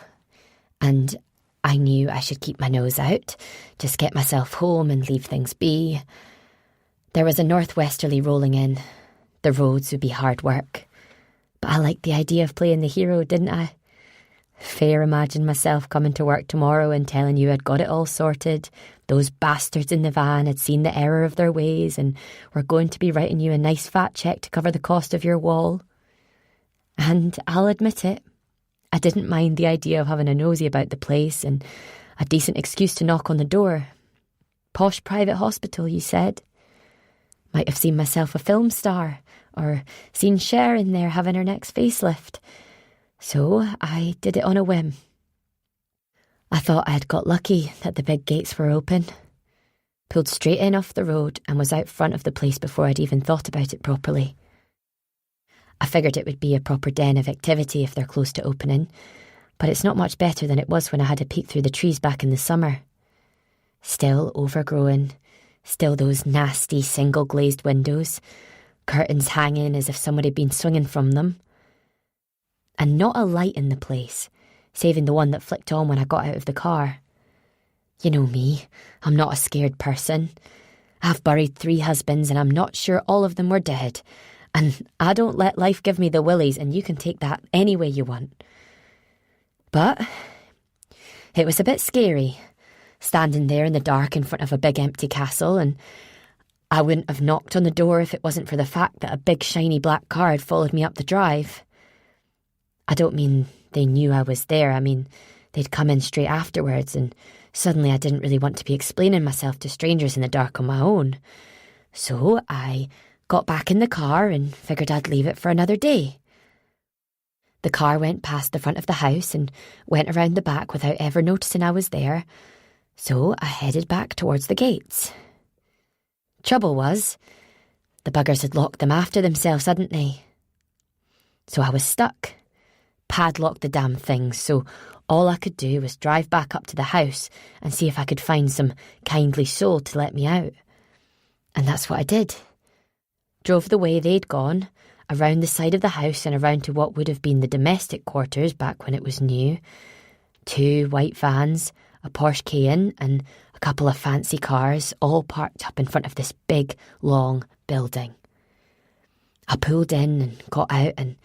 and I knew I should keep my nose out, just get myself home and leave things be. There was a northwesterly rolling in. The roads would be hard work, but I liked the idea of playing the hero, didn't I? Fair imagined myself coming to work tomorrow and telling you I'd got it all sorted. Those bastards in the van had seen the error of their ways and were going to be writing you a nice fat cheque to cover the cost of your wall. And I'll admit it, I didn't mind the idea of having a nosy about the place and a decent excuse to knock on the door. Posh private hospital, you said. Might have seen myself a film star, or seen Cher in there having her next facelift. So I did it on a whim. I thought I had got lucky that the big gates were open. Pulled straight in off the road and was out front of the place before I'd even thought about it properly. I figured it would be a proper den of activity if they're close to opening, but it's not much better than it was when I had a peek through the trees back in the summer. Still overgrown, still those nasty single glazed windows, curtains hanging as if somebody had been swinging from them. And not a light in the place, saving the one that flicked on when I got out of the car. You know me, I'm not a scared person. I've buried 3 husbands and I'm not sure all of them were dead. And I don't let life give me the willies, and you can take that any way you want. But it was a bit scary, standing there in the dark in front of a big empty castle, and I wouldn't have knocked on the door if it wasn't for the fact that a big shiny black car had followed me up the drive. I don't mean they knew I was there, I mean they'd come in straight afterwards, and suddenly I didn't really want to be explaining myself to strangers in the dark on my own. So I got back in the car and figured I'd leave it for another day. The car went past the front of the house and went around the back without ever noticing I was there, so I headed back towards the gates. Trouble was, the buggers had locked them after themselves, hadn't they? So I was stuck. Padlocked the damn things, so all I could do was drive back up to the house and see if I could find some kindly soul to let me out. And that's what I did. Drove the way they'd gone, around the side of the house and around to what would have been the domestic quarters back when it was new. 2 white vans, a Porsche Cayenne and a couple of fancy cars, all parked up in front of this big, long building. I pulled in and got out, and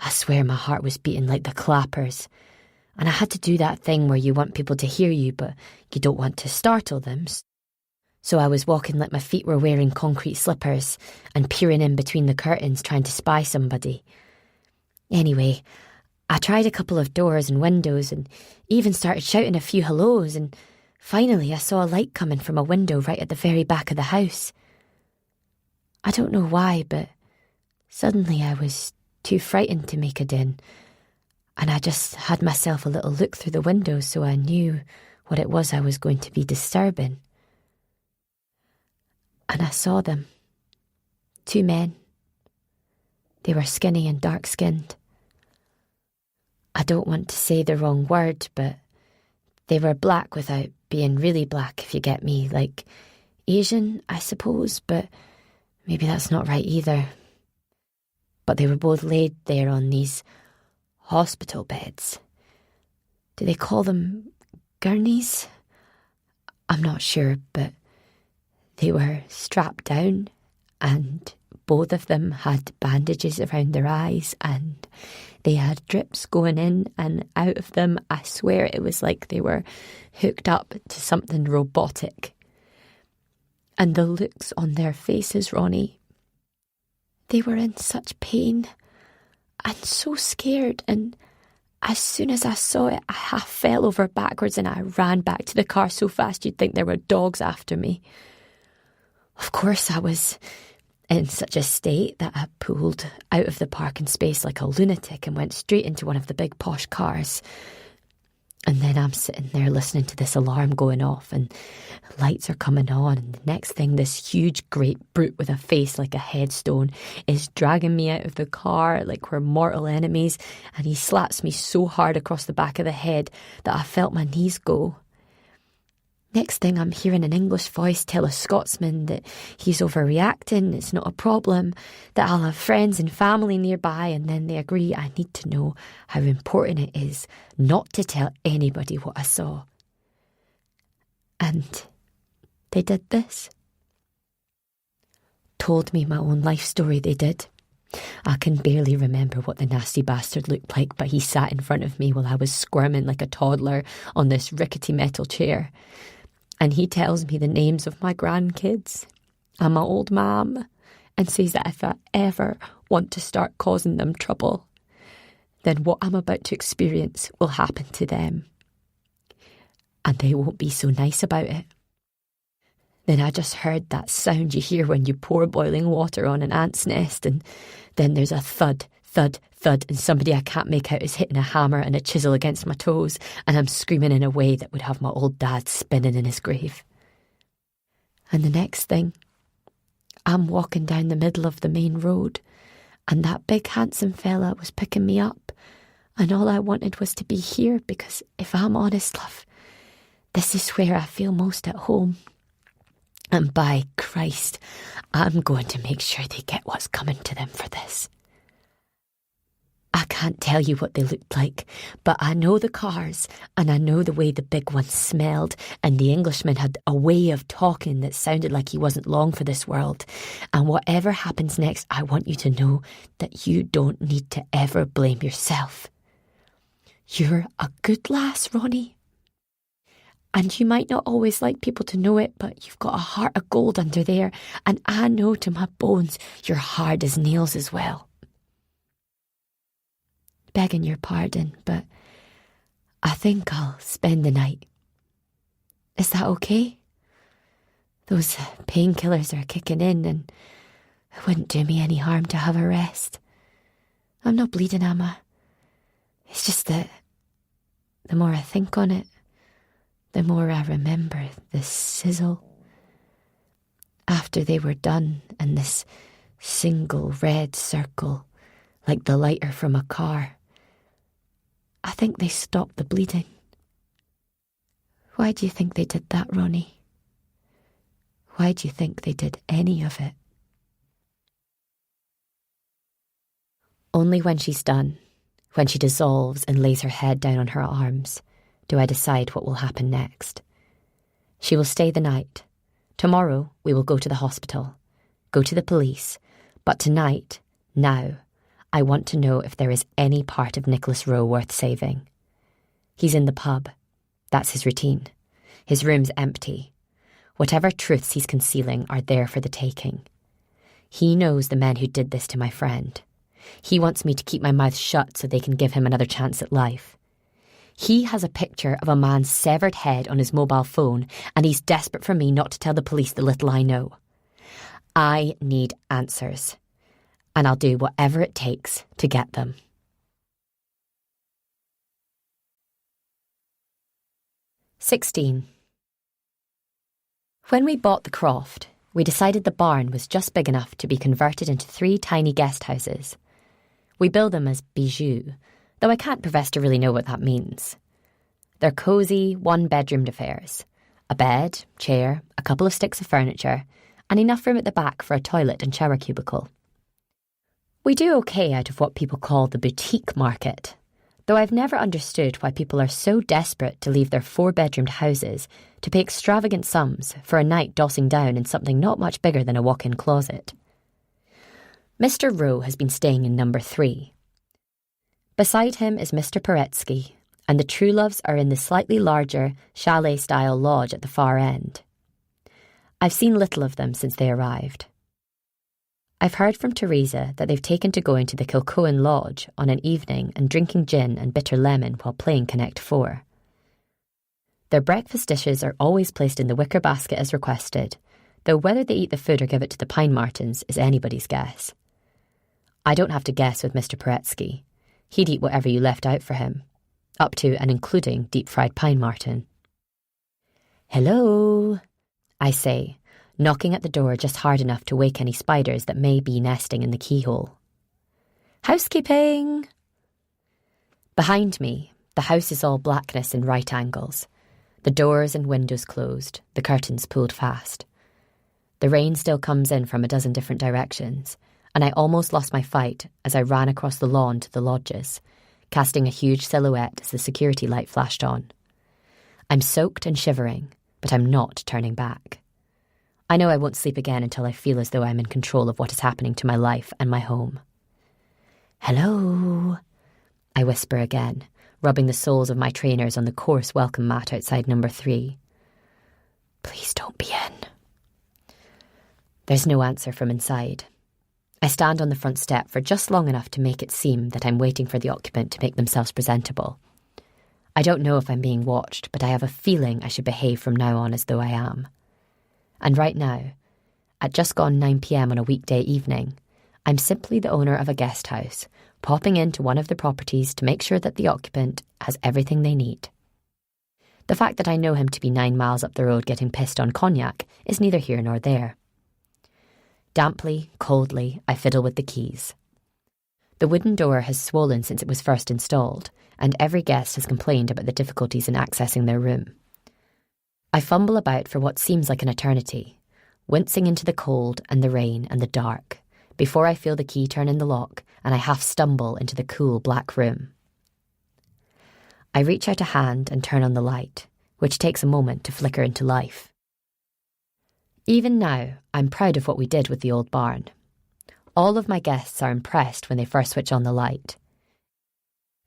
I swear my heart was beating like the clappers. and I had to do that thing where you want people to hear you, but you don't want to startle them. So I was walking like my feet were wearing concrete slippers and peering in between the curtains trying to spy somebody. Anyway, I tried a couple of doors and windows and even started shouting a few hellos, and finally I saw a light coming from a window right at the very back of the house. I don't know why, but suddenly I was too frightened to make a din, and I just had myself a little look through the window so I knew what it was I was going to be disturbing. And I saw them. 2 men. They were skinny and dark-skinned. I don't want to say the wrong word, but they were black without being really black, if you get me. Like Asian, I suppose, but maybe that's not right either. But they were both laid there on these hospital beds. Do they call them gurneys? I'm not sure, but they were strapped down, and both of them had bandages around their eyes, and they had drips going in and out of them. I swear it was like they were hooked up to something robotic. And the looks on their faces, Ronnie, they were in such pain and so scared, and as soon as I saw it, I half fell over backwards and I ran back to the car so fast you'd think there were dogs after me. Of course, I was in such a state that I pulled out of the parking space like a lunatic and went straight into one of the big posh cars. And then I'm sitting there listening to this alarm going off, and lights are coming on, and the next thing, this huge great brute with a face like a headstone is dragging me out of the car like we're mortal enemies, and he slaps me so hard across the back of the head that I felt my knees go. Next thing, I'm hearing an English voice tell a Scotsman that he's overreacting, it's not a problem, that I'll have friends and family nearby, and then they agree I need to know how important it is not to tell anybody what I saw. And they did this. Told me my own life story, they did. I can barely remember what the nasty bastard looked like, but he sat in front of me while I was squirming like a toddler on this rickety metal chair. And he tells me the names of my grandkids and my old mam, and says that if I ever want to start causing them trouble, then what I'm about to experience will happen to them. And they won't be so nice about it. Then I just heard that sound you hear when you pour boiling water on an ant's nest, and then there's a thud, thud, thud, and somebody I can't make out is hitting a hammer and a chisel against my toes, and I'm screaming in a way that would have my old dad spinning in his grave. And the next thing, I'm walking down the middle of the main road, and that big handsome fella was picking me up, and all I wanted was to be here, because if I'm honest, love, this is where I feel most at home. And by Christ, I'm going to make sure they get what's coming to them for this. I can't tell you what they looked like, but I know the cars, and I know the way the big one smelled, and the Englishman had a way of talking that sounded like he wasn't long for this world. And whatever happens next, I want you to know that you don't need to ever blame yourself. You're a good lass, Ronnie. And you might not always like people to know it, but you've got a heart of gold under there, and I know to my bones you're hard as nails as well. Begging your pardon, but I think I'll spend the night. Is that okay? Those painkillers are kicking in, and it wouldn't do me any harm to have a rest. I'm not bleeding, am I? It's just that the more I think on it, the more I remember the sizzle. After they were done, and this single red circle, like the lighter from a car, I think they stopped the bleeding. Why do you think they did that, Ronnie? Why do you think they did any of it? Only when she's done, when she dissolves and lays her head down on her arms, do I decide what will happen next. She will stay the night. Tomorrow we will go to the hospital, go to the police, but tonight, now, I want to know if there is any part of Nicholas Rowe worth saving. He's in the pub. That's his routine. His room's empty. Whatever truths he's concealing are there for the taking. He knows the men who did this to my friend. He wants me to keep my mouth shut so they can give him another chance at life. He has a picture of a man's severed head on his mobile phone, and he's desperate for me not to tell the police the little I know. I need answers, and I'll do whatever it takes to get them. "16. When we bought the croft, we decided the barn was just big enough to be converted into 3 tiny guest houses. We bill them as bijoux, though I can't profess to really know what that means. They're cosy, one-bedroomed affairs. A bed, chair, a couple of sticks of furniture, and enough room at the back for a toilet and shower cubicle. We do okay out of what people call the boutique market, though I've never understood why people are so desperate to leave their 4-bedroomed houses to pay extravagant sums for a night dossing down in something not much bigger than a walk-in closet. Mr. Rowe has been staying in number 3. Beside him is Mr. Paretsky, and the Trueloves are in the slightly larger chalet-style lodge at the far end. I've seen little of them since they arrived. I've heard from Teresa that they've taken to going to the Kilcohen Lodge on an evening and drinking gin and bitter lemon while playing Connect 4. Their breakfast dishes are always placed in the wicker basket as requested, though whether they eat the food or give it to the Pine Martins is anybody's guess. I don't have to guess with Mr. Paretsky. He'd eat whatever you left out for him, up to and including deep-fried Pine Martin. "Hello," I say, knocking at the door just hard enough to wake any spiders that may be nesting in the keyhole. "Housekeeping!" Behind me, the house is all blackness in right angles. The doors and windows closed, the curtains pulled fast. The rain still comes in from a dozen different directions, and I almost lost my fight as I ran across the lawn to the lodges, casting a huge silhouette as the security light flashed on. I'm soaked and shivering, but I'm not turning back. I know I won't sleep again until I feel as though I'm in control of what is happening to my life and my home. "Hello," I whisper again, rubbing the soles of my trainers on the coarse welcome mat outside number 3. "Please don't be in." There's no answer from inside. I stand on the front step for just long enough to make it seem that I'm waiting for the occupant to make themselves presentable. I don't know if I'm being watched, but I have a feeling I should behave from now on as though I am. And right now, at just gone 9 p.m. on a weekday evening, I'm simply the owner of a guest house, popping into one of the properties to make sure that the occupant has everything they need. The fact that I know him to be 9 miles up the road getting pissed on cognac is neither here nor there. Damply, coldly, I fiddle with the keys. The wooden door has swollen since it was first installed, and every guest has complained about the difficulties in accessing their room. I fumble about for what seems like an eternity, wincing into the cold and the rain and the dark, before I feel the key turn in the lock and I half stumble into the cool black room. I reach out a hand and turn on the light, which takes a moment to flicker into life. Even now, I'm proud of what we did with the old barn. All of my guests are impressed when they first switch on the light.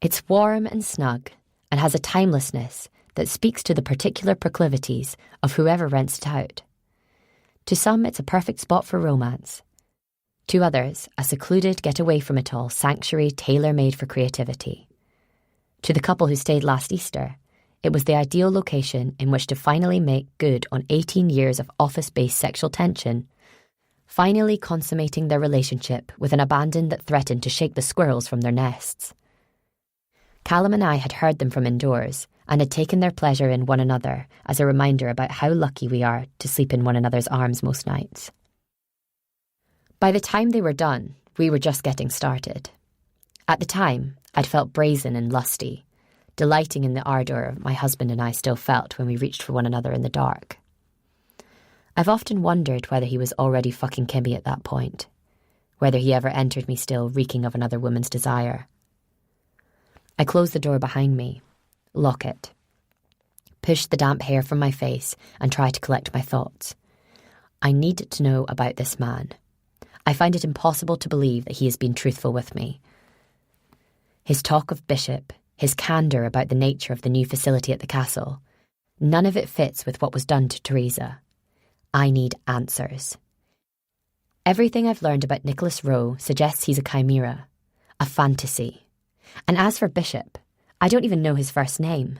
It's warm and snug and has a timelessness that speaks to the particular proclivities of whoever rents it out. To some, it's a perfect spot for romance. To others, a secluded get-away-from-it-all sanctuary tailor-made for creativity. To the couple who stayed last Easter, it was the ideal location in which to finally make good on 18 years of office-based sexual tension, finally consummating their relationship with an abandon that threatened to shake the squirrels from their nests. Callum and I had heard them from indoors and had taken their pleasure in one another as a reminder about how lucky we are to sleep in one another's arms most nights. By the time they were done, we were just getting started. At the time, I'd felt brazen and lusty, delighting in the ardour my husband and I still felt when we reached for one another in the dark. I've often wondered whether he was already fucking Kimmy at that point, whether he ever entered me still reeking of another woman's desire. I close the door behind me, lock it, push the damp hair from my face and try to collect my thoughts. I need to know about this man. I find it impossible to believe that he has been truthful with me. His talk of Bishop, his candour about the nature of the new facility at the castle. None of it fits with what was done to Teresa. I need answers. Everything I've learned about Nicholas Rowe suggests he's a chimera, a fantasy. And as for Bishop, I don't even know his first name.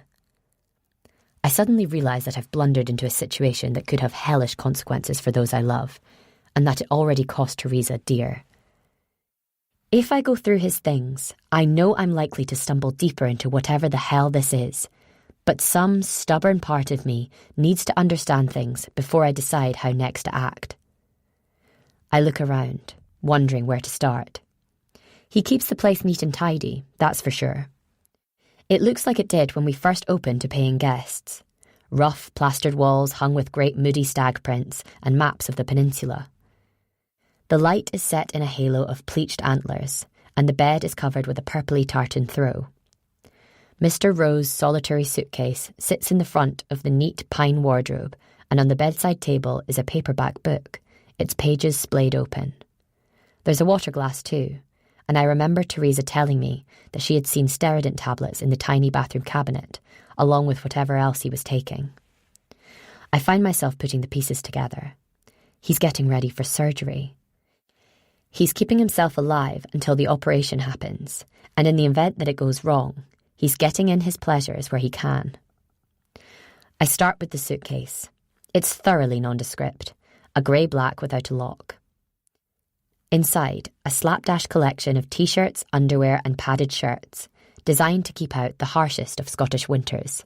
I suddenly realise that I've blundered into a situation that could have hellish consequences for those I love, and that it already cost Teresa dear. If I go through his things, I know I'm likely to stumble deeper into whatever the hell this is, but some stubborn part of me needs to understand things before I decide how next to act. I look around, wondering where to start. He keeps the place neat and tidy, that's for sure. It looks like it did when we first opened to paying guests. Rough, plastered walls hung with great moody stag prints and maps of the peninsula. The light is set in a halo of pleached antlers, and the bed is covered with a purpley tartan throw. Mr. Rowe's solitary suitcase sits in the front of the neat pine wardrobe, and on the bedside table is a paperback book, its pages splayed open. There's a water glass too, and I remember Teresa telling me that she had seen Steradent tablets in the tiny bathroom cabinet, along with whatever else he was taking. I find myself putting the pieces together. He's getting ready for surgery. He's keeping himself alive until the operation happens, and in the event that it goes wrong, he's getting in his pleasures where he can. I start with the suitcase. It's thoroughly nondescript, a grey-black without a lock. Inside, a slapdash collection of t-shirts, underwear and padded shirts, designed to keep out the harshest of Scottish winters.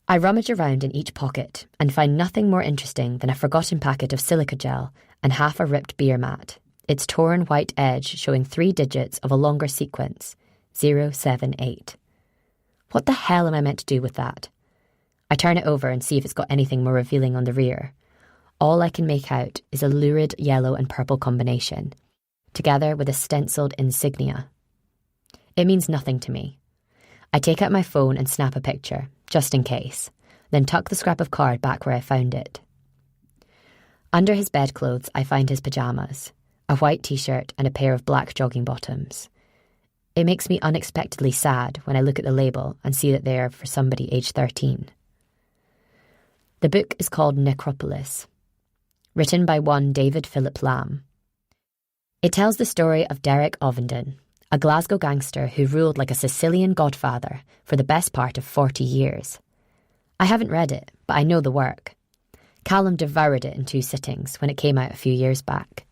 I rummage around in each pocket and find nothing more interesting than a forgotten packet of silica gel and half a ripped beer mat, its torn white edge showing 3 digits of a longer sequence, 078. What the hell am I meant to do with that? I turn it over and see if it's got anything more revealing on the rear. All I can make out is a lurid yellow and purple combination, together with a stencilled insignia. It means nothing to me. I take out my phone and snap a picture, just in case, then tuck the scrap of card back where I found it. Under his bedclothes, I find his pyjamas, a white t-shirt and a pair of black jogging bottoms. It makes me unexpectedly sad when I look at the label and see that they are for somebody aged 13. The book is called Necropolis, written by one David Philip Lamb. It tells the story of Derek Ovenden, a Glasgow gangster who ruled like a Sicilian godfather for the best part of 40 years. I haven't read it, but I know the work. Callum devoured it in 2 sittings when it came out a few years back.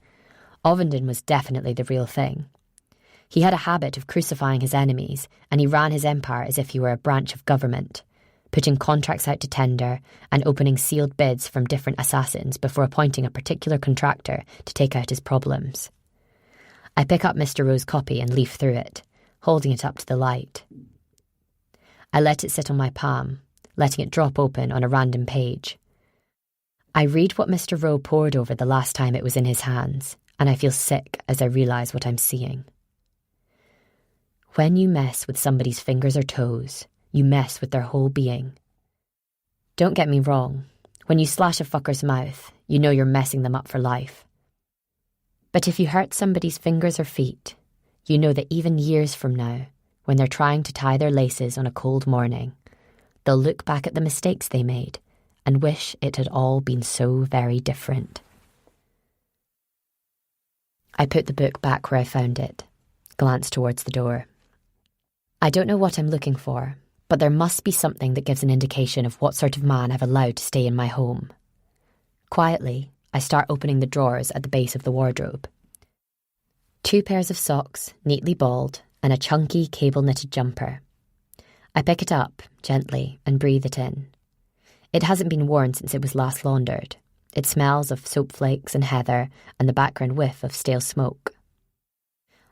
Ovenden was definitely the real thing. He had a habit of crucifying his enemies, and he ran his empire as if he were a branch of government, putting contracts out to tender and opening sealed bids from different assassins before appointing a particular contractor to take out his problems. I pick up Mr. Rowe's copy and leaf through it, holding it up to the light. I let it sit on my palm, letting it drop open on a random page. I read what Mr. Rowe pored over the last time it was in his hands, and I feel sick as I realise what I'm seeing. When you mess with somebody's fingers or toes, you mess with their whole being. Don't get me wrong, when you slash a fucker's mouth, you know you're messing them up for life. But if you hurt somebody's fingers or feet, you know that even years from now, when they're trying to tie their laces on a cold morning, they'll look back at the mistakes they made and wish it had all been so very different. I put the book back where I found it, glanced towards the door. I don't know what I'm looking for, but there must be something that gives an indication of what sort of man I've allowed to stay in my home. Quietly, I start opening the drawers at the base of the wardrobe. 2 pairs of socks, neatly balled, and a chunky cable-knitted jumper. I pick it up, gently, and breathe it in. It hasn't been worn since it was last laundered. It smells of soap flakes and heather and the background whiff of stale smoke.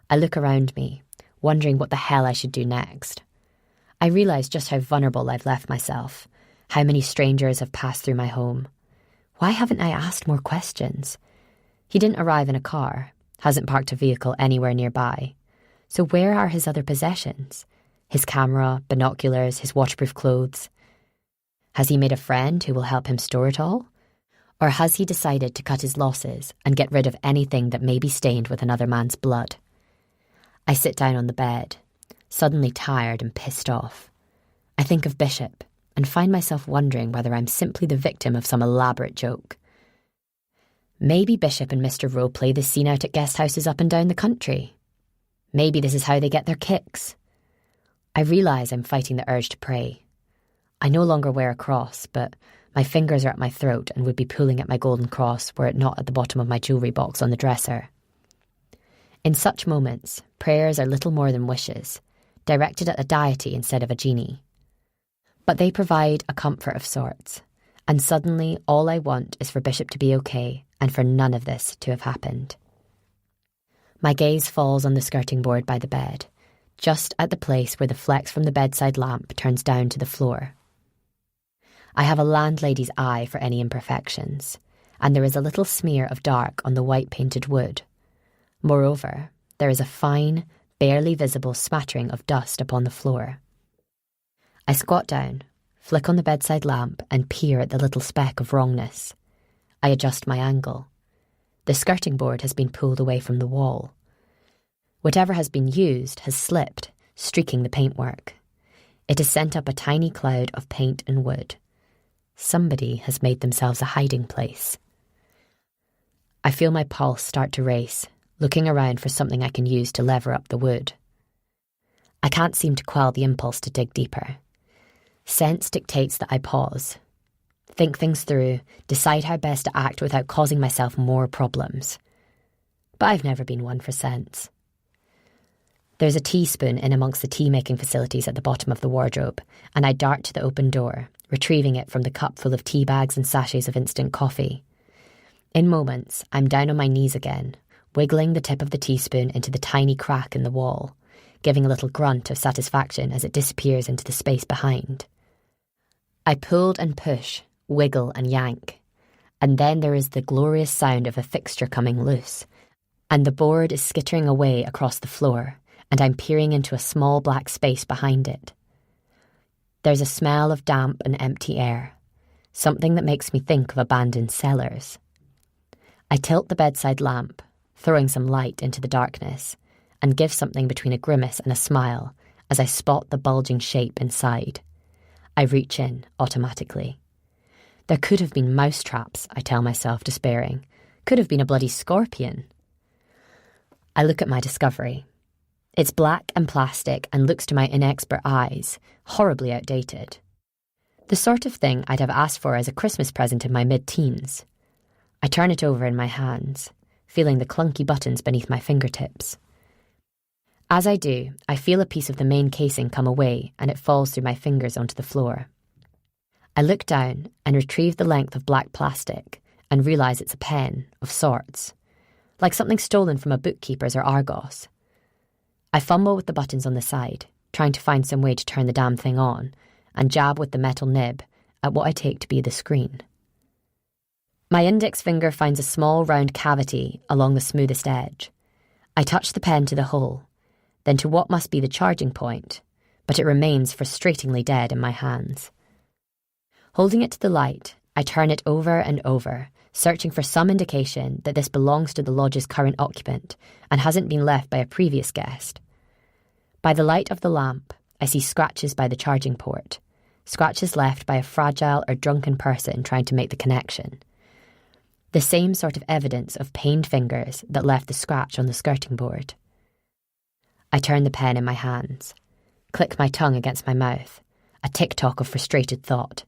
I look around me, wondering what the hell I should do next. I realise just how vulnerable I've left myself, how many strangers have passed through my home. Why haven't I asked more questions? He didn't arrive in a car, hasn't parked a vehicle anywhere nearby. So where are his other possessions? His camera, binoculars, his waterproof clothes? Has he made a friend who will help him store it all? Or has he decided to cut his losses and get rid of anything that may be stained with another man's blood? I sit down on the bed, suddenly tired and pissed off. I think of Bishop and find myself wondering whether I'm simply the victim of some elaborate joke. Maybe Bishop and Mr. Rowe play this scene out at guest houses up and down the country. Maybe this is how they get their kicks. I realise I'm fighting the urge to pray. I no longer wear a cross, but my fingers are at my throat and would be pulling at my golden cross were it not at the bottom of my jewellery box on the dresser. In such moments, prayers are little more than wishes, directed at a deity instead of a genie. But they provide a comfort of sorts, and suddenly all I want is for Bishop to be okay and for none of this to have happened. My gaze falls on the skirting board by the bed, just at the place where the flex from the bedside lamp turns down to the floor. I have a landlady's eye for any imperfections, and there is a little smear of dark on the white painted wood. Moreover, there is a fine, barely visible smattering of dust upon the floor. I squat down, flick on the bedside lamp and peer at the little speck of wrongness. I adjust my angle. The skirting board has been pulled away from the wall. Whatever has been used has slipped, streaking the paintwork. It has sent up a tiny cloud of paint and wood. Somebody has made themselves a hiding place. I feel my pulse start to race, looking around for something I can use to lever up the wood. I can't seem to quell the impulse to dig deeper. Sense dictates that I pause, think things through, decide how best to act without causing myself more problems. But I've never been one for sense. There's a teaspoon in amongst the tea-making facilities at the bottom of the wardrobe, and I dart to the open door, retrieving it from the cup full of tea bags and sachets of instant coffee. In moments, I'm down on my knees again, wiggling the tip of the teaspoon into the tiny crack in the wall, giving a little grunt of satisfaction as it disappears into the space behind. I pulled and push, wiggle and yank, and then there is the glorious sound of a fixture coming loose, and the board is skittering away across the floor, and I'm peering into a small black space behind it. There's a smell of damp and empty air, something that makes me think of abandoned cellars. I tilt the bedside lamp, throwing some light into the darkness, and give something between a grimace and a smile as I spot the bulging shape inside. I reach in automatically. There could have been mouse traps, I tell myself, despairing. Could have been a bloody scorpion. I look at my discovery. It's black and plastic and looks to my inexpert eyes horribly outdated. The sort of thing I'd have asked for as a Christmas present in my mid-teens. I turn it over in my hands, feeling the clunky buttons beneath my fingertips. As I do, I feel a piece of the main casing come away and it falls through my fingers onto the floor. I look down and retrieve the length of black plastic and realise it's a pen of sorts, like something stolen from a bookkeeper's or Argos. I fumble with the buttons on the side, trying to find some way to turn the damn thing on, and jab with the metal nib at what I take to be the screen. My index finger finds a small round cavity along the smoothest edge. I touch the pen to the hole, then to what must be the charging point, but it remains frustratingly dead in my hands. Holding it to the light, I turn it over and over, searching for some indication that this belongs to the lodge's current occupant and hasn't been left by a previous guest. By the light of the lamp, I see scratches by the charging port, scratches left by a fragile or drunken person trying to make the connection. The same sort of evidence of pained fingers that left the scratch on the skirting board. I turn the pen in my hands, click my tongue against my mouth, a tick-tock of frustrated thought.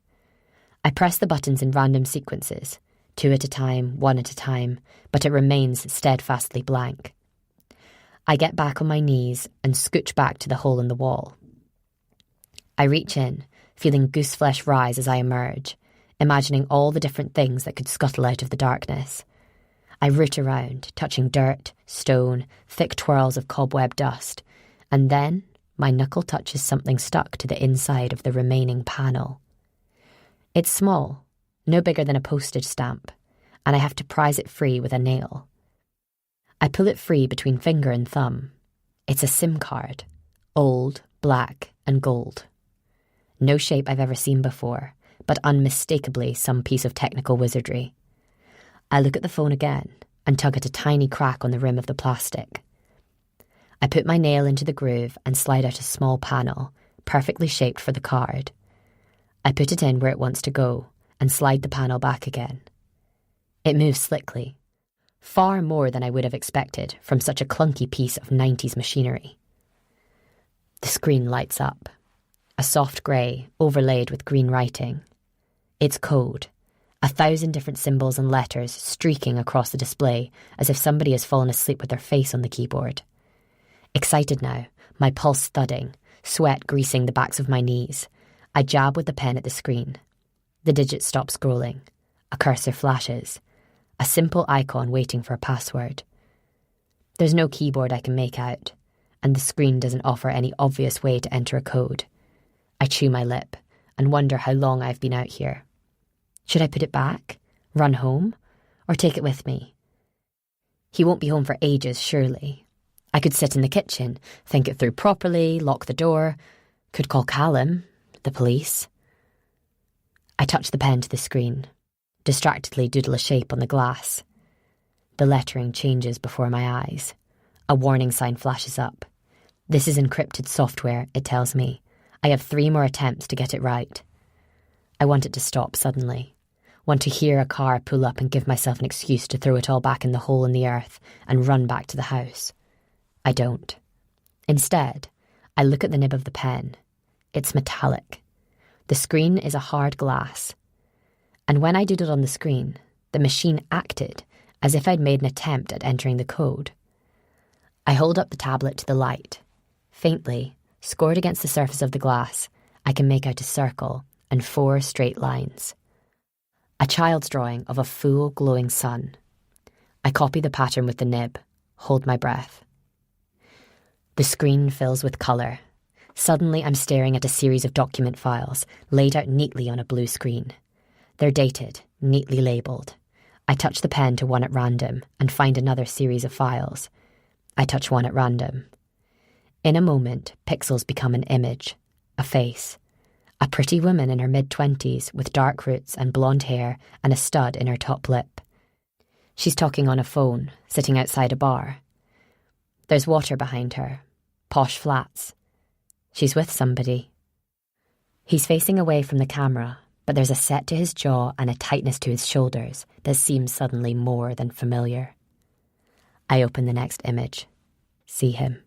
I press the buttons in random sequences, 2 at a time, 1 at a time, but it remains steadfastly blank. I get back on my knees and scooch back to the hole in the wall. I reach in, feeling gooseflesh rise as I emerge, imagining all the different things that could scuttle out of the darkness. I root around, touching dirt, stone, thick twirls of cobweb dust, and then my knuckle touches something stuck to the inside of the remaining panel. It's small, no bigger than a postage stamp, and I have to prise it free with a nail. I pull it free between finger and thumb. It's a SIM card, old, black, and gold. No shape I've ever seen before, but unmistakably some piece of technical wizardry. I look at the phone again and tug at a tiny crack on the rim of the plastic. I put my nail into the groove and slide out a small panel, perfectly shaped for the card. I put it in where it wants to go and slide the panel back again. It moves slickly, far more than I would have expected from such a clunky piece of 90s machinery. The screen lights up, a soft grey overlaid with green writing. It's code, 1,000 different symbols and letters streaking across the display as if somebody has fallen asleep with their face on the keyboard. Excited now, my pulse thudding, sweat greasing the backs of my knees, I jab with the pen at the screen. The digits stop scrolling. A cursor flashes. A simple icon waiting for a password. There's no keyboard I can make out, and the screen doesn't offer any obvious way to enter a code. I chew my lip and wonder how long I've been out here. Should I put it back, run home, or take it with me? He won't be home for ages, surely. I could sit in the kitchen, think it through properly, lock the door, could call Callum, the police. I touch the pen to the screen, distractedly doodle a shape on the glass. The lettering changes before my eyes. A warning sign flashes up. This is encrypted software, it tells me. I have 3 more attempts to get it right. I want it to stop suddenly. Want to hear a car pull up and give myself an excuse to throw it all back in the hole in the earth and run back to the house. I don't. Instead, I look at the nib of the pen. It's metallic. The screen is a hard glass. And when I doodled on the screen, the machine acted as if I'd made an attempt at entering the code. I hold up the tablet to the light. Faintly, scored against the surface of the glass, I can make out a circle and 4 straight lines. A child's drawing of a full glowing sun. I copy the pattern with the nib, hold my breath. The screen fills with colour. Suddenly I'm staring at a series of document files laid out neatly on a blue screen. They're dated, neatly labelled. I touch the pen to one at random and find another series of files. I touch one at random. In a moment, pixels become an image, a face. A pretty woman in her mid-20s with dark roots and blonde hair and a stud in her top lip. She's talking on a phone, sitting outside a bar. There's water behind her, posh flats. She's with somebody. He's facing away from the camera, but there's a set to his jaw and a tightness to his shoulders that seems suddenly more than familiar. I open the next image. See him.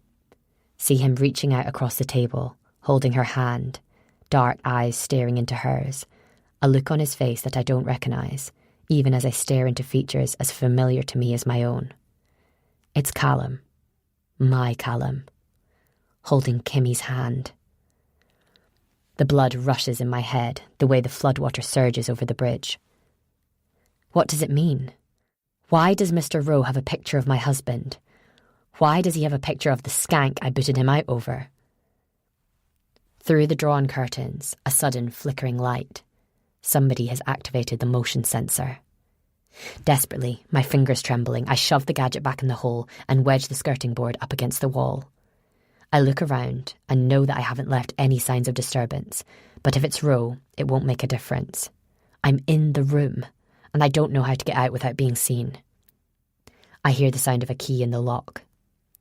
See him reaching out across the table, holding her hand, dark eyes staring into hers, a look on his face that I don't recognise, even as I stare into features as familiar to me as my own. It's Callum. My Callum. Holding Kimmy's hand. The blood rushes in my head the way the floodwater surges over the bridge. What does it mean? Why does Mr. Rowe have a picture of my husband? Why does he have a picture of the skank I booted him out over? Through the drawn curtains, a sudden flickering light. Somebody has activated the motion sensor. Desperately, my fingers trembling, I shove the gadget back in the hole and wedge the skirting board up against the wall. I look around and know that I haven't left any signs of disturbance, but if it's Rowe, it won't make a difference. I'm in the room, and I don't know how to get out without being seen. I hear the sound of a key in the lock.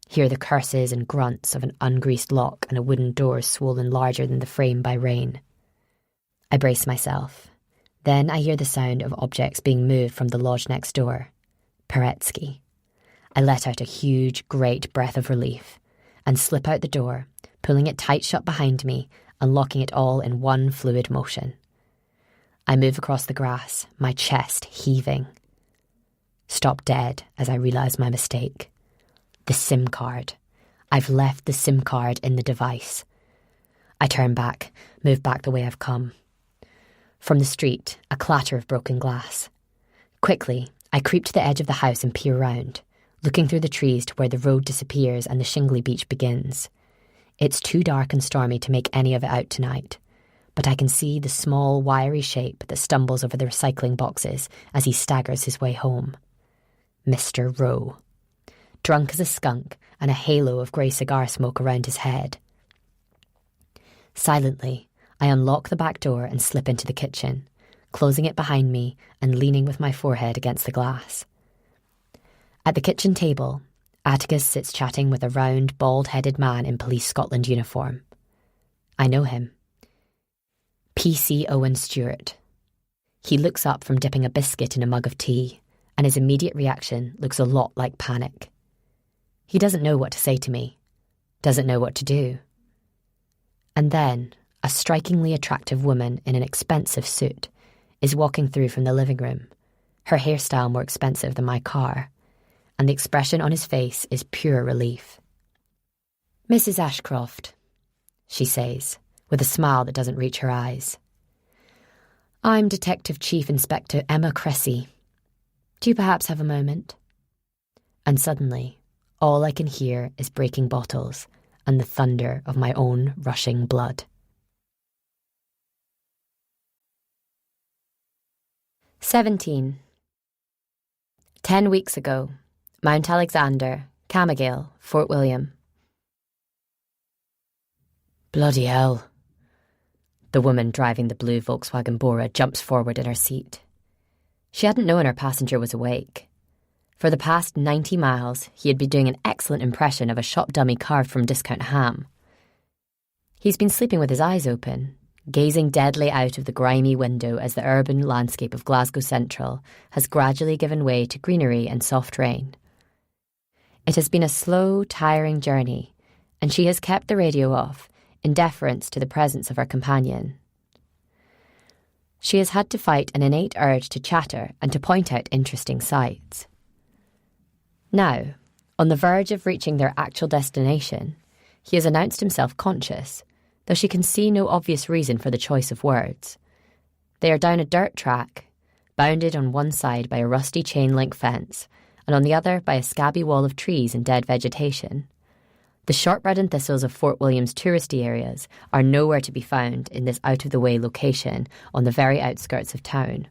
Hear the curses and grunts of an ungreased lock and a wooden door swollen larger than the frame by rain. I brace myself. Then I hear the sound of objects being moved from the lodge next door. Paretsky. I let out a huge, great breath of relief and slip out the door, pulling it tight shut behind me and locking it all in one fluid motion. I move across the grass, my chest heaving. Stop dead as I realise my mistake. The SIM card. I've left the SIM card in the device. I turn back, move back the way I've come. From the street, a clatter of broken glass. Quickly, I creep to the edge of the house and peer round, looking through the trees to where the road disappears and the shingly beach begins. It's too dark and stormy to make any of it out tonight, but I can see the small, wiry shape that stumbles over the recycling boxes as he staggers his way home. Mr. Rowe. Drunk as a skunk and a halo of grey cigar smoke around his head. Silently, I unlock the back door and slip into the kitchen, closing it behind me and leaning with my forehead against the glass. At the kitchen table, Atticus sits chatting with a round, bald-headed man in Police Scotland uniform. I know him. P.C. Owen Stewart. He looks up from dipping a biscuit in a mug of tea, and his immediate reaction looks a lot like panic. He doesn't know what to say to me, doesn't know what to do. And then, a strikingly attractive woman in an expensive suit is walking through from the living room, her hairstyle more expensive than my car, and the expression on his face is pure relief. "Mrs. Ashcroft," she says, with a smile that doesn't reach her eyes. "I'm Detective Chief Inspector Emma Cressy. Do you perhaps have a moment?" And suddenly, all I can hear is breaking bottles and the thunder of my own rushing blood. 17. 10 weeks ago, Mount Alexander, Camagale, Fort William. "Bloody hell." The woman driving the blue Volkswagen Bora jumps forward in her seat. She hadn't known her passenger was awake. For the past 90 miles, he had been doing an excellent impression of a shop dummy carved from discount ham. He's been sleeping with his eyes open, gazing deadly out of the grimy window as the urban landscape of Glasgow Central has gradually given way to greenery and soft rain. It has been a slow, tiring journey, and she has kept the radio off in deference to the presence of her companion. She has had to fight an innate urge to chatter and to point out interesting sights. Now, on the verge of reaching their actual destination, he has announced himself conscious, though she can see no obvious reason for the choice of words. They are down a dirt track, bounded on one side by a rusty chain-link fence, and on the other by a scabby wall of trees and dead vegetation. The shortbread and thistles of Fort William's touristy areas are nowhere to be found in this out-of-the-way location on the very outskirts of town.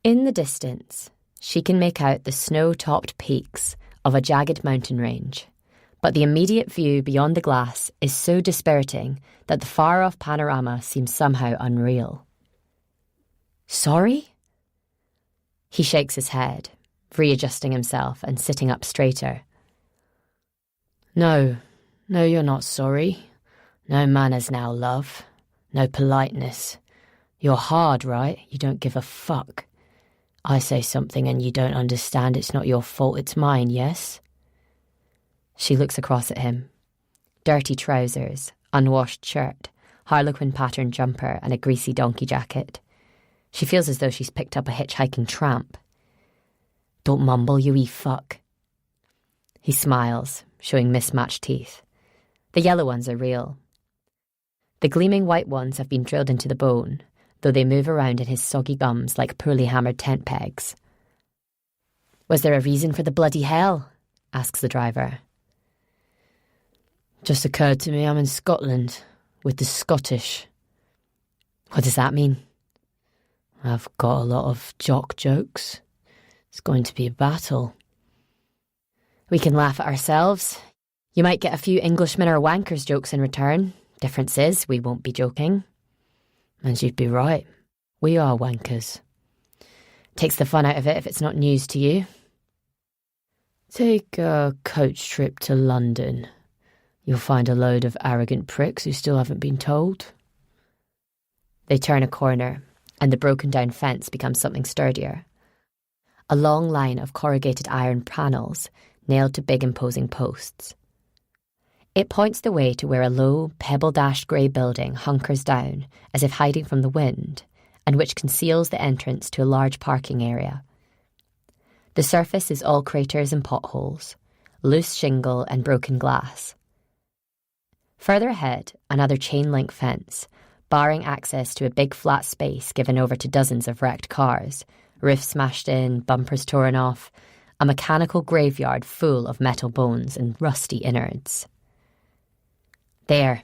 In the distance, she can make out the snow-topped peaks of a jagged mountain range, but the immediate view beyond the glass is so dispiriting that the far-off panorama seems somehow unreal. "Sorry?" He shakes his head, readjusting himself and sitting up straighter. No, you're not sorry. No manners now, love. No politeness. You're hard, right? You don't give a fuck. I say something and you don't understand, it's not your fault, it's mine, yes?" She looks across at him. Dirty trousers, unwashed shirt, harlequin-patterned jumper and a greasy donkey jacket. She feels as though she's picked up a hitchhiking tramp. "Don't mumble, you wee fuck." He smiles, showing mismatched teeth. The yellow ones are real. The gleaming white ones have been drilled into the bone, though they move around in his soggy gums like poorly hammered tent pegs. "Was there a reason for the bloody hell?" asks the driver. "Just occurred to me I'm in Scotland, with the Scottish." "What does that mean?" "I've got a lot of jock jokes. It's going to be a battle." "We can laugh at ourselves. You might get a few Englishmen or wankers jokes in return. Difference is, we won't be joking." "And you'd be right. We are wankers." "Takes the fun out of it if it's not news to you." "Take a coach trip to London. You'll find a load of arrogant pricks who still haven't been told." They turn a corner, and the broken-down fence becomes something sturdier. A long line of corrugated iron panels nailed to big imposing posts. It points the way to where a low, pebble-dashed grey building hunkers down as if hiding from the wind, and which conceals the entrance to a large parking area. The surface is all craters and potholes, loose shingle and broken glass. Further ahead, another chain-link fence, barring access to a big flat space given over to dozens of wrecked cars, roofs smashed in, bumpers torn off, a mechanical graveyard full of metal bones and rusty innards. "There,"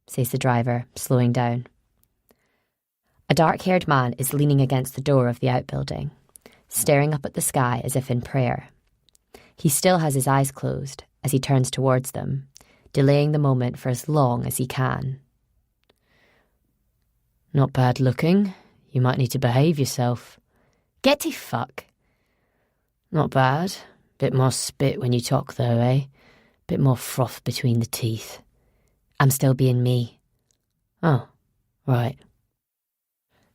says the driver, slowing down. A dark-haired man is leaning against the door of the outbuilding, staring up at the sky as if in prayer. He still has his eyes closed as he turns towards them, delaying the moment for as long as he can. "Not bad looking. You might need to behave yourself." "Get to fuck." "Not bad. Bit more spit when you talk, though, eh? Bit more froth between the teeth. I'm still being me. Oh, right.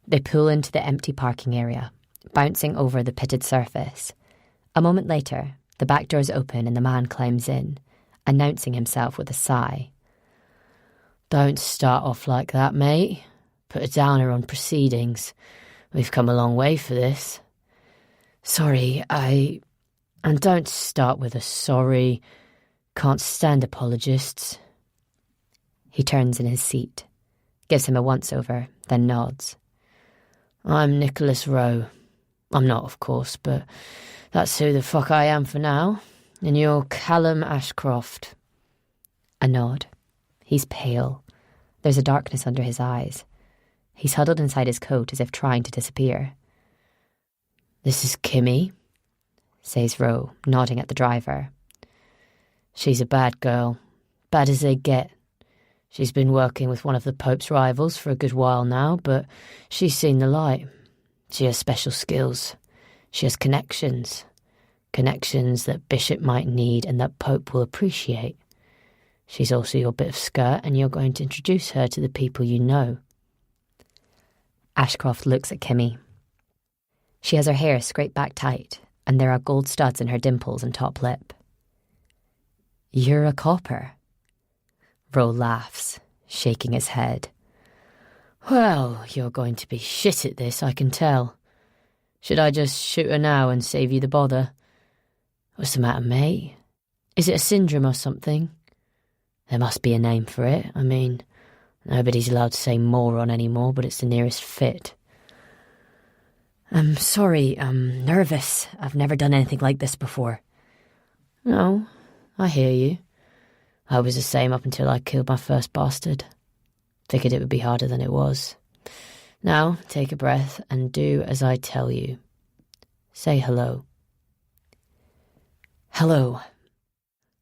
They pull into the empty parking area, bouncing over the pitted surface. A moment later, the back doors open and the man climbs in, announcing himself with a sigh. Don't start off like that, mate. Put a downer on proceedings. We've come a long way for this. Sorry, And don't start with a sorry. Can't stand apologists. He turns in his seat, gives him a once-over, then nods. I'm Nicholas Rowe. I'm not, of course, but that's who the fuck I am for now. And you're Callum Ashcroft. A nod. He's pale. There's a darkness under his eyes. He's huddled inside his coat as if trying to disappear. This is Kimmy, says Rowe, nodding at the driver. She's a bad girl. Bad as they get. She's been working with one of the Pope's rivals for a good while now, but she's seen the light. She has special skills. She has connections. Connections that Bishop might need and that Pope will appreciate. She's also your bit of skirt, and you're going to introduce her to the people you know. Ashcroft looks at Kimmy. She has her hair scraped back tight, and there are gold studs in her dimples and top lip. You're a copper. Rowe laughs, shaking his head. Well, you're going to be shit at this, I can tell. Should I just shoot her now and save you the bother? What's the matter, mate? Is it a syndrome or something? There must be a name for it. I mean, nobody's allowed to say moron anymore, but it's the nearest fit. I'm sorry, I'm nervous. I've never done anything like this before. No, I hear you. I was the same up until I killed my first bastard. Figured it would be harder than it was. Now, take a breath and do as I tell you. Say hello. Hello.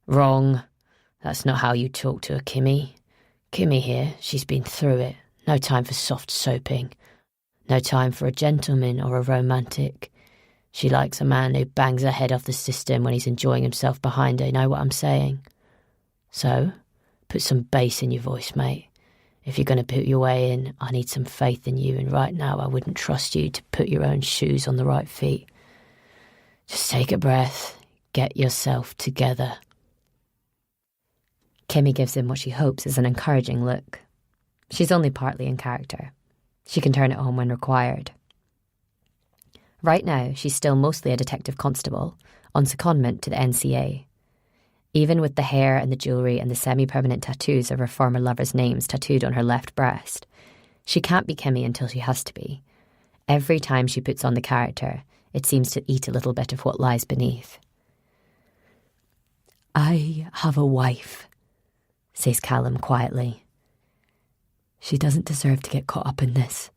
Wrong. That's not how you talk to a Kimmy. Kimmy here, she's been through it. No time for soft soaping. No time for a gentleman or a romantic. She likes a man who bangs her head off the system when he's enjoying himself behind her, you know what I'm saying? So, put some bass in your voice, mate. If you're going to put your way in, I need some faith in you, and right now I wouldn't trust you to put your own shoes on the right feet. Just take a breath, get yourself together. Kimmy gives him what she hopes is an encouraging look. She's only partly in character. She can turn it on when required. Right now, she's still mostly a detective constable, on secondment to the NCA. Even with the hair and the jewellery and the semi-permanent tattoos of her former lover's names tattooed on her left breast, she can't be Kimmy until she has to be. Every time she puts on the character, it seems to eat a little bit of what lies beneath. I have a wife, says Callum quietly. She doesn't deserve to get caught up in this.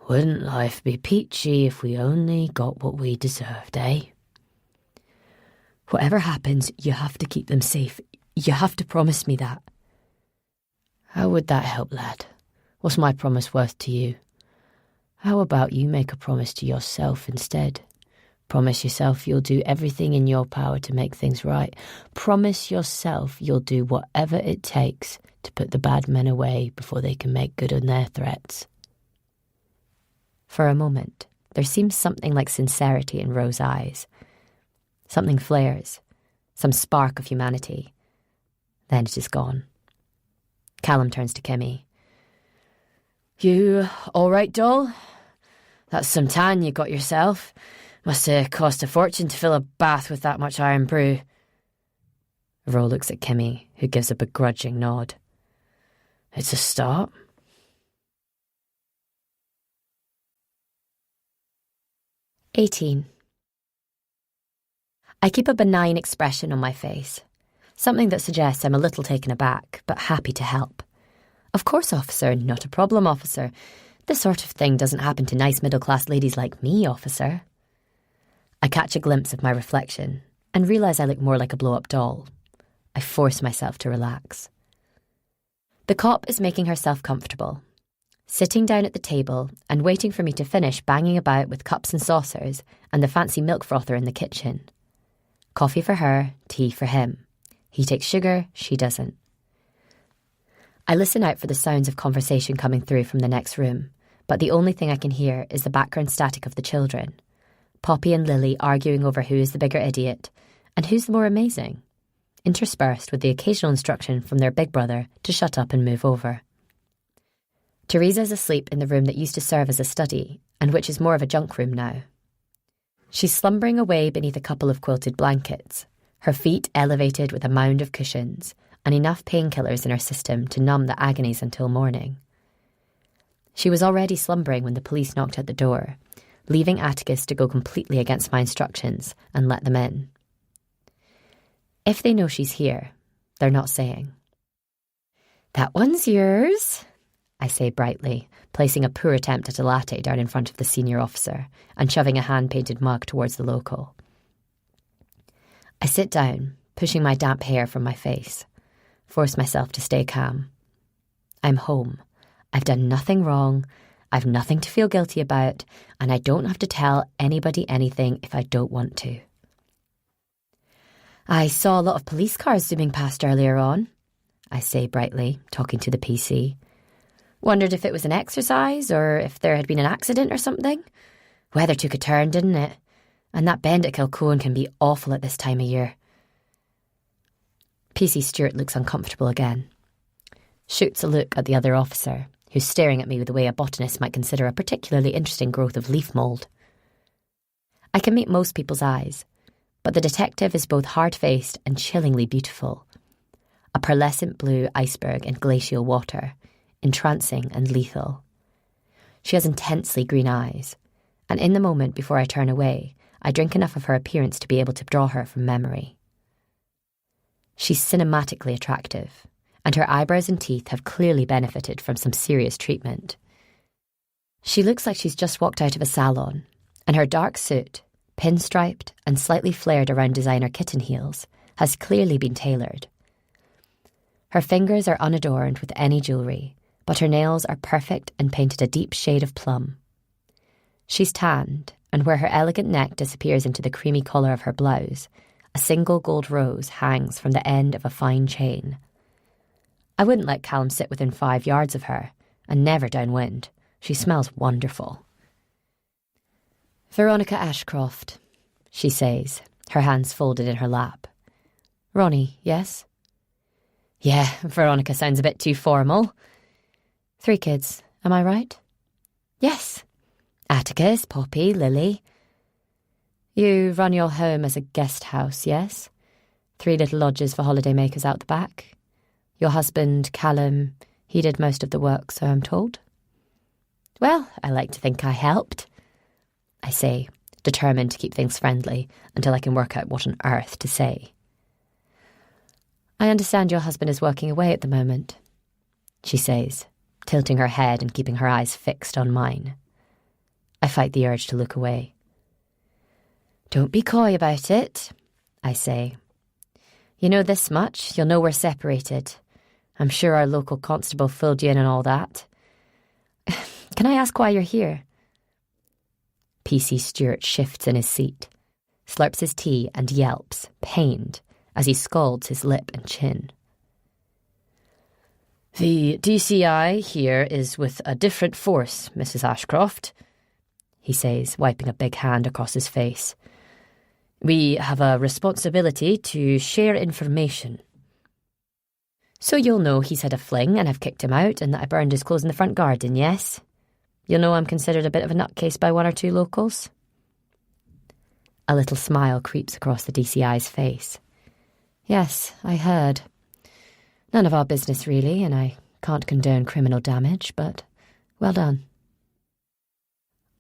Wouldn't life be peachy if we only got what we deserved, eh? Whatever happens, you have to keep them safe. You have to promise me that. How would that help, lad? What's my promise worth to you? How about you make a promise to yourself instead? Promise yourself you'll do everything in your power to make things right. Promise yourself you'll do whatever it takes to put the bad men away before they can make good on their threats. For a moment, there seems something like sincerity in Rowe's eyes. Something flares, some spark of humanity. Then it is gone. Callum turns to Kimmy. You all right, doll? That's some tan you got yourself. Must have cost a fortune to fill a bath with that much iron brew. Rowe looks at Kimmy, who gives a begrudging nod. It's a start. "18. I keep a benign expression on my face, something that suggests I'm a little taken aback, but happy to help. Of course, officer, not a problem, officer. This sort of thing doesn't happen to nice middle-class ladies like me, officer. I catch a glimpse of my reflection and realise I look more like a blow-up doll. I force myself to relax. The cop is making herself comfortable, sitting down at the table and waiting for me to finish banging about with cups and saucers and the fancy milk frother in the kitchen. Coffee for her, tea for him. He takes sugar, she doesn't. I listen out for the sounds of conversation coming through from the next room, but the only thing I can hear is the background static of the children. Poppy and Lily arguing over who is the bigger idiot and who's the more amazing, interspersed with the occasional instruction from their big brother to shut up and move over. Teresa's asleep in the room that used to serve as a study and which is more of a junk room now. She's slumbering away beneath a couple of quilted blankets, her feet elevated with a mound of cushions and enough painkillers in her system to numb the agonies until morning. She was already slumbering when the police knocked at the door, leaving Atticus to go completely against my instructions and let them in. If they know she's here, they're not saying. "That one's yours," I say brightly, placing a poor attempt at a latte down in front of the senior officer and shoving a hand-painted mug towards the local. I sit down, pushing my damp hair from my face, force myself to stay calm. I'm home. I've done nothing wrong, I've nothing to feel guilty about, and I don't have to tell anybody anything if I don't want to. "I saw a lot of police cars zooming past earlier on," I say brightly, talking to the PC. "Wondered if it was an exercise or if there had been an accident or something. Weather took a turn, didn't it? And that bend at Kilcoen can be awful at this time of year." PC Stewart looks uncomfortable again. Shoots a look at the other officer, who's staring at me with the way a botanist might consider a particularly interesting growth of leaf mould. I can meet most people's eyes, but the detective is both hard-faced and chillingly beautiful. A pearlescent blue iceberg in glacial water, entrancing and lethal. She has intensely green eyes, and in the moment before I turn away, I drink enough of her appearance to be able to draw her from memory. She's cinematically attractive, and her eyebrows and teeth have clearly benefited from some serious treatment. She looks like she's just walked out of a salon, and her dark suit, pinstriped and slightly flared around designer kitten heels, has clearly been tailored. Her fingers are unadorned with any jewellery, but her nails are perfect and painted a deep shade of plum. She's tanned, and where her elegant neck disappears into the creamy collar of her blouse, a single gold rose hangs from the end of a fine chain. I wouldn't let Callum sit within 5 yards of her, and never downwind. She smells wonderful. "Veronica Ashcroft," she says, her hands folded in her lap. "Ronnie, yes?" "Yeah, Veronica sounds a bit too formal." "3 kids, am I right?" "Yes. Atticus, Poppy, Lily." "You run your home as a guest house, yes? 3 little lodges for holidaymakers out the back. Your husband, Callum, he did most of the work, so I'm told." "Well, I like to think I helped," I say, determined to keep things friendly until I can work out what on earth to say. "I understand your husband is working away at the moment," she says, tilting her head and keeping her eyes fixed on mine. I fight the urge to look away. "Don't be coy about it," I say. "You know this much, you'll know we're separated. I'm sure our local constable filled you in on all that. Can I ask why you're here?" PC Stewart shifts in his seat, slurps his tea and yelps, pained, as he scalds his lip and chin. "The DCI here is with a different force, Mrs. Ashcroft," he says, wiping a big hand across his face. "We have a responsibility to share information." "So you'll know he's had a fling and I've kicked him out and that I burned his clothes in the front garden, yes? You'll know I'm considered a bit of a nutcase by 1 or 2 locals?" A little smile creeps across the DCI's face. "Yes, I heard. None of our business really, and I can't condone criminal damage, but well done."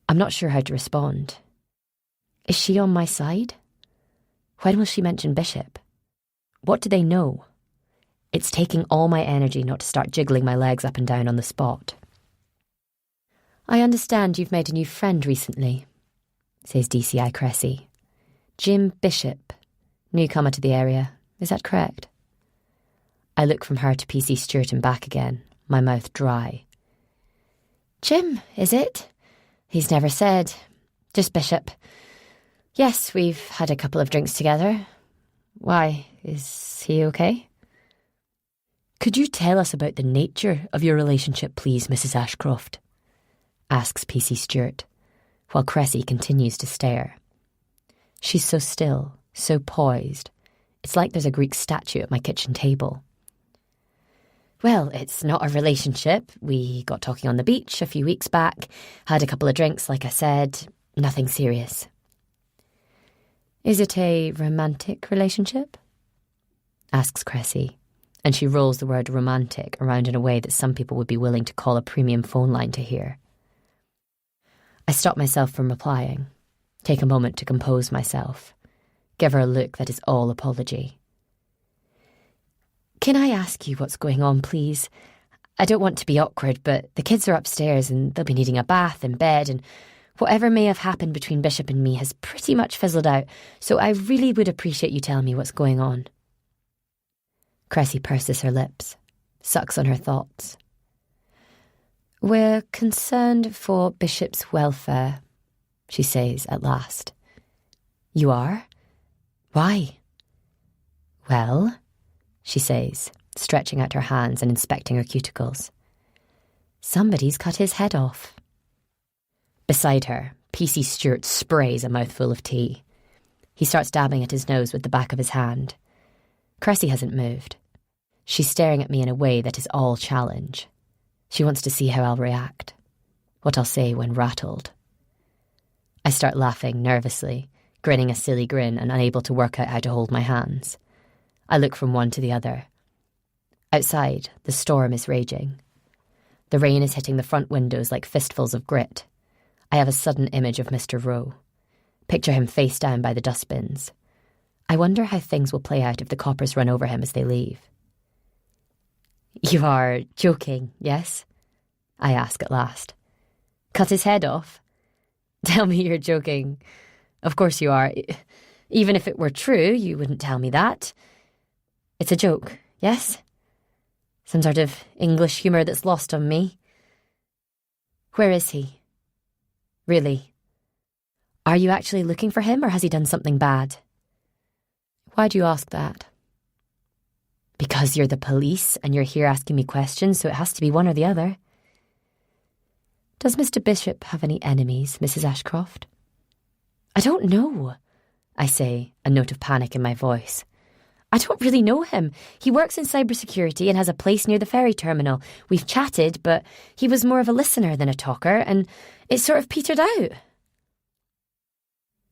I'm not sure how to respond. Is she on my side? When will she mention Bishop? What do they know? It's taking all my energy not to start jiggling my legs up and down on the spot. "I understand you've made a new friend recently," says DCI Cressy. "Jim Bishop, newcomer to the area. Is that correct?" I look from her to PC Stewart and back again, my mouth dry. "Jim, is it? He's never said. Just Bishop. Yes, we've had a couple of drinks together. Why, is he okay? Could you tell us about the nature of your relationship, please, Mrs. Ashcroft? Asks PC Stewart, while Cressy continues to stare. She's so still, so poised. It's like there's a Greek statue at my kitchen table. Well, it's not a relationship. We got talking on the beach a few weeks back, had a couple of drinks, like I said. Nothing serious. Is it a romantic relationship? Asks Cressy, and she rolls the word romantic around in a way that some people would be willing to call a premium phone line to hear. I stop myself from replying, take a moment to compose myself, give her a look that is all apology. Can I ask you what's going on, please? I don't want to be awkward, but the kids are upstairs and they'll be needing a bath and bed, and whatever may have happened between Bishop and me has pretty much fizzled out, so I really would appreciate you telling me what's going on. Cressy purses her lips, sucks on her thoughts. We're concerned for Bishop's welfare, she says at last. You are? Why? Well, she says, stretching out her hands and inspecting her cuticles. Somebody's cut his head off. Beside her, PC Stewart sprays a mouthful of tea. He starts dabbing at his nose with the back of his hand. Cressy hasn't moved. She's staring at me in a way that is all challenge. She wants to see how I'll react, what I'll say when rattled. I start laughing nervously, grinning a silly grin and unable to work out how to hold my hands. I look from one to the other. Outside, the storm is raging. The rain is hitting the front windows like fistfuls of grit. I have a sudden image of Mr. Rowe. Picture him face down by the dustbins. I wonder how things will play out if the coppers run over him as they leave. You are joking, yes? I ask at last. Cut his head off? Tell me you're joking. Of course you are. Even if it were true, you wouldn't tell me that. It's a joke, yes? Some sort of English humour that's lost on me. Where is he? Really? Are you actually looking for him, or has he done something bad? Why do you ask that? Because you're the police and you're here asking me questions, so it has to be one or the other. Does Mr. Bishop have any enemies, Mrs. Ashcroft? I don't know, I say, a note of panic in my voice. I don't really know him. He works in cybersecurity and has a place near the ferry terminal. We've chatted, but he was more of a listener than a talker, and it sort of petered out.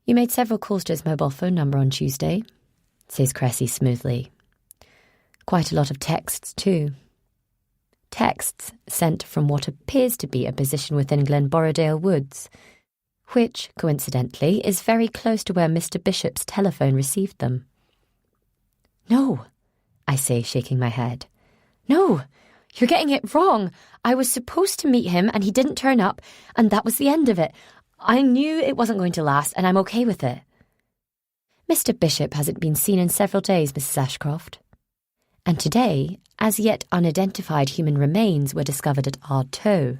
You made several calls to his mobile phone number on Tuesday, says Cressy smoothly. Quite a lot of texts, too. Texts sent from what appears to be a position within Glenborrowdale Woods, which, coincidentally, is very close to where Mr. Bishop's telephone received them. No, I say, shaking my head. No, you're getting it wrong. I was supposed to meet him and he didn't turn up, and that was the end of it. I knew it wasn't going to last, and I'm okay with it. Mr. Bishop hasn't been seen in several days, Mrs. Ashcroft. And today, as yet unidentified human remains were discovered at Ardtoe.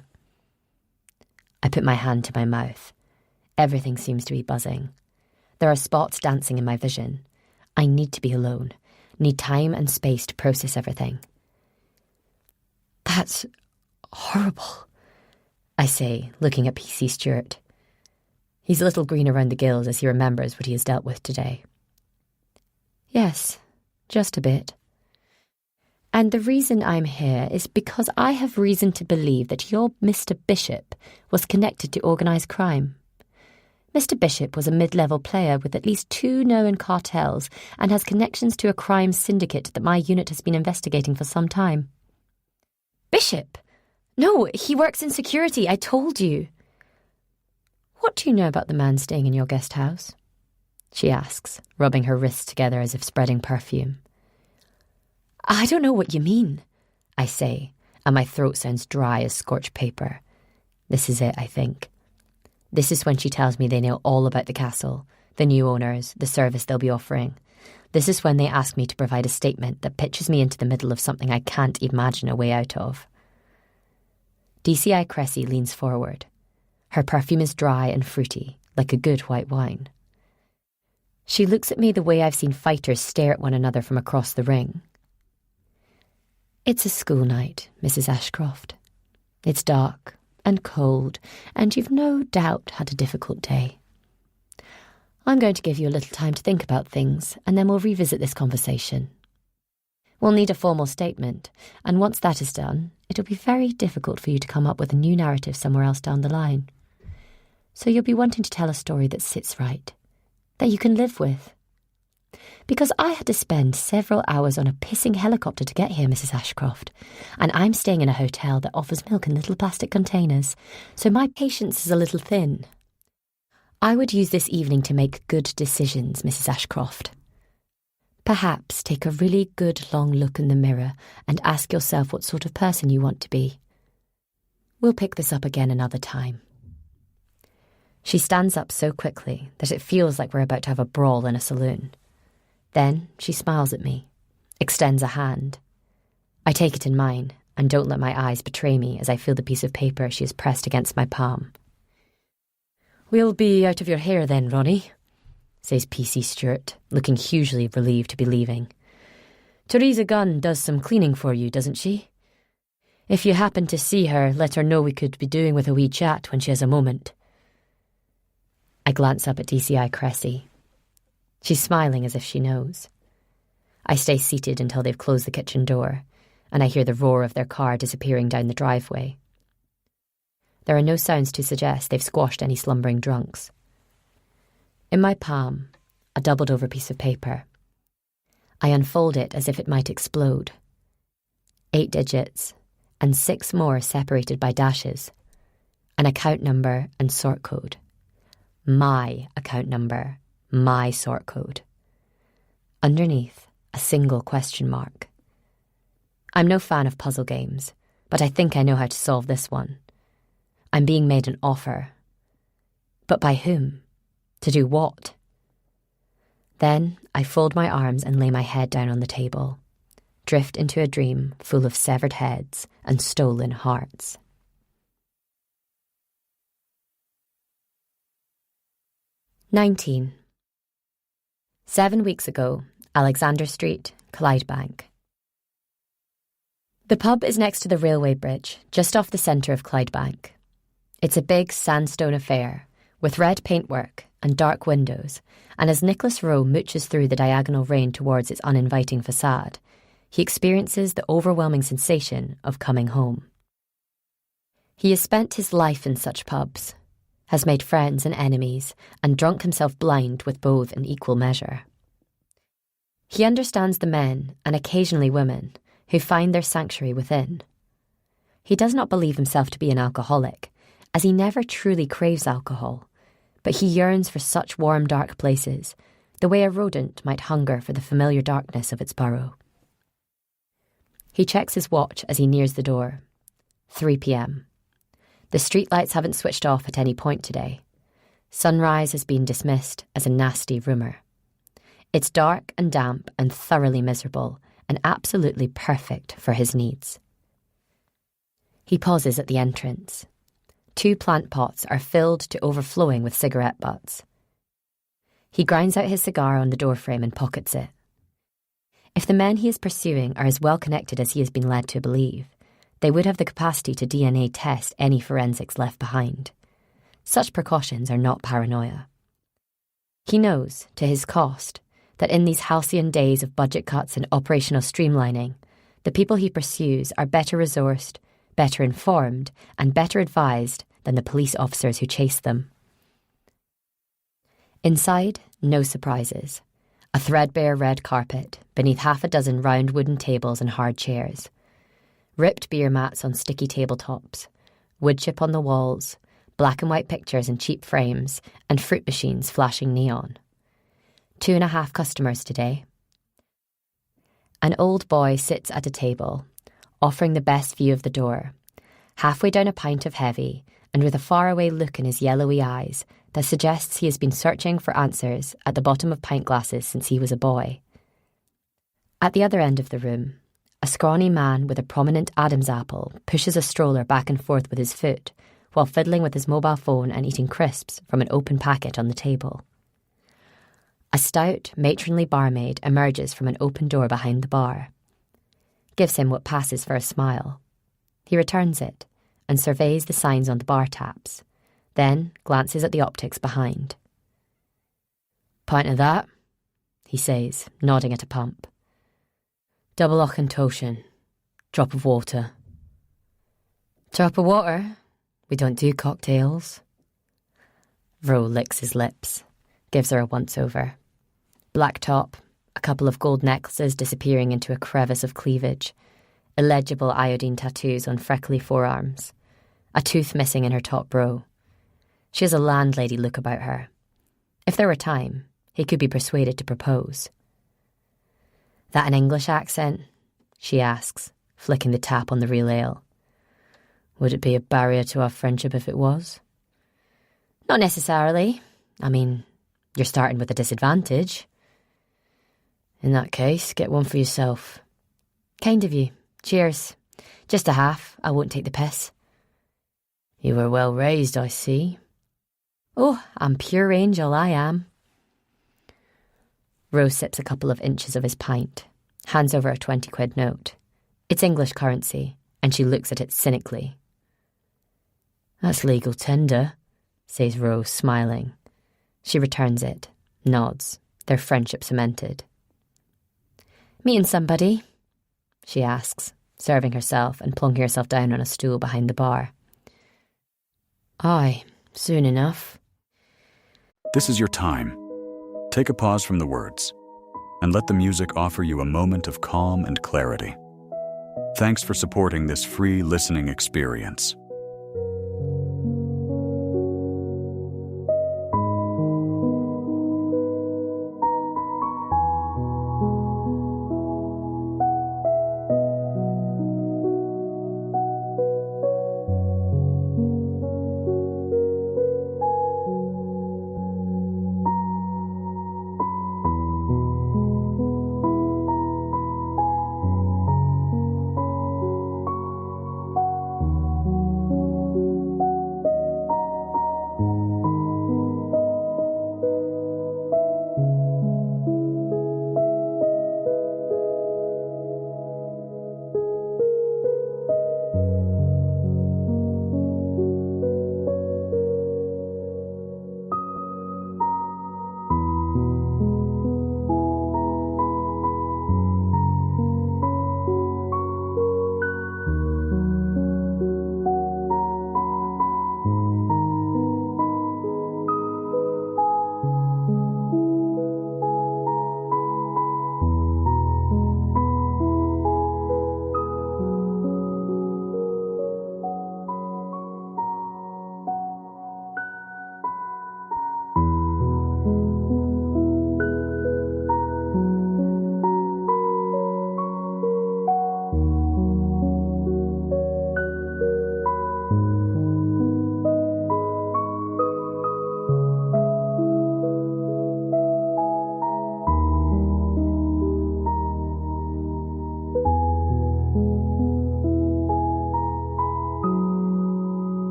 I put my hand to my mouth. Everything seems to be buzzing. There are spots dancing in my vision. I need to be alone, need time and space to process everything. That's horrible, I say, looking at PC Stewart. He's a little green around the gills as he remembers what he has dealt with today. Yes, just a bit. And the reason I'm here is because I have reason to believe that your Mr. Bishop was connected to organised crime. Mr. Bishop was a mid-level player with at least 2 known cartels and has connections to a crime syndicate that my unit has been investigating for some time. Bishop? No, he works in security, I told you. What do you know about the man staying in your guest house? She asks, rubbing her wrists together as if spreading perfume. I don't know what you mean, I say, and my throat sounds dry as scorched paper. This is it, I think. This is when she tells me they know all about the castle, the new owners, the service they'll be offering. This is when they ask me to provide a statement that pitches me into the middle of something I can't imagine a way out of. DCI Cressy leans forward. Her perfume is dry and fruity, like a good white wine. She looks at me the way I've seen fighters stare at one another from across the ring. It's a school night, Mrs. Ashcroft. It's dark and cold, and you've no doubt had a difficult day. I'm going to give you a little time to think about things, and then we'll revisit this conversation. We'll need a formal statement, and once that is done, it'll be very difficult for you to come up with a new narrative somewhere else down the line. So you'll be wanting to tell a story that sits right, that you can live with. Because I had to spend several hours on a pissing helicopter to get here, Mrs. Ashcroft, and I'm staying in a hotel that offers milk in little plastic containers, so my patience is a little thin. I would use this evening to make good decisions, Mrs. Ashcroft. Perhaps take a really good long look in the mirror and ask yourself what sort of person you want to be. We'll pick this up again another time. She stands up so quickly that it feels like we're about to have a brawl in a saloon. Then she smiles at me, extends a hand. I take it in mine and don't let my eyes betray me as I feel the piece of paper she has pressed against my palm. "We'll be out of your hair then, Ronnie," says PC Stewart, looking hugely relieved to be leaving. "Teresa Gunn does some cleaning for you, doesn't she? If you happen to see her, let her know we could be doing with a wee chat when she has a moment." I glance up at DCI Cressy. She's smiling as if she knows. I stay seated until they've closed the kitchen door, and I hear the roar of their car disappearing down the driveway. There are no sounds to suggest they've squashed any slumbering drunks. In my palm, a doubled-over piece of paper. I unfold it as if it might explode. 8 digits, and 6 more separated by dashes. An account number and sort code. My account number, my sort code. Underneath, a single question mark. I'm no fan of puzzle games, but I think I know how to solve this one. I'm being made an offer. But by whom? To do what? Then I fold my arms and lay my head down on the table, drift into a dream full of severed heads and stolen hearts. 19. 7 weeks ago, Alexander Street, Clydebank. The pub is next to the railway bridge, just off the centre of Clydebank. It's a big sandstone affair, with red paintwork and dark windows, and as Nicholas Rowe mooches through the diagonal rain towards its uninviting facade, he experiences the overwhelming sensation of coming home. He has spent his life in such pubs, has made friends and enemies, and drunk himself blind with both in equal measure. He understands the men, and occasionally women, who find their sanctuary within. He does not believe himself to be an alcoholic, as he never truly craves alcohol, but he yearns for such warm, dark places, the way a rodent might hunger for the familiar darkness of its burrow. He checks his watch as he nears the door. 3 p.m. The streetlights haven't switched off at any point today. Sunrise has been dismissed as a nasty rumour. It's dark and damp and thoroughly miserable, and absolutely perfect for his needs. He pauses at the entrance. 2 plant pots are filled to overflowing with cigarette butts. He grinds out his cigar on the doorframe and pockets it. If the men he is pursuing are as well connected as he has been led to believe, they would have the capacity to DNA test any forensics left behind. Such precautions are not paranoia. He knows, to his cost, that in these halcyon days of budget cuts and operational streamlining, the people he pursues are better resourced, better informed, and better advised than the police officers who chase them. Inside, no surprises. A threadbare red carpet, beneath half a dozen round wooden tables and hard chairs. Ripped beer mats on sticky tabletops, wood chip on the walls, black and white pictures in cheap frames, and fruit machines flashing neon. 2.5 customers today. An old boy sits at a table, offering the best view of the door, halfway down a pint of heavy, and with a faraway look in his yellowy eyes that suggests he has been searching for answers at the bottom of pint glasses since he was a boy. At the other end of the room, a scrawny man with a prominent Adam's apple pushes a stroller back and forth with his foot while fiddling with his mobile phone and eating crisps from an open packet on the table. A stout, matronly barmaid emerges from an open door behind the bar. Gives him what passes for a smile. He returns it and surveys the signs on the bar taps, then glances at the optics behind. "Pint of that," he says, nodding at a pump. "Double Auchentoshan. Drop of water." "Drop of water? We don't do cocktails." Ro licks his lips, gives her a once-over. Black top, a couple of gold necklaces disappearing into a crevice of cleavage, illegible iodine tattoos on freckly forearms, a tooth missing in her top row. She has a landlady look about her. If there were time, he could be persuaded to propose. "That an English accent?" she asks, flicking the tap on the real ale. "Would it be a barrier to our friendship if it was?" "Not necessarily. I mean, you're starting with a disadvantage." "In that case, get one for yourself." "Kind of you. Cheers. Just a half. I won't take the piss." "You were well raised, I see." "Oh, I'm pure angel, I am." Rose sips a couple of inches of his pint, hands over a 20 quid note. It's English currency, and she looks at it cynically. "That's legal tender," says Rose, smiling. She returns it, nods, their friendship cemented. "Meeting somebody?" she asks, serving herself and plunking herself down on a stool behind the bar. "Aye, soon enough." This is your time. Take a pause from the words and let the music offer you a moment of calm and clarity. Thanks for supporting this free listening experience.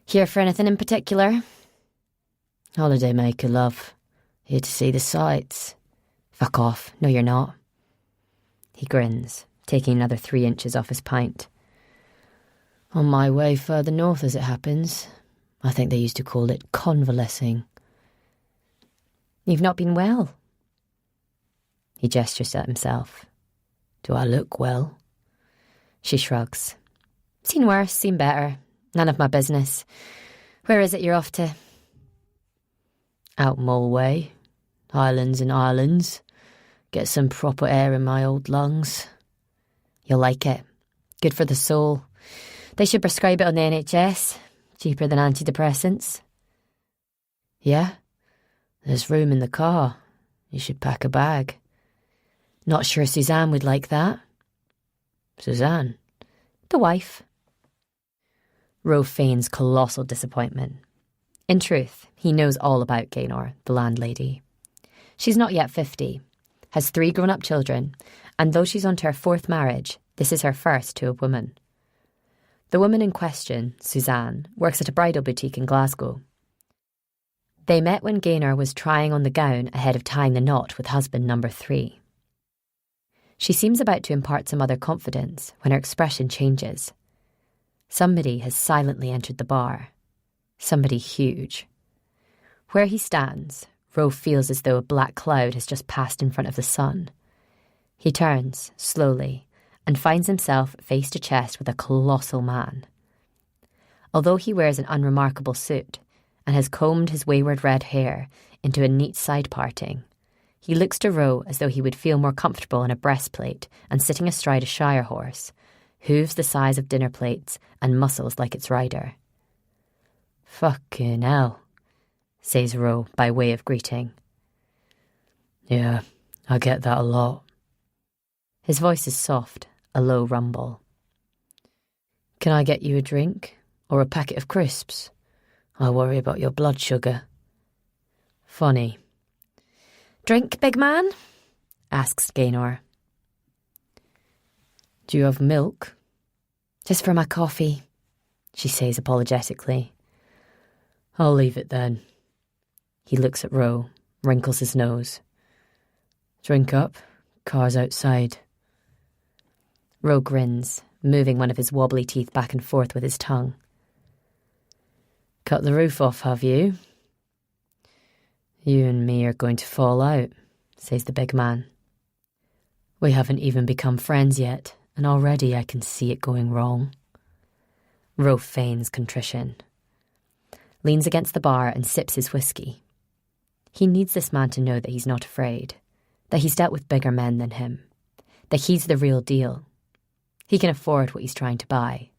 Here for anything in particular? Holiday maker, love. Here to see the sights. Fuck off. No, you're not. He grins, taking another 3 inches off his pint. On my way further north, as it happens. I think they used to call it convalescing. You've not been well? He gestures at himself. Do I look well? She shrugs. Seen worse, seen better. None of my business. Where is it you're off to? Out Mole way. Highlands and islands. Get some proper air in my old lungs. You'll like it. Good for the soul. They should prescribe it on the NHS. Cheaper than antidepressants. Yeah? There's room in the car. You should pack a bag. Not sure Suzanne would like that. Suzanne? The wife. Ro feigns colossal disappointment. In truth, he knows all about Gaynor, the landlady. She's not yet 50, has 3 grown-up children, and though she's on to her 4th marriage, this is her first to a woman. The woman in question, Suzanne, works at a bridal boutique in Glasgow. They met when Gaynor was trying on the gown ahead of tying the knot with husband number 3. She seems about to impart some other confidence when her expression changes. Somebody has silently entered the bar. Somebody huge. Where he stands, Ro feels as though a black cloud has just passed in front of the sun. He turns, slowly, and finds himself face to chest with a colossal man. Although he wears an unremarkable suit and has combed his wayward red hair into a neat side parting, he looks to Ro as though he would feel more comfortable in a breastplate and sitting astride a shire horse, hooves the size of dinner plates and muscles like its rider. Fucking hell, says Ro by way of greeting. Yeah, I get that a lot. His voice is soft, a low rumble. Can I get you a drink or a packet of crisps? I worry about your blood sugar. Funny. Drink, big man? Asks Gaynor. Do you have milk? Just for my coffee, she says apologetically. I'll leave it then. He looks at Ro, wrinkles his nose. Drink up, car's outside. Ro grins, moving one of his wobbly teeth back and forth with his tongue. Cut the roof off, have you? You and me are going to fall out, says the big man. We haven't even become friends yet, and already I can see it going wrong. Ro feigns contrition. Leans against the bar and sips his whiskey. He needs this man to know that he's not afraid, that he's dealt with bigger men than him, that he's the real deal. He can afford what he's trying to buy.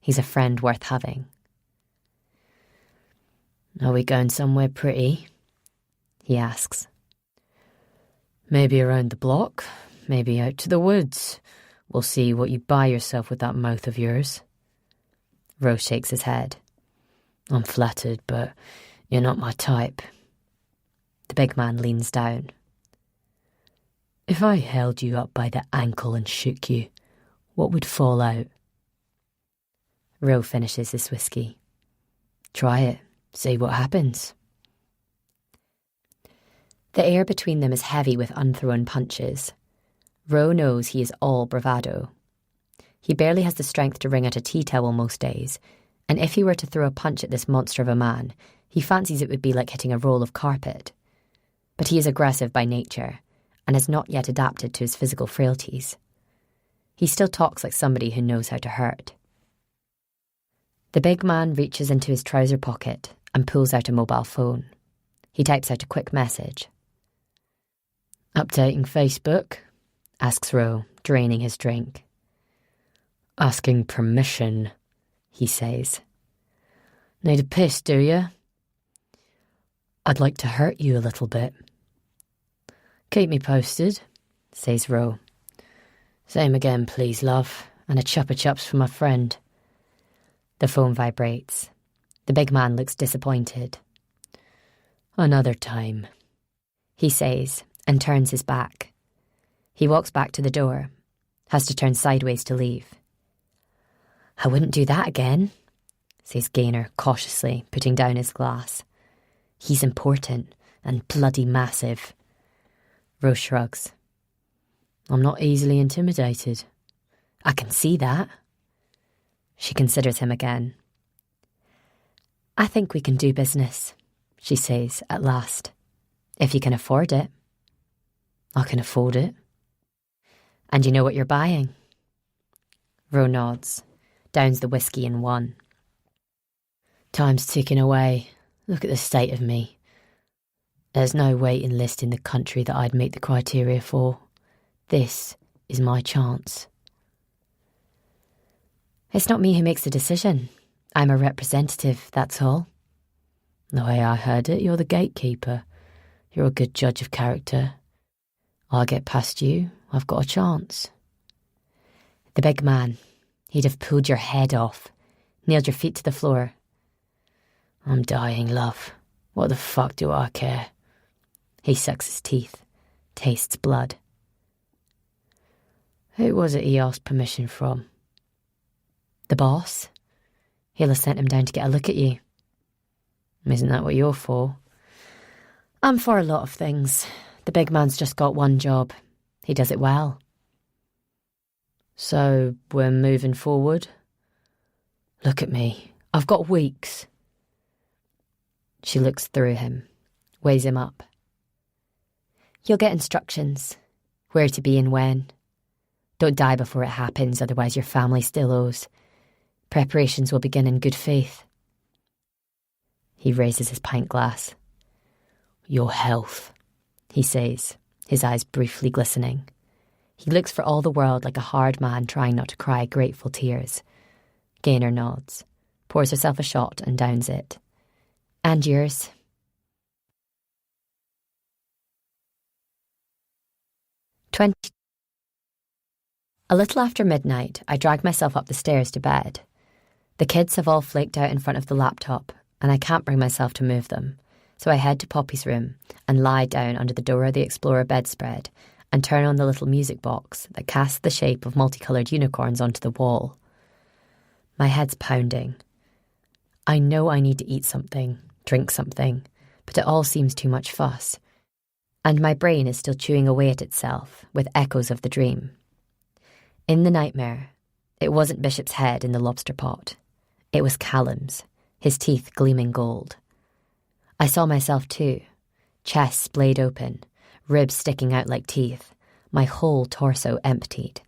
He's a friend worth having. Are we going somewhere pretty? He asks. Maybe around the block, maybe out to the woods. We'll see what you buy yourself with that mouth of yours. Ro shakes his head. I'm flattered, but you're not my type. The big man leans down. If I held you up by the ankle and shook you, what would fall out? Ro finishes his whiskey. Try it. See what happens. The air between them is heavy with unthrown punches. Ro knows he is all bravado. He barely has the strength to wring out a tea towel most days, and if he were to throw a punch at this monster of a man, he fancies it would be like hitting a roll of carpet. But he is aggressive by nature, and has not yet adapted to his physical frailties. He still talks like somebody who knows how to hurt. The big man reaches into his trouser pocket and pulls out a mobile phone. He types out a quick message. Updating Facebook? Asks Ro, draining his drink. Asking permission, he says. Need a piss, do you? I'd like to hurt you a little bit. Keep me posted, says Ro. Same again, please, love, and a chuppa chups for my friend. The phone vibrates. The big man looks disappointed. Another time, he says, and turns his back. He walks back to the door, has to turn sideways to leave. I wouldn't do that again, says Gaynor cautiously, putting down his glass. He's important and bloody massive. Rose shrugs. I'm not easily intimidated. I can see that. She considers him again. I think we can do business, she says at last. If you can afford it. I can afford it. And you know what you're buying? Ro nods, downs the whiskey in one. Time's ticking away. Look at the state of me. There's no waiting list in the country that I'd meet the criteria for. This is my chance. It's not me who makes the decision. I'm a representative, that's all. The way I heard it, you're the gatekeeper. You're a good judge of character. I'll get past you, I've got a chance. The big man, he'd have pulled your head off, nailed your feet to the floor. I'm dying, love. What the fuck do I care? He sucks his teeth, tastes blood. Who was it he asked permission from? The boss. He'll have sent him down to get a look at you. Isn't that what you're for? I'm for a lot of things. The big man's just got one job. He does it well. So, we're moving forward? Look at me. I've got weeks. She looks through him, weighs him up. You'll get instructions. Where to be and when. Don't die before it happens, otherwise your family still owes. Preparations will begin in good faith. He raises his pint glass. Your health, he says, his eyes briefly glistening. He looks for all the world like a hard man trying not to cry grateful tears. Gaynor nods, pours herself a shot and downs it. And yours. A little after midnight, I drag myself up the stairs to bed. The kids have all flaked out in front of the laptop, and I can't bring myself to move them, so I head to Poppy's room and lie down under the Dora the Explorer bedspread and turn on the little music box that casts the shape of multicoloured unicorns onto the wall. My head's pounding. I know I need to eat something, drink something, but it all seems too much fuss. And my brain is still chewing away at itself with echoes of the dream. In the nightmare, it wasn't Bishop's head in the lobster pot. It was Callum's, his teeth gleaming gold. I saw myself too, chest splayed open, ribs sticking out like teeth, my whole torso emptied.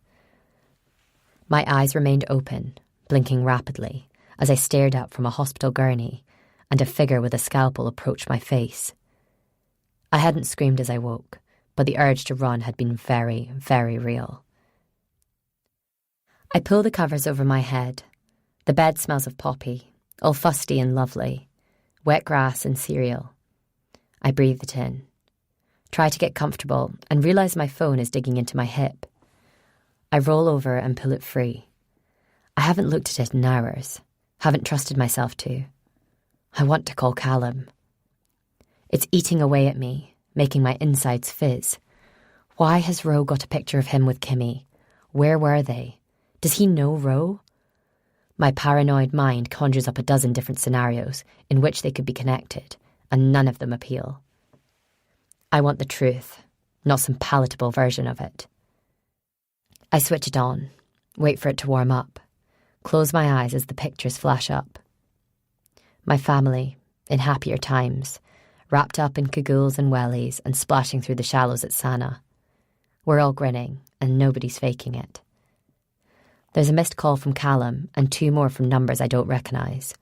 My eyes remained open, blinking rapidly, as I stared up from a hospital gurney, and a figure with a scalpel approached my face. I hadn't screamed as I woke, but the urge to run had been very, very real. I pull the covers over my head. The bed smells of poppy, all fusty and lovely, wet grass and cereal. I breathe it in, try to get comfortable, and realise my phone is digging into my hip. I roll over and pull it free. I haven't looked at it in hours, haven't trusted myself to. I want to call Callum. It's eating away at me, making my insides fizz. Why has Ro got a picture of him with Kimmy? Where were they? Does he know Ro? My paranoid mind conjures up a dozen different scenarios in which they could be connected, and none of them appeal. I want the truth, not some palatable version of it. I switch it on, wait for it to warm up, close my eyes as the pictures flash up. My family, in happier times, wrapped up in cagoules and wellies and splashing through the shallows at Sana. We're all grinning, and nobody's faking it. There's a missed call from Callum and 2 more from numbers I don't recognise.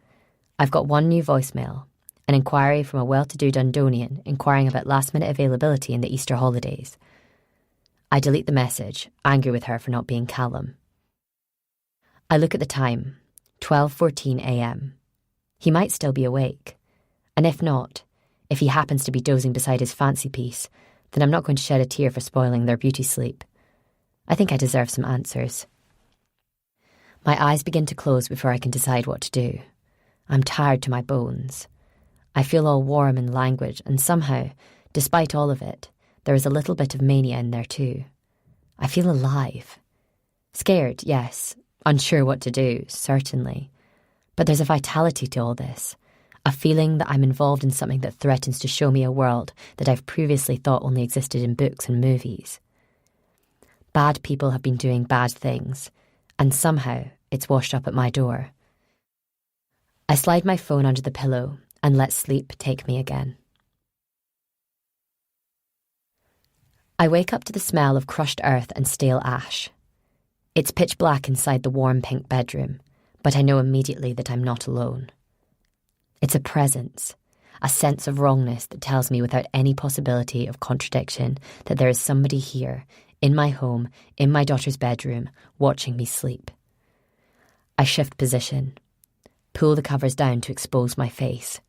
I've got 1 new voicemail, an inquiry from a well-to-do Dundonian inquiring about last-minute availability in the Easter holidays. I delete the message, angry with her for not being Callum. I look at the time, 12:14 a.m. He might still be awake. And if not, if he happens to be dozing beside his fancy piece, then I'm not going to shed a tear for spoiling their beauty sleep. I think I deserve some answers. My eyes begin to close before I can decide what to do. I'm tired to my bones. I feel all warm and languid, and somehow, despite all of it, there is a little bit of mania in there too. I feel alive. Scared, yes. Unsure what to do, certainly. But there's a vitality to all this, a feeling that I'm involved in something that threatens to show me a world that I've previously thought only existed in books and movies. Bad people have been doing bad things, and somehow it's washed up at my door. I slide my phone under the pillow and let sleep take me again. I wake up to the smell of crushed earth and stale ash. It's pitch black inside the warm pink bedroom, but I know immediately that I'm not alone. It's a presence, a sense of wrongness that tells me without any possibility of contradiction that there is somebody here, in my home, in my daughter's bedroom, watching me sleep. I shift position, pull the covers down to expose my face.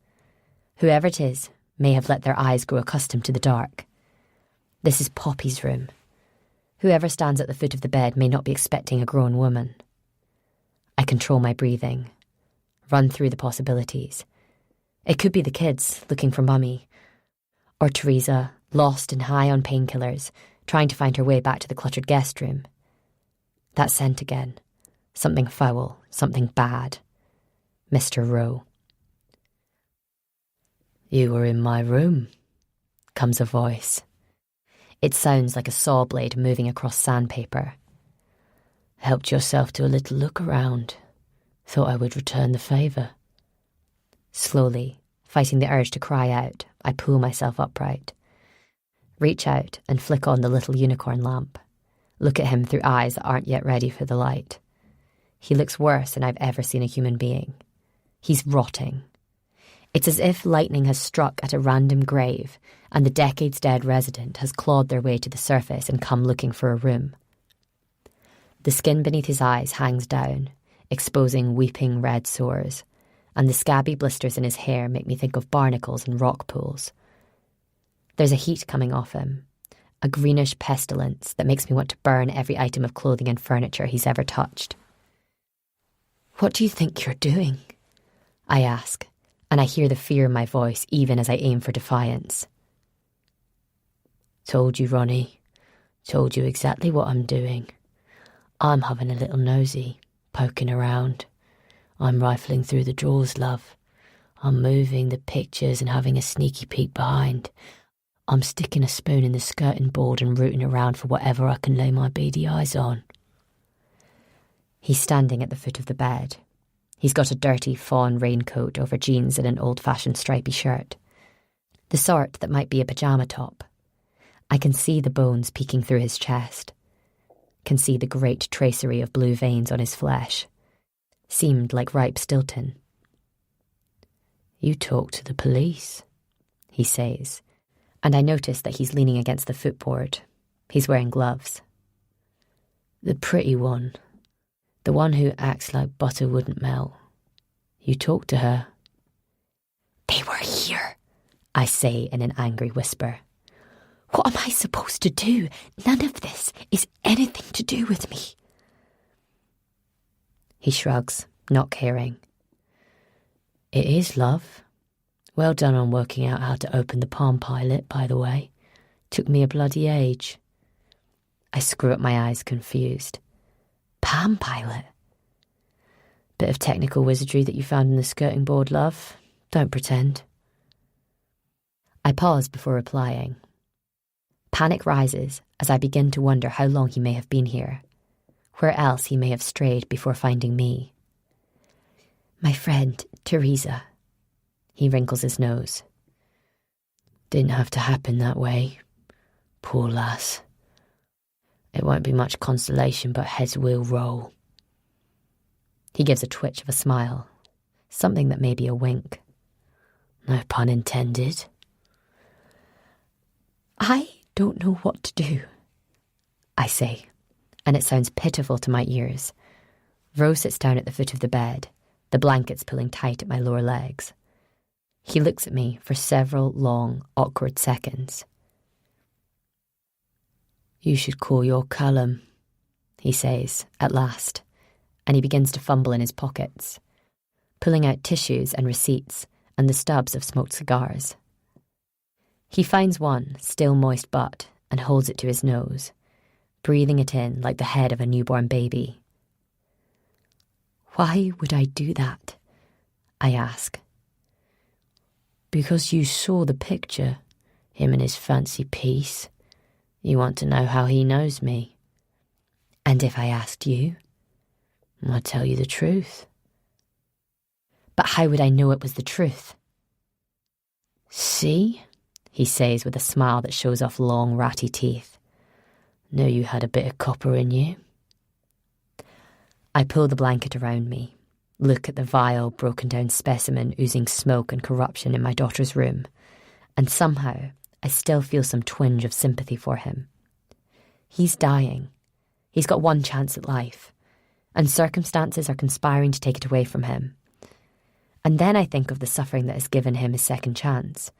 Whoever it is may have let their eyes grow accustomed to the dark. This is Poppy's room. Whoever stands at the foot of the bed may not be expecting a grown woman. I control my breathing, run through the possibilities. It could be the kids looking for Mummy, or Teresa, lost and high on painkillers, trying to find her way back to the cluttered guest room. That scent again. Something foul, something bad. Mr. Rowe. "You were in my room," comes a voice. It sounds like a saw blade moving across sandpaper. "Helped yourself to a little look around. Thought I would return the favour." Slowly, fighting the urge to cry out, I pull myself upright. Reach out and flick on the little unicorn lamp. Look at him through eyes that aren't yet ready for the light. He looks worse than I've ever seen a human being. He's rotting. It's as if lightning has struck at a random grave and the decades-dead resident has clawed their way to the surface and come looking for a room. The skin beneath his eyes hangs down, exposing weeping red sores, and the scabby blisters in his hair make me think of barnacles and rock pools. There's a heat coming off him, a greenish pestilence that makes me want to burn every item of clothing and furniture he's ever touched. "What do you think you're doing?" I ask, and I hear the fear in my voice even as I aim for defiance. "Told you, Ronnie. Told you exactly what I'm doing. I'm having a little nosy, poking around. I'm rifling through the drawers, love. I'm moving the pictures and having a sneaky peek behind. I'm sticking a spoon in the skirting board and rooting around for whatever I can lay my beady eyes on." He's standing at the foot of the bed. He's got a dirty fawn raincoat over jeans and an old-fashioned stripy shirt. The sort that might be a pyjama top. I can see the bones peeking through his chest. Can see the great tracery of blue veins on his flesh. Seemed like ripe Stilton. "You talk to the police," he says, and I notice that he's leaning against the footboard. He's wearing gloves. "The pretty one. The one who acts like butter wouldn't melt. You talk to her." "They were here," I say in an angry whisper. "What am I supposed to do? None of this is anything to do with me." He shrugs, not caring. "It is, love. Well done on working out how to open the Palm Pilot, by the way. Took me a bloody age." I screw up my eyes, confused. Palm Pilot? "Bit of technical wizardry that you found in the skirting board, love. Don't pretend." I pause before replying. Panic rises as I begin to wonder how long he may have been here, where else he may have strayed before finding me. "My friend, Teresa." He wrinkles his nose. "Didn't have to happen that way. Poor lass. It won't be much consolation, but heads will roll." He gives a twitch of a smile, something that may be a wink. No pun intended. "I don't know what to do," I say, and it sounds pitiful to my ears. Rose sits down at the foot of the bed, the blankets pulling tight at my lower legs. He looks at me for several long, awkward seconds. "You should call your Callum," he says, at last, and he begins to fumble in his pockets, pulling out tissues and receipts and the stubs of smoked cigars. He finds one, still moist butt, and holds it to his nose, breathing it in like the head of a newborn baby. "Why would I do that?" I ask. Because you saw the picture, him and his fancy piece. You want to know how he knows me. And if I asked you? I'd tell you the truth. But how would I know it was the truth? See? He says with a smile that shows off long, ratty teeth. Knew you had a bit of copper in you. I pull the blanket around me, look at the vile, broken-down specimen oozing smoke and corruption in my daughter's room, and somehow I still feel some twinge of sympathy for him. He's dying. He's got one chance at life, and circumstances are conspiring to take it away from him. And then I think of the suffering that has given him his second chance.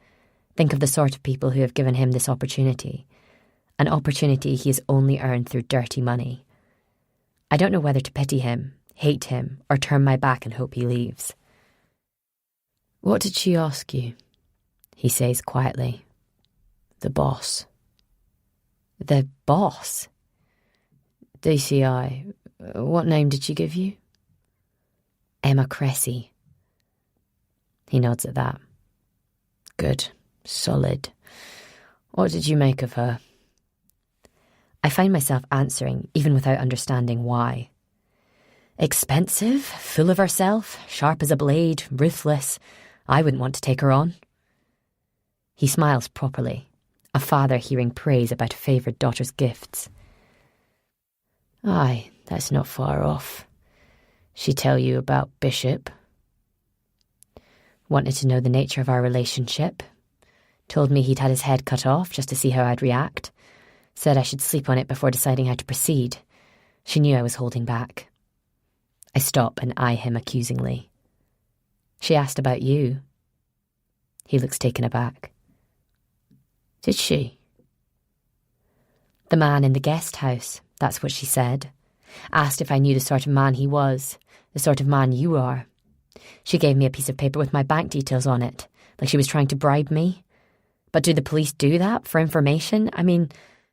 Think of the sort of people who have given him this opportunity, an opportunity he has only earned through dirty money. I don't know whether to pity him, hate him, or turn my back and hope he leaves. What did she ask you? He says quietly. The boss. The boss? DCI. What name did she give you? Emma Cressy. He nods at that. Good. Solid. What did you make of her? I find myself answering, even without understanding why. Expensive, full of herself, sharp as a blade, ruthless. I wouldn't want to take her on. He smiles properly, a father hearing praise about a favoured daughter's gifts. Aye, that's not far off. She tell you about Bishop? Wanted to know the nature of our relationship. Told me he'd had his head cut off just to see how I'd react. Said I should sleep on it before deciding how to proceed. She knew I was holding back. I stop and eye him accusingly. She asked about you. He looks taken aback. Did she? The man in the guest house, that's what she said. Asked if I knew the sort of man he was, the sort of man you are. She gave me a piece of paper with my bank details on it, like she was trying to bribe me. But do the police do that for information? I mean,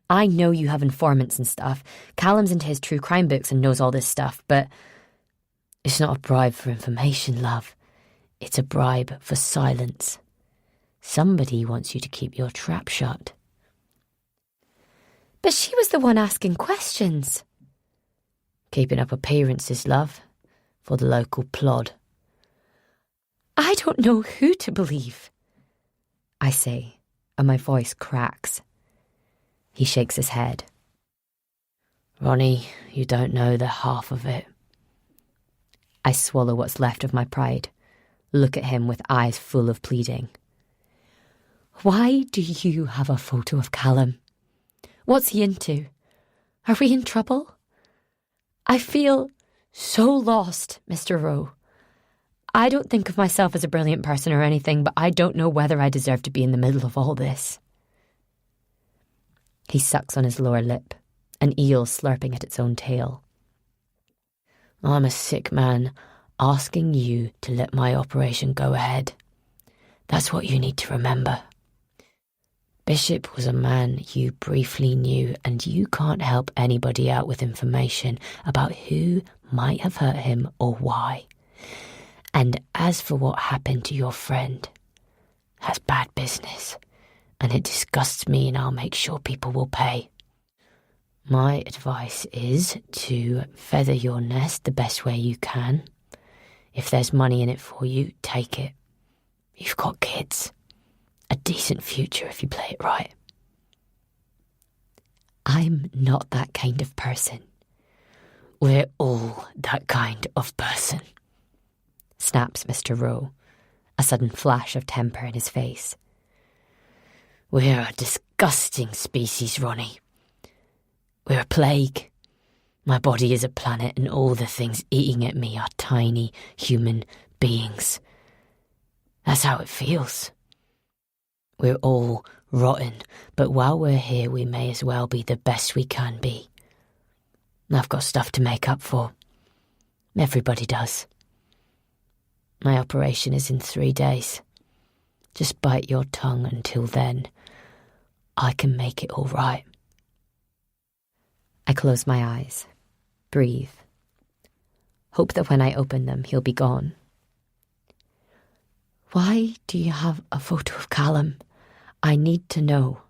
I know you have informants and stuff. Callum's into his true crime books and knows all this stuff, but... It's not a bribe for information, love. It's a bribe for silence. Somebody wants you to keep your trap shut. But she was the one asking questions. Keeping up appearances, love, for the local plod. I don't know who to believe, I say, and my voice cracks. He shakes his head. Ronnie, you don't know the half of it. I swallow what's left of my pride, look at him with eyes full of pleading. Why do you have a photo of Callum? What's he into? Are we in trouble? I feel so lost, Mr. Rowe. I don't think of myself as a brilliant person or anything, but I don't know whether I deserve to be in the middle of all this. He sucks on his lower lip, an eel slurping at its own tail. I'm a sick man asking you to let my operation go ahead. That's what you need to remember. Bishop was a man you briefly knew, and you can't help anybody out with information about who might have hurt him or why. And as for what happened to your friend, that's bad business, and it disgusts me, and I'll make sure people will pay. My advice is to feather your nest the best way you can. If there's money in it for you, take it. You've got kids. A decent future if you play it right. I'm not that kind of person. We're all that kind of person, snaps Mr. Rowe, a sudden flash of temper in his face. We're a disgusting species, Ronnie. We're a plague. My body is a planet, and all the things eating at me are tiny human beings. That's how it feels. We're all rotten, but while we're here, we may as well be the best we can be. I've got stuff to make up for. Everybody does. My operation is in 3 days. Just bite your tongue until then. I can make it all right. I close my eyes, breathe. Hope that when I open them, he'll be gone. Why do you have a photo of Callum? I need to know.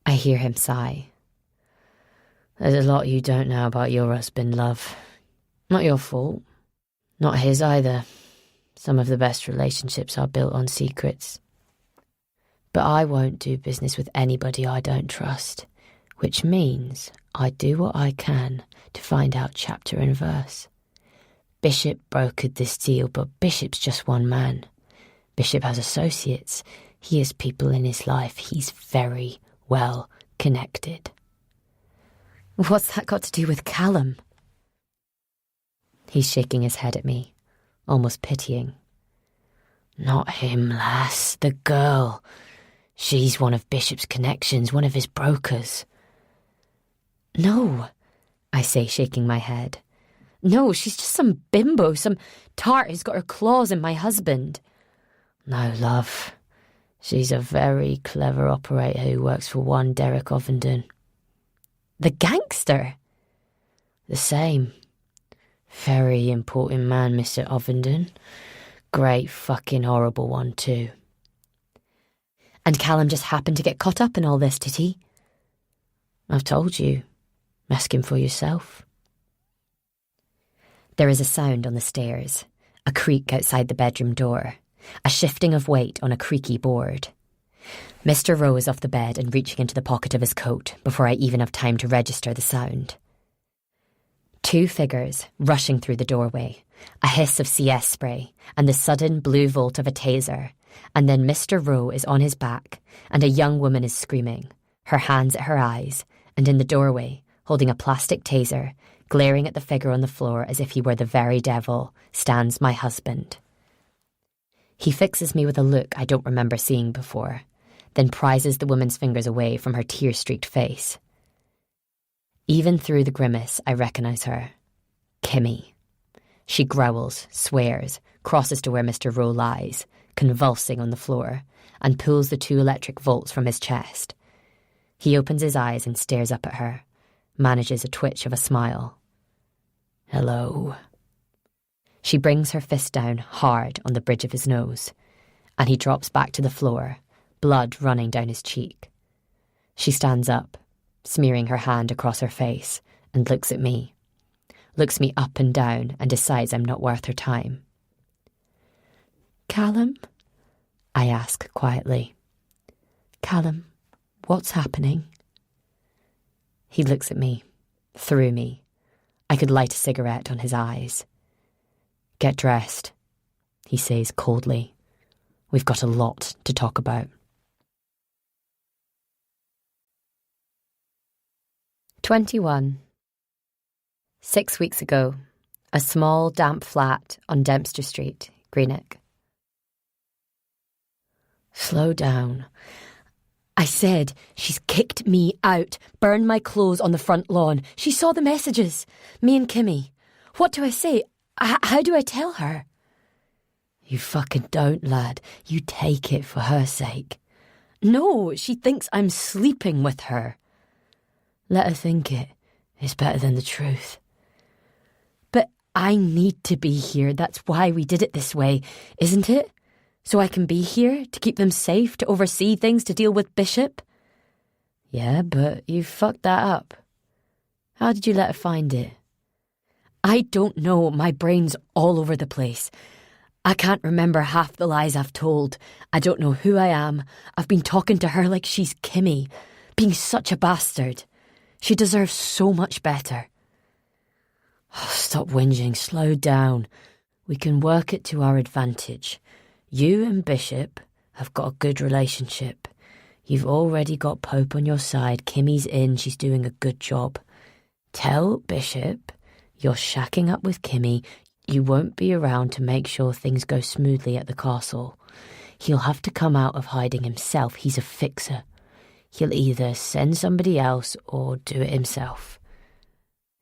I hear him sigh. There's a lot you don't know about your husband, love. Not your fault. Not his either. Some of the best relationships are built on secrets. But I won't do business with anybody I don't trust, which means I do what I can to find out chapter and verse. Bishop brokered this deal, but Bishop's just one man. Bishop has associates. He has people in his life. He's very well connected. What's that got to do with Callum? He's shaking his head at me, almost pitying. Not him, lass. The girl. She's one of Bishop's connections, one of his brokers. No, I say, shaking my head. No, she's just some bimbo, some tart who's got her claws in my husband. No, love. She's a very clever operator who works for one Derek Ovenden. The gangster? The same. Very important man, Mr. Ovenden. Great fucking horrible one, too. And Callum just happened to get caught up in all this, did he? I've told you. Ask him for yourself. There is a sound on the stairs, a creak outside the bedroom door, a shifting of weight on a creaky board. Mr. Rowe is off the bed and reaching into the pocket of his coat before I even have time to register the sound. Two figures rushing through the doorway, a hiss of CS spray and the sudden blue volt of a taser, and then Mr. Rowe is on his back and a young woman is screaming, her hands at her eyes, and in the doorway, holding a plastic taser, glaring at the figure on the floor as if he were the very devil, stands my husband. He fixes me with a look I don't remember seeing before, then prizes the woman's fingers away from her tear-streaked face. Even through the grimace, I recognise her. Kimmy. She growls, swears, crosses to where Mr. Rowe lies, convulsing on the floor, and pulls the 2 electric volts from his chest. He opens his eyes and stares up at her, manages a twitch of a smile. Hello. She brings her fist down hard on the bridge of his nose, and he drops back to the floor, blood running down his cheek. She stands up, smearing her hand across her face, and looks at me. Looks me up and down and decides I'm not worth her time. Callum? I ask quietly. Callum, what's happening? He looks at me, through me. I could light a cigarette on his eyes. Get dressed, he says coldly. We've got a lot to talk about. 21. 6 weeks ago, a small damp flat on Dempster Street, Greenock. Slow down. I said, she's kicked me out, burned my clothes on the front lawn. She saw the messages. Me and Kimmy. What do I say? How do I tell her? You fucking don't, lad. You take it for her sake. No, she thinks I'm sleeping with her. Let her think it. It's better than the truth. But I need to be here. That's why we did it this way, isn't it? So I can be here, to keep them safe, to oversee things, to deal with Bishop? Yeah, but you fucked that up. How did you let her find it? I don't know. My brain's all over the place. I can't remember half the lies I've told. I don't know who I am. I've been talking to her like she's Kimmy, being such a bastard. She deserves so much better. Oh, stop whinging. Slow down. We can work it to our advantage. You and Bishop have got a good relationship. You've already got Pope on your side. Kimmy's in. She's doing a good job. Tell Bishop you're shacking up with Kimmy. You won't be around to make sure things go smoothly at the castle. He'll have to come out of hiding himself. He's a fixer. He'll either send somebody else or do it himself.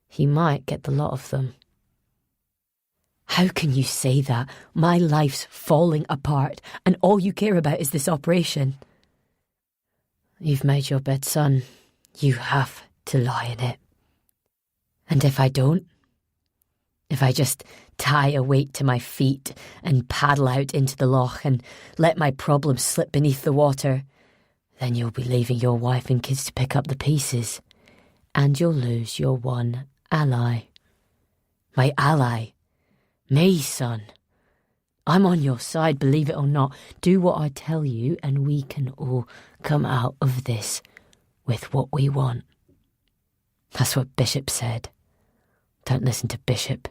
He might get the lot of them. How can you say that? My life's falling apart, and all you care about is this operation. You've made your bed, son. You have to lie in it. And if I don't? If I just tie a weight to my feet and paddle out into the loch and let my problems slip beneath the water, then you'll be leaving your wife and kids to pick up the pieces, and you'll lose your one ally. My ally. Me, son. I'm on your side, believe it or not. Do what I tell you and we can all come out of this with what we want. That's what Bishop said. Don't listen to Bishop.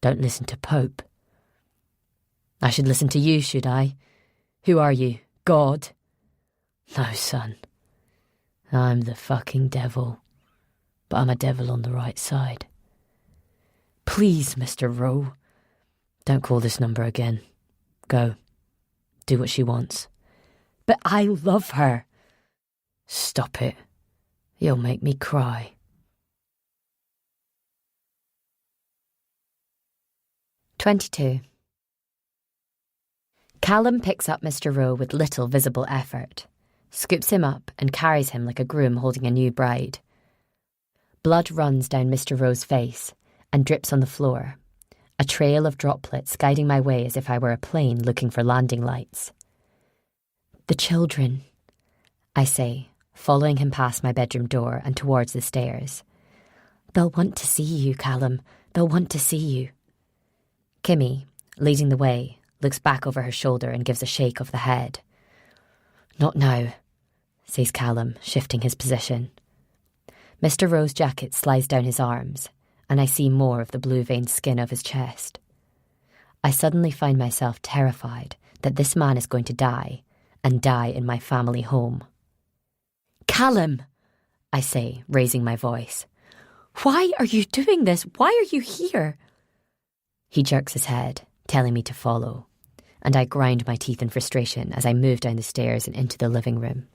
Don't listen to Pope. I should listen to you, should I? Who are you? God? No, son. I'm the fucking devil. But I'm a devil on the right side. Please, Mr. Rowe, don't call this number again. Go. Do what she wants. But I love her. Stop it. You'll make me cry. "22. Callum picks up Mr. Rowe with little visible effort, scoops him up and carries him like a groom holding a new bride. Blood runs down Mr. Rowe's face and drips on the floor, a trail of droplets guiding my way as if I were a plane looking for landing lights. "The children," I say, following him past my bedroom door and towards the stairs. "They'll want to see you, Callum. They'll want to see you." Kimmy, leading the way, looks back over her shoulder and gives a shake of the head. "Not now," says Callum, shifting his position. Mr. Rowe's jacket slides down his arms, and I see more of the blue-veined skin of his chest. I suddenly find myself terrified that this man is going to die, and die in my family home. "Callum," I say, raising my voice. "Why are you doing this? Why are you here?" He jerks his head, telling me to follow, and I grind my teeth in frustration as I move down the stairs and into the living room.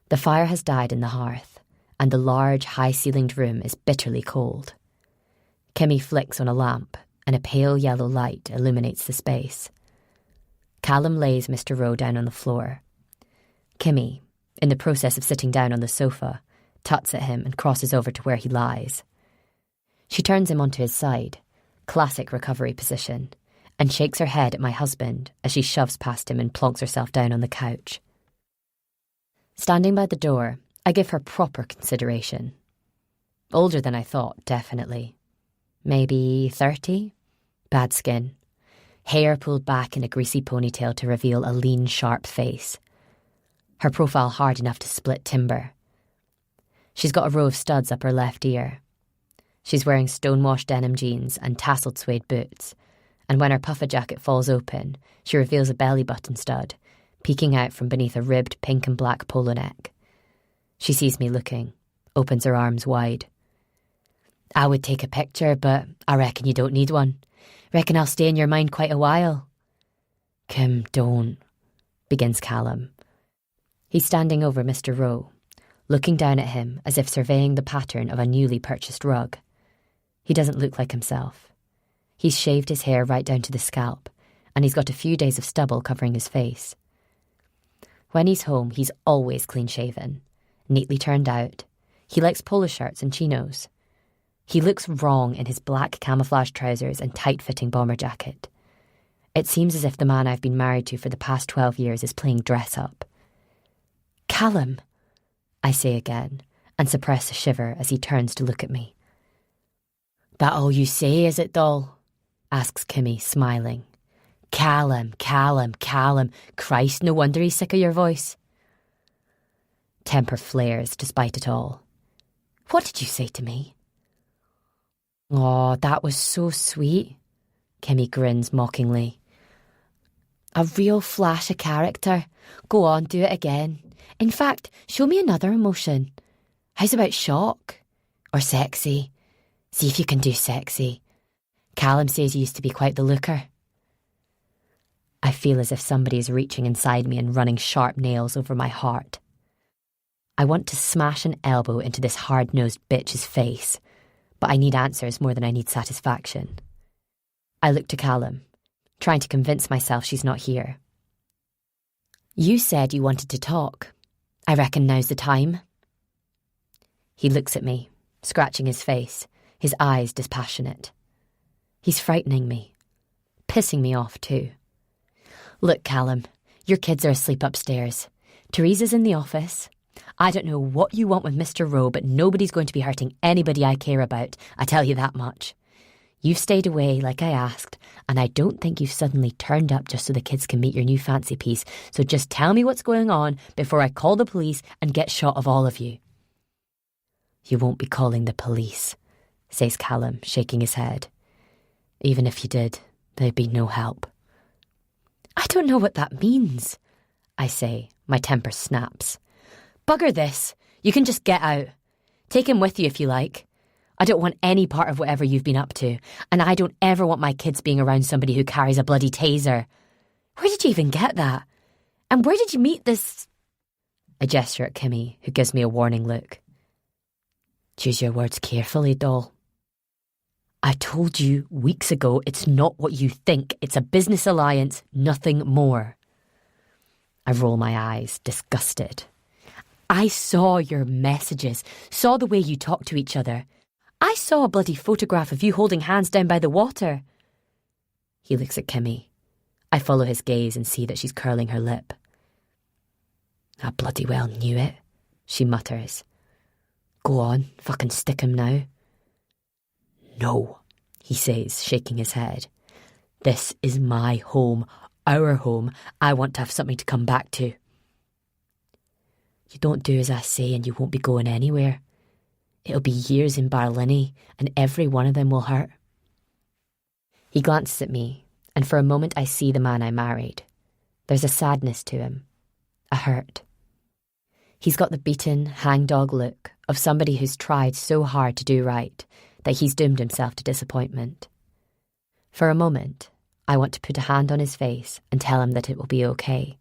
The fire has died in the hearth, and the large, high-ceilinged room is bitterly cold. Kimmy flicks on a lamp, and a pale yellow light illuminates the space. Callum lays Mr. Rowe down on the floor. Kimmy, in the process of sitting down on the sofa, tuts at him and crosses over to where he lies. She turns him onto his side, classic recovery position, and shakes her head at my husband as she shoves past him and plonks herself down on the couch. Standing by the door, I give her proper consideration. Older than I thought, definitely. Maybe 30? Bad skin. Hair pulled back in a greasy ponytail to reveal a lean, sharp face. Her profile hard enough to split timber. She's got a row of studs up her left ear. She's wearing stonewashed denim jeans and tasselled suede boots, and when her puffer jacket falls open, she reveals a belly button stud, peeking out from beneath a ribbed pink and black polo neck. She sees me looking, opens her arms wide. "I would take a picture, but I reckon you don't need one. Reckon I'll stay in your mind quite a while." "Kim, don't," begins Callum. He's standing over Mr. Rowe, looking down at him as if surveying the pattern of a newly purchased rug. He doesn't look like himself. He's shaved his hair right down to the scalp, and he's got a few days of stubble covering his face. When he's home, he's always clean-shaven, neatly turned out. He likes polo shirts and chinos. He looks wrong in his black camouflage trousers and tight-fitting bomber jacket. It seems as if the man I've been married to for the past 12 years is playing dress-up. "Callum," I say again, and suppress a shiver as he turns to look at me. "That all you say, is it, doll?" asks Kimmy, smiling. "Callum, Callum, Callum. Christ, no wonder he's sick of your voice." Temper flares despite it all. "What did you say to me?" "Oh, that was so sweet," Kimmy grins mockingly. "A real flash of character. Go on, do it again. In fact, show me another emotion. How's about shock? Or sexy? See if you can do sexy. Callum says you used to be quite the looker." I feel as if somebody is reaching inside me and running sharp nails over my heart. I want to smash an elbow into this hard-nosed bitch's face, but I need answers more than I need satisfaction. I look to Callum, trying to convince myself she's not here. "You said you wanted to talk. I reckon now's the time." He looks at me, scratching his face, his eyes dispassionate. He's frightening me. Pissing me off too. Look, Callum, your kids are asleep upstairs. Teresa's in the office. I don't know what you want with Mr. Rowe, but nobody's going to be hurting anybody I care about, I tell you that much. You've stayed away like I asked, and I don't think you've suddenly turned up just so the kids can meet your new fancy piece, so just tell me what's going on before I call the police and get shot of all of you. You won't be calling the police, says Callum, shaking his head. Even if you did, there'd be no help. I don't know what that means, I say. My temper snaps. Bugger this. You can just get out. Take him with you if you like. I don't want any part of whatever you've been up to, and I don't ever want my kids being around somebody who carries a bloody taser. Where did you even get that? And where did you meet this? I gesture at Kimmy, who gives me a warning look. Choose your words carefully, doll. I told you weeks ago it's not what you think. It's a business alliance, nothing more. I roll my eyes, disgusted. I saw your messages, saw the way you talk to each other. I saw a bloody photograph of you holding hands down by the water. He looks at Kimmy. I follow his gaze and see that she's curling her lip. I bloody well knew it, she mutters. Go on, fucking stick him now. No, he says, shaking his head. This is my home, our home. I want to have something to come back to. You don't do as I say and you won't be going anywhere. It'll be years in Barlinnie and every one of them will hurt. He glances at me, and for a moment I see the man I married. There's a sadness to him, a hurt. He's got the beaten, hangdog look of somebody who's tried so hard to do right that he's doomed himself to disappointment. For a moment, I want to put a hand on his face and tell him that it will be okay,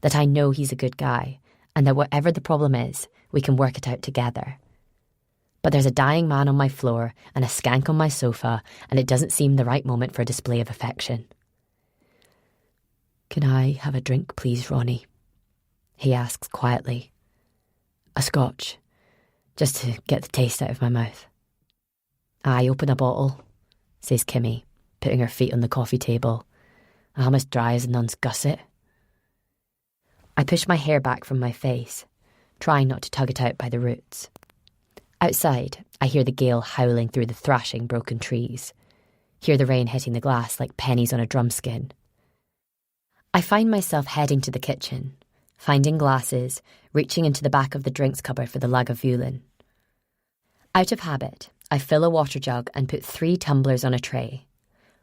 that I know he's a good guy, and that whatever the problem is, we can work it out together. But there's a dying man on my floor and a skank on my sofa, and it doesn't seem the right moment for a display of affection. Can I have a drink, please, Ronnie? He asks quietly. A scotch, just to get the taste out of my mouth. I open a bottle, says Kimmy, putting her feet on the coffee table. I'm as dry as a nun's gusset. I push my hair back from my face, trying not to tug it out by the roots. Outside, I hear the gale howling through the thrashing broken trees, hear the rain hitting the glass like pennies on a drumskin. I find myself heading to the kitchen, finding glasses, reaching into the back of the drinks cupboard for the Lagavulin. Out of habit, I fill a water jug and put 3 tumblers on a tray,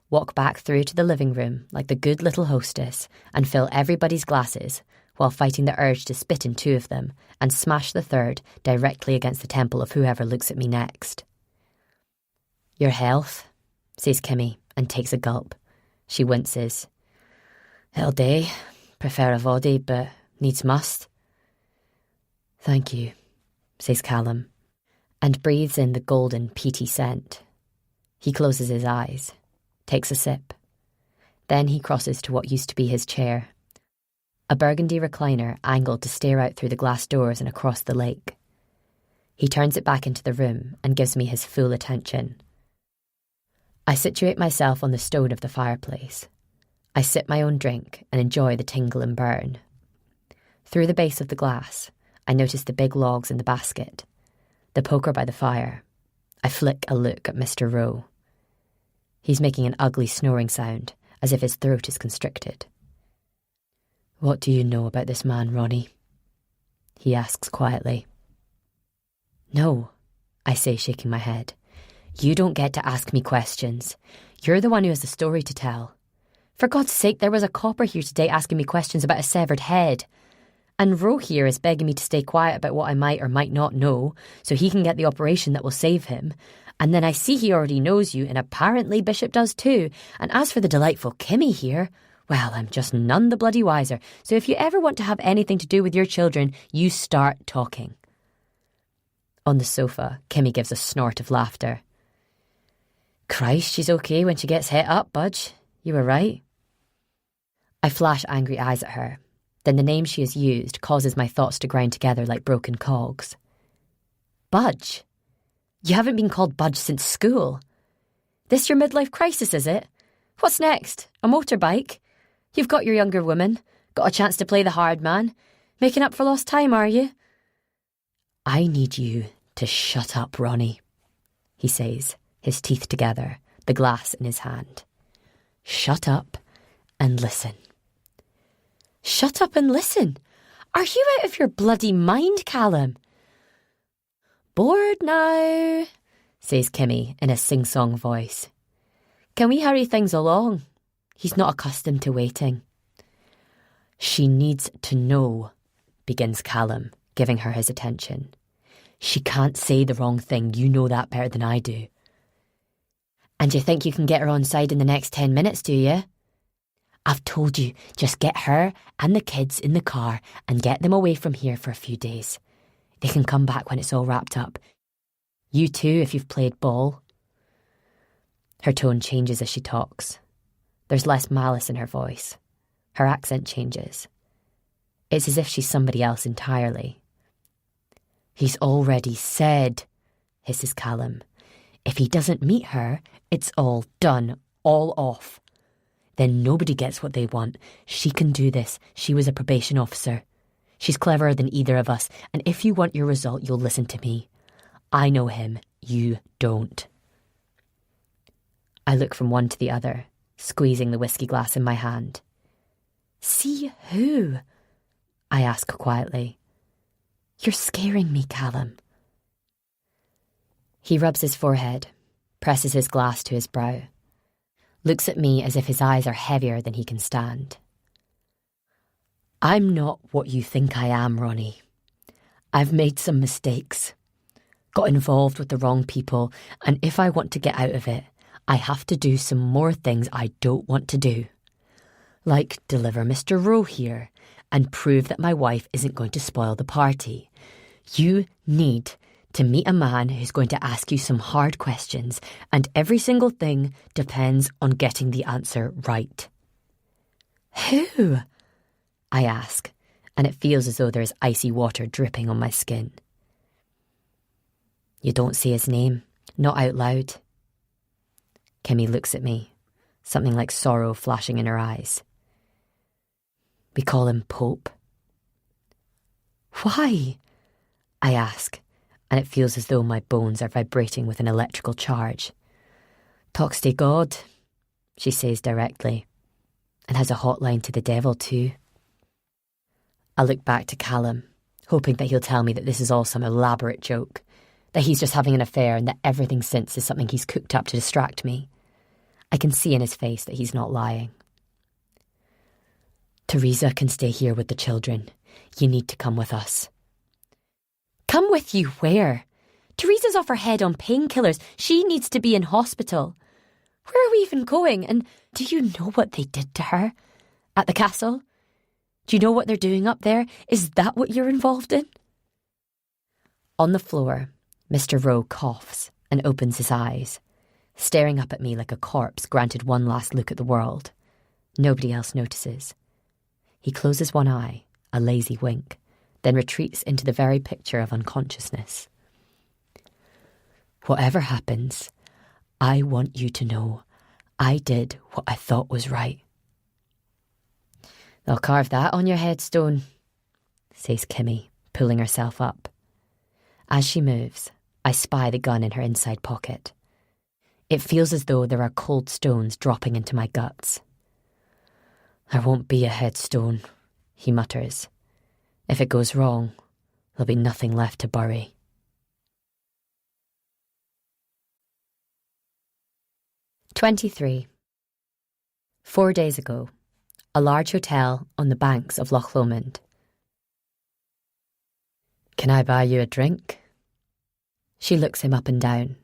walk back through to the living room like the good little hostess and fill everybody's glasses while fighting the urge to spit in 2 of them and smash the 3rd directly against the temple of whoever looks at me next. Your health, says Kimmy, and takes a gulp. She winces. It'll do. Prefer a voddy, but needs must. Thank you, says Callum, and breathes in the golden, peaty scent. He closes his eyes, takes a sip. Then he crosses to what used to be his chair, a burgundy recliner angled to stare out through the glass doors and across the lake. He turns it back into the room and gives me his full attention. I situate myself on the stone of the fireplace. I sip my own drink and enjoy the tingle and burn. Through the base of the glass, I notice the big logs in the basket, the poker by the fire. I flick a look at Mr. Rowe. He's making an ugly snoring sound, as if his throat is constricted. What do you know about this man, Ronnie? He asks quietly. No, I say, shaking my head. You don't get to ask me questions. You're the one who has the story to tell. For God's sake, there was a copper here today asking me questions about a severed head. And Rowe here is begging me to stay quiet about what I might or might not know, so he can get the operation that will save him. And then I see he already knows you, and apparently Bishop does too. And as for the delightful Kimmy here, well, I'm just none the bloody wiser. So if you ever want to have anything to do with your children, you start talking. On the sofa, Kimmy gives a snort of laughter. Christ, she's okay when she gets hit up, Budge. You were right. I flash angry eyes at her. Then the name she has used causes my thoughts to grind together like broken cogs. Budge? You haven't been called Budge since school. This your midlife crisis, is it? What's next? A motorbike? You've got your younger woman. Got a chance to play the hard man. Making up for lost time, are you? I need you to shut up, Ronnie, he says, his teeth together, the glass in his hand. Shut up and listen. Shut up and listen? Are you out of your bloody mind, Callum? Bored now, says Kimmy in a sing-song voice. Can we hurry things along? He's not accustomed to waiting. She needs to know, begins Callum, giving her his attention. She can't say the wrong thing, you know that better than I do. And you think you can get her on side in the next 10 minutes, do you? I've told you, just get her and the kids in the car and get them away from here for a few days. They can come back when it's all wrapped up. You too, if you've played ball. Her tone changes as she talks. There's less malice in her voice. Her accent changes. It's as if she's somebody else entirely. He's already said, hisses Callum. If he doesn't meet her, it's all done, all off. Then nobody gets what they want. She can do this. She was a probation officer. She's cleverer than either of us, and if you want your result, you'll listen to me. I know him. You don't. I look from one to the other, squeezing the whiskey glass in my hand. See who? I ask quietly. You're scaring me, Callum. He rubs his forehead, presses his glass to his brow, looks at me as if his eyes are heavier than he can stand. I'm not what you think I am, Ronnie. I've made some mistakes, got involved with the wrong people, and if I want to get out of it, I have to do some more things I don't want to do. Like deliver Mr. Rowe here and prove that my wife isn't going to spoil the party. You need to meet a man who's going to ask you some hard questions, and every single thing depends on getting the answer right. Who? I ask, and it feels as though there's icy water dripping on my skin. You don't say his name, not out loud. Kimmy looks at me, something like sorrow flashing in her eyes. We call him Pope. Why? I ask, and it feels as though my bones are vibrating with an electrical charge. Talks to God, she says directly, and has a hotline to the devil too. I look back to Callum, hoping that he'll tell me that this is all some elaborate joke, that he's just having an affair and that everything since is something he's cooked up to distract me. I can see in his face that he's not lying. Teresa can stay here with the children. You need to come with us. Come with you where? Teresa's off her head on painkillers. She needs to be in hospital. Where are we even going? And do you know what they did to her? At the castle? Do you know what they're doing up there? Is that what you're involved in? On the floor, Mr. Rowe coughs and opens his eyes, staring up at me like a corpse granted one last look at the world. Nobody else notices. He closes one eye, a lazy wink, then retreats into the very picture of unconsciousness. Whatever happens, I want you to know I did what I thought was right. They'll carve that on your headstone, says Kimmy, pulling herself up. As she moves, I spy the gun in her inside pocket. It feels as though there are cold stones dropping into my guts. There won't be a headstone, he mutters. If it goes wrong, there'll be nothing left to bury. "23. 4 days ago, a large hotel on the banks of Loch Lomond. Can I buy you a drink? She looks him up and down,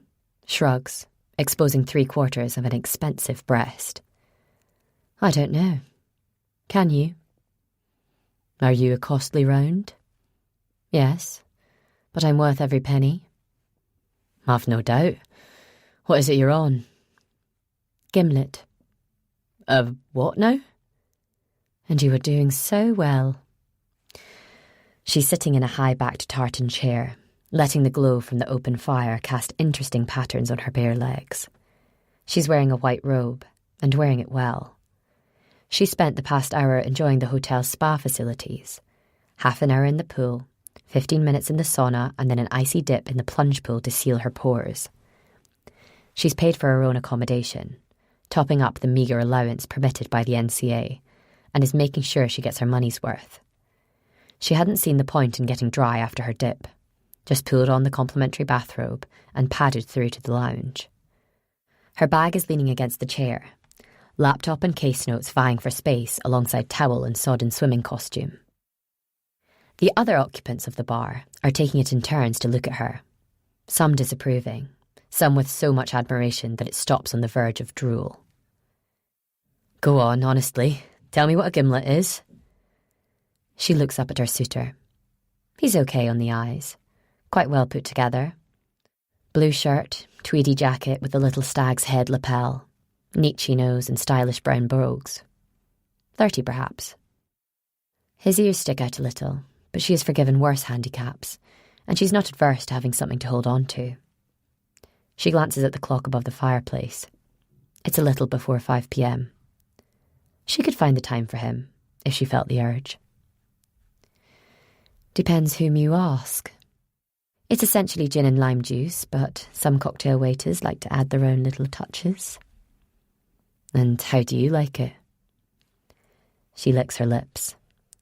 shrugs, exposing 3/4 of an expensive breast. I don't know. Can you? Are you a costly round? Yes, but I'm worth every penny. I've no doubt. What is it you're on? Gimlet. Of what now? And you were doing so well. She's sitting in a high-backed tartan chair, letting the glow from the open fire cast interesting patterns on her bare legs. She's wearing a white robe, and wearing it well. She spent the past hour enjoying the hotel's spa facilities. Half an hour in the pool, 15 minutes in the sauna, and then an icy dip in the plunge pool to seal her pores. She's paid for her own accommodation, topping up the meagre allowance permitted by the NCA, and is making sure she gets her money's worth. She hadn't seen the point in getting dry after her dip, just pulled on the complimentary bathrobe and padded through to the lounge. Her bag is leaning against the chair, laptop and case notes vying for space alongside towel and sodden swimming costume. The other occupants of the bar are taking it in turns to look at her, some disapproving, some with so much admiration that it stops on the verge of drool. Go on, honestly. Tell me what a gimlet is. She looks up at her suitor. He's okay on the eyes, quite well put together. Blue shirt, tweedy jacket with a little stag's head lapel, neat chinos and stylish brown brogues. 30 perhaps. His ears stick out a little, but she has forgiven worse handicaps, and she's not adverse to having something to hold on to. She glances at the clock above the fireplace. It's a little before 5 p.m. She could find the time for him, if she felt the urge. Depends whom you ask. It's essentially gin and lime juice, but some cocktail waiters like to add their own little touches. And how do you like it? She licks her lips,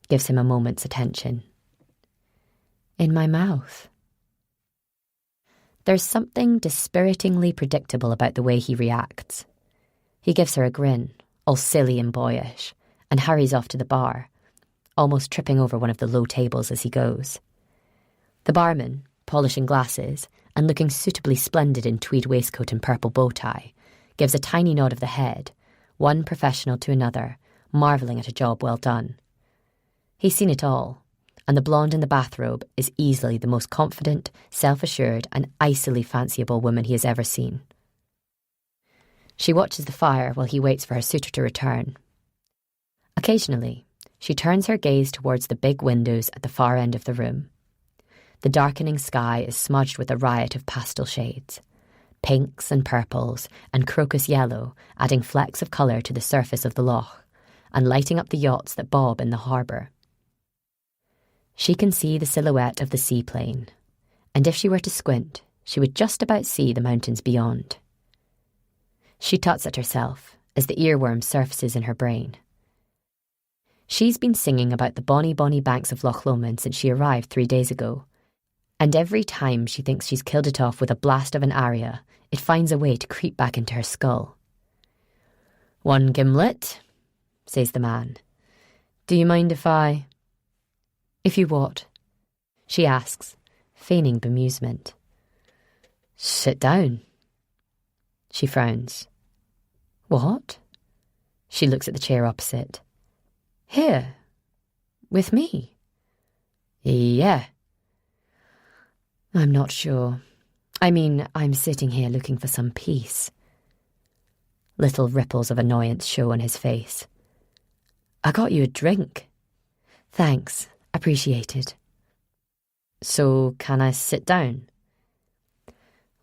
gives him a moment's attention. In my mouth. There's something dispiritingly predictable about the way he reacts. He gives her a grin, all silly and boyish, and hurries off to the bar, almost tripping over one of the low tables as he goes. The barman, polishing glasses and looking suitably splendid in tweed waistcoat and purple bow tie, gives a tiny nod of the head, one professional to another, marvelling at a job well done. He's seen it all, and the blonde in the bathrobe is easily the most confident, self-assured and icily fanciable woman he has ever seen. She watches the fire while he waits for her suitor to return. Occasionally, she turns her gaze towards the big windows at the far end of the room. The darkening sky is smudged with a riot of pastel shades, pinks and purples and crocus yellow adding flecks of colour to the surface of the loch and lighting up the yachts that bob in the harbour. She can see the silhouette of the seaplane, and if she were to squint, she would just about see the mountains beyond. She tuts at herself as the earworm surfaces in her brain. She's been singing about the bonny, bonny banks of Loch Lomond since she arrived 3 days ago, and every time she thinks she's killed it off with a blast of an aria, it finds a way to creep back into her skull. "One gimlet," says the man. "Do you mind if I—" "If you what?" she asks, feigning bemusement. "Sit down." She frowns. "What?" She looks at the chair opposite. "Here? With me?" "Yeah." "I'm not sure. I mean, I'm sitting here looking for some peace." Little ripples of annoyance show on his face. "I got you a drink." "Thanks. Appreciated." "So, can I sit down?"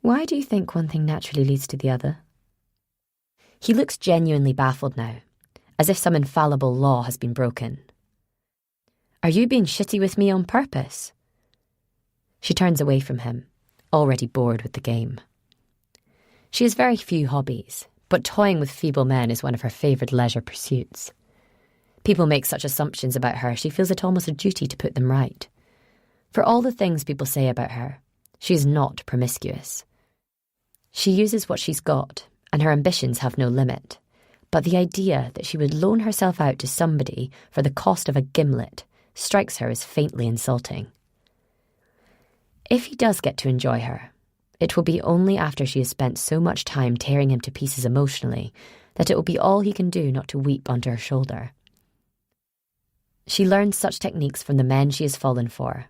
"Why do you think one thing naturally leads to the other?" He looks genuinely baffled now, as if some infallible law has been broken. "Are you being shitty with me on purpose?" She turns away from him, already bored with the game. She has very few hobbies, but toying with feeble men is one of her favourite leisure pursuits. People make such assumptions about her, she feels it almost a duty to put them right. For all the things people say about her, she is not promiscuous. She uses what she's got, and her ambitions have no limit. But the idea that she would loan herself out to somebody for the cost of a gimlet strikes her as faintly insulting. If he does get to enjoy her, it will be only after she has spent so much time tearing him to pieces emotionally that it will be all he can do not to weep onto her shoulder. She learns such techniques from the men she has fallen for,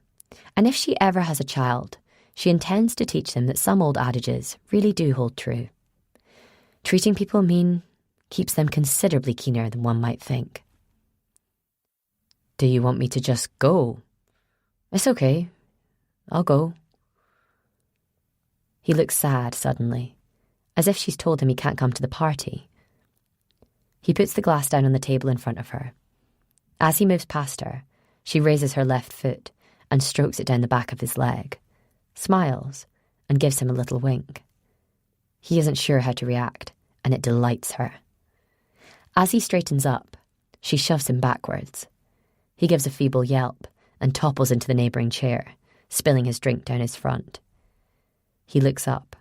and if she ever has a child, she intends to teach them that some old adages really do hold true. Treating people mean keeps them considerably keener than one might think. "Do you want me to just go?" "It's okay. I'll go." He looks sad suddenly, as if she's told him he can't come to the party. He puts the glass down on the table in front of her. As he moves past her, she raises her left foot and strokes it down the back of his leg, smiles, and gives him a little wink. He isn't sure how to react, and it delights her. As he straightens up, she shoves him backwards. He gives a feeble yelp and topples into the neighbouring chair, spilling his drink down his front. He looks up,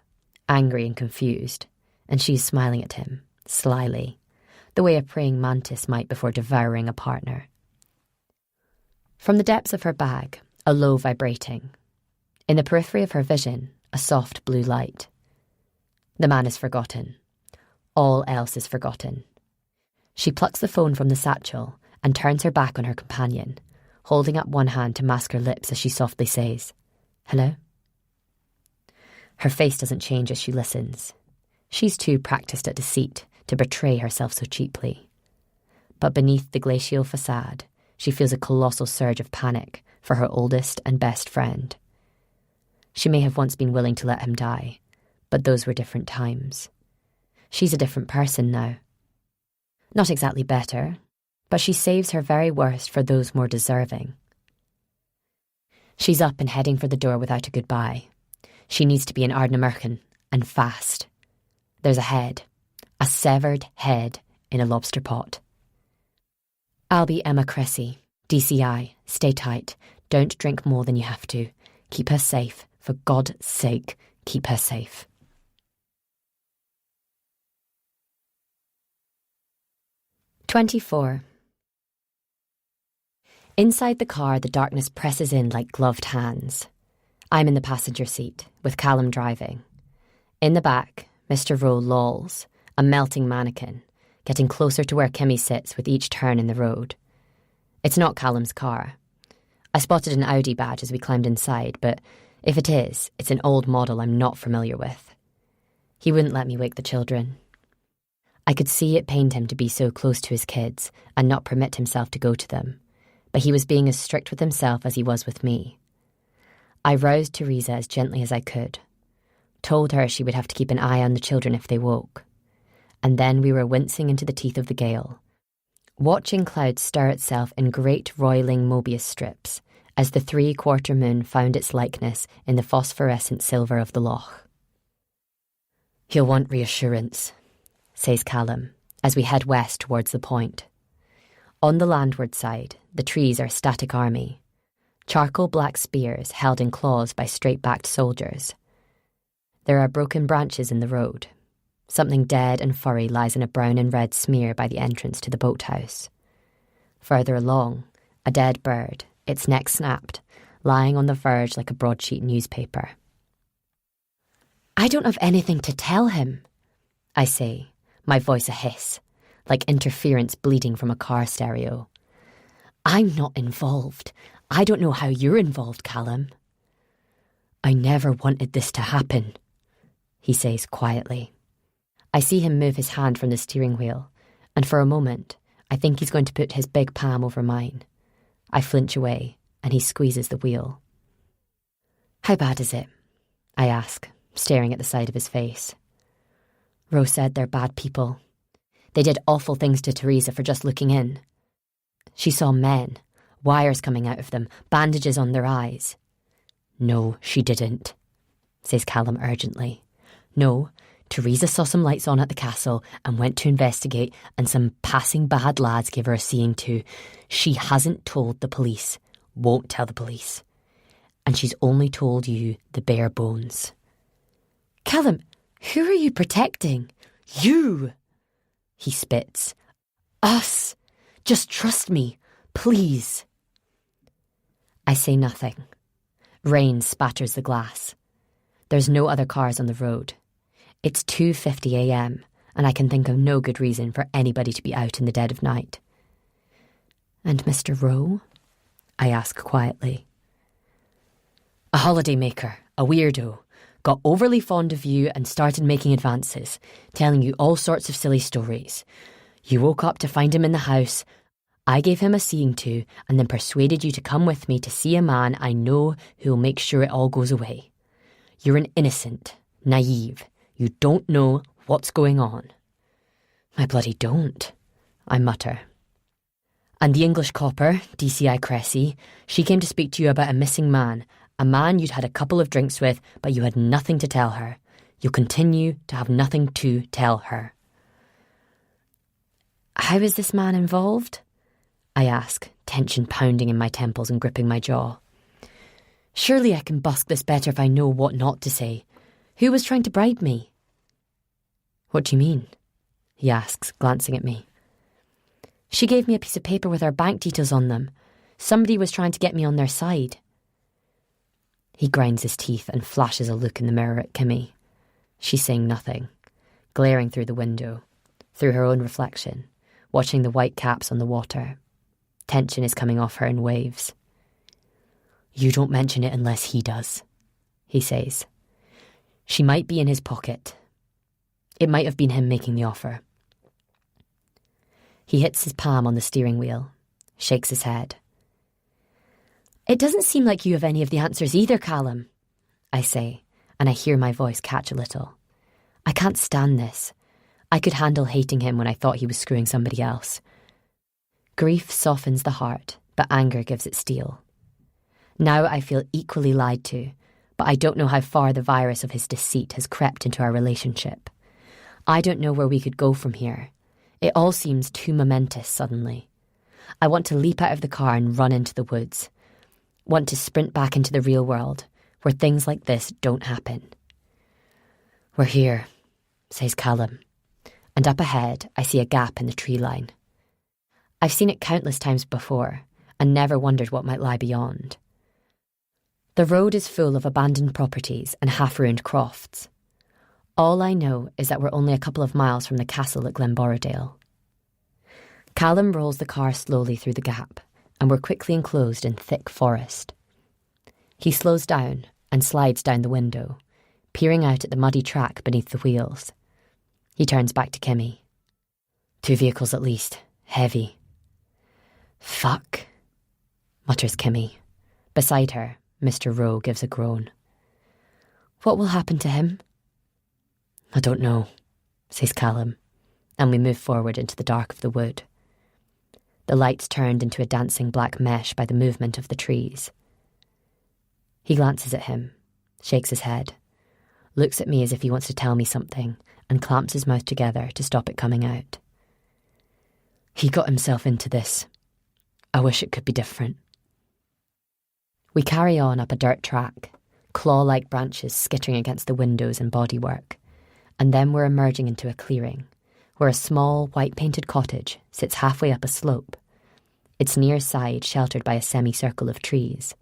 angry and confused, and she's smiling at him, slyly, the way a praying mantis might before devouring a partner. From the depths of her bag, a low vibrating. In the periphery of her vision, a soft blue light. The man is forgotten. All else is forgotten. She plucks the phone from the satchel and turns her back on her companion, holding up one hand to mask her lips as she softly says, "Hello?" Her face doesn't change as she listens. She's too practiced at deceit to betray herself so cheaply. But beneath the glacial facade, she feels a colossal surge of panic for her oldest and best friend. She may have once been willing to let him die, but those were different times. She's a different person now. Not exactly better, but she saves her very worst for those more deserving. She's up and heading for the door without a goodbye. She needs to be in Ardnamurchan, and fast. There's a head, a severed head in a lobster pot. I'll be Emma Cressy, DCI. Stay tight. Don't drink more than you have to. Keep her safe. For God's sake, keep her safe. "24. Inside the car, the darkness presses in like gloved hands. I'm in the passenger seat, with Callum driving. In the back, Mr. Rowe lolls, a melting mannequin, getting closer to where Kimmy sits with each turn in the road. It's not Callum's car. I spotted an Audi badge as we climbed inside, but if it is, it's an old model I'm not familiar with. He wouldn't let me wake the children. I could see it pained him to be so close to his kids and not permit himself to go to them, but he was being as strict with himself as he was with me. I roused Teresa as gently as I could, told her she would have to keep an eye on the children if they woke, and then we were wincing into the teeth of the gale, watching clouds stir itself in great roiling Mobius strips as the 3/4 moon found its likeness in the phosphorescent silver of the loch. "He'll want reassurance," says Callum, as we head west towards the point. On the landward side, the trees are a static army, charcoal black spears held in claws by straight-backed soldiers. There are broken branches in the road. Something dead and furry lies in a brown and red smear by the entrance to the boathouse. Further along, a dead bird, its neck snapped, lying on the verge like a broadsheet newspaper. "I don't have anything to tell him," I say, my voice a hiss, like interference bleeding from a car stereo. "I'm not involved. I don't know how you're involved, Callum." "I never wanted this to happen," he says quietly. I see him move his hand from the steering wheel, and for a moment, I think he's going to put his big palm over mine. I flinch away, and he squeezes the wheel. "How bad is it?" I ask, staring at the side of his face. "Rose said they're bad people. They did awful things to Teresa for just looking in. She saw men, wires coming out of them, bandages on their eyes." "No, she didn't," says Callum urgently. "No, Teresa saw some lights on at the castle and went to investigate, and some passing bad lads gave her a seeing to. She hasn't told the police, won't tell the police. And she's only told you the bare bones." "Callum, who are you protecting?" "You!" He spits. "Us! Just trust me, please." I say nothing. Rain spatters the glass. There's no other cars on the road. It's 2:50 a.m, and I can think of no good reason for anybody to be out in the dead of night. "And Mr. Rowe?" I ask quietly. "A holidaymaker, a weirdo, got overly fond of you and started making advances, telling you all sorts of silly stories. You woke up to find him in the house. I gave him a seeing to and then persuaded you to come with me to see a man I know who'll make sure it all goes away. You're an innocent, naive, You don't know what's going on. I bloody don't, I mutter. And the English copper, DCI Cressy, she came to speak to you about a missing man, a man you'd had a couple of drinks with, but you had nothing to tell her. You'll continue to have nothing to tell her. How is this man involved? I ask, tension pounding in my temples and gripping my jaw. Surely I can busk this better if I know what not to say. Who was trying to bribe me? What do you mean? He asks, glancing at me. She gave me a piece of paper with her bank details on them. Somebody was trying to get me on their side. He grinds his teeth and flashes a look in the mirror at Kimmy. She's saying nothing, glaring through the window, through her own reflection, watching the white caps on the water. Tension is coming off her in waves. You don't mention it unless he does, he says. She might be in his pocket. It might have been him making the offer. He hits his palm on the steering wheel, shakes his head. It doesn't seem like you have any of the answers either, Callum, I say, and I hear my voice catch a little. I can't stand this. I could handle hating him when I thought he was screwing somebody else. Grief softens the heart, but anger gives it steel. Now I feel equally lied to, but I don't know how far the virus of his deceit has crept into our relationship. I don't know where we could go from here. It all seems too momentous suddenly. I want to leap out of the car and run into the woods. Want to sprint back into the real world, where things like this don't happen. We're here, says Callum, and up ahead I see a gap in the tree line. I've seen it countless times before, and never wondered what might lie beyond. The road is full of abandoned properties and half-ruined crofts. All I know is that we're only a couple of miles from the castle at Glenborrowdale. Callum rolls the car slowly through the gap, and we're quickly enclosed in thick forest. He slows down and slides down the window, peering out at the muddy track beneath the wheels. He turns back to Kimmy. 2 vehicles at least, heavy. Fuck, mutters Kimmy. Beside her, Mr. Rowe gives a groan. What will happen to him? I don't know, says Callum, and we move forward into the dark of the wood. The lights turned into a dancing black mesh by the movement of the trees. He glances at him, shakes his head, looks at me as if he wants to tell me something, and clamps his mouth together to stop it coming out. He got himself into this. I wish it could be different. We carry on up a dirt track, claw-like branches skittering against the windows and bodywork, and then we're emerging into a clearing, where a small, white-painted cottage sits halfway up a slope, its near side sheltered by a semicircle of trees.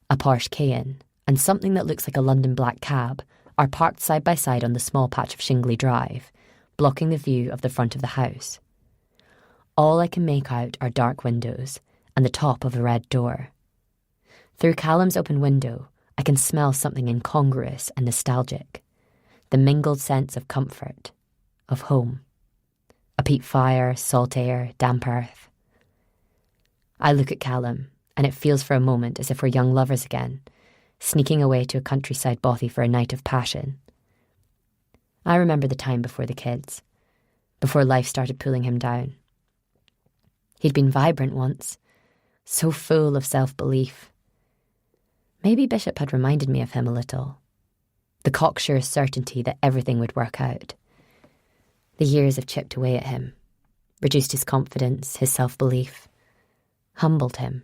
A Porsche Cayenne and something that looks like a London black cab are parked side by side on the small patch of shingly drive, blocking the view of the front of the house. All I can make out are dark windows and the top of a red door. Through Callum's open window, I can smell something incongruous and nostalgic, the mingled sense of comfort, of home. A peat fire, salt air, damp earth. I look at Callum, and it feels for a moment as if we're young lovers again, sneaking away to a countryside bothy for a night of passion. I remember the time before the kids, before life started pulling him down. He'd been vibrant once, so full of self-belief. Maybe Bishop had reminded me of him a little. The cocksure certainty that everything would work out. The years have chipped away at him, reduced his confidence, his self-belief, humbled him.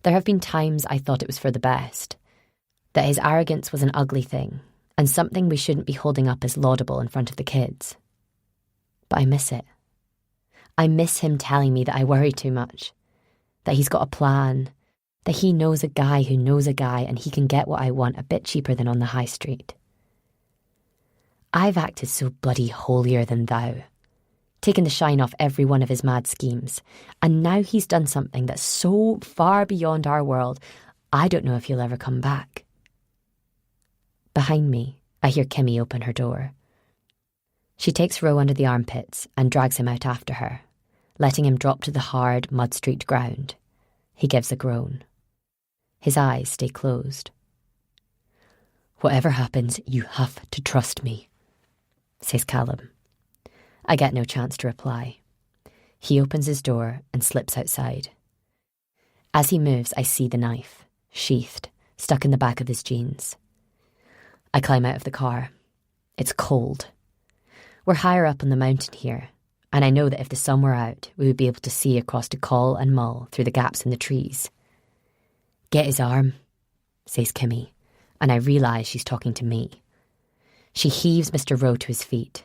There have been times I thought it was for the best, that his arrogance was an ugly thing, and something we shouldn't be holding up as laudable in front of the kids. But I miss it. I miss him telling me that I worry too much, that he's got a plan, that he knows a guy who knows a guy and he can get what I want a bit cheaper than on the high street. I've acted so bloody holier than thou, taken the shine off every one of his mad schemes, and now he's done something that's so far beyond our world, I don't know if he'll ever come back. Behind me, I hear Kimmy open her door. She takes Roe under the armpits and drags him out after her, letting him drop to the hard, mud-streaked ground. He gives a groan. His eyes stay closed. Whatever happens, you have to trust me, says Callum. I get no chance to reply. He opens his door and slips outside. As he moves, I see the knife, sheathed, stuck in the back of his jeans. I climb out of the car. It's cold. We're higher up on the mountain here, and I know that if the sun were out, we would be able to see across to Col and Mull through the gaps in the trees. Get his arm, says Kimmy, and I realise she's talking to me. She heaves Mr. Rowe to his feet.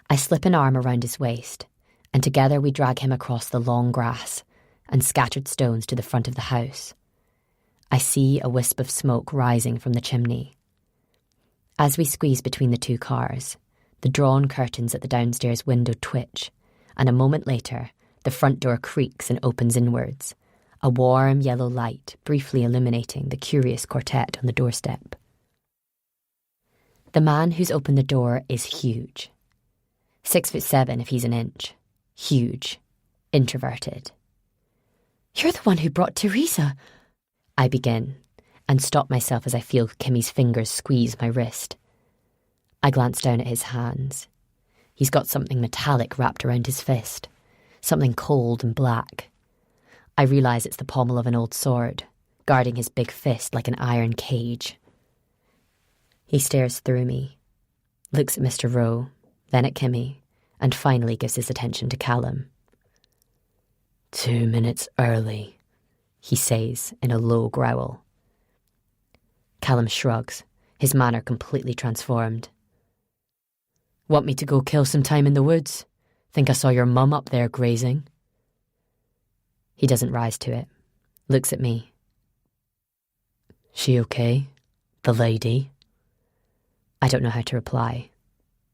I slip an arm around his waist, and together we drag him across the long grass and scattered stones to the front of the house. I see a wisp of smoke rising from the chimney. As we squeeze between the two cars, the drawn curtains at the downstairs window twitch, and a moment later, the front door creaks and opens inwards, a warm yellow light briefly illuminating the curious quartet on the doorstep. The man who's opened the door is huge. 6'7" if he's an inch. Huge. Introverted. You're the one who brought Teresa, I begin, and stop myself as I feel Kimmy's fingers squeeze my wrist. I glance down at his hands. He's got something metallic wrapped around his fist, something cold and black. I realise it's the pommel of an old sword, guarding his big fist like an iron cage. He stares through me, looks at Mr. Rowe, then at Kimmy, and finally gives his attention to Callum. 2 minutes early, he says in a low growl. Callum shrugs, his manner completely transformed. Want me to go kill some time in the woods? Think I saw your mum up there grazing? He doesn't rise to it, looks at me. She okay? The lady? I don't know how to reply.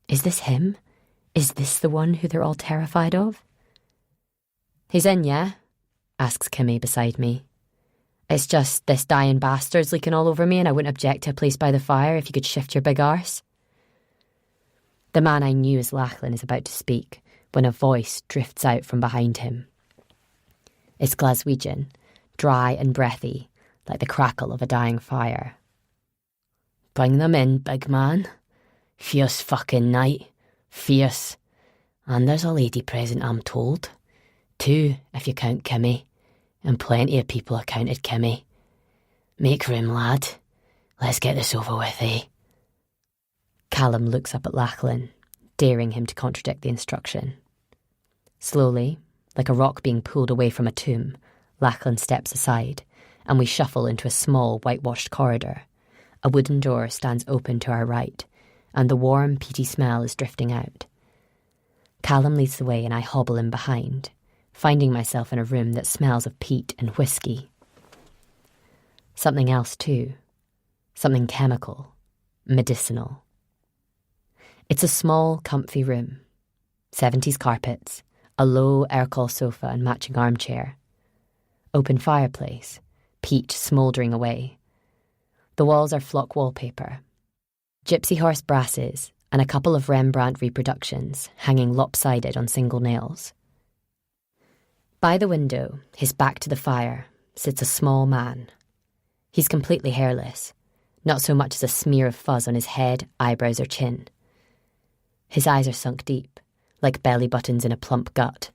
Is this him? Is this the one who they're all terrified of? He's in, yeah? Asks Kimmy beside me. It's just this dying bastard's leaking all over me and I wouldn't object to a place by the fire if you could shift your big arse. The man I knew as Lachlan is about to speak when a voice drifts out from behind him. It's Glaswegian, dry and breathy, like the crackle of a dying fire. Bring them in, big man. Fierce fucking night. Fierce. And there's a lady present, I'm told. 2, if you count Kimmy. And plenty of people are counted Kimmy. Make room, lad. Let's get this over with, eh? Callum looks up at Lachlan, daring him to contradict the instruction. Slowly, like a rock being pulled away from a tomb, Lachlan steps aside, and we shuffle into a small whitewashed corridor. A wooden door stands open to our right, and the warm, peaty smell is drifting out. Callum leads the way and I hobble in behind, finding myself in a room that smells of peat and whiskey. Something else too. Something chemical, medicinal. It's a small, comfy room. 70s carpets, a low aircall sofa and matching armchair. Open fireplace, peat smouldering away. The walls are flock wallpaper. Gypsy horse brasses and a couple of Rembrandt reproductions hanging lopsided on single nails. By the window, his back to the fire, sits a small man. He's completely hairless, not so much as a smear of fuzz on his head, eyebrows or chin. His eyes are sunk deep, like belly buttons in a plump gut,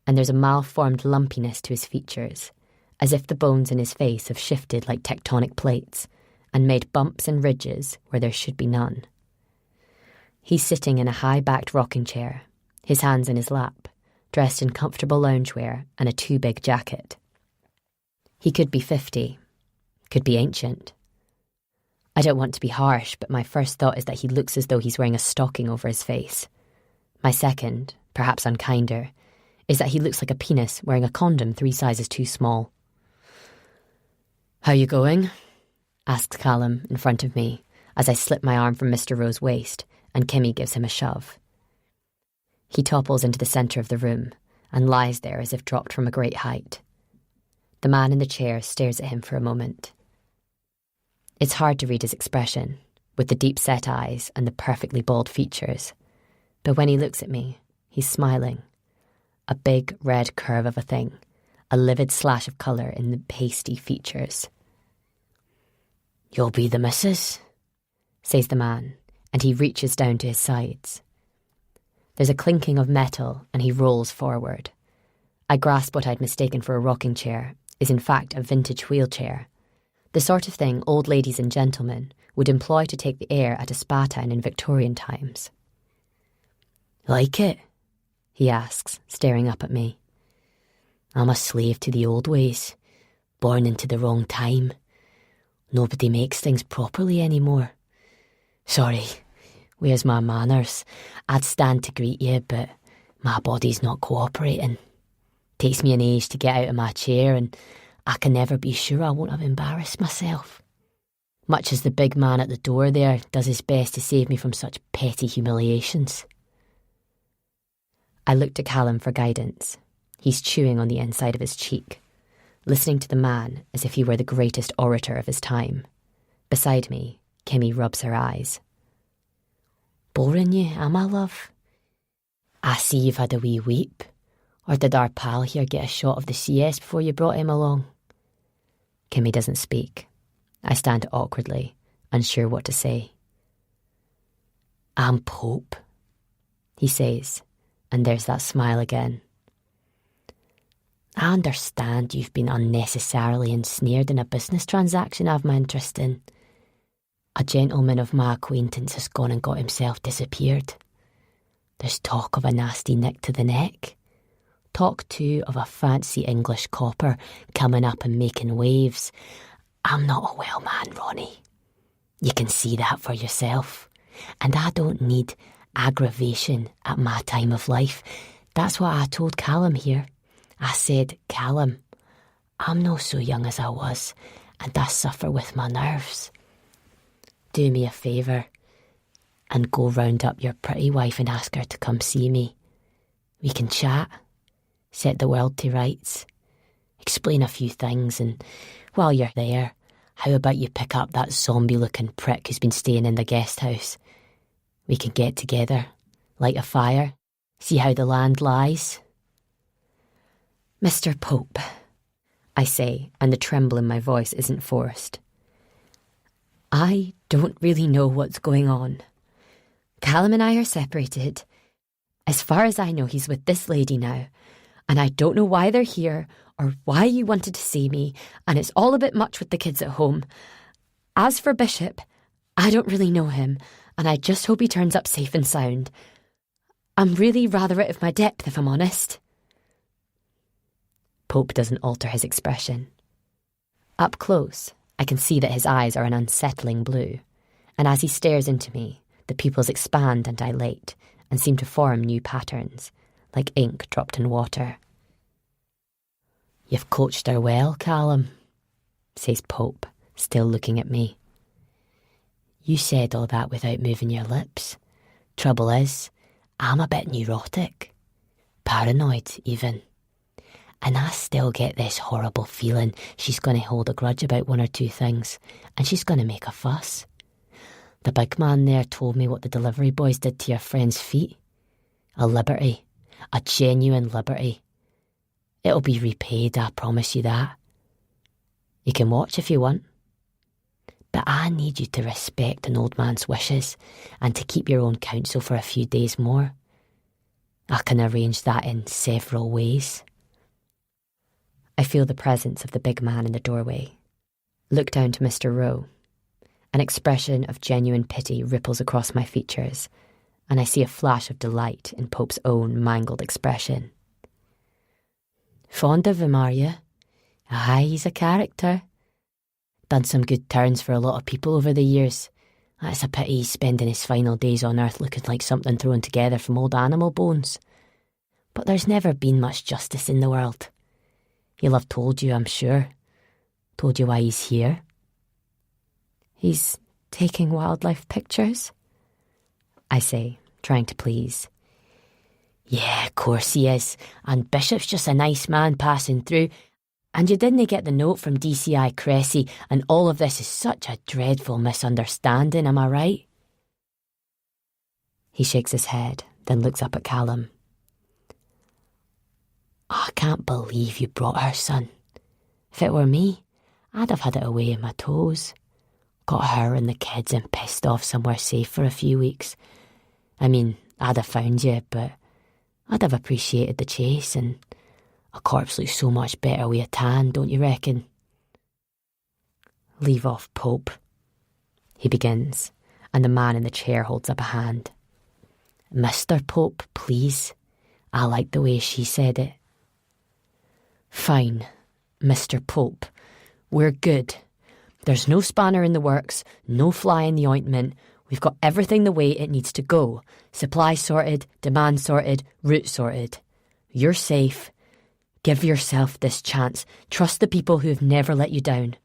and there's a malformed lumpiness to his features, as if the bones in his face have shifted like tectonic plates and made bumps and ridges where there should be none. He's sitting in a high-backed rocking chair, his hands in his lap, dressed in comfortable loungewear and a too-big jacket. He could be 50, could be ancient. I don't want to be harsh, but my first thought is that he looks as though he's wearing a stocking over his face. My second, perhaps unkinder, is that he looks like a penis wearing a condom 3 sizes too small. How you going? Asks Callum in front of me as I slip my arm from Mr. Rowe's waist and Kimmy gives him a shove. He topples into the centre of the room and lies there as if dropped from a great height. The man in the chair stares at him for a moment. It's hard to read his expression, with the deep-set eyes and the perfectly bald features, but when he looks at me, he's smiling. A big red curve of a thing, a livid slash of colour in the pasty features. You'll be the missus? says the man, and he reaches down to his sides. There's a clinking of metal, and he rolls forward. I grasp what I'd mistaken for a rocking chair is in fact a vintage wheelchair, the sort of thing old ladies and gentlemen would employ to take the air at a spa town in Victorian times. Like it? He asks, staring up at me. I'm a slave to the old ways, born into the wrong time. Nobody makes things properly anymore. Sorry, where's my manners? I'd stand to greet you, but my body's not cooperating. Takes me an age to get out of my chair, and I can never be sure I won't have embarrassed myself. Much as the big man at the door there does his best to save me from such petty humiliations. I look to Callum for guidance. He's chewing on the inside of his cheek, listening to the man as if he were the greatest orator of his time. Beside me, Kimmy rubs her eyes. Boring you, am I, love? I see you've had a wee weep. Or did our pal here get a shot of the CS before you brought him along? Kimmy doesn't speak. I stand awkwardly, unsure what to say. I'm Pope, he says, and there's that smile again. I understand you've been unnecessarily ensnared in a business transaction I've my interest in. A gentleman of my acquaintance has gone and got himself disappeared. There's talk of a nasty nick to the neck. Talk too of a fancy English copper coming up and making waves. I'm not a well man, Ronnie. You can see that for yourself. And I don't need aggravation at my time of life. That's what I told Callum here. I said, Callum, I'm no so young as I was, and I suffer with my nerves. Do me a favour and go round up your pretty wife and ask her to come see me. We can chat. Set the world to rights, explain a few things, and while you're there, how about you pick up that zombie-looking prick who's been staying in the guest house? We can get together, light a fire, see how the land lies. Mr. Pope, I say, and the tremble in my voice isn't forced. I don't really know what's going on. Callum and I are separated. As far as I know, he's with this lady now. And I don't know why they're here or why you wanted to see me, and it's all a bit much with the kids at home. As for Bishop, I don't really know him, and I just hope he turns up safe and sound. I'm really rather out of my depth, if I'm honest. Pope doesn't alter his expression. Up close, I can see that his eyes are an unsettling blue, and as he stares into me, the pupils expand and dilate and seem to form new patterns, like ink dropped in water. You've coached her well, Callum, says Pope, still looking at me. You said all that without moving your lips. Trouble is, I'm a bit neurotic. Paranoid, even. And I still get this horrible feeling she's going to hold a grudge about one or two things, and she's going to make a fuss. The big man there told me what the delivery boys did to your friend's feet. A liberty. A genuine liberty. It'll be repaid, I promise you that. You can watch if you want. But I need you to respect an old man's wishes and to keep your own counsel for a few days more. I can arrange that in several ways. I feel the presence of the big man in the doorway. Look down to Mr. Rowe. An expression of genuine pity ripples across my features, and I see a flash of delight in Pope's own mangled expression. Fond of him, are you? Aye, he's a character. Done some good turns for a lot of people over the years. It's a pity he's spending his final days on earth looking like something thrown together from old animal bones. But there's never been much justice in the world. He'll have told you, I'm sure. Told you why he's here. He's taking wildlife pictures? I say, trying to please. Yeah, of course he is. And Bishop's just a nice man passing through. And you didn't get the note from DCI Cressy, and all of this is such a dreadful misunderstanding, am I right? He shakes his head, then looks up at Callum. I can't believe you brought her, son. If it were me, I'd have had it away in my toes. got her and the kids and pissed off somewhere safe for a few weeks. I mean, I'd have found you, but I'd have appreciated the chase, and a corpse looks so much better with a tan, don't you reckon? Leave off, Pope, he begins, and the man in the chair holds up a hand. Mr. Pope, please. I like the way she said it. Fine, Mr. Pope. We're good. There's no spanner in the works, no fly in the ointment. We've got everything the way it needs to go. Supply sorted, demand sorted, route sorted. You're safe. Give yourself this chance. Trust the people who have never let you down.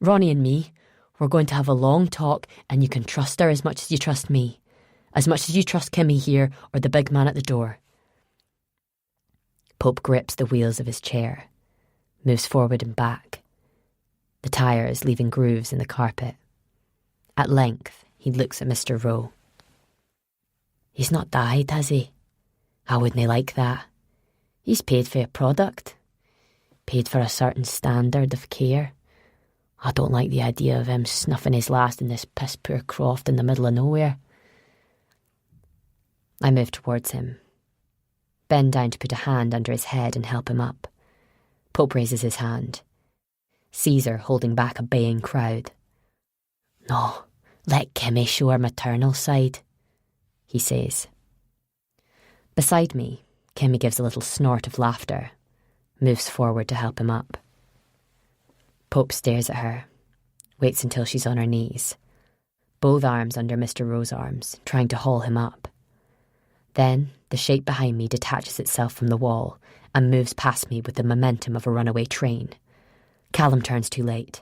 Ronnie and me, we're going to have a long talk, and you can trust her as much as you trust me. As much as you trust Kimmy here or the big man at the door. Pope grips the wheels of his chair, moves forward and back, the tyres leaving grooves in the carpet. At length, he looks at Mr. Rowe. He's not died, has he? I wouldn't like that. He's paid for a product, paid for a certain standard of care. I don't like the idea of him snuffing his last in this piss-poor croft in the middle of nowhere. I move towards him, bend down to put a hand under his head and help him up. Pope raises his hand, Caesar holding back a baying crowd. No, let Kimmy show her maternal side, he says. Beside me, Kimmy gives a little snort of laughter, moves forward to help him up. Pope stares at her, waits until she's on her knees, both arms under Mr. Rowe's arms, trying to haul him up. Then the shape behind me detaches itself from the wall and moves past me with the momentum of a runaway train. Callum turns too late.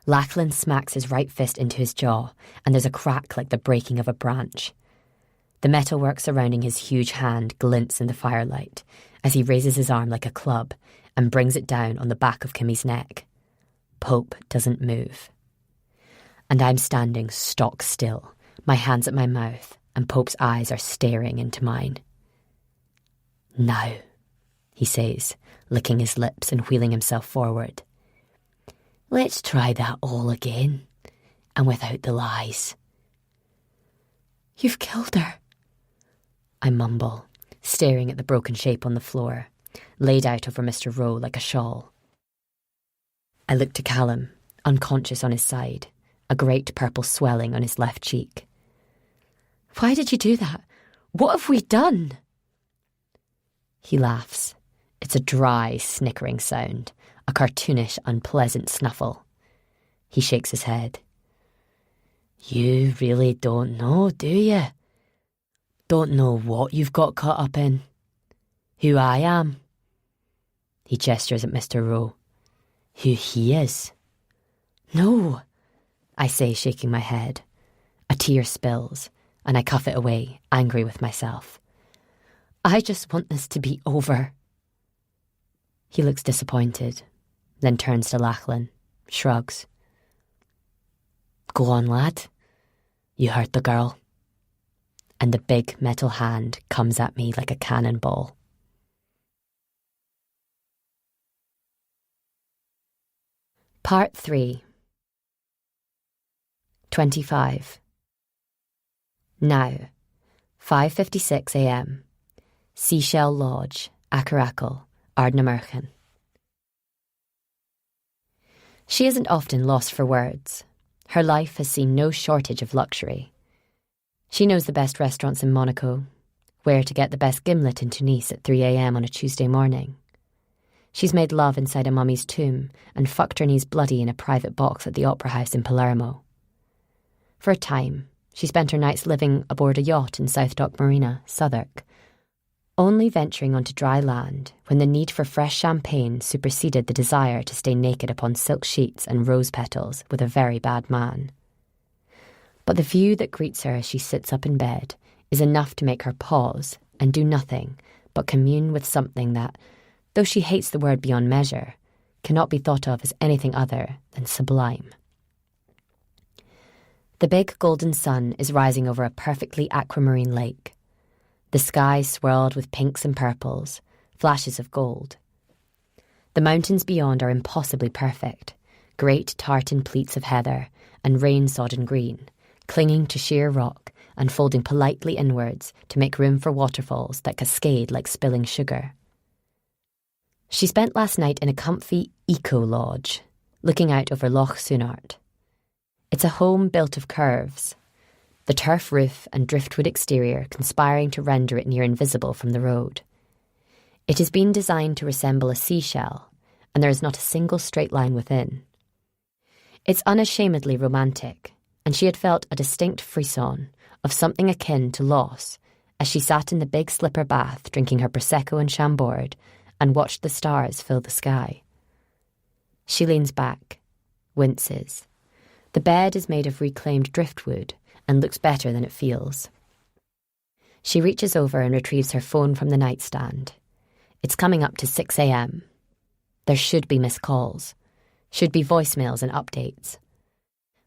Lachlan smacks his right fist into his jaw, and there's a crack like the breaking of a branch. The metalwork surrounding his huge hand glints in the firelight as he raises his arm like a club and brings it down on the back of Kimmy's neck. Pope doesn't move. And I'm standing stock still, my hands at my mouth, and Pope's eyes are staring into mine. Now, he says, licking his lips and wheeling himself forward. Let's try that all again, and without the lies. You've killed her, I mumble, staring at the broken shape on the floor, laid out over Mr. Rowe like a shawl. I look to Callum, unconscious on his side, a great purple swelling on his left cheek. Why did you do that? What have we done? He laughs. It's a dry, snickering sound, a cartoonish, unpleasant snuffle. He shakes his head. You really don't know, do you? Don't know what you've got caught up in? Who I am? He gestures at Mr. Rowe. Who he is? No, I say, shaking my head. A tear spills, and I cuff it away, angry with myself. I just want this to be over. He looks disappointed, then turns to Lachlan, shrugs. Go on, lad. You heard the girl. And the big metal hand comes at me like a cannonball. Part 3. 25. Now, 5:56 a.m. Seashell Lodge, Acherakal, Ardnamurchan. She isn't often lost for words. Her life has seen no shortage of luxury. She knows the best restaurants in Monaco, where to get the best gimlet in Tunis at 3 a.m. on a Tuesday morning. She's made love inside a mummy's tomb and fucked her knees bloody in a private box at the Opera House in Palermo. For a time, she spent her nights living aboard a yacht in South Dock Marina, Southwark, only venturing onto dry land when the need for fresh champagne superseded the desire to stay naked upon silk sheets and rose petals with a very bad man. But the view that greets her as she sits up in bed is enough to make her pause and do nothing but commune with something that, though she hates the word beyond measure, cannot be thought of as anything other than sublime. The big golden sun is rising over a perfectly aquamarine lake. The sky swirled with pinks and purples, flashes of gold. The mountains beyond are impossibly perfect, great tartan pleats of heather, and rain-sodden green, clinging to sheer rock and folding politely inwards to make room for waterfalls that cascade like spilling sugar. She spent last night in a comfy eco-lodge, looking out over Loch Sunart. It's a home built of curves, the turf roof and driftwood exterior conspiring to render it near invisible from the road. It has been designed to resemble a seashell, and there is not a single straight line within. It's unashamedly romantic, and she had felt a distinct frisson of something akin to loss as she sat in the big slipper bath drinking her Prosecco and Chambord and watched the stars fill the sky. She leans back, winces. The bed is made of reclaimed driftwood and looks better than it feels. She reaches over and retrieves her phone from the nightstand. It's coming up to 6 a.m. There should be missed calls, should be voicemails and updates.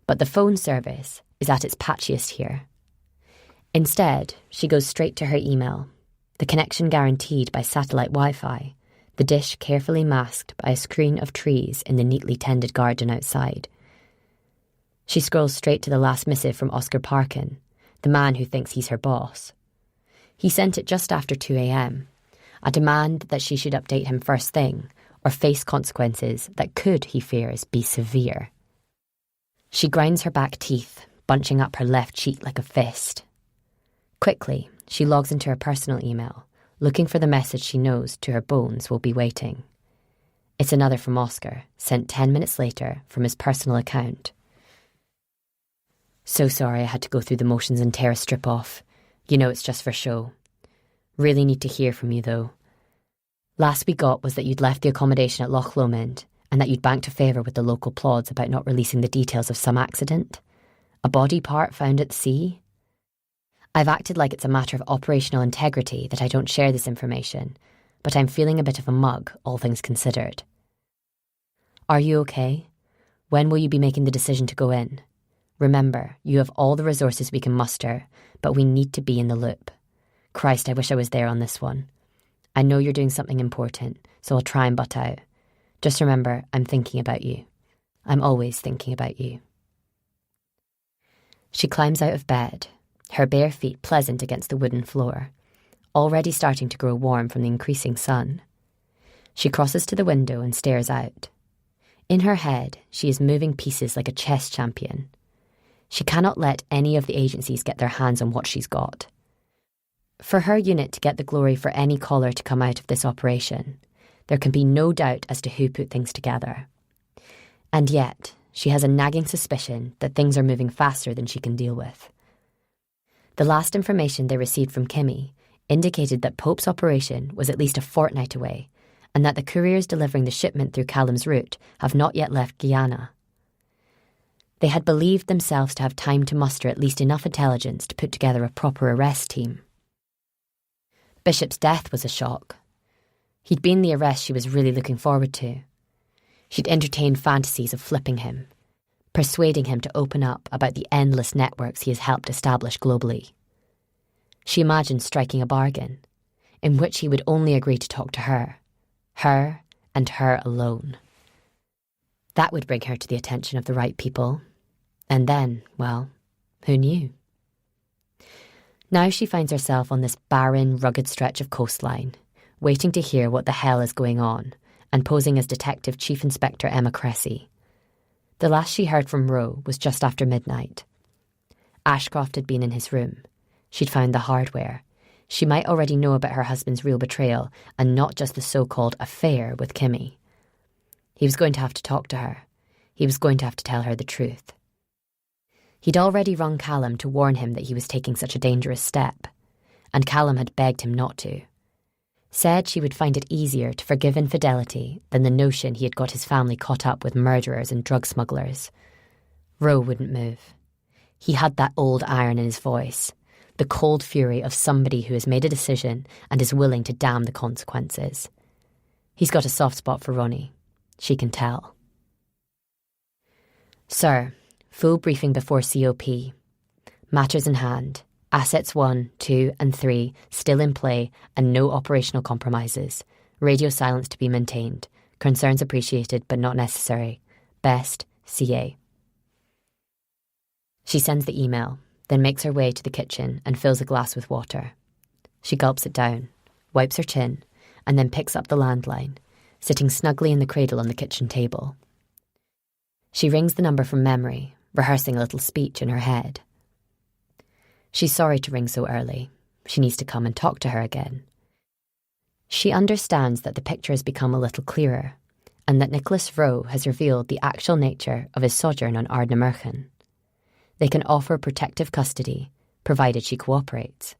But the phone service is at its patchiest here. Instead, she goes straight to her email, the connection guaranteed by satellite Wi-Fi, the dish carefully masked by a screen of trees in the neatly tended garden outside. She scrolls straight to the last missive from Oscar Parkin, the man who thinks he's her boss. He sent it just after 2 a.m, a demand that she should update him first thing, or face consequences that could, he fears, be severe. She grinds her back teeth, bunching up her left cheek like a fist. Quickly, she logs into her personal email, looking for the message she knows to her bones will be waiting. It's another from Oscar, sent 10 minutes later from his personal account. So sorry I had to go through the motions and tear a strip off. You know it's just for show. Really need to hear from you though. Last we got was that you'd left the accommodation at Loch Lomond and that you'd banked a favour with the local plods about not releasing the details of some accident. A body part found at sea. I've acted like it's a matter of operational integrity that I don't share this information, but I'm feeling a bit of a mug, all things considered. Are you okay? When will you be making the decision to go in? Remember, you have all the resources we can muster, but we need to be in the loop. Christ, I wish I was there on this one. I know you're doing something important, so I'll try and butt out. Just remember, I'm thinking about you. I'm always thinking about you. She climbs out of bed, her bare feet pleasant against the wooden floor, already starting to grow warm from the increasing sun. She crosses to the window and stares out. In her head, she is moving pieces like a chess champion. She cannot let any of the agencies get their hands on what she's got. For her unit to get the glory for any caller to come out of this operation, there can be no doubt as to who put things together. And yet, she has a nagging suspicion that things are moving faster than she can deal with. The last information they received from Kimmy indicated that Pope's operation was at least a fortnight away, and that the couriers delivering the shipment through Callum's route have not yet left Guyana. They had believed themselves to have time to muster at least enough intelligence to put together a proper arrest team. Bishop's death was a shock. He'd been the arrest she was really looking forward to. She'd entertained fantasies of flipping him, persuading him to open up about the endless networks he has helped establish globally. She imagined striking a bargain, in which he would only agree to talk to her and her alone. That would bring her to the attention of the right people. And then, well, who knew? Now she finds herself on this barren, rugged stretch of coastline, waiting to hear what the hell is going on, and posing as Detective Chief Inspector Emma Cressy. The last she heard from Roe was just after midnight. Ashcroft had been in his room. She'd found the hardware. She might already know about her husband's real betrayal, and not just the so-called affair with Kimmy. He was going to have to talk to her. He was going to have to tell her the truth. He'd already rung Callum to warn him that he was taking such a dangerous step, and Callum had begged him not to. Said she would find it easier to forgive infidelity than the notion he had got his family caught up with murderers and drug smugglers. Roe wouldn't move. He had that old iron in his voice, the cold fury of somebody who has made a decision and is willing to damn the consequences. He's got a soft spot for Ronnie. She can tell. Sir, full briefing before COP. Matters in hand. Assets 1, 2 and 3 still in play and no operational compromises. Radio silence to be maintained. Concerns appreciated but not necessary. Best, CA. She sends the email, then makes her way to the kitchen and fills a glass with water. She gulps it down, wipes her chin, and then picks up the landline, sitting snugly in the cradle on the kitchen table. She rings the number from memory, rehearsing a little speech in her head. She's sorry to ring so early. She needs to come and talk to her again. She understands that the picture has become a little clearer, and that Nicholas Rowe has revealed the actual nature of his sojourn on Ardnamurchan. They can offer protective custody, provided she cooperates.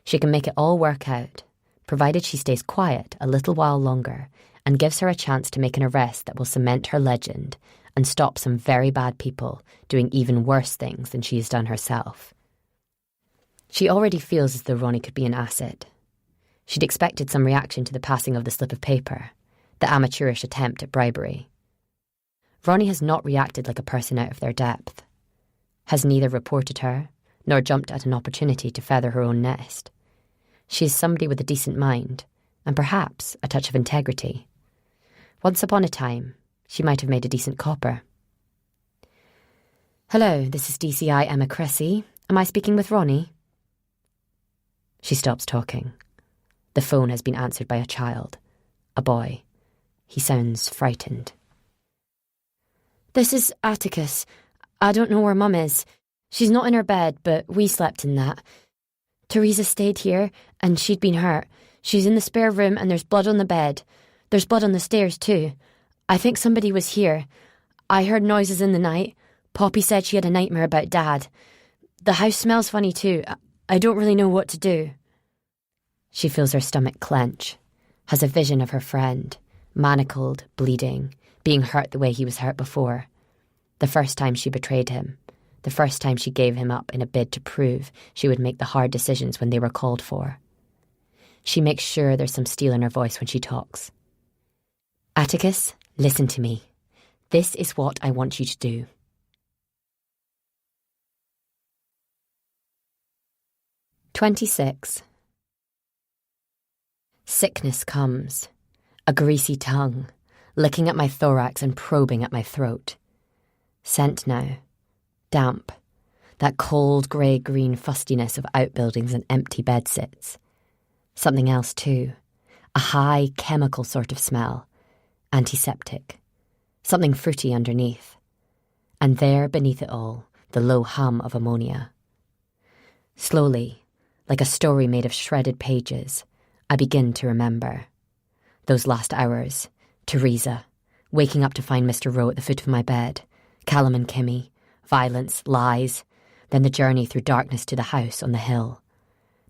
She can make it all work out, provided she stays quiet a little while longer and gives her a chance to make an arrest that will cement her legend and stop some very bad people doing even worse things than she has done herself. She already feels as though Ronnie could be an asset. She'd expected some reaction to the passing of the slip of paper, the amateurish attempt at bribery. Ronnie has not reacted like a person out of their depth, has neither reported her nor jumped at an opportunity to feather her own nest. She is somebody with a decent mind, and perhaps a touch of integrity. Once upon a time, she might have made a decent copper. "Hello, this is DCI Emma Cressy. Am I speaking with Ronnie?" She stops talking. The phone has been answered by a child, a boy. He sounds frightened. "This is Atticus. I don't know where Mum is. She's not in her bed, but we slept in that. Teresa stayed here, and she'd been hurt. She's in the spare room, and there's blood on the bed. There's blood on the stairs, too. I think somebody was here. I heard noises in the night. Poppy said she had a nightmare about Dad. The house smells funny, too. I don't really know what to do." She feels her stomach clench, has a vision of her friend, manacled, bleeding, being hurt the way he was hurt before. The first time she betrayed him, the first time she gave him up in a bid to prove she would make the hard decisions when they were called for. She makes sure there's some steel in her voice when she talks. "Atticus, listen to me. This is what I want you to do." "26. Sickness comes, a greasy tongue, licking at my thorax and probing at my throat. Scent now, damp, that cold grey-green fustiness of outbuildings and empty bedsits. Something else too, a high chemical sort of smell, antiseptic, something fruity underneath. And there beneath it all, the low hum of ammonia. Slowly, like a story made of shredded pages, I begin to remember. Those last hours, Teresa, waking up to find Mr. Rowe at the foot of my bed, Callum and Kimmy, violence, lies, then the journey through darkness to the house on the hill.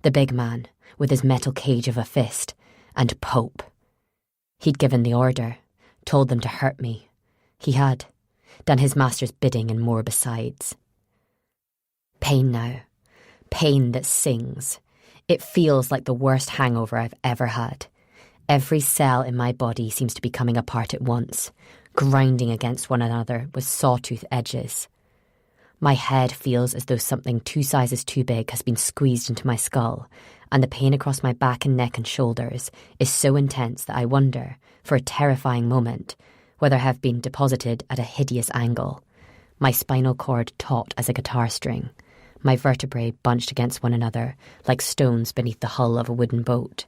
The big man, with his metal cage of a fist, and Pope. He'd given the order, told them to hurt me. He had, done his master's bidding and more besides. Pain now, pain that sings. It feels like the worst hangover I've ever had. Every cell in my body seems to be coming apart at once, grinding against one another with sawtooth edges. My head feels as though something 2 sizes too big has been squeezed into my skull, and the pain across my back and neck and shoulders is so intense that I wonder, for a terrifying moment, whether I have been deposited at a hideous angle, my spinal cord taut as a guitar string, my vertebrae bunched against one another like stones beneath the hull of a wooden boat.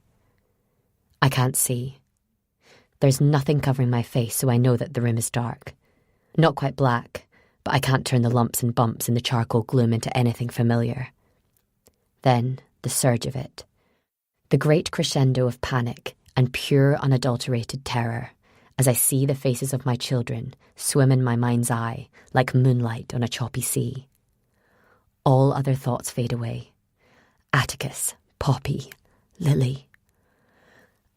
I can't see. There's nothing covering my face, so I know that the room is dark. Not quite black, but I can't turn the lumps and bumps in the charcoal gloom into anything familiar. Then, the surge of it. The great crescendo of panic and pure unadulterated terror as I see the faces of my children swim in my mind's eye like moonlight on a choppy sea. All other thoughts fade away. Atticus, Poppy, Lily.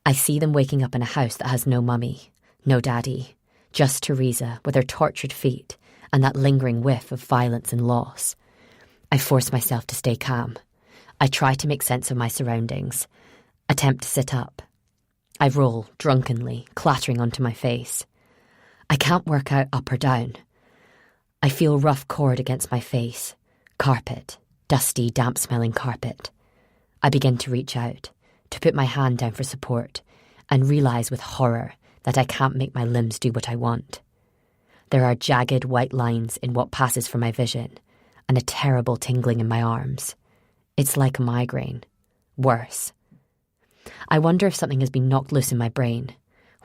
I see them waking up in a house that has no mummy, no daddy, just Teresa with her tortured feet and that lingering whiff of violence and loss. I force myself to stay calm. I try to make sense of my surroundings, attempt to sit up. I roll drunkenly, clattering onto my face. I can't work out up or down. I feel rough cord against my face, carpet, dusty, damp-smelling carpet. I begin to reach out, to put my hand down for support, and realise with horror that I can't make my limbs do what I want. There are jagged white lines in what passes for my vision, and a terrible tingling in my arms. It's like a migraine. Worse. I wonder if something has been knocked loose in my brain,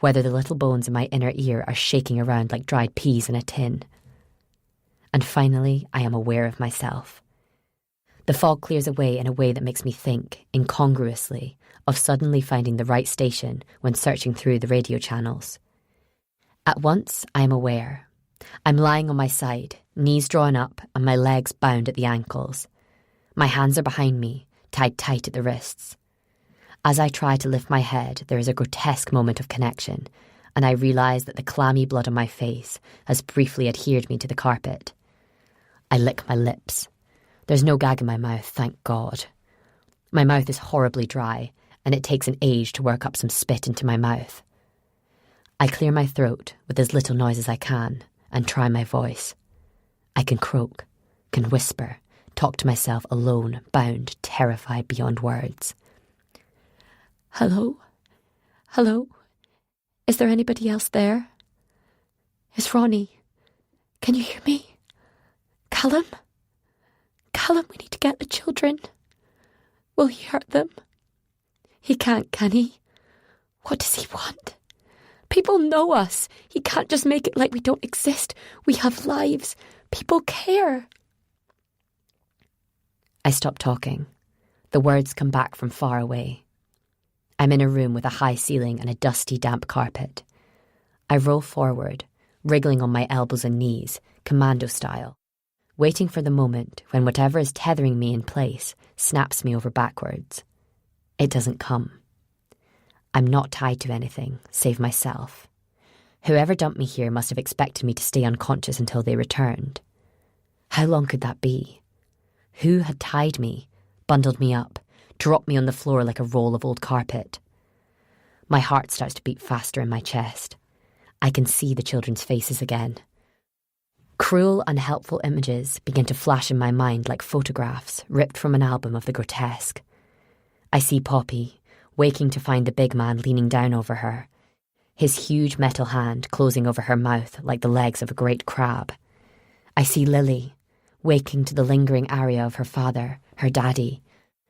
whether the little bones in my inner ear are shaking around like dried peas in a tin. And finally, I am aware of myself. The fog clears away in a way that makes me think, incongruously, of suddenly finding the right station when searching through the radio channels. At once, I am aware. I'm lying on my side, knees drawn up and my legs bound at the ankles. My hands are behind me, tied tight at the wrists. As I try to lift my head, there is a grotesque moment of connection, and I realise that the clammy blood on my face has briefly adhered me to the carpet. I lick my lips. There's no gag in my mouth, thank God. My mouth is horribly dry, and it takes an age to work up some spit into my mouth. I clear my throat with as little noise as I can and try my voice. I can croak, can whisper, talk to myself alone, bound, terrified beyond words. Hello? Hello? Is there anybody else there? It's Ronnie. Can you hear me? Callum? Callum, we need to get the children. Will he hurt them? He can't, can he? What does he want? People know us. He can't just make it like we don't exist. We have lives. People care. I stop talking. The words come back from far away. I'm in a room with a high ceiling and a dusty, damp carpet. I roll forward, wriggling on my elbows and knees, commando style, waiting for the moment when whatever is tethering me in place snaps me over backwards. It doesn't come. I'm not tied to anything, save myself. Whoever dumped me here must have expected me to stay unconscious until they returned. How long could that be? Who had tied me, bundled me up, dropped me on the floor like a roll of old carpet? My heart starts to beat faster in my chest. I can see the children's faces again. Cruel, unhelpful images begin to flash in my mind like photographs ripped from an album of the grotesque. I see Poppy, waking to find the big man leaning down over her, his huge metal hand closing over her mouth like the legs of a great crab. I see Lily, waking to the lingering aria of her father, her daddy,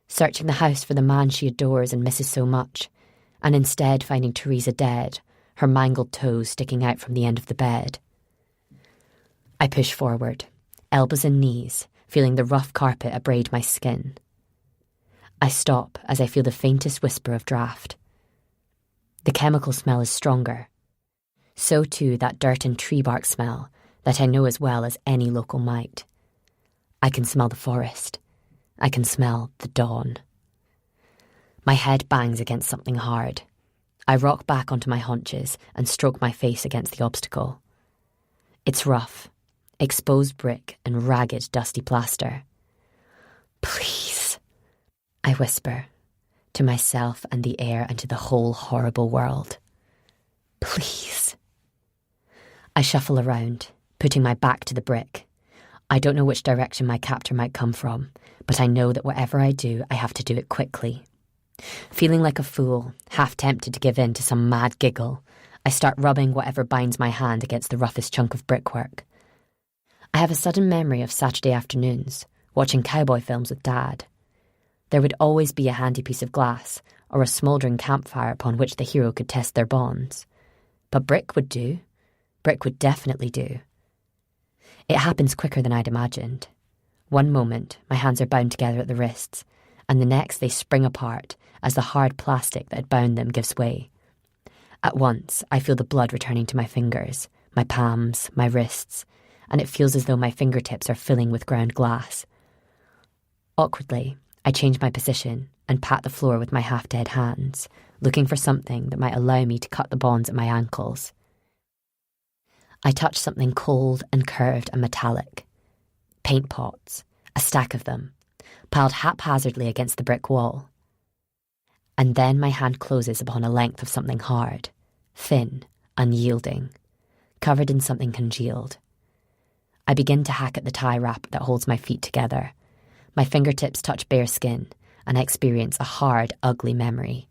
searching the house for the man she adores and misses so much, and instead finding Teresa dead, her mangled toes sticking out from the end of the bed. I push forward, elbows and knees, feeling the rough carpet abrade my skin. I stop as I feel the faintest whisper of draft. The chemical smell is stronger. So too that dirt and tree bark smell that I know as well as any local might. I can smell the forest. I can smell the dawn. My head bangs against something hard. I rock back onto my haunches and stroke my face against the obstacle. It's rough, exposed brick and ragged, dusty plaster. Please, I whisper, to myself and the air and to the whole horrible world. Please. I shuffle around, putting my back to the brick. I don't know which direction my captor might come from, but I know that whatever I do, I have to do it quickly. Feeling like a fool, half tempted to give in to some mad giggle, I start rubbing whatever binds my hand against the roughest chunk of brickwork. I have a sudden memory of Saturday afternoons, watching cowboy films with Dad. There would always be a handy piece of glass or a smouldering campfire upon which the hero could test their bonds. But brick would do. Brick would definitely do. It happens quicker than I'd imagined. One moment, my hands are bound together at the wrists, and the next they spring apart as the hard plastic that had bound them gives way. At once, I feel the blood returning to my fingers, my palms, my wrists, and it feels as though my fingertips are filling with ground glass. Awkwardly, I change my position and pat the floor with my half-dead hands, looking for something that might allow me to cut the bonds at my ankles. I touch something cold and curved and metallic. Paint pots, a stack of them, piled haphazardly against the brick wall. And then my hand closes upon a length of something hard, thin, unyielding, covered in something congealed. I begin to hack at the tie wrap that holds my feet together. My fingertips touch bare skin, and I experience a hard, ugly memory.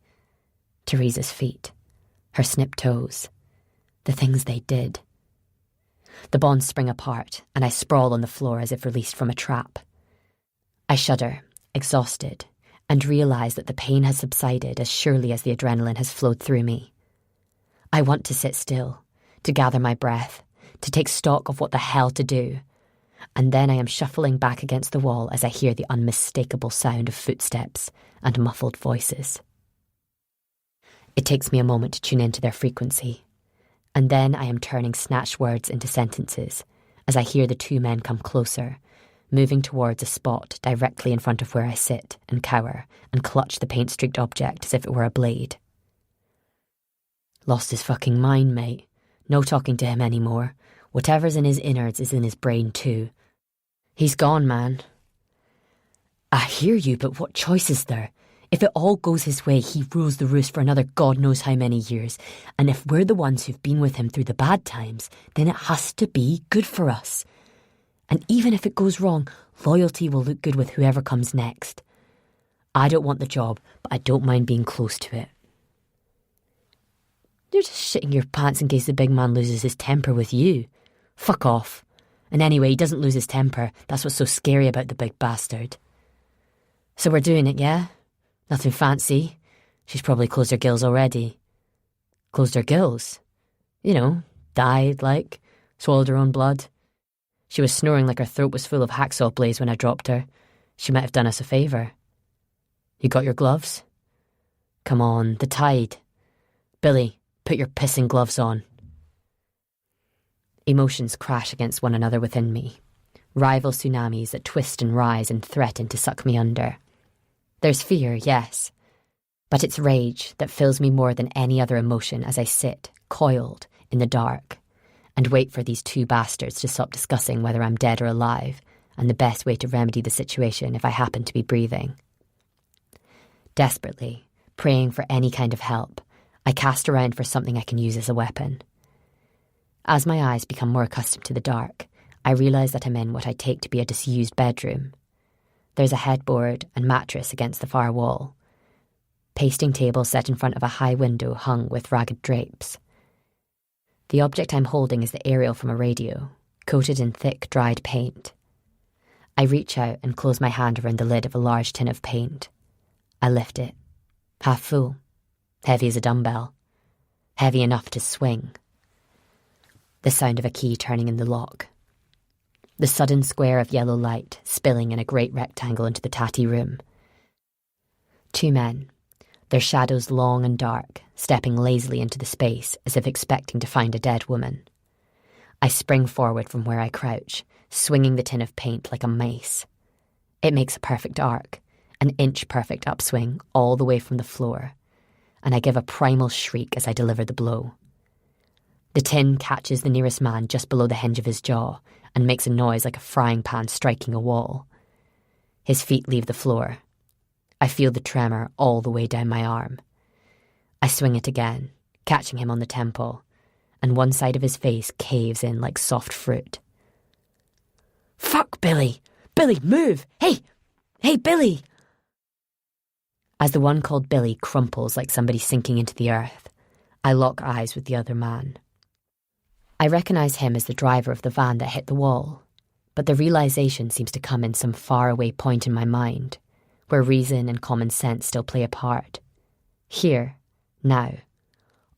Teresa's feet, her snipped toes, the things they did. The bonds spring apart, and I sprawl on the floor as if released from a trap. I shudder, exhausted, and realise that the pain has subsided as surely as the adrenaline has flowed through me. I want to sit still, to gather my breath, to take stock of what the hell to do, and then I am shuffling back against the wall as I hear the unmistakable sound of footsteps and muffled voices. It takes me a moment to tune into their frequency, and then I am turning snatched words into sentences as I hear the two men come closer, moving towards a spot directly in front of where I sit and cower and clutch the paint-streaked object as if it were a blade. Lost his fucking mind, mate. No talking to him anymore. Whatever's in his innards is in his brain too. He's gone, man. I hear you, but what choice is there? If it all goes his way, he rules the roost for another God knows how many years. And if we're the ones who've been with him through the bad times, then it has to be good for us. And even if it goes wrong, loyalty will look good with whoever comes next. I don't want the job, but I don't mind being close to it. You're just shitting your pants in case the big man loses his temper with you. Fuck off. And anyway, he doesn't lose his temper. That's what's so scary about the big bastard. So we're doing it, yeah? Nothing fancy. She's probably closed her gills already. Closed her gills? You know, died, like, swallowed her own blood. She was snoring like her throat was full of hacksaw blades when I dropped her. She might have done us a favour. You got your gloves? Come on, the tide. Billy, put your pissing gloves on. Emotions crash against one another within me. Rival tsunamis that twist and rise and threaten to suck me under. There's fear, yes, but it's rage that fills me more than any other emotion as I sit, coiled, in the dark, and wait for these two bastards to stop discussing whether I'm dead or alive, and the best way to remedy the situation if I happen to be breathing. Desperately, praying for any kind of help, I cast around for something I can use as a weapon. As my eyes become more accustomed to the dark, I realise that I'm in what I take to be a disused bedroom. There's a headboard and mattress against the far wall. Pasting table set in front of a high window hung with ragged drapes. The object I'm holding is the aerial from a radio, coated in thick, dried paint. I reach out and close my hand around the lid of a large tin of paint. I lift it. Half full. Heavy as a dumbbell. Heavy enough to swing. The sound of a key turning in the lock. The sudden square of yellow light spilling in a great rectangle into the tatty room. Two men, their shadows long and dark, stepping lazily into the space as if expecting to find a dead woman. I spring forward from where I crouch, swinging the tin of paint like a mace. It makes a perfect arc, an inch-perfect upswing all the way from the floor, and I give a primal shriek as I deliver the blow. The tin catches the nearest man just below the hinge of his jaw and makes a noise like a frying pan striking a wall. His feet leave the floor. I feel the tremor all the way down my arm. I swing it again, catching him on the temple, and one side of his face caves in like soft fruit. Fuck, Billy! Billy, move! Hey! Hey, Billy! As the one called Billy crumples like somebody sinking into the earth, I lock eyes with the other man. I recognise him as the driver of the van that hit the wall, but the realisation seems to come in some faraway point in my mind, where reason and common sense still play a part. Here, now,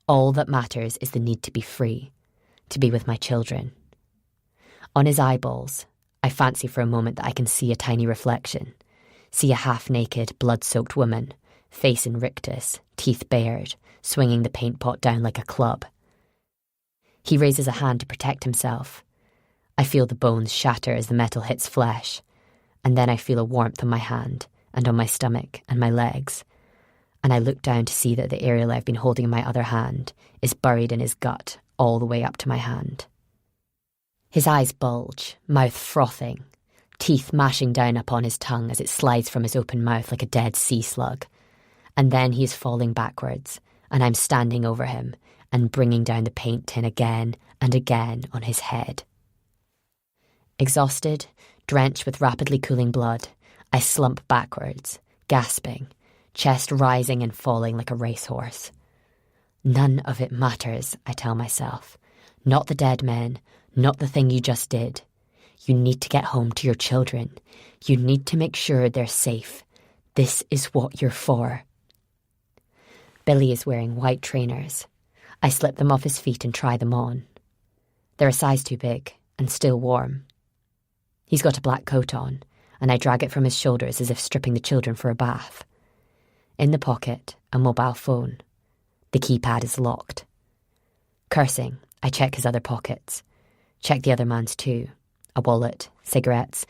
all that matters is the need to be free, to be with my children. On his eyeballs, I fancy for a moment that I can see a tiny reflection, see a half-naked, blood-soaked woman, face in rictus, teeth bared, swinging the paint pot down like a club. He raises a hand to protect himself. I feel the bones shatter as the metal hits flesh, and then I feel a warmth on my hand and on my stomach and my legs, and I look down to see that the aerial I've been holding in my other hand is buried in his gut all the way up to my hand. His eyes bulge, mouth frothing, teeth mashing down upon his tongue as it slides from his open mouth like a dead sea slug, and then he is falling backwards, and I'm standing over him and bringing down the paint tin again and again on his head. Exhausted, drenched with rapidly cooling blood, I slump backwards, gasping, chest rising and falling like a racehorse. None of it matters, I tell myself. Not the dead men, Not the thing you just did. You need to get home to your children. You need to make sure they're safe. This is what you're for. Billy is wearing white trainers. I slip them off his feet and try them on. They're a size too big and still warm. He's got a black coat on, and I drag it from his shoulders as if stripping the children for a bath. In the pocket, a mobile phone. The keypad is locked. Cursing, I check his other pockets. Check the other man's too. A wallet, cigarettes,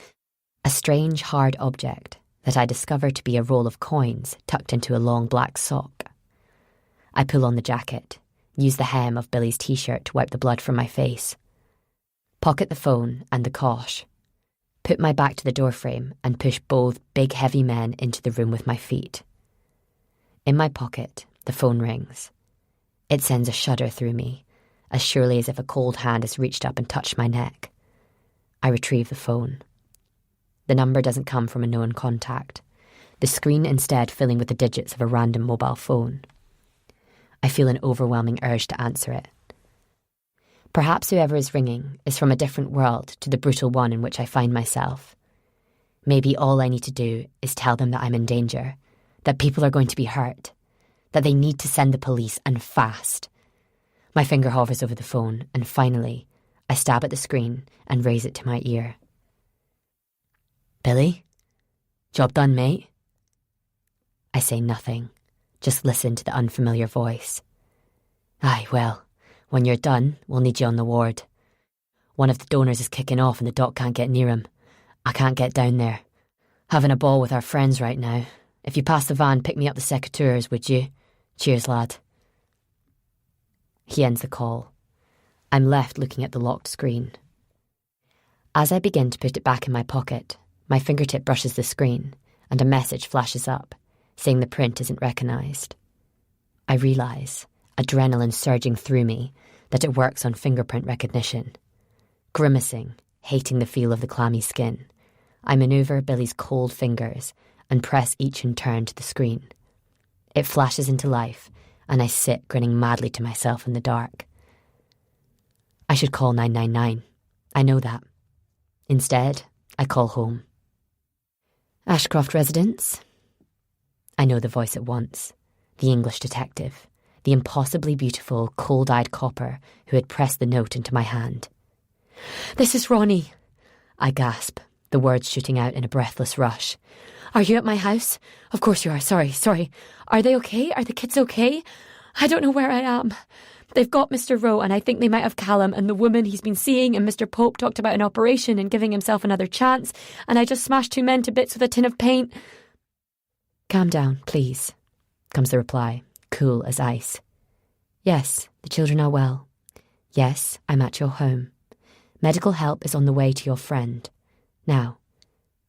a strange hard object that I discover to be a roll of coins tucked into a long black sock. I pull on the jacket, use the hem of Billy's t-shirt to wipe the blood from my face. Pocket the phone and the cosh. Put my back to the doorframe and push both big heavy men into the room with my feet. In my pocket, the phone rings. It sends a shudder through me, as surely as if a cold hand has reached up and touched my neck. I retrieve the phone. The number doesn't come from a known contact, the screen instead filling with the digits of a random mobile phone. I feel an overwhelming urge to answer it. Perhaps whoever is ringing is from a different world to the brutal one in which I find myself. Maybe all I need to do is tell them that I'm in danger, that people are going to be hurt, that they need to send the police, and fast. My finger hovers over the phone, and finally, I stab at the screen and raise it to my ear. Billy? Job done, mate? I say nothing, just listen to the unfamiliar voice. Aye, well, when you're done, we'll need you on the ward. One of the donors is kicking off and the doc can't get near him. I can't get down there. Having a ball with our friends right now. If you pass the van, pick me up the secateurs, would you? Cheers, lad. He ends the call. I'm left looking at the locked screen. As I begin to put it back in my pocket, my fingertip brushes the screen and a message flashes up, saying the print isn't recognised. I realise, adrenaline surging through me, that it works on fingerprint recognition. Grimacing, hating the feel of the clammy skin, I manoeuvre Billy's cold fingers and press each in turn to the screen. It flashes into life, and I sit grinning madly to myself in the dark. I should call 999. I know that. Instead, I call home. Ashcroft residence? I know the voice at once. The English detective. The impossibly beautiful, cold-eyed copper who had pressed the note into my hand. This is Ronnie, I gasp, the words shooting out in a breathless rush. Are you at my house? Of course you are. Sorry. Are they okay? Are the kids okay? I don't know where I am. They've got Mr. Rowe, and I think they might have Callum and the woman he's been seeing, and Mr. Pope talked about an operation and giving himself another chance, and I just smashed 2 men to bits with a tin of paint. Calm down, please, comes the reply, cool as ice. Yes, the children are well. Yes, I'm at your home. Medical help is on the way to your friend. Now,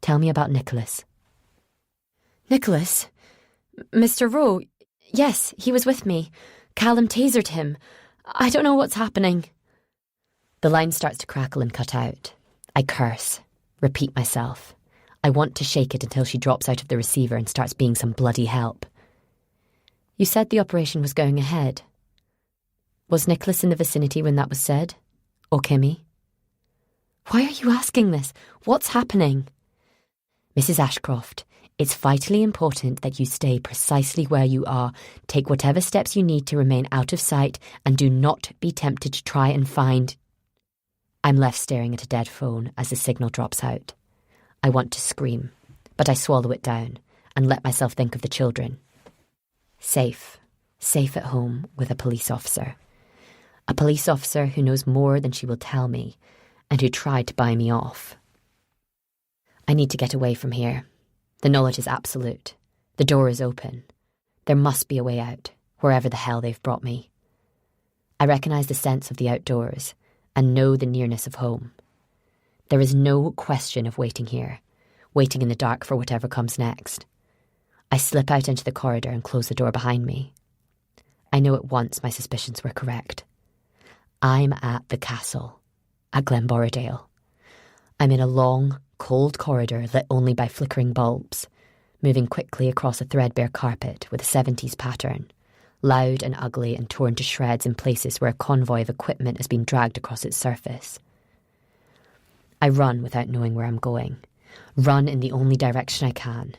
tell me about Nicholas. Nicholas? Mr. Rowe? Yes, he was with me. Callum tasered him. I don't know what's happening. The line starts to crackle and cut out. I curse, repeat myself. I want to shake it until she drops out of the receiver and starts being some bloody help. You said the operation was going ahead. Was Nicholas in the vicinity when that was said? Or Kimmy? Why are you asking this? What's happening? Mrs. Ashcroft, it's vitally important that you stay precisely where you are, take whatever steps you need to remain out of sight, and do not be tempted to try and find... I'm left staring at a dead phone as the signal drops out. I want to scream, but I swallow it down and let myself think of the children. Safe at home with a police officer. A police officer who knows more than she will tell me, and who tried to buy me off. I need to get away from here. The knowledge is absolute. The door is open. There must be a way out, wherever the hell they've brought me. I recognise the sense of the outdoors, and know the nearness of home. There is no question of waiting here, waiting in the dark for whatever comes next. I slip out into the corridor and close the door behind me. I know at once my suspicions were correct. I'm at the castle, at Glenborrowdale. I'm in a long, cold corridor lit only by flickering bulbs, moving quickly across a threadbare carpet with a 70s pattern, loud and ugly and torn to shreds in places where a convoy of equipment has been dragged across its surface. I run without knowing where I'm going. Run in the only direction I can.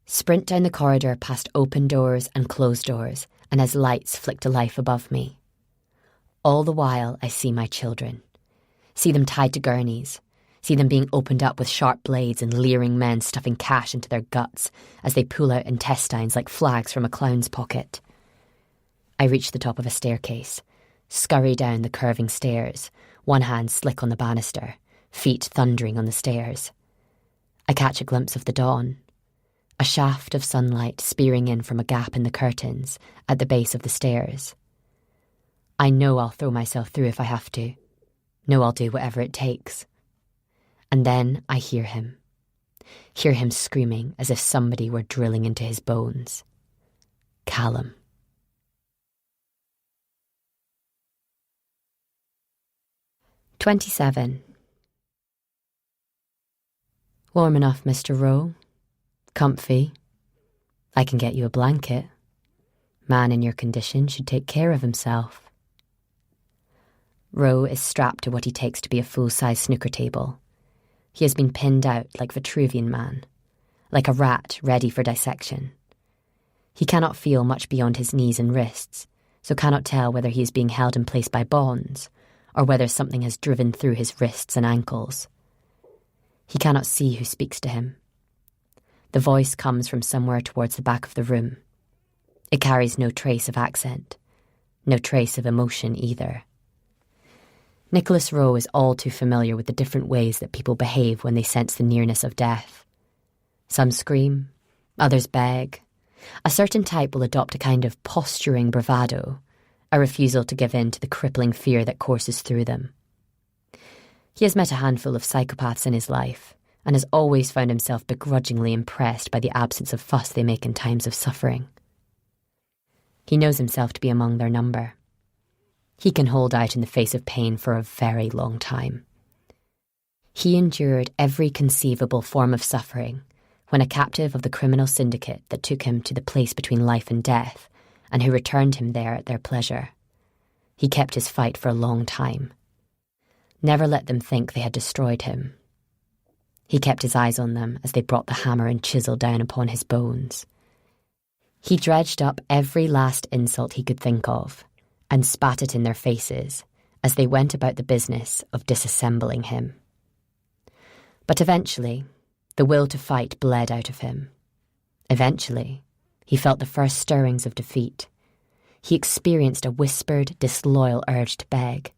Sprint down the corridor past open doors and closed doors, and as lights flick to life above me. All the while I see my children. See them tied to gurneys. See them being opened up with sharp blades and leering men stuffing cash into their guts as they pull out intestines like flags from a clown's pocket. I reach the top of a staircase, scurry down the curving stairs, one hand slick on the banister, feet thundering on the stairs. I catch a glimpse of the dawn, a shaft of sunlight spearing in from a gap in the curtains at the base of the stairs. I know I'll throw myself through if I have to. Know I'll do whatever it takes. And then I hear him screaming as if somebody were drilling into his bones. Callum. "27. Warm enough, Mr. Rowe. Comfy. I can get you a blanket. Man in your condition should take care of himself." Rowe is strapped to what he takes to be a full-size snooker table. He has been pinned out like Vitruvian Man, like a rat ready for dissection. He cannot feel much beyond his knees and wrists, so cannot tell whether he is being held in place by bonds, or whether something has driven through his wrists and ankles. He cannot see who speaks to him. The voice comes from somewhere towards the back of the room. It carries no trace of accent, no trace of emotion either. Nicholas Rowe is all too familiar with the different ways that people behave when they sense the nearness of death. Some scream, others beg. A certain type will adopt a kind of posturing bravado, a refusal to give in to the crippling fear that courses through them. He has met a handful of psychopaths in his life, and has always found himself begrudgingly impressed by the absence of fuss they make in times of suffering. He knows himself to be among their number. He can hold out in the face of pain for a very long time. He endured every conceivable form of suffering when a captive of the criminal syndicate that took him to the place between life and death, and who returned him there at their pleasure. He kept his fight for a long time. Never let them think they had destroyed him. He kept his eyes on them as they brought the hammer and chisel down upon his bones. He dredged up every last insult he could think of, and spat it in their faces as they went about the business of disassembling him. But eventually, the will to fight bled out of him. Eventually, he felt the first stirrings of defeat. He experienced a whispered, disloyal urge to beg,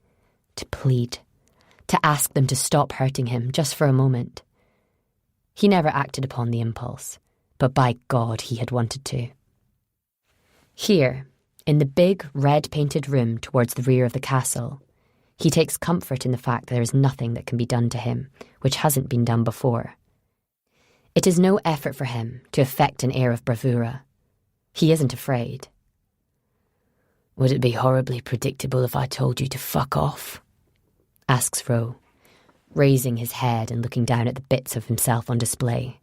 to plead, to ask them to stop hurting him just for a moment. He never acted upon the impulse, but by God he had wanted to. Here, in the big, red-painted room towards the rear of the castle, he takes comfort in the fact that there is nothing that can be done to him which hasn't been done before. It is no effort for him to affect an air of bravura. He isn't afraid. "Would it be horribly predictable if I told you to fuck off?" asks Rowe, raising his head and looking down at the bits of himself on display.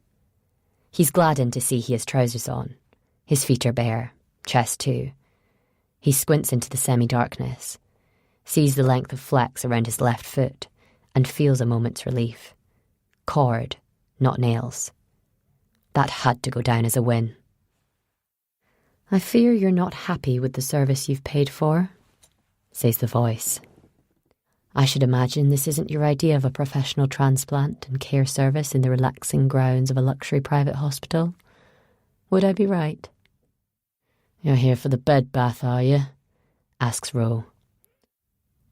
He's gladdened to see he has trousers on. His feet are bare, chest too. He squints into the semi-darkness, sees the length of flex around his left foot, and feels a moment's relief. Cord, not nails. That had to go down as a win. "I fear you're not happy with the service you've paid for," says the voice. "I should imagine this isn't your idea of a professional transplant and care service in the relaxing grounds of a luxury private hospital. Would I be right?" "You're here for the bed bath, are you?" asks Rowe.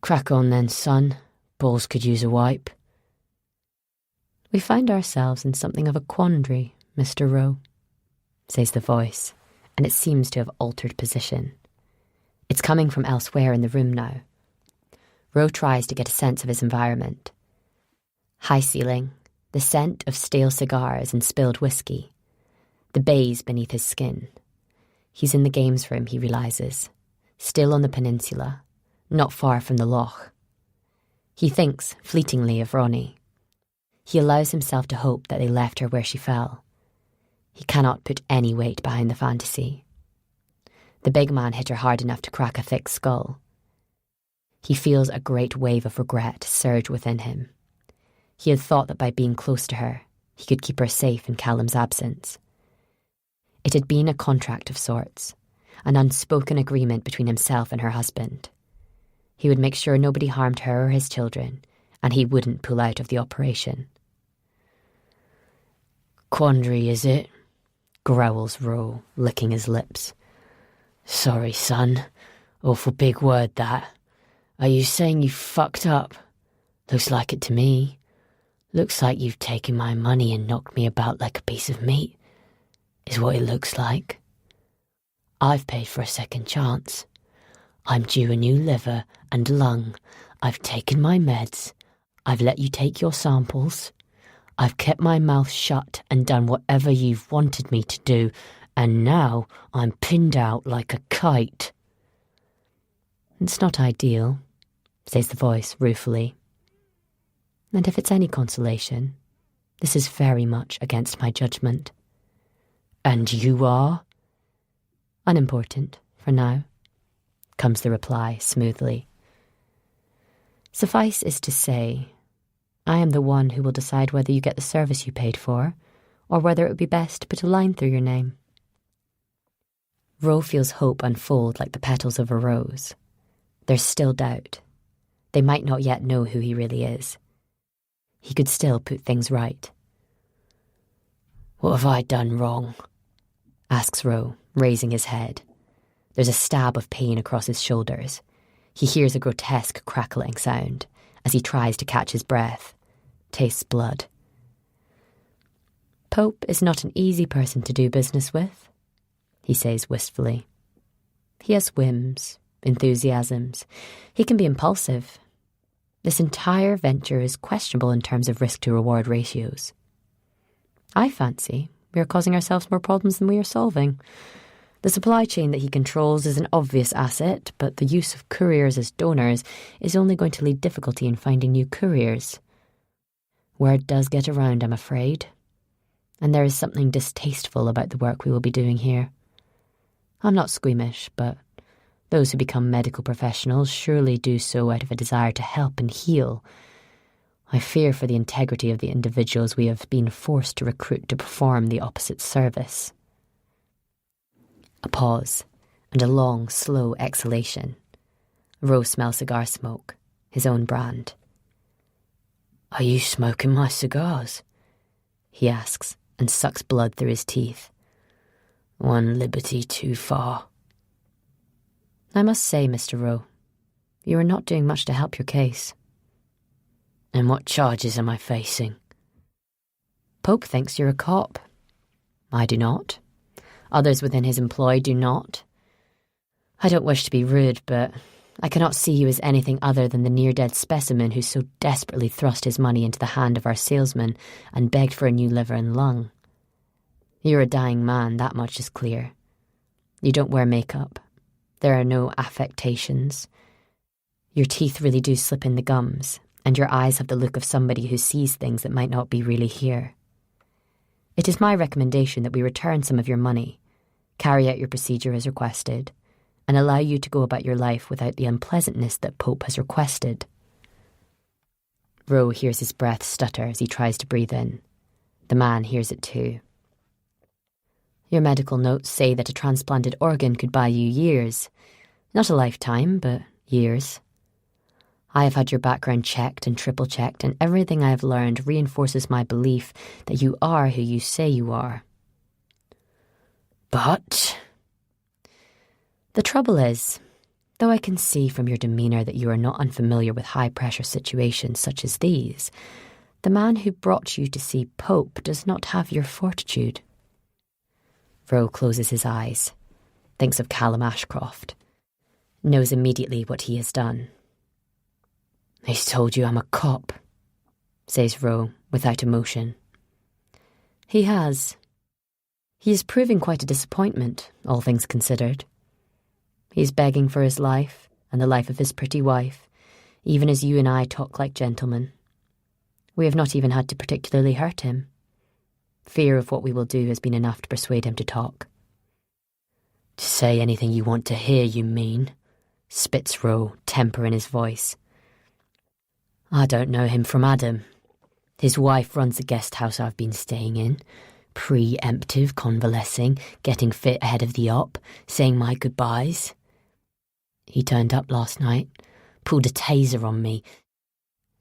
"Crack on then, son. Balls could use a wipe." "We find ourselves in something of a quandary, Mr. Rowe," says the voice, and it seems to have altered position. It's coming from elsewhere in the room now. Rowe tries to get a sense of his environment. High ceiling, the scent of stale cigars and spilled whiskey, the baize beneath his skin. He's in the games room, he realises, still on the peninsula, not far from the loch. He thinks fleetingly of Ronnie. He allows himself to hope that they left her where she fell. He cannot put any weight behind the fantasy. The big man hit her hard enough to crack a thick skull. He feels a great wave of regret surge within him. He had thought that by being close to her, he could keep her safe in Callum's absence. It had been a contract of sorts, an unspoken agreement between himself and her husband. He would make sure nobody harmed her or his children, and he wouldn't pull out of the operation. Quandary, is it? Growls Ro, licking his lips. Sorry, son. Awful big word, that. Are you saying you fucked up? Looks like it to me. Looks like you've taken my money and knocked me about like a piece of meat, is what it looks like. I've paid for a second chance. I'm due a new liver and lung. I've taken my meds. I've let you take your samples. I've kept my mouth shut and done whatever you've wanted me to do, and now I'm pinned out like a kite. It's not ideal, says the voice ruefully. And if it's any consolation, this is very much against my judgment. And you are? Unimportant, for now, comes the reply smoothly. Suffice is to say, I am the one who will decide whether you get the service you paid for, or whether it would be best to put a line through your name. Ro feels hope unfold like the petals of a rose. There's still doubt. They might not yet know who he really is. He could still put things right. What have I done wrong? Asks Ro, raising his head. There's a stab of pain across his shoulders. He hears a grotesque crackling sound as he tries to catch his breath, tastes blood. Pope is not an easy person to do business with, he says wistfully. He has whims, enthusiasms. He can be impulsive. This entire venture is questionable in terms of risk-to-reward ratios. I fancy we are causing ourselves more problems than we are solving. The supply chain that he controls is an obvious asset, but the use of couriers as donors is only going to lead difficulty in finding new couriers. Word does get around, I'm afraid, and there is something distasteful about the work we will be doing here. I'm not squeamish, but those who become medical professionals surely do so out of a desire to help and heal. I fear for the integrity of the individuals we have been forced to recruit to perform the opposite service. A pause, and a long, slow exhalation. Ro smells cigar smoke, his own brand. Are you smoking my cigars? He asks, and sucks blood through his teeth. One liberty too far. I must say, Mr. Ro, you are not doing much to help your case. And what charges am I facing? Pope thinks you're a cop. I do not. Others within his employ do not. I don't wish to be rude, but I cannot see you as anything other than the near-dead specimen who so desperately thrust his money into the hand of our salesman and begged for a new liver and lung. You're a dying man, that much is clear. You don't wear makeup. There are no affectations. Your teeth really do slip in the gums, and your eyes have the look of somebody who sees things that might not be really here. It is my recommendation that we return some of your money, carry out your procedure as requested, and allow you to go about your life without the unpleasantness that Pope has requested. Ro hears his breath stutter as he tries to breathe in. The man hears it too. Your medical notes say that a transplanted organ could buy you years. Not a lifetime, but years. I have had your background checked and triple-checked, and everything I have learned reinforces my belief that you are who you say you are. But the trouble is, though I can see from your demeanour that you are not unfamiliar with high-pressure situations such as these, the man who brought you to see Pope does not have your fortitude. Ro closes his eyes, thinks of Callum Ashcroft, knows immediately what he has done. He's told you I'm a cop, says Ro without emotion. He has. He is proving quite a disappointment, all things considered. He is begging for his life and the life of his pretty wife, even as you and I talk like gentlemen. We have not even had to particularly hurt him. Fear of what we will do has been enough to persuade him to talk. To say anything you want to hear, you mean? Spits Ro, temper in his voice. I don't know him from Adam. His wife runs the guest house I've been staying in. Pre-emptive convalescing, getting fit ahead of the op, saying my goodbyes. He turned up last night, pulled a taser on me.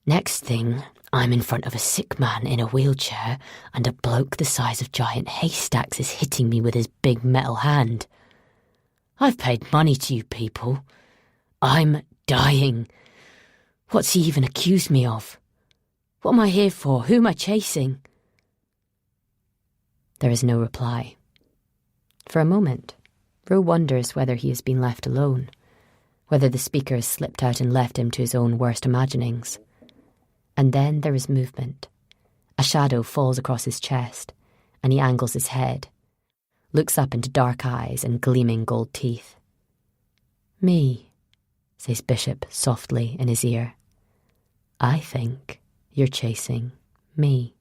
Next thing, I'm in front of a sick man in a wheelchair, and a bloke the size of giant haystacks is hitting me with his big metal hand. I've paid money to you people. I'm dying. What's he even accused me of? What am I here for? Who am I chasing? There is no reply. For a moment, Ro wonders whether he has been left alone, whether the speaker has slipped out and left him to his own worst imaginings. And then there is movement. A shadow falls across his chest, and he angles his head, looks up into dark eyes and gleaming gold teeth. "Me," says Bishop softly in his ear. "I think you're chasing me."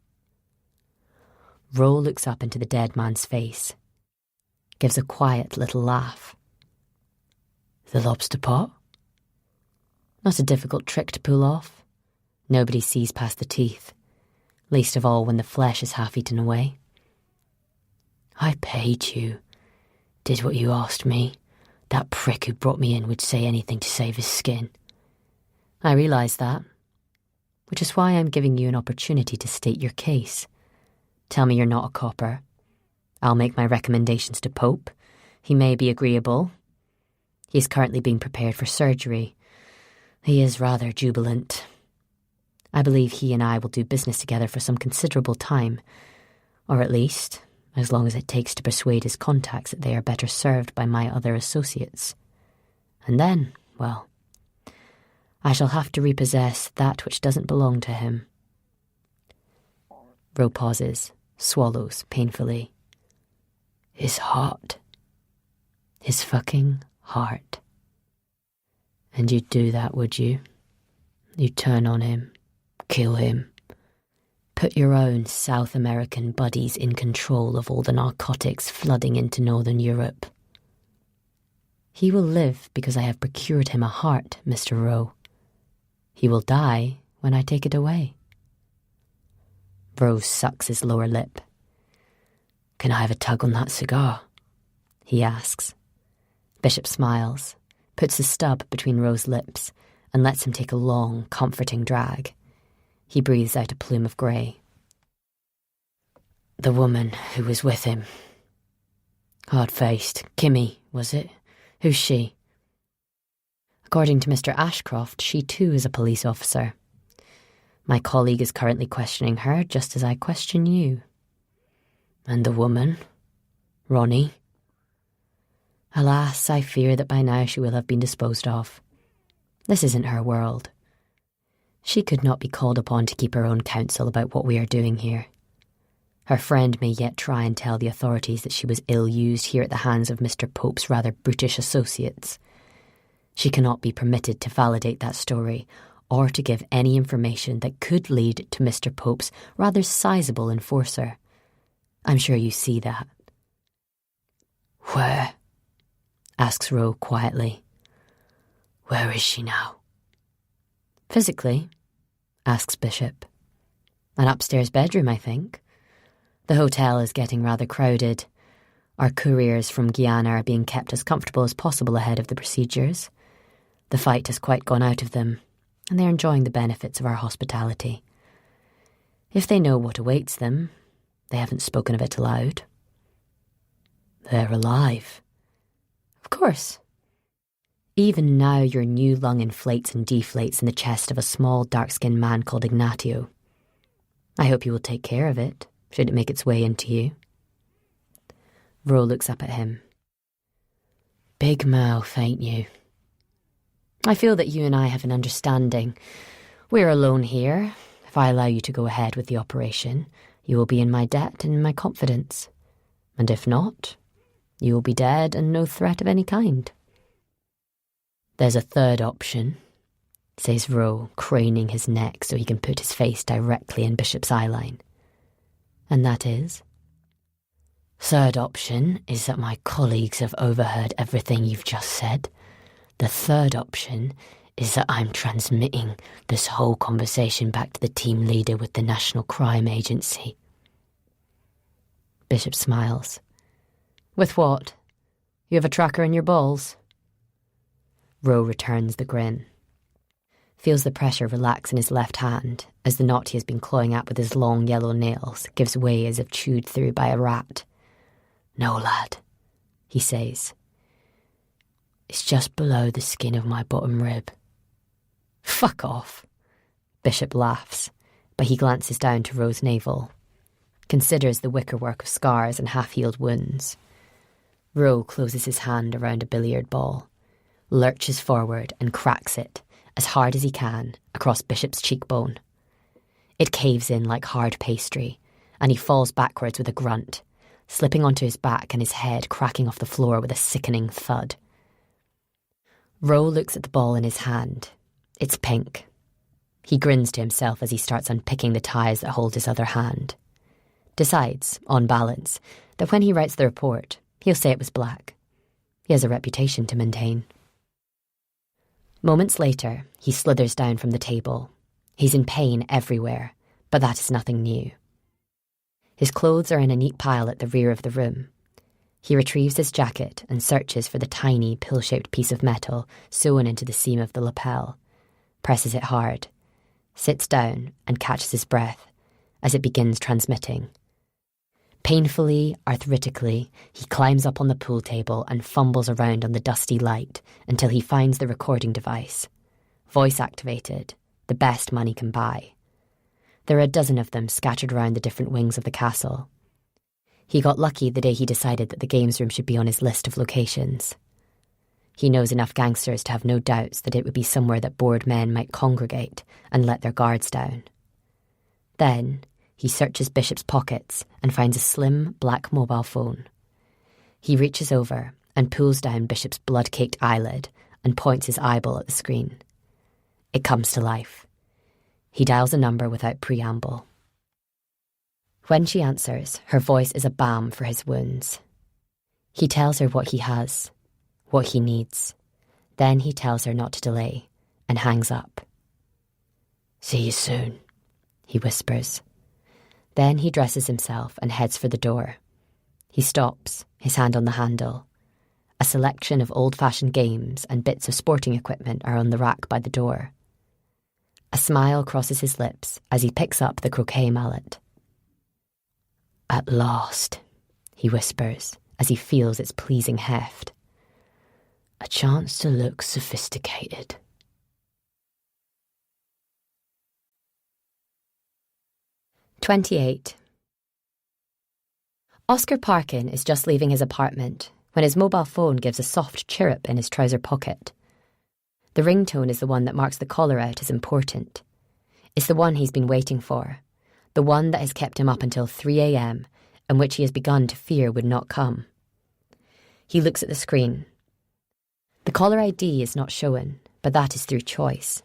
Ro looks up into the dead man's face, gives a quiet little laugh. "The lobster pot?" Not a difficult trick to pull off. Nobody sees past the teeth, least of all when the flesh is half eaten away. "I paid you, did what you asked me. That prick who brought me in would say anything to save his skin." "I realise that, which is why I'm giving you an opportunity to state your case. Tell me you're not a copper. I'll make my recommendations to Pope. He may be agreeable. He is currently being prepared for surgery. He is rather jubilant. I believe he and I will do business together for some considerable time, or at least as long as it takes to persuade his contacts that they are better served by my other associates. And then, well, I shall have to repossess that which doesn't belong to him." Ro pauses, swallows painfully. "His heart. His fucking heart. And you'd do that, would you? You'd turn on him, kill him, put your own South American buddies in control of all the narcotics flooding into Northern Europe. He will live because I have procured him a heart, Mr. Ro. He will die when I take it away." Ro sucks his lower lip. "Can I have a tug on that cigar?" he asks. Bishop smiles, puts the stub between Ro's lips, and lets him take a long, comforting drag. He breathes out a plume of grey. "The woman who was with him. Hard-faced. Kimmy, was it? Who's she?" "According to Mr. Ashcroft, she too is a police officer. My colleague is currently questioning her just as I question you." "And the woman? Ronnie?" "Alas, I fear that by now she will have been disposed of. This isn't her world. She could not be called upon to keep her own counsel about what we are doing here. Her friend may yet try and tell the authorities that she was ill-used here at the hands of Mr. Pope's rather brutish associates. She cannot be permitted to validate that story or to give any information that could lead to Mr. Pope's rather sizable enforcer. I'm sure you see that." "Where?" asks Ro quietly. "Where is she now?" "Physically?" asks Bishop. "An upstairs bedroom, I think. The hotel is getting rather crowded. Our couriers from Guyana are being kept as comfortable as possible ahead of the procedures. The fight has quite gone out of them, and they are enjoying the benefits of our hospitality. If they know what awaits them, they haven't spoken of it aloud." "They're alive?" "Of course. Even now your new lung inflates and deflates in the chest of a small dark-skinned man called Ignatio. I hope you will take care of it, should it make its way into you." Ro looks up at him. "Big mouth, ain't you? I feel that you and I have an understanding. We're alone here. If I allow you to go ahead with the operation, you will be in my debt and in my confidence. And if not, you will be dead and no threat of any kind." "There's a third option," says Ro, craning his neck so he can put his face directly in Bishop's eyeline. "And that is?" "Third option is that my colleagues have overheard everything you've just said. The third option is that I'm transmitting this whole conversation back to the team leader with the National Crime Agency. Bishop smiles. With what? You have a tracker in your balls? Roe returns the grin. Feels the pressure relax in his left hand as the knot he has been clawing at with his long yellow nails gives way as if chewed through by a rat. No, lad, he says. It's just below the skin of my bottom rib. Fuck off. Bishop laughs, but he glances down to Roe's navel, considers the wickerwork of scars and half-healed wounds. Roe closes his hand around a billiard ball, lurches forward and cracks it, as hard as he can, across Bishop's cheekbone. It caves in like hard pastry, and he falls backwards with a grunt, slipping onto his back and his head cracking off the floor with a sickening thud. Roe looks at the ball in his hand. It's pink. He grins to himself as he starts unpicking the ties that hold his other hand. Decides, on balance, that when he writes the report, he'll say it was black. He has a reputation to maintain. Moments later, he slithers down from the table. He's in pain everywhere, but that is nothing new. His clothes are in a neat pile at the rear of the room. He retrieves his jacket and searches for the tiny, pill-shaped piece of metal sewn into the seam of the lapel, presses it hard, sits down and catches his breath as it begins transmitting. Painfully, arthritically, he climbs up on the pool table and fumbles around on the dusty light until he finds the recording device. Voice-activated, the best money can buy. There are a dozen of them scattered around the different wings of the castle. He got lucky the day he decided that the games room should be on his list of locations. He knows enough gangsters to have no doubts that it would be somewhere that bored men might congregate and let their guards down. Then he searches Bishop's pockets and finds a slim, black mobile phone. He reaches over and pulls down Bishop's blood-caked eyelid and points his eyeball at the screen. It comes to life. He dials a number without preamble. When she answers, her voice is a balm for his wounds. He tells her what he has, what he needs. Then he tells her not to delay and hangs up. See you soon, he whispers. Then he dresses himself and heads for the door. He stops, his hand on the handle. A selection of old-fashioned games and bits of sporting equipment are on the rack by the door. A smile crosses his lips as he picks up the croquet mallet. At last, he whispers as he feels its pleasing heft. A chance to look sophisticated. "28. Oscar Parkin is just leaving his apartment when his mobile phone gives a soft chirrup in his trouser pocket. The ringtone is the one that marks the caller out as important. It's the one he's been waiting for, the one that has kept him up until 3 a.m. and which he has begun to fear would not come. He looks at the screen. The caller ID is not shown, but that is through choice.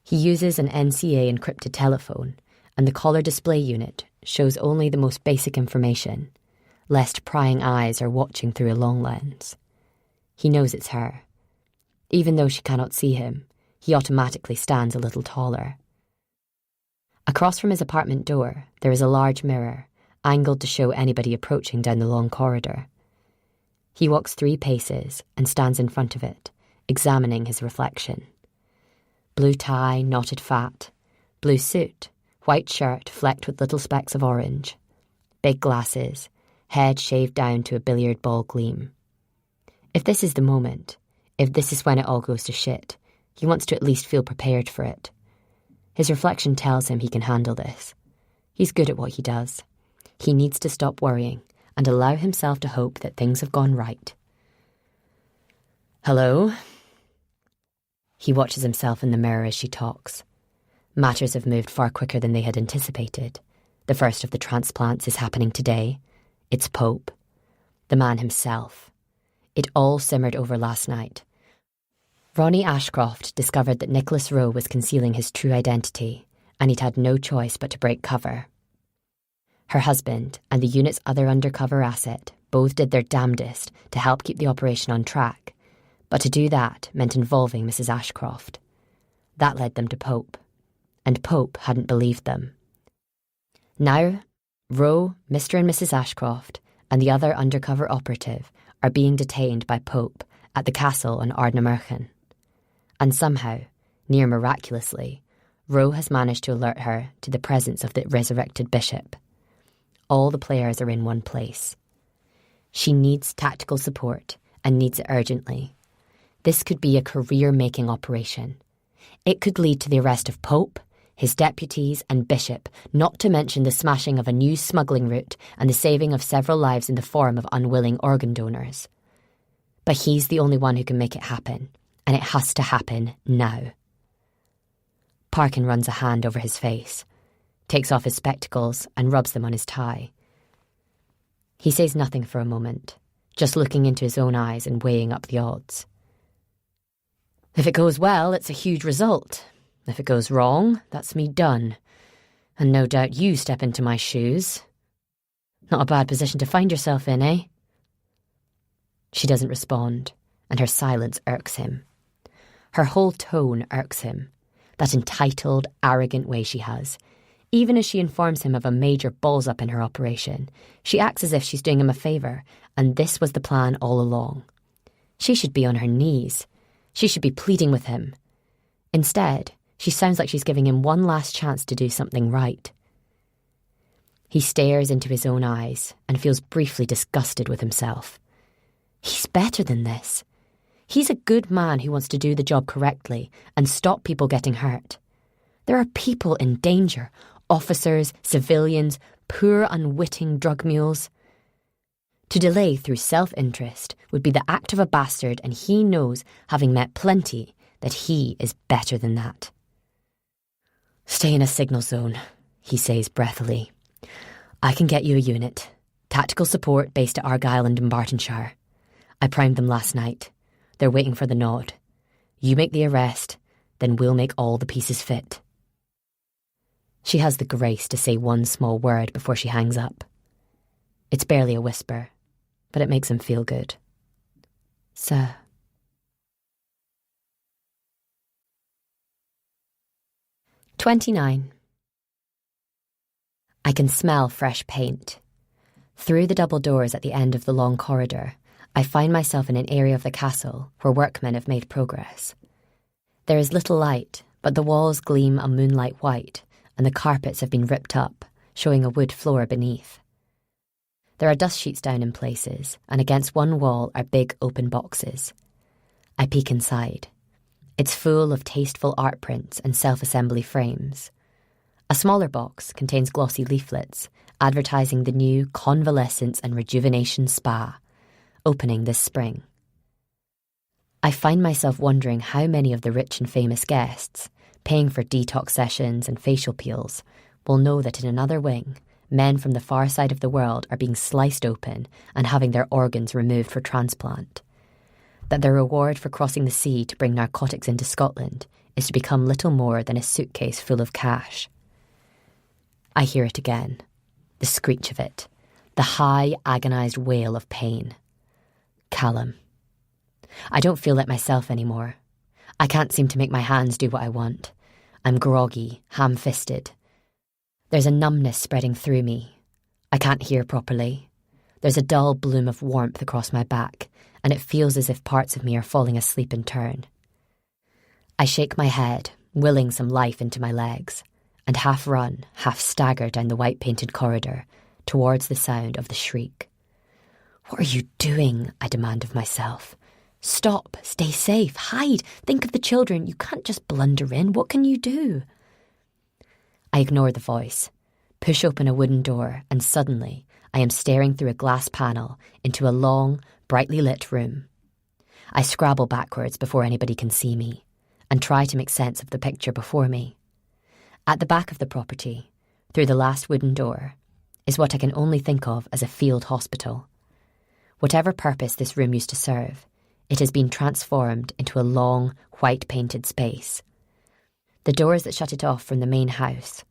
He uses an NCA encrypted telephone, and the caller display unit shows only the most basic information, lest prying eyes are watching through a long lens. He knows it's her. Even though she cannot see him, he automatically stands a little taller. Across from his apartment door, there is a large mirror, angled to show anybody approaching down the long corridor. He walks 3 paces and stands in front of it, examining his reflection. Blue tie, knotted fat, blue suit, white shirt flecked with little specks of orange, big glasses, head shaved down to a billiard ball gleam. If this is the moment, if this is when it all goes to shit, he wants to at least feel prepared for it. His reflection tells him he can handle this. He's good at what he does. He needs to stop worrying and allow himself to hope that things have gone right. "Hello?" He watches himself in the mirror as she talks. Matters have moved far quicker than they had anticipated. The first of the transplants is happening today. It's Pope. The man himself. It all simmered over last night. Ronnie Ashcroft discovered that Nicholas Rowe was concealing his true identity, and he'd had no choice but to break cover. Her husband and the unit's other undercover asset both did their damnedest to help keep the operation on track, But to do that meant involving Mrs. Ashcroft. That led them to Pope, and Pope hadn't believed them. Now, Roe, Mr. and Mrs. Ashcroft, and the other undercover operative are being detained by Pope at the castle on Ardnamurchan. And somehow, near miraculously, Roe has managed to alert her to the presence of the resurrected bishop. All the players are in one place. She needs tactical support and needs it urgently. This could be a career-making operation. It could lead to the arrest of Pope, his deputies and bishop, not to mention the smashing of a new smuggling route and the saving of several lives in the form of unwilling organ donors. But he's the only one who can make it happen, and it has to happen now. Parkin runs a hand over his face, takes off his spectacles and rubs them on his tie. He says nothing for a moment, just looking into his own eyes and weighing up the odds. If it goes well, it's a huge result. If it goes wrong, that's me done. And no doubt you step into my shoes. Not a bad position to find yourself in, eh? She doesn't respond, and her silence irks him. Her whole tone irks him, that entitled, arrogant way she has. Even as she informs him of a major balls-up in her operation, she acts as if she's doing him a favour, and this was the plan all along. She should be on her knees. She should be pleading with him. Instead, she sounds like she's giving him one last chance to do something right. He stares into his own eyes and feels briefly disgusted with himself. He's better than this. He's a good man who wants to do the job correctly and stop people getting hurt. There are people in danger, officers, civilians, poor unwitting drug mules. To delay through self-interest would be the act of a bastard, and he knows, having met plenty, that he is better than that. Stay in a signal zone, he says breathily. I can get you a unit. Tactical support based at Argyll and Dumbartonshire. I primed them last night. They're waiting for the nod. You make the arrest, then we'll make all the pieces fit. She has the grace to say one small word before she hangs up. It's barely a whisper, but it makes him feel good. Sir. "29. I can smell fresh paint. Through the double doors at the end of the long corridor, I find myself in an area of the castle where workmen have made progress. There is little light, but the walls gleam a moonlight white, and the carpets have been ripped up, showing a wood floor beneath. There are dust sheets down in places, and against one wall are big open boxes. I peek inside. It's full of tasteful art prints and self-assembly frames. A smaller box contains glossy leaflets advertising the new Convalescence and Rejuvenation Spa, opening this spring. I find myself wondering how many of the rich and famous guests, paying for detox sessions and facial peels, will know that in another wing, men from the far side of the world are being sliced open and having their organs removed for transplant. That their reward for crossing the sea to bring narcotics into Scotland is to become little more than a suitcase full of cash. I hear it again, the screech of it, the high, agonised wail of pain. Callum. I don't feel like myself anymore. I can't seem to make my hands do what I want. I'm groggy, ham-fisted. There's a numbness spreading through me. I can't hear properly. There's a dull bloom of warmth across my back, and it feels as if parts of me are falling asleep in turn. I shake my head, willing some life into my legs, and half run, half stagger down the white-painted corridor, towards the sound of the shriek. What are you doing? I demand of myself. Stop, stay safe, hide, think of the children. You can't just blunder in. What can you do? I ignore the voice, push open a wooden door, and suddenly I am staring through a glass panel into a long, brightly lit room. I scrabble backwards before anybody can see me, and try to make sense of the picture before me. At the back of the property, through the last wooden door, is what I can only think of as a field hospital. Whatever purpose this room used to serve, it has been transformed into a long, white-painted space. The doors that shut it off from the main house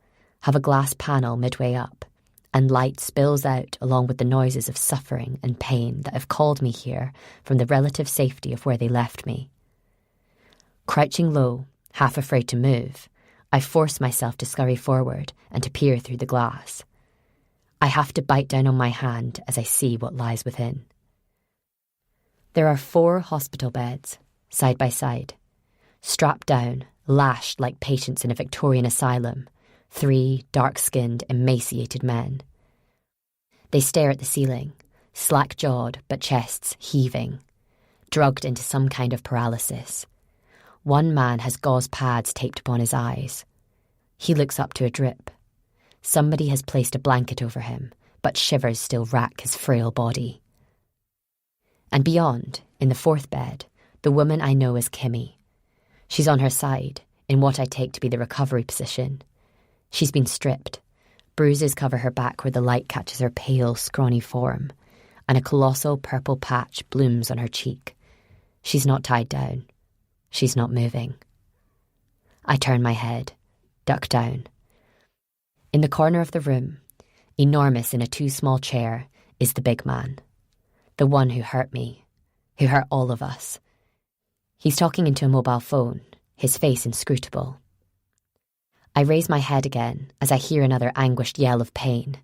have a glass panel midway up, and light spills out along with the noises of suffering and pain that have called me here from the relative safety of where they left me. Crouching low, half afraid to move, I force myself to scurry forward and to peer through the glass. I have to bite down on my hand as I see what lies within. There are 4 hospital beds, side by side, strapped down, lashed like patients in a Victorian asylum, 3 dark-skinned, emaciated men. They stare at the ceiling, slack-jawed but chests heaving, drugged into some kind of paralysis. One man has gauze pads taped upon his eyes. He looks up to a drip. Somebody has placed a blanket over him, but shivers still rack his frail body. And beyond, in the 4th bed, the woman I know as Kimmy. She's on her side, in what I take to be the recovery position. She's been stripped. Bruises cover her back where the light catches her pale, scrawny form, and a colossal purple patch blooms on her cheek. She's not tied down. She's not moving. I turn my head, duck down. In the corner of the room, enormous in a too small chair, is the big man. The one who hurt me, who hurt all of us. He's talking into a mobile phone, his face inscrutable. I raise my head again as I hear another anguished yell of pain,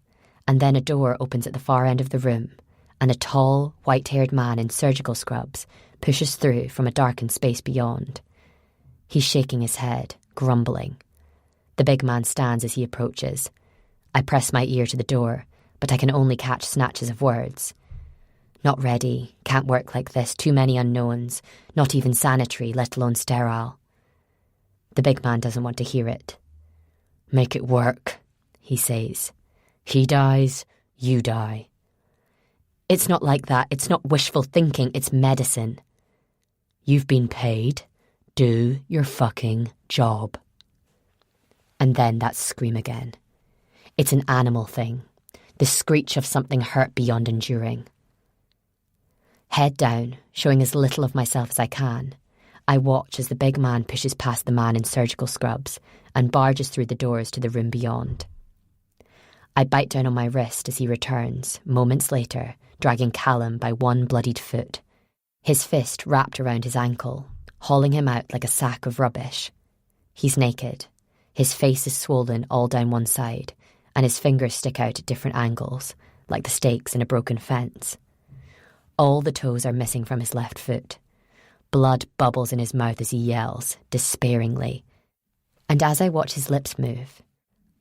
and then a door opens at the far end of the room, and a tall, white-haired man in surgical scrubs pushes through from a darkened space beyond. He's shaking his head, grumbling. The big man stands as he approaches. I press my ear to the door, but I can only catch snatches of words. Not ready, can't work like this, too many unknowns, not even sanitary, let alone sterile. The big man doesn't want to hear it. Make it work, he says. He dies, you die. It's not like that, it's not wishful thinking, it's medicine. You've been paid, do your fucking job. And then that scream again. It's an animal thing, the screech of something hurt beyond enduring. Head down, showing as little of myself as I can, I watch as the big man pushes past the man in surgical scrubs and barges through the doors to the room beyond. I bite down on my wrist as he returns, moments later, dragging Callum by one bloodied foot, his fist wrapped around his ankle, hauling him out like a sack of rubbish. He's naked. His face is swollen all down one side, and his fingers stick out at different angles, like the stakes in a broken fence. All the toes are missing from his left foot. Blood bubbles in his mouth as he yells, despairingly. And as I watch his lips move,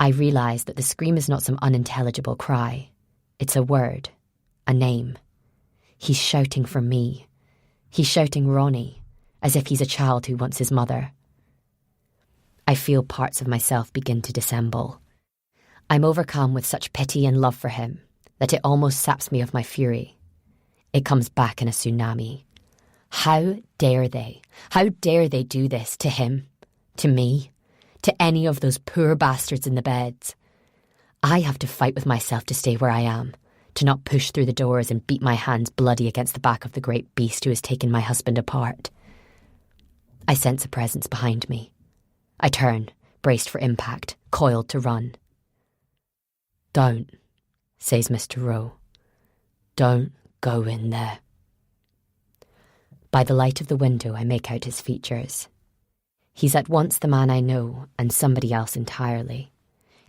I realise that the scream is not some unintelligible cry. It's a word, a name. He's shouting for me. He's shouting Ronnie, as if he's a child who wants his mother. I feel parts of myself begin to dissemble. I'm overcome with such pity and love for him that it almost saps me of my fury. It comes back in a tsunami. How dare they? How dare they do this to him? To me? To any of those poor bastards in the beds? I have to fight with myself to stay where I am, to not push through the doors and beat my hands bloody against the back of the great beast who has taken my husband apart. I sense a presence behind me. I turn, braced for impact, coiled to run. Don't, says Mr. Rowe. Don't go in there. By the light of the window, I make out his features. He's at once the man I know and somebody else entirely.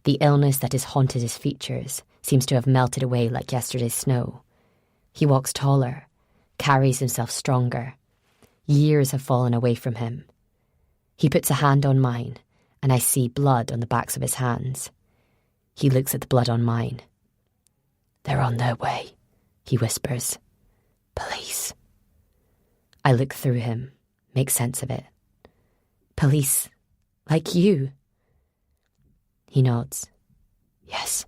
The illness that has haunted his features seems to have melted away like yesterday's snow. He walks taller, carries himself stronger. Years have fallen away from him. He puts a hand on mine, and I see blood on the backs of his hands. He looks at the blood on mine. They're on their way, he whispers. Police. I look through him, make sense of it. Police, like you. He nods. Yes.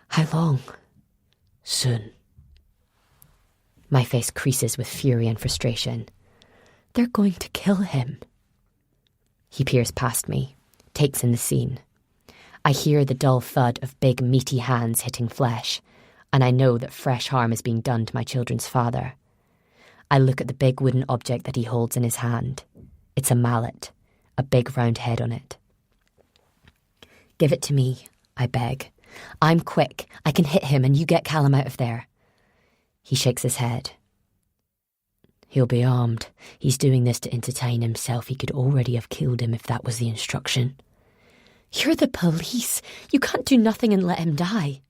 How long? Soon. My face creases with fury and frustration. They're going to kill him. He peers past me, takes in the scene. I hear the dull thud of big meaty hands hitting flesh, and I know that fresh harm is being done to my children's father. I look at the big wooden object that he holds in his hand. It's a mallet, a big round head on it. Give it to me, I beg. I'm quick. I can hit him and you get Callum out of there. He shakes his head. He'll be armed. He's doing this to entertain himself. He could already have killed him if that was the instruction. You're the police. You can't do nothing and let him die.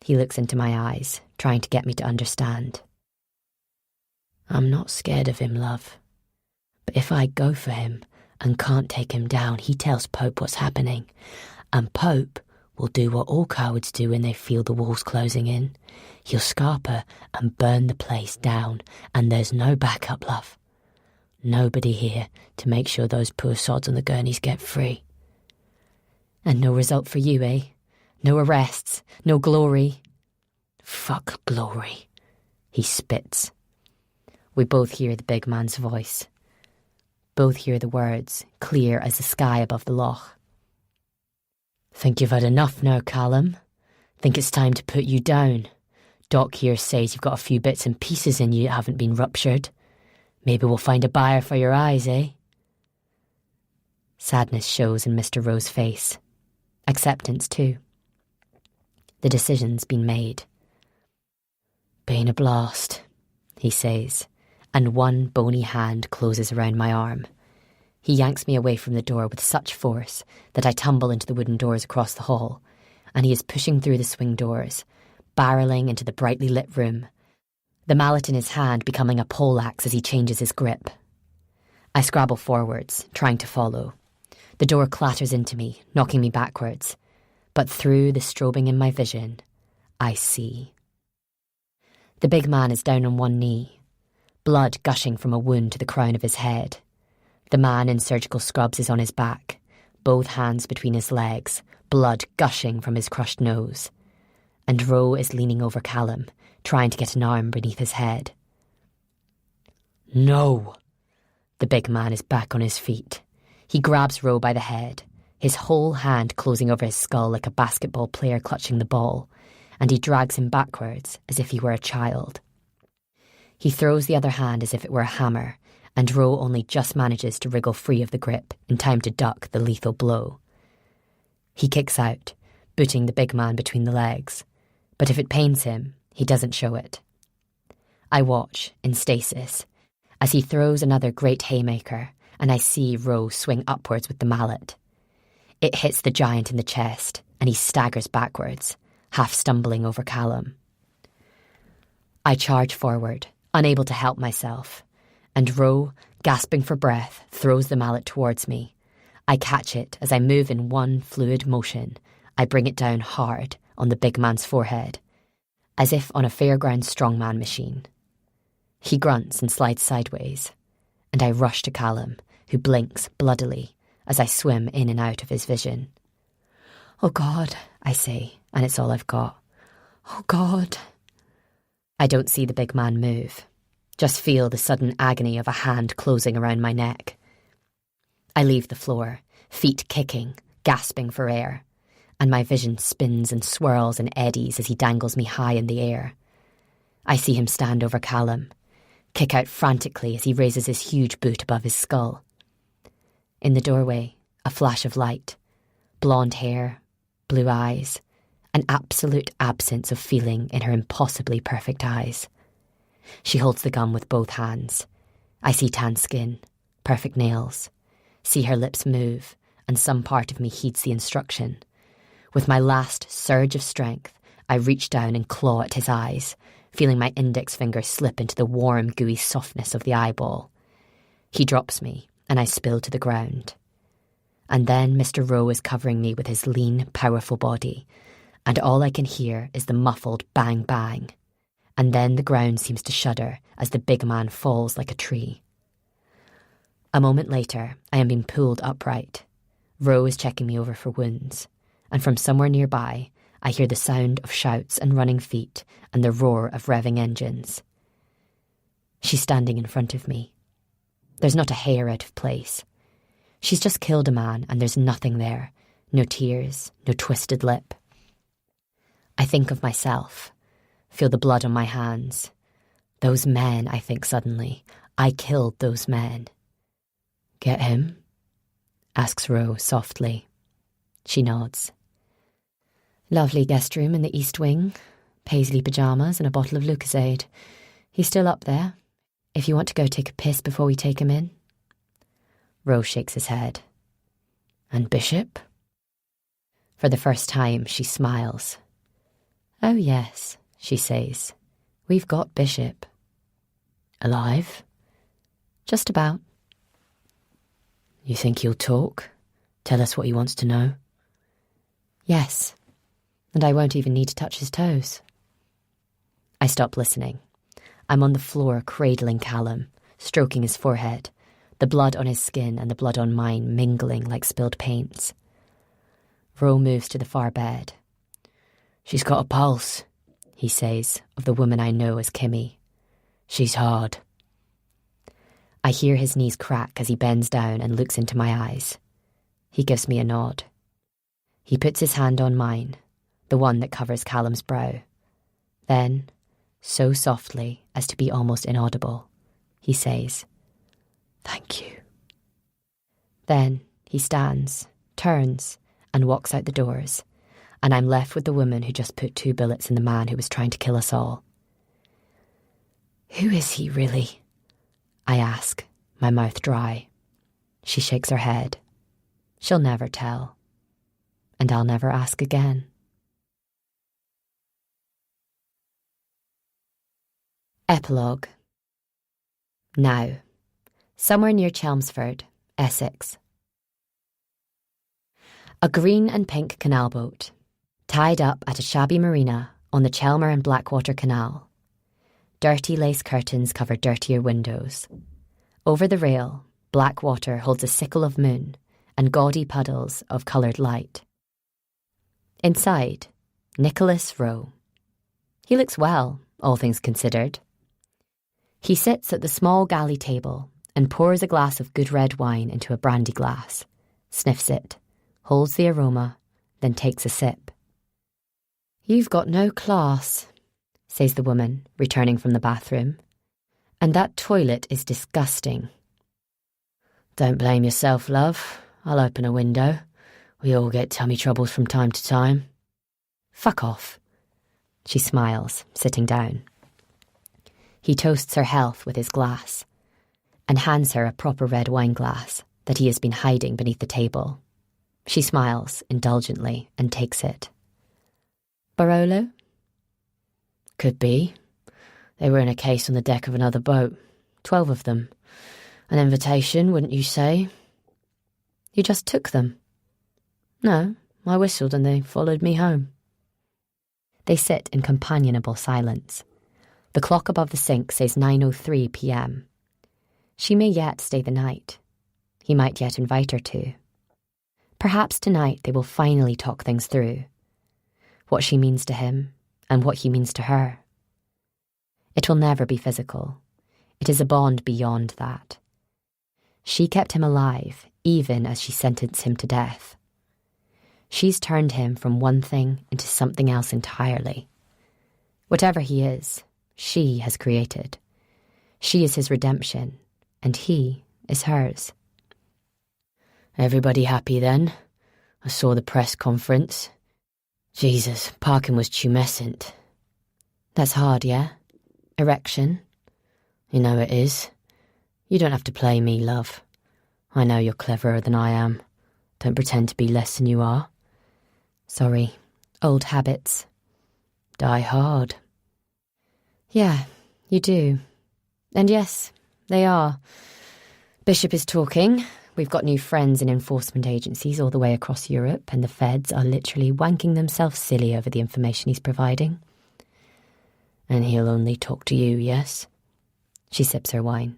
He looks into my eyes, trying to get me to understand. I'm not scared of him, love. But if I go for him and can't take him down, he tells Pope what's happening. And Pope will do what all cowards do when they feel the walls closing in. He'll scarper and burn the place down, and there's no backup, love. Nobody here to make sure those poor sods on the gurneys get free. And no result for you, eh? No arrests, no glory. Fuck glory. He spits. We both hear the big man's voice. Both hear the words, clear as the sky above the loch. Think you've had enough now, Callum? Think it's time to put you down? Doc here says you've got a few bits and pieces in you that haven't been ruptured. Maybe we'll find a buyer for your eyes, eh? Sadness shows in Mr. Rowe's face. Acceptance too. The decision's been made. Been a blast, he says, and one bony hand closes around my arm. He yanks me away from the door with such force that I tumble into the wooden doors across the hall, and he is pushing through the swing doors, barrelling into the brightly lit room, the mallet in his hand becoming a poleaxe as he changes his grip. I scrabble forwards, trying to follow. The door clatters into me, knocking me backwards, but through the strobing in my vision, I see. The big man is down on one knee, blood gushing from a wound to the crown of his head. The man in surgical scrubs is on his back, both hands between his legs, blood gushing from his crushed nose. And Rowe is leaning over Callum, trying to get an arm beneath his head. No! The big man is back on his feet. He grabs Rowe by the head, his whole hand closing over his skull like a basketball player clutching the ball, and he drags him backwards as if he were a child. He throws the other hand as if it were a hammer, and Rowe only just manages to wriggle free of the grip in time to duck the lethal blow. He kicks out, booting the big man between the legs, but if it pains him, he doesn't show it. I watch, in stasis, as he throws another great haymaker, and I see Rowe swing upwards with the mallet. It hits the giant in the chest, and he staggers backwards, half stumbling over Callum. I charge forward, unable to help myself, and Rowe, gasping for breath, throws the mallet towards me. I catch it as I move in one fluid motion. I bring it down hard on the big man's forehead, as if on a fairground strongman machine. He grunts and slides sideways, and I rush to Callum, who blinks bloodily as I swim in and out of his vision. Oh God, I say, and it's all I've got. Oh God. I don't see the big man move, just feel the sudden agony of a hand closing around my neck. I leave the floor, feet kicking, gasping for air, and my vision spins and swirls and eddies as he dangles me high in the air. I see him stand over Callum, kick out frantically as he raises his huge boot above his skull. In the doorway, a flash of light, blonde hair, blue eyes, an absolute absence of feeling in her impossibly perfect eyes. She holds the gun with both hands. I see tan skin, perfect nails, see her lips move, and some part of me heeds the instruction. With my last surge of strength, I reach down and claw at his eyes, feeling my index finger slip into the warm, gooey softness of the eyeball. He drops me, and I spill to the ground. And then Mr. Rowe is covering me with his lean, powerful body, and all I can hear is the muffled bang bang. And then the ground seems to shudder as the big man falls like a tree. A moment later, I am being pulled upright. Rowe is checking me over for wounds, and from somewhere nearby, I hear the sound of shouts and running feet and the roar of revving engines. She's standing in front of me. There's not a hair out of place. She's just killed a man and there's nothing there. No tears, no twisted lip. I think of myself, feel the blood on my hands. Those men, I think suddenly. I killed those men. Get him? Asks Rowe softly. She nods. Lovely guest room in the east wing, paisley pyjamas and a bottle of Lucozade. He's still up there, if you want to go take a piss before we take him in. Rose shakes his head. And Bishop? For the first time, she smiles. Oh yes, she says. We've got Bishop. Alive? Just about. You think he'll talk? Tell us what he wants to know? Yes, and I won't even need to touch his toes. I stop listening. I'm on the floor cradling Callum, stroking his forehead, the blood on his skin and the blood on mine mingling like spilled paints. Ro moves to the far bed. She's got a pulse, he says, of the woman I know as Kimmy. She's hard. I hear his knees crack as he bends down and looks into my eyes. He gives me a nod. He puts his hand on mine, the one that covers Callum's brow. Then, so softly as to be almost inaudible, he says, Thank you. Then he stands, turns, and walks out the doors, and I'm left with the woman who just put 2 bullets in the man who was trying to kill us all. Who is he, really? I ask, my mouth dry. She shakes her head. She'll never tell. And I'll never ask again. Epilogue. Now, somewhere near Chelmsford, Essex. A green and pink canal boat, tied up at a shabby marina on the Chelmer and Blackwater Canal. Dirty lace curtains cover dirtier windows. Over the rail, Blackwater holds a sickle of moon and gaudy puddles of coloured light. Inside, Nicholas Rowe. He looks well, all things considered. He sits at the small galley table and pours a glass of good red wine into a brandy glass, sniffs it, holds the aroma, then takes a sip. You've got no class, says the woman, returning from the bathroom. And that toilet is disgusting. Don't blame yourself, love. I'll open a window. We all get tummy troubles from time to time. Fuck off. She smiles, sitting down. He toasts her health with his glass and hands her a proper red wine glass that he has been hiding beneath the table. She smiles indulgently and takes it. Barolo? Could be. They were in a case on the deck of another boat. 12 of them. An invitation, wouldn't you say? You just took them? No, I whistled and they followed me home. They sit in companionable silence. The clock above the sink says 9:03 p.m. She may yet stay the night. He might yet invite her to. Perhaps tonight they will finally talk things through. What she means to him and what he means to her. It will never be physical. It is a bond beyond that. She kept him alive, even as she sentenced him to death. She's turned him from one thing into something else entirely. Whatever he is, she has created. She is his redemption, and he is hers. Everybody happy then? I saw the press conference. Jesus, Parkin was tumescent. That's hard, yeah? Erection? You know it is. You don't have to play me, love. I know you're cleverer than I am. Don't pretend to be less than you are. Sorry. Old habits. Die hard. Yeah, you do. And yes, they are. Bishop is talking. We've got new friends in enforcement agencies all the way across Europe, and the feds are literally wanking themselves silly over the information he's providing. And he'll only talk to you, yes? She sips her wine.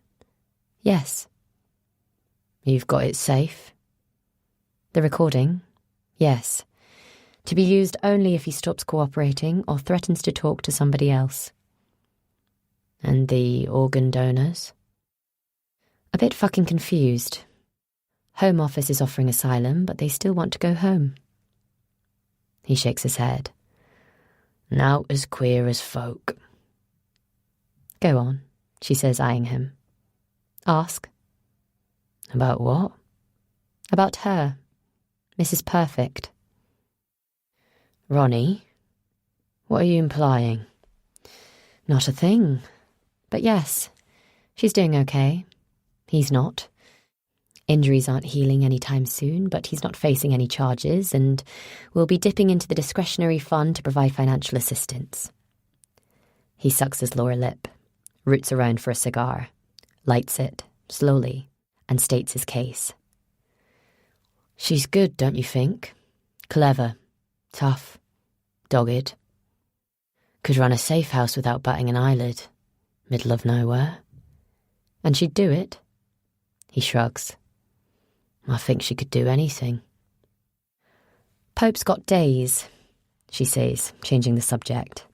Yes. You've got it safe? The recording? Yes. To be used only if he stops cooperating or threatens to talk to somebody else. And the organ donors? A bit fucking confused. Home Office is offering asylum, but they still want to go home. He shakes his head. Now as queer as folk. Go on, she says, eyeing him. Ask. About what? About her. Mrs. Perfect. Ronnie, what are you implying? Not a thing. But yes, she's doing okay. He's not. Injuries aren't healing anytime soon, but he's not facing any charges and will be dipping into the discretionary fund to provide financial assistance. He sucks his lower lip, roots around for a cigar, lights it, slowly, and states his case. She's good, don't you think? Clever, tough, dogged. Could run a safe house without batting an eyelid. Middle of nowhere. And she'd do it? He shrugs. I think she could do anything. Pope's got days, she says, changing the subject.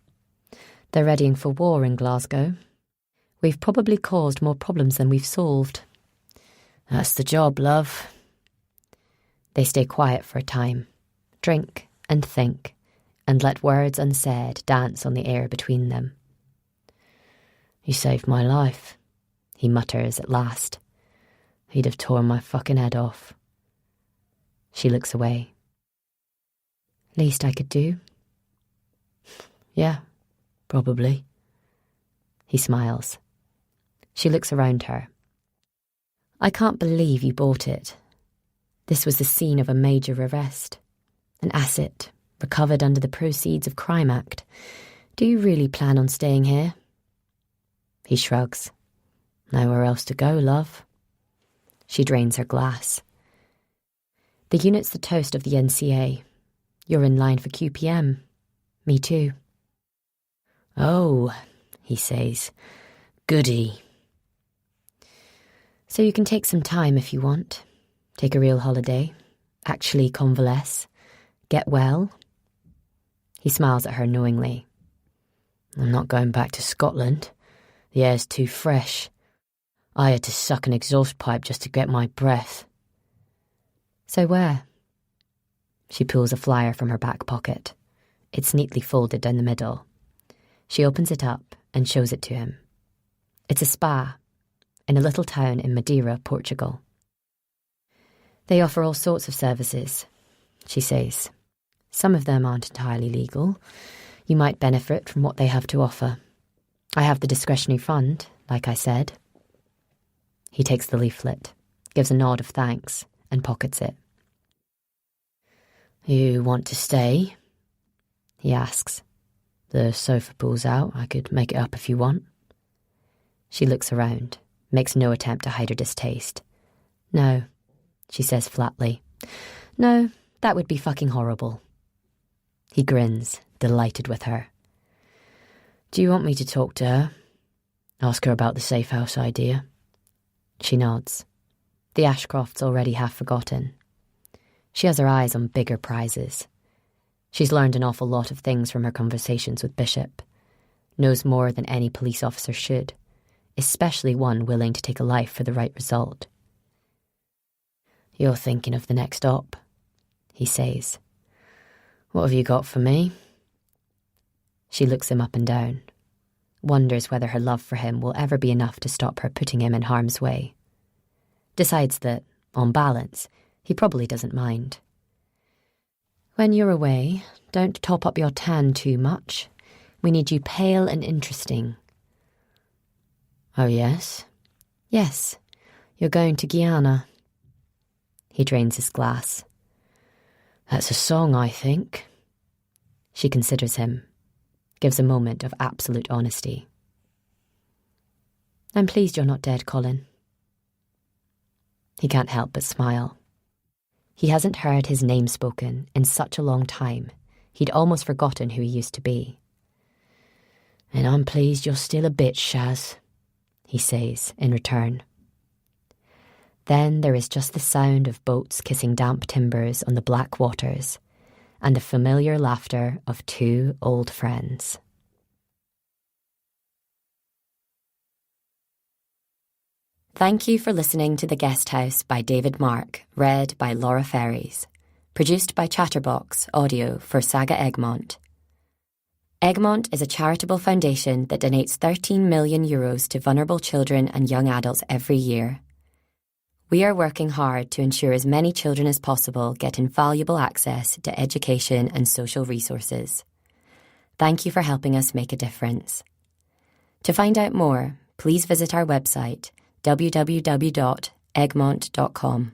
They're readying for war in Glasgow. We've probably caused more problems than we've solved. That's the job, love. They stay quiet for a time, drink and think, and let words unsaid dance on the air between them. You saved my life, he mutters at last. He'd have torn my fucking head off. She looks away. Least I could do? Yeah, probably. He smiles. She looks around her. I can't believe you bought it. This was the scene of a major arrest. An asset, recovered under the Proceeds of Crime Act. Do you really plan on staying here? He shrugs. Nowhere else to go, love. She drains her glass. The unit's the toast of the NCA. You're in line for QPM. Me too. Oh, he says. Goody. So you can take some time if you want. Take a real holiday. Actually convalesce. Get well. He smiles at her knowingly. I'm not going back to Scotland. The air's too fresh. I had to suck an exhaust pipe just to get my breath. So where? She pulls a flyer from her back pocket. It's neatly folded down the middle. She opens it up and shows it to him. It's a spa in a little town in Madeira, Portugal. They offer all sorts of services, she says. Some of them aren't entirely legal. You might benefit from what they have to offer. I have the discretionary fund, like I said. He takes the leaflet, gives a nod of thanks, and pockets it. You want to stay? He asks. The sofa pool's out. I could make it up if you want. She looks around, makes no attempt to hide her distaste. No, she says flatly. No, that would be fucking horrible. He grins, delighted with her. Do you want me to talk to her? Ask her about the safe house idea? She nods. The Ashcroft's already half forgotten. She has her eyes on bigger prizes. She's learned an awful lot of things from her conversations with Bishop. Knows more than any police officer should, especially one willing to take a life for the right result. You're thinking of the next op, he says. What have you got for me? She looks him up and down, wonders whether her love for him will ever be enough to stop her putting him in harm's way. Decides that, on balance, he probably doesn't mind. When you're away, don't top up your tan too much. We need you pale and interesting. Oh, yes? Yes, you're going to Guyana. He drains his glass. That's a song, I think. She considers him, gives a moment of absolute honesty. I'm pleased you're not dead, Colin. He can't help but smile. He hasn't heard his name spoken in such a long time, he'd almost forgotten who he used to be. And I'm pleased you're still a bitch, Shaz, he says in return. Then there is just the sound of boats kissing damp timbers on the black waters, and the familiar laughter of two old friends. Thank you for listening to The Guest House by David Mark, read by Laura Ferries. Produced by Chatterbox Audio for Saga Egmont. Egmont is a charitable foundation that donates €13 million to vulnerable children and young adults every year. We are working hard to ensure as many children as possible get invaluable access to education and social resources. Thank you for helping us make a difference. To find out more, please visit our website www.egmont.com.